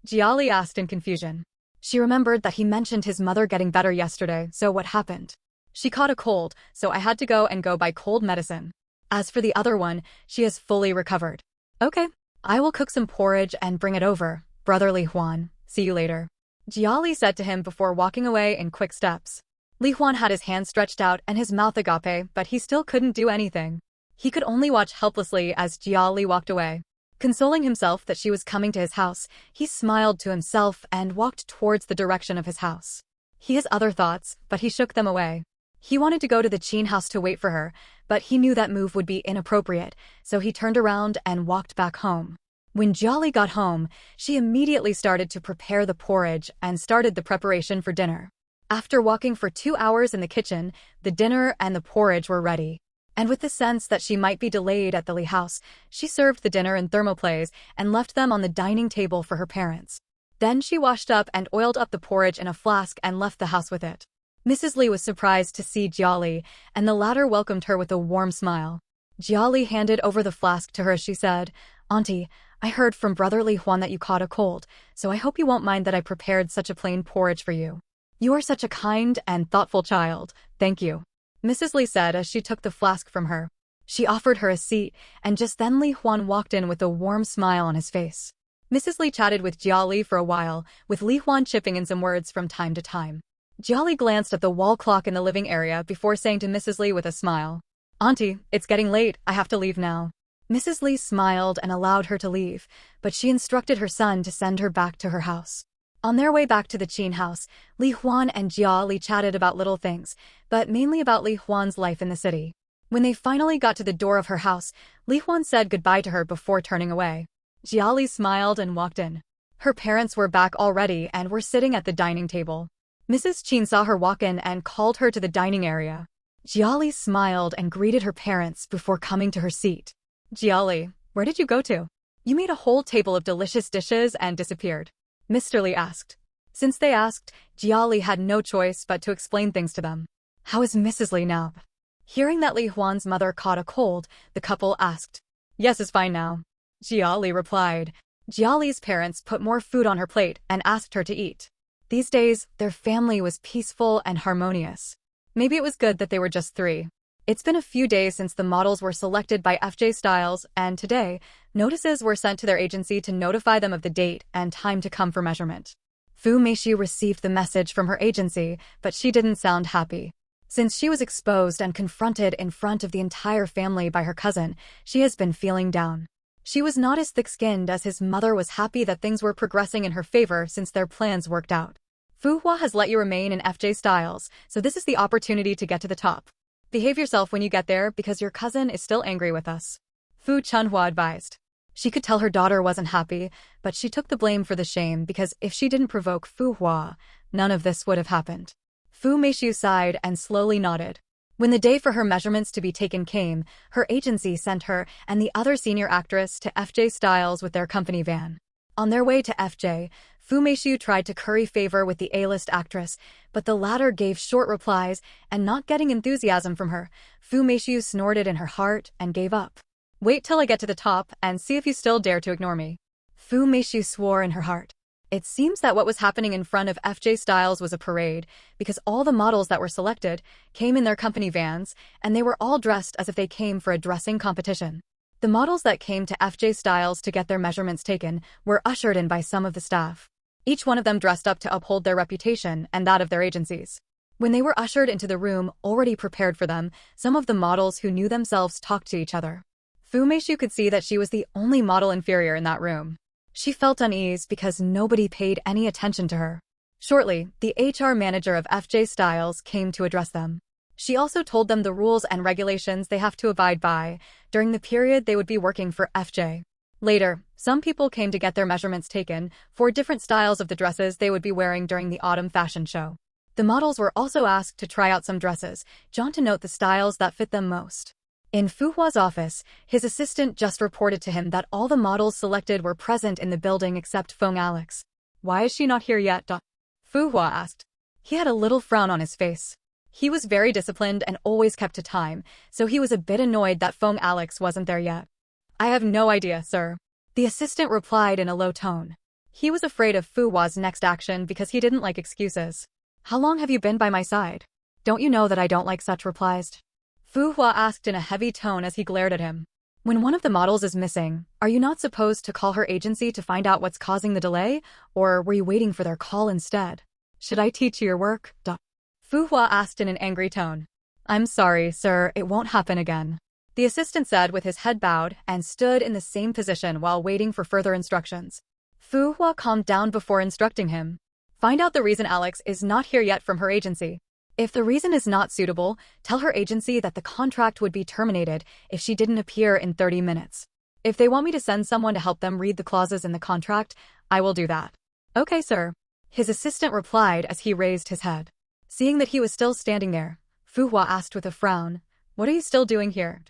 Jiali asked in confusion. She remembered that he mentioned his mother getting better yesterday, so what happened? She caught a cold, so I had to go buy cold medicine. As for the other one, she has fully recovered. Okay, I will cook some porridge and bring it over, Brother Li Huan. See you later. Jiali said to him before walking away in quick steps. Li Huan had his hand stretched out and his mouth agape, but he still couldn't do anything. He could only watch helplessly as Jiali walked away. Consoling himself that she was coming to his house, he smiled to himself and walked towards the direction of his house. He has other thoughts, but he shook them away. He wanted to go to the Qin house to wait for her, but he knew that move would be inappropriate, so he turned around and walked back home. When Jolly got home, she immediately started to prepare the porridge and started the preparation for dinner. After walking for 2 hours in the kitchen, the dinner and the porridge were ready. And with the sense that she might be delayed at the Lee house, she served the dinner in thermoplates and left them on the dining table for her parents. Then she washed up and oiled up the porridge in a flask and left the house with it. Mrs. Lee was surprised to see Jolly, and the latter welcomed her with a warm smile. Jolly handed over the flask to her as she said, "Auntie, I heard from Brother Li Huan that you caught a cold, so I hope you won't mind that I prepared such a plain porridge for you. You are such a kind and thoughtful child, thank you," Mrs. Lee said as she took the flask from her. She offered her a seat, and just then Li Huan walked in with a warm smile on his face. Mrs. Lee chatted with Jolly for a while, with Li Huan chipping in some words from time to time. Jolly glanced at the wall clock in the living area before saying to Mrs. Lee with a smile, "Auntie, it's getting late, I have to leave now." Mrs. Lee smiled and allowed her to leave, but she instructed her son to send her back to her house. On their way back to the Qin house, Li Huan and Jia Li chatted about little things, but mainly about Li Huan's life in the city. When they finally got to the door of her house, Li Huan said goodbye to her before turning away. Jia Li smiled and walked in. Her parents were back already and were sitting at the dining table. Mrs. Qin saw her walk in and called her to the dining area. Jia Li smiled and greeted her parents before coming to her seat. "Jia Li, where did you go to? You made a whole table of delicious dishes and disappeared," Mr. Li asked. Since they asked, Jia Li had no choice but to explain things to them. "How is Mrs. Li now?" Hearing that Li Huan's mother caught a cold, the couple asked. "Yes, is fine now," Jia Li replied. Jia Li's parents put more food on her plate and asked her to eat. These days, their family was peaceful and harmonious. Maybe it was good that they were just 3. It's been a few days since the models were selected by FJ Styles, and today, notices were sent to their agency to notify them of the date and time to come for measurement. Fu Meixiu received the message from her agency, but she didn't sound happy. Since she was exposed and confronted in front of the entire family by her cousin, she has been feeling down. She was not as thick-skinned as his mother was happy that things were progressing in her favor since their plans worked out. Fu Hua has let you remain in FJ Styles, so this is the opportunity to get to the top. Behave yourself when you get there because your cousin is still angry with us, Fu Chunhua advised. She could tell her daughter wasn't happy, but she took the blame for the shame because if she didn't provoke Fu Hua, none of this would have happened. Fu Meixiu sighed and slowly nodded. When the day for her measurements to be taken came, her agency sent her and the other senior actress to FJ Styles with their company van. On their way to FJ, Fu Meixiu tried to curry favor with the A-list actress, but the latter gave short replies, and not getting enthusiasm from her, Fu Meixiu snorted in her heart and gave up. "Wait till I get to the top and see if you still dare to ignore me," Fu Meixiu swore in her heart. It seems that what was happening in front of FJ Styles was a parade, because all the models that were selected came in their company vans, and they were all dressed as if they came for a dressing competition. The models that came to FJ Styles to get their measurements taken were ushered in by some of the staff. Each one of them dressed up to uphold their reputation and that of their agencies. When they were ushered into the room already prepared for them, some of the models who knew themselves talked to each other. Fu Meixiu could see that she was the only model inferior in that room. She felt uneasy because nobody paid any attention to her. Shortly, the HR manager of FJ Styles came to address them. She also told them the rules and regulations they have to abide by during the period they would be working for FJ. Later, some people came to get their measurements taken for different styles of the dresses they would be wearing during the autumn fashion show. The models were also asked to try out some dresses, to note the styles that fit them most. In Fu Hua's office, his assistant just reported to him that all the models selected were present in the building except Feng Alex. "Why is she not here yet?" Fu Hua asked. He had a little frown on his face. He was very disciplined and always kept to time, so he was a bit annoyed that Feng Alex wasn't there yet. "I have no idea, sir," the assistant replied in a low tone. He was afraid of Fu Hua's next action because he didn't like excuses. "How long have you been by my side? Don't you know that I don't like such replies?" Fu Hua asked in a heavy tone as he glared at him. "When one of the models is missing, are you not supposed to call her agency to find out what's causing the delay, or were you waiting for their call instead? Should I teach you your work?" Fu Hua asked in an angry tone. "I'm sorry, sir, it won't happen again," the assistant said with his head bowed and stood in the same position while waiting for further instructions. Fu Hua calmed down before instructing him. Find out the reason Alex is not here yet from her agency. If the reason is not suitable, tell her agency that the contract would be terminated if she didn't appear in 30 minutes. If they want me to send someone to help them read the clauses in the contract, I will do that. Okay, sir. His assistant replied as he raised his head. Seeing that he was still standing there, Fu Hua asked with a frown, "What are you still doing here?"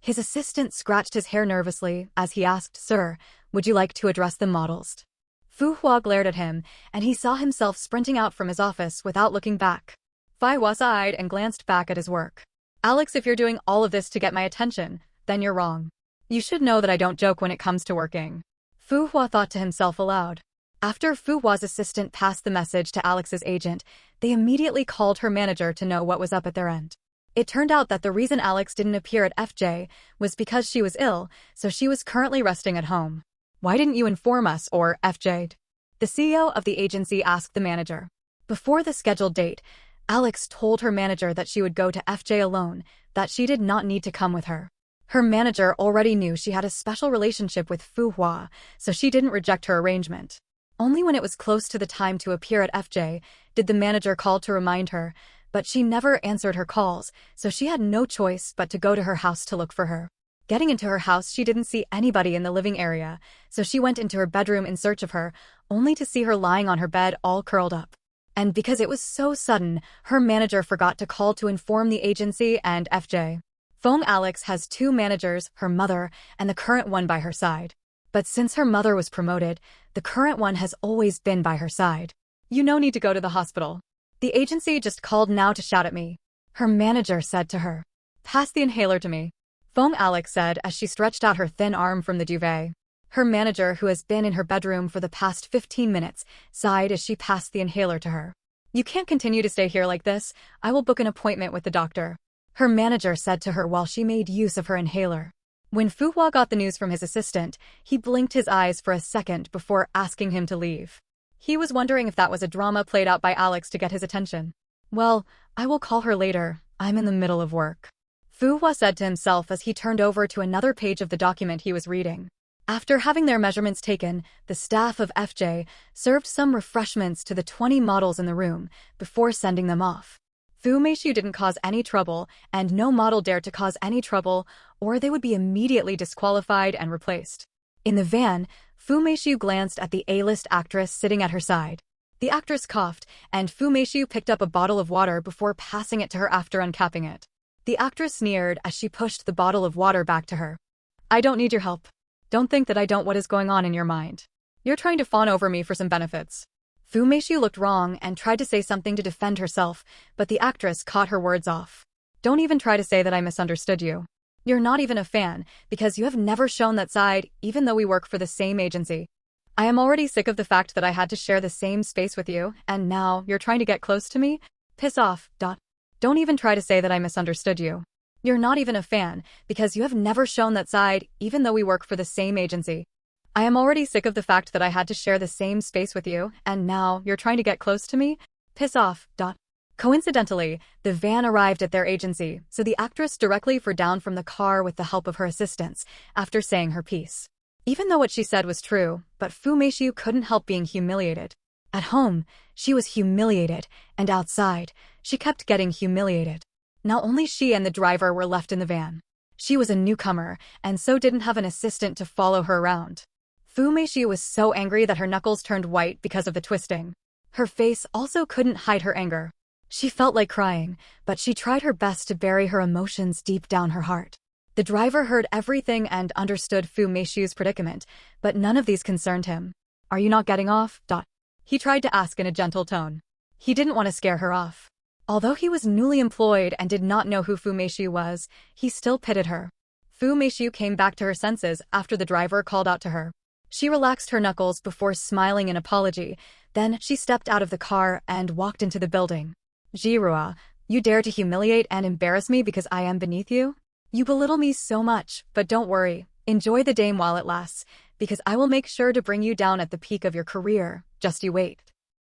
His assistant scratched his hair nervously as he asked, "Sir, would you like to address the models?" Fu Hua glared at him, and he saw himself sprinting out from his office without looking back. Fai Hua sighed and glanced back at his work. "Alex, if you're doing all of this to get my attention, then you're wrong. You should know that I don't joke when it comes to working." Fu Hua thought to himself aloud. After Fu Hua's assistant passed the message to Alex's agent, they immediately called her manager to know what was up at their end. It turned out that the reason Alex didn't appear at FJ was because she was ill, so she was currently resting at home. "Why didn't you inform us, or FJ'd?" The CEO of the agency asked the manager. Before the scheduled date, Alex told her manager that she would go to FJ alone, that she did not need to come with her. Her manager already knew she had a special relationship with Fu Hua, so she didn't reject her arrangement. Only when it was close to the time to appear at FJ did the manager call to remind her, but she never answered her calls, so she had no choice but to go to her house to look for her. Getting into her house, she didn't see anybody in the living area, so she went into her bedroom in search of her, only to see her lying on her bed all curled up. And because it was so sudden, her manager forgot to call to inform the agency and FJ. Fong Alex has two managers, her mother, and the current one by her side. But since her mother was promoted, the current one has always been by her side. "You no need to go to the hospital. The agency just called now to shout at me," her manager said to her. "Pass the inhaler to me," Fong Alex said as she stretched out her thin arm from the duvet. Her manager, who has been in her bedroom for the past 15 minutes, sighed as she passed the inhaler to her. "You can't continue to stay here like this. I will book an appointment with the doctor," her manager said to her while she made use of her inhaler. When Fu Hua got the news from his assistant, he blinked his eyes for a second before asking him to leave. He was wondering if that was a drama played out by Alex to get his attention. "Well, I will call her later. I'm in the middle of work," Fu Hua said to himself as he turned over to another page of the document he was reading. After having their measurements taken, the staff of FJ served some refreshments to the 20 models in the room before sending them off. Fu Meishu didn't cause any trouble, and no model dared to cause any trouble, or they would be immediately disqualified and replaced. In the van, Fu Meishu glanced at the A-list actress sitting at her side. The actress coughed, and Fu Meishu picked up a bottle of water before passing it to her after uncapping it. The actress sneered as she pushed the bottle of water back to her. "I don't need your help. Don't think that I don't what is going on in your mind. You're trying to fawn over me for some benefits." Fu Meishu looked wrong and tried to say something to defend herself, but the actress caught her words off. "Don't even try to say that I misunderstood you. You're not even a fan, because you have never shown that side, even though we work for the same agency. I am already sick of the fact that I had to share the same space with you, and now you're trying to get close to me? Piss off. Don't even try to say that I misunderstood you. You're not even a fan, because you have never shown that side, even though we work for the same agency. I am already sick of the fact that I had to share the same space with you, and now you're trying to get close to me? Piss off. Coincidentally, the van arrived at their agency, so the actress directly flew down from the car with the help of her assistants, after saying her piece. Even though what she said was true, but Fu Meishu couldn't help being humiliated. At home, she was humiliated, and outside, she kept getting humiliated. Now only she and the driver were left in the van. She was a newcomer, and so didn't have an assistant to follow her around. Fu Meishu was so angry that her knuckles turned white because of the twisting. Her face also couldn't hide her anger. She felt like crying, but she tried her best to bury her emotions deep down her heart. The driver heard everything and understood Fu Meishu's predicament, but none of these concerned him. "Are you not getting off?" He tried to ask in a gentle tone. He didn't want to scare her off. Although he was newly employed and did not know who Fu Meishu was, he still pitied her. Fu Meishu came back to her senses after the driver called out to her. She relaxed her knuckles before smiling in apology, then she stepped out of the car and walked into the building. "Jirua, you dare to humiliate and embarrass me because I am beneath you? You belittle me so much, but don't worry, enjoy the day while it lasts, because I will make sure to bring you down at the peak of your career, just you wait."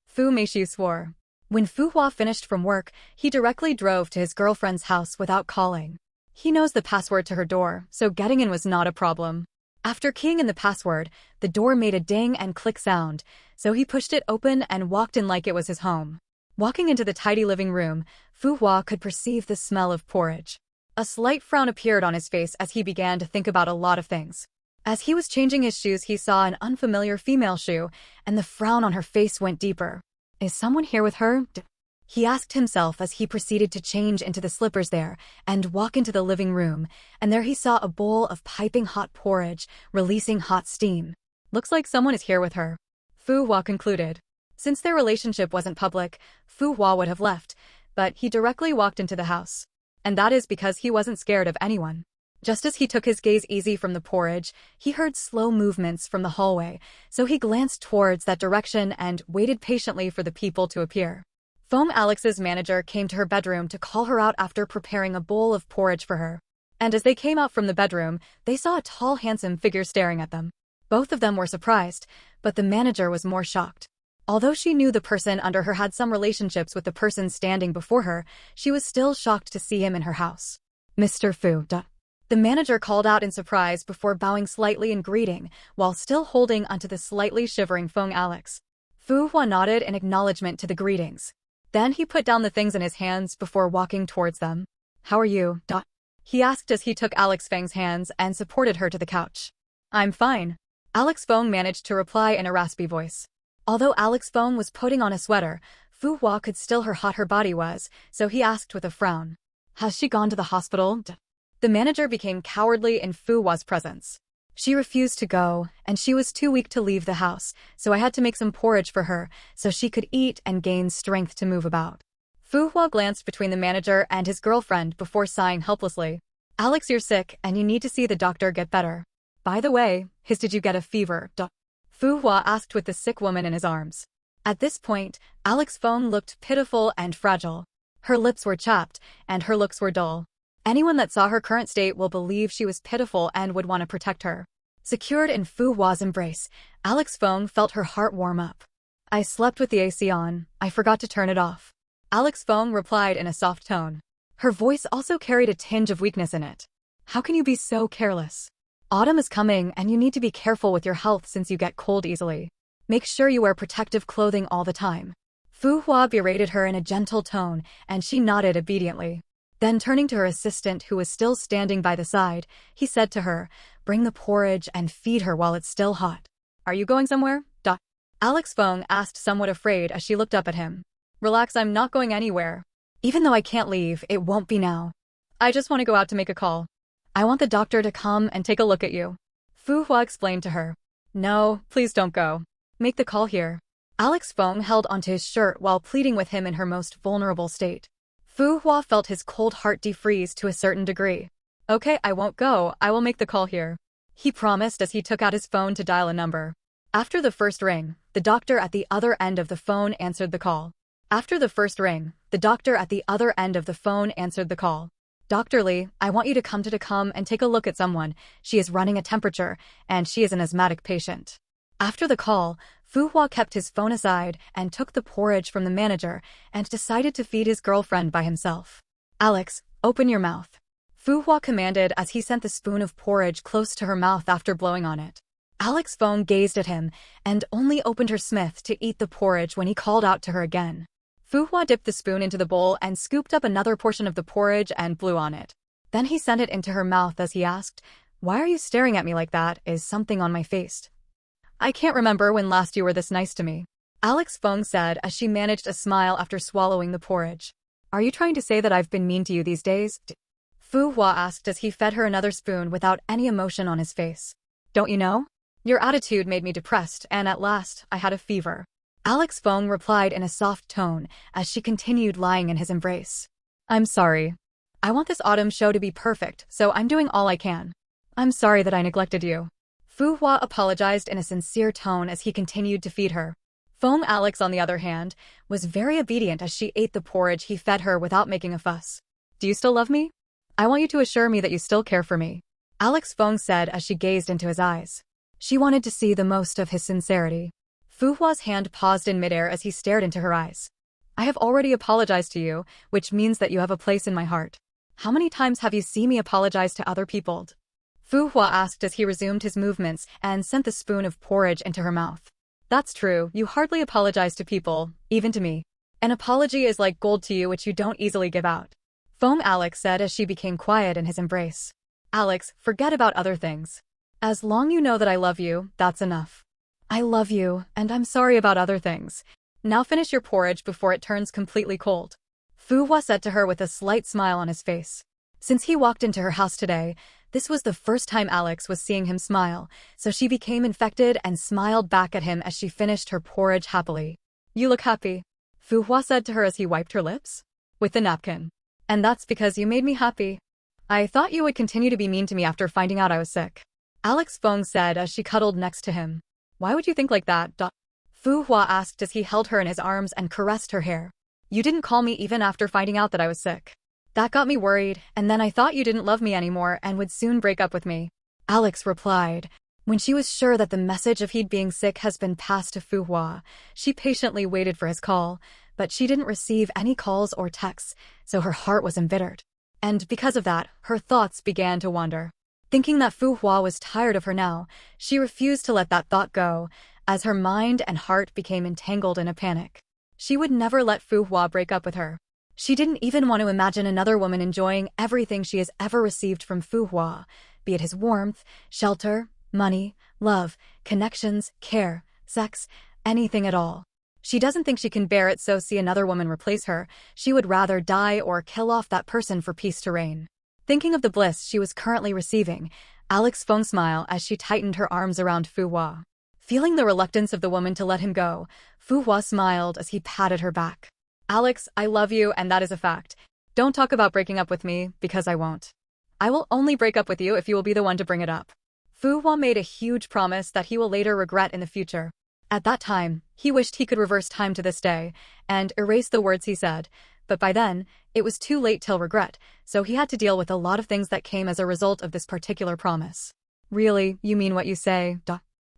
Fu Meishu swore. When Fu Hua finished from work, he directly drove to his girlfriend's house without calling. He knows the password to her door, so getting in was not a problem. After keying in the password, the door made a ding and click sound, so he pushed it open and walked in like it was his home. Walking into the tidy living room, Fu Hua could perceive the smell of porridge. A slight frown appeared on his face as he began to think about a lot of things. As he was changing his shoes, he saw an unfamiliar female shoe, and the frown on her face went deeper. Is someone here with her? He asked himself as he proceeded to change into the slippers there and walk into the living room, and there he saw a bowl of piping hot porridge, releasing hot steam. Looks like someone is here with her, Fu Hua concluded. Since their relationship wasn't public, Fu Hua would have left, but he directly walked into the house. And that is because he wasn't scared of anyone. Just as he took his gaze easy from the porridge, he heard slow movements from the hallway, so he glanced towards that direction and waited patiently for the people to appear. Foam Alex's manager came to her bedroom to call her out after preparing a bowl of porridge for her. And as they came out from the bedroom, they saw a tall, handsome figure staring at them. Both of them were surprised, but the manager was more shocked. Although she knew the person under her had some relationships with the person standing before her, she was still shocked to see him in her house. Mr. Fu. The manager called out in surprise before bowing slightly in greeting, while still holding onto the slightly shivering Foam Alex. Fu Hua nodded in acknowledgement to the greetings. Then he put down the things in his hands before walking towards them. How are you? He asked as he took Alex Feng's hands and supported her to the couch. I'm fine. Alex Feng managed to reply in a raspy voice. Although Alex Feng was putting on a sweater, Fu Hua could still hear how hot her body was, so he asked with a frown. Has she gone to the hospital? The manager became cowardly in Fu Hua's presence. She refused to go, and she was too weak to leave the house, so I had to make some porridge for her, so she could eat and gain strength to move about. Fu Hua glanced between the manager and his girlfriend before sighing helplessly. Alex, you're sick, and you need to see the doctor get better. By the way, did you get a fever? Fu Hua asked with the sick woman in his arms. At this point, Alex Feng looked pitiful and fragile. Her lips were chapped, and her looks were dull. Anyone that saw her current state will believe she was pitiful and would want to protect her. Secured in Fu Hua's embrace, Alex Feng felt her heart warm up. I slept with the AC on, I forgot to turn it off. Alex Feng replied in a soft tone. Her voice also carried a tinge of weakness in it. How can you be so careless? Autumn is coming and you need to be careful with your health since you get cold easily. Make sure you wear protective clothing all the time. Fu Hua berated her in a gentle tone, and she nodded obediently. Then turning to her assistant who was still standing by the side, he said to her, bring the porridge and feed her while it's still hot. Are you going somewhere? Alex Feng asked somewhat afraid as she looked up at him. Relax, I'm not going anywhere. Even though I can't leave, it won't be now. I just want to go out to make a call. I want the doctor to come and take a look at you. Fu Hua explained to her. No, please don't go. Make the call here. Alex Feng held onto his shirt while pleading with him in her most vulnerable state. Fu Hua felt his cold heart defreeze to a certain degree. Okay, I won't go, I will make the call here. He promised as he took out his phone to dial a number. After the first ring, the doctor at the other end of the phone answered the call. After the first ring, the doctor at the other end of the phone answered the call. Dr. Lee, I want you to come and take a look at someone. She is running a temperature, and she is an asthmatic patient. After the call, Fu Hua kept his phone aside and took the porridge from the manager and decided to feed his girlfriend by himself. Alex, open your mouth. Fu Hua commanded as he sent the spoon of porridge close to her mouth after blowing on it. Alex Feng gazed at him and only opened her smith to eat the porridge when he called out to her again. Fu Hua dipped the spoon into the bowl and scooped up another portion of the porridge and blew on it. Then he sent it into her mouth as he asked, Why are you staring at me like that? Is something on my face? I can't remember when last you were this nice to me. Alex Feng said as she managed a smile after swallowing the porridge. Are you trying to say that I've been mean to you these days? Fu Hua asked as he fed her another spoon without any emotion on his face. Don't you know? Your attitude made me depressed, and at last, I had a fever. Alex Feng replied in a soft tone as she continued lying in his embrace. I'm sorry. I want this autumn show to be perfect, so I'm doing all I can. I'm sorry that I neglected you. Fu Hua apologized in a sincere tone as he continued to feed her. Foam Alex, on the other hand, was very obedient as she ate the porridge he fed her without making a fuss. Do you still love me? I want you to assure me that you still care for me. Alex Feng said as she gazed into his eyes. She wanted to see the most of his sincerity. Fu Hua's hand paused in midair as he stared into her eyes. I have already apologized to you, which means that you have a place in my heart. How many times have you seen me apologize to other people? Fu Hua asked as he resumed his movements and sent the spoon of porridge into her mouth. That's true, you hardly apologize to people, even to me. An apology is like gold to you which you don't easily give out. Feng Alex said as she became quiet in his embrace. Alex, forget about other things. As long you know that I love you, that's enough. I love you, and I'm sorry about other things. Now finish your porridge before it turns completely cold. Fu Hua said to her with a slight smile on his face. Since he walked into her house today, this was the first time Alex was seeing him smile, so she became infected and smiled back at him as she finished her porridge happily. You look happy, Fu Hua said to her as he wiped her lips with the napkin. And that's because you made me happy. I thought you would continue to be mean to me after finding out I was sick. Alex Feng said as she cuddled next to him. Why would you think like that? Fu Hua asked as he held her in his arms and caressed her hair. You didn't call me even after finding out that I was sick. That got me worried, and then I thought you didn't love me anymore and would soon break up with me. Alex replied. When she was sure that the message of he being sick has been passed to Fu Hua, she patiently waited for his call, but she didn't receive any calls or texts, so her heart was embittered. And because of that, her thoughts began to wander. Thinking that Fu Hua was tired of her now, she refused to let that thought go, as her mind and heart became entangled in a panic. She would never let Fu Hua break up with her. She didn't even want to imagine another woman enjoying everything she has ever received from Fu Hua, be it his warmth, shelter, money, love, connections, care, sex, anything at all. She doesn't think she can bear it, so see another woman replace her. She would rather die or kill off that person for peace to reign. Thinking of the bliss she was currently receiving, Alex Feng smiled as she tightened her arms around Fu Hua. Feeling the reluctance of the woman to let him go, Fu Hua smiled as he patted her back. Alex, I love you, and that is a fact. Don't talk about breaking up with me, because I won't. I will only break up with you if you will be the one to bring it up. Fu Hua made a huge promise that he will later regret in the future. At that time, he wished he could reverse time to this day and erase the words he said, but by then, it was too late till regret, so he had to deal with a lot of things that came as a result of this particular promise. Really, you mean what you say?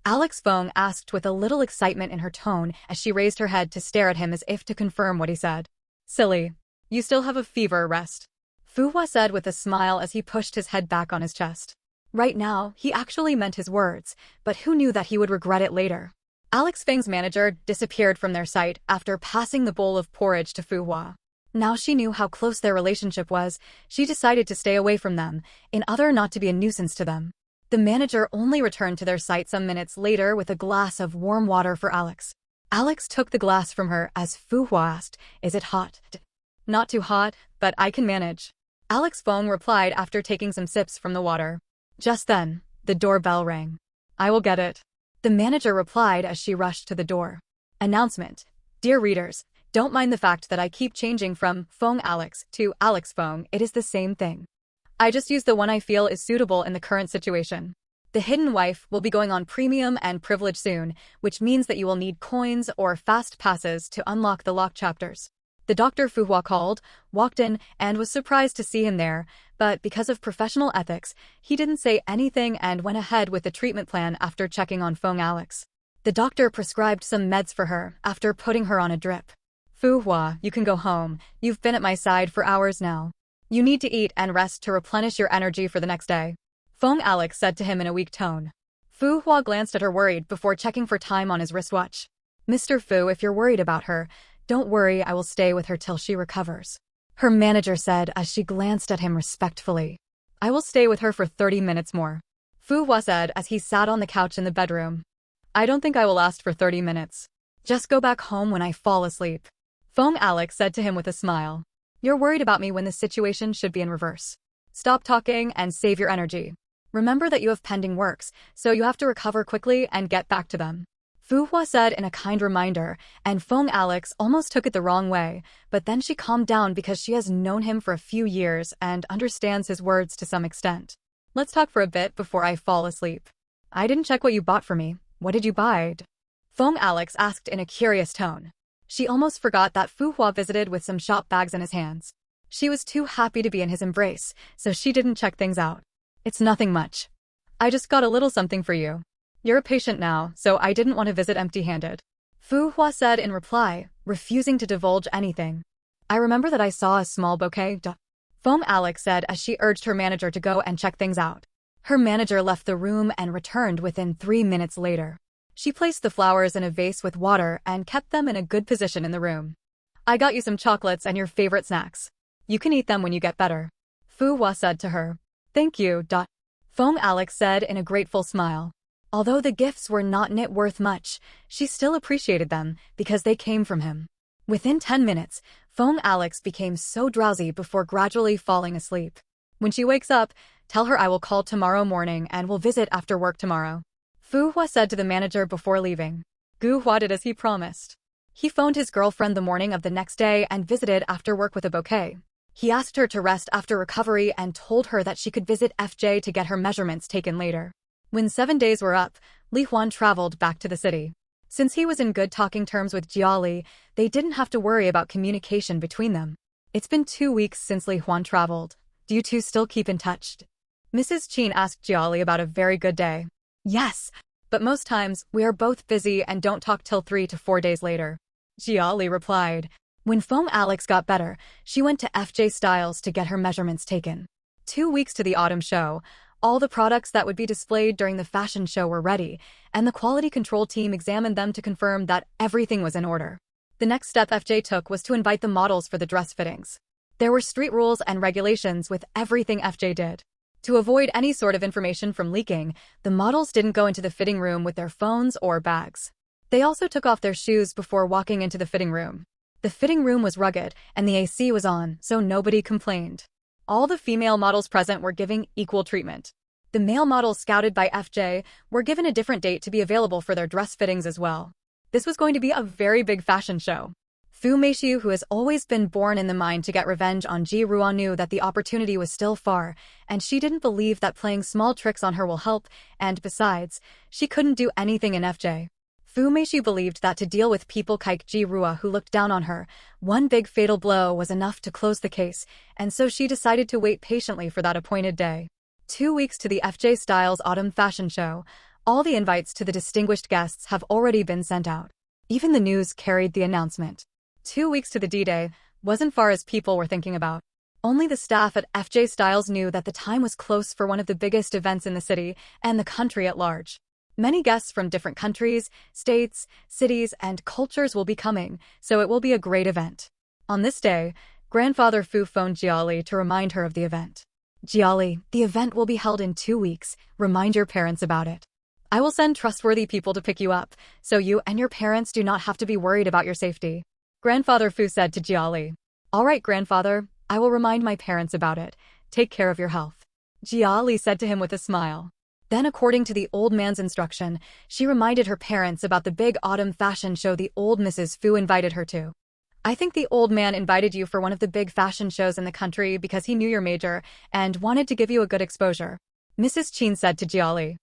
Alex Feng asked with a little excitement in her tone as she raised her head to stare at him as if to confirm what he said. Silly. You still have a fever, rest. Fu Hua said with a smile as he pushed his head back on his chest. Right now, he actually meant his words, but who knew that he would regret it later? Alex Feng's manager disappeared from their sight after passing the bowl of porridge to Fu Hua. Now she knew how close their relationship was, she decided to stay away from them, in order not to be a nuisance to them. The manager only returned to their sight some minutes later with a glass of warm water for Alex. Alex took the glass from her as Fu Hua asked, Is it hot? Not too hot, but I can manage. Alex Feng replied after taking some sips from the water. Just then, the doorbell rang. I will get it. The manager replied as she rushed to the door. Announcement. Dear readers, don't mind the fact that I keep changing from Feng Alex to Alex Feng, it is the same thing. I just use the one I feel is suitable in the current situation. The Hidden Wife will be going on premium and privilege soon, which means that you will need coins or fast passes to unlock the locked chapters. The Dr. Fu Hua called, walked in, and was surprised to see him there, but because of professional ethics, he didn't say anything and went ahead with the treatment plan after checking on Feng Alex. The doctor prescribed some meds for her after putting her on a drip. Fu Hua, you can go home. You've been at my side for hours now. You need to eat and rest to replenish your energy for the next day. Feng Alex said to him in a weak tone. Fu Hua glanced at her worried before checking for time on his wristwatch. Mr. Fu, if you're worried about her, don't worry, I will stay with her till she recovers. Her manager said as she glanced at him respectfully. I will stay with her for 30 minutes more. Fu Hua said as he sat on the couch in the bedroom. I don't think I will last for 30 minutes. Just go back home when I fall asleep. Feng Alex said to him with a smile. You're worried about me when the situation should be in reverse. Stop talking and save your energy. Remember that you have pending works, so you have to recover quickly and get back to them. Fu Hua said in a kind reminder, and Feng Alex almost took it the wrong way, but then she calmed down because she has known him for a few years and understands his words to some extent. Let's talk for a bit before I fall asleep. I didn't check what you bought for me. What did you buy? Feng Alex asked in a curious tone. She almost forgot that Fu Hua visited with some shop bags in his hands. She was too happy to be in his embrace, so she didn't check things out. It's nothing much. I just got a little something for you. You're a patient now, so I didn't want to visit empty-handed. Fu Hua said in reply, refusing to divulge anything. I remember that I saw a small bouquet. Feng Alex said as she urged her manager to go and check things out. Her manager left the room and returned within 3 minutes later. She placed the flowers in a vase with water and kept them in a good position in the room. I got you some chocolates and your favorite snacks. You can eat them when you get better, Fu Hua said to her. Thank you. Feng Alex said in a grateful smile. Although the gifts were not worth much, she still appreciated them because they came from him. Within 10 minutes, Feng Alex became so drowsy before gradually falling asleep. When she wakes up, tell her I will call tomorrow morning and will visit after work tomorrow, Fu Hua said to the manager before leaving. Gu Hua did as he promised. He phoned his girlfriend the morning of the next day and visited after work with a bouquet. He asked her to rest after recovery and told her that she could visit FJ to get her measurements taken later. When 7 days were up, Li Huan traveled back to the city. Since he was in good talking terms with Jia Li, they didn't have to worry about communication between them. It's been 2 weeks since Li Huan traveled. Do you two still keep in touch? Mrs. Qin asked Jia Li about a very good day. Yes, but most times we are both busy and don't talk till 3 to 4 days later, Jia Li replied. When Feng Alex got better, she went to FJ Styles to get her measurements taken. 2 weeks to the autumn show, all the products that would be displayed during the fashion show were ready, and the quality control team examined them to confirm that everything was in order. The next step FJ took was to invite the models for the dress fittings. There were strict rules and regulations with everything FJ did. To avoid any sort of information from leaking, the models didn't go into the fitting room with their phones or bags. They also took off their shoes before walking into the fitting room. The fitting room was rugged, and the AC was on, so nobody complained. All the female models present were given equal treatment. The male models scouted by FJ were given a different date to be available for their dress fittings as well. This was going to be a very big fashion show. Fu Meixiu, who has always been born in the mind to get revenge on Ji Ruan, knew that the opportunity was still far, and she didn't believe that playing small tricks on her will help, and besides, she couldn't do anything in FJ. Fu Meixiu believed that to deal with people like Ji Rua who looked down on her, one big fatal blow was enough to close the case, and so she decided to wait patiently for that appointed day. 2 weeks to the FJ Styles Autumn Fashion Show, all the invites to the distinguished guests have already been sent out. Even the news carried the announcement. 2 weeks to the D-Day wasn't far as people were thinking about. Only the staff at FJ Styles knew that the time was close for one of the biggest events in the city and the country at large. Many guests from different countries, states, cities, and cultures will be coming, so it will be a great event. On this day, grandfather Fu phoned Jia Li to remind her of the event. Jia Li, the event will be held in 2 weeks. Remind your parents about it. I will send trustworthy people to pick you up, so you and your parents do not have to be worried about your safety, grandfather Fu said to Jia Li. All right, grandfather, I will remind my parents about it. Take care of your health, Jia Li said to him with a smile. Then, according to the old man's instruction, she reminded her parents about the big autumn fashion show the old Mrs. Fu invited her to. I think the old man invited you for one of the big fashion shows in the country because he knew your major and wanted to give you a good exposure, Mrs. Qin said to Jia Li.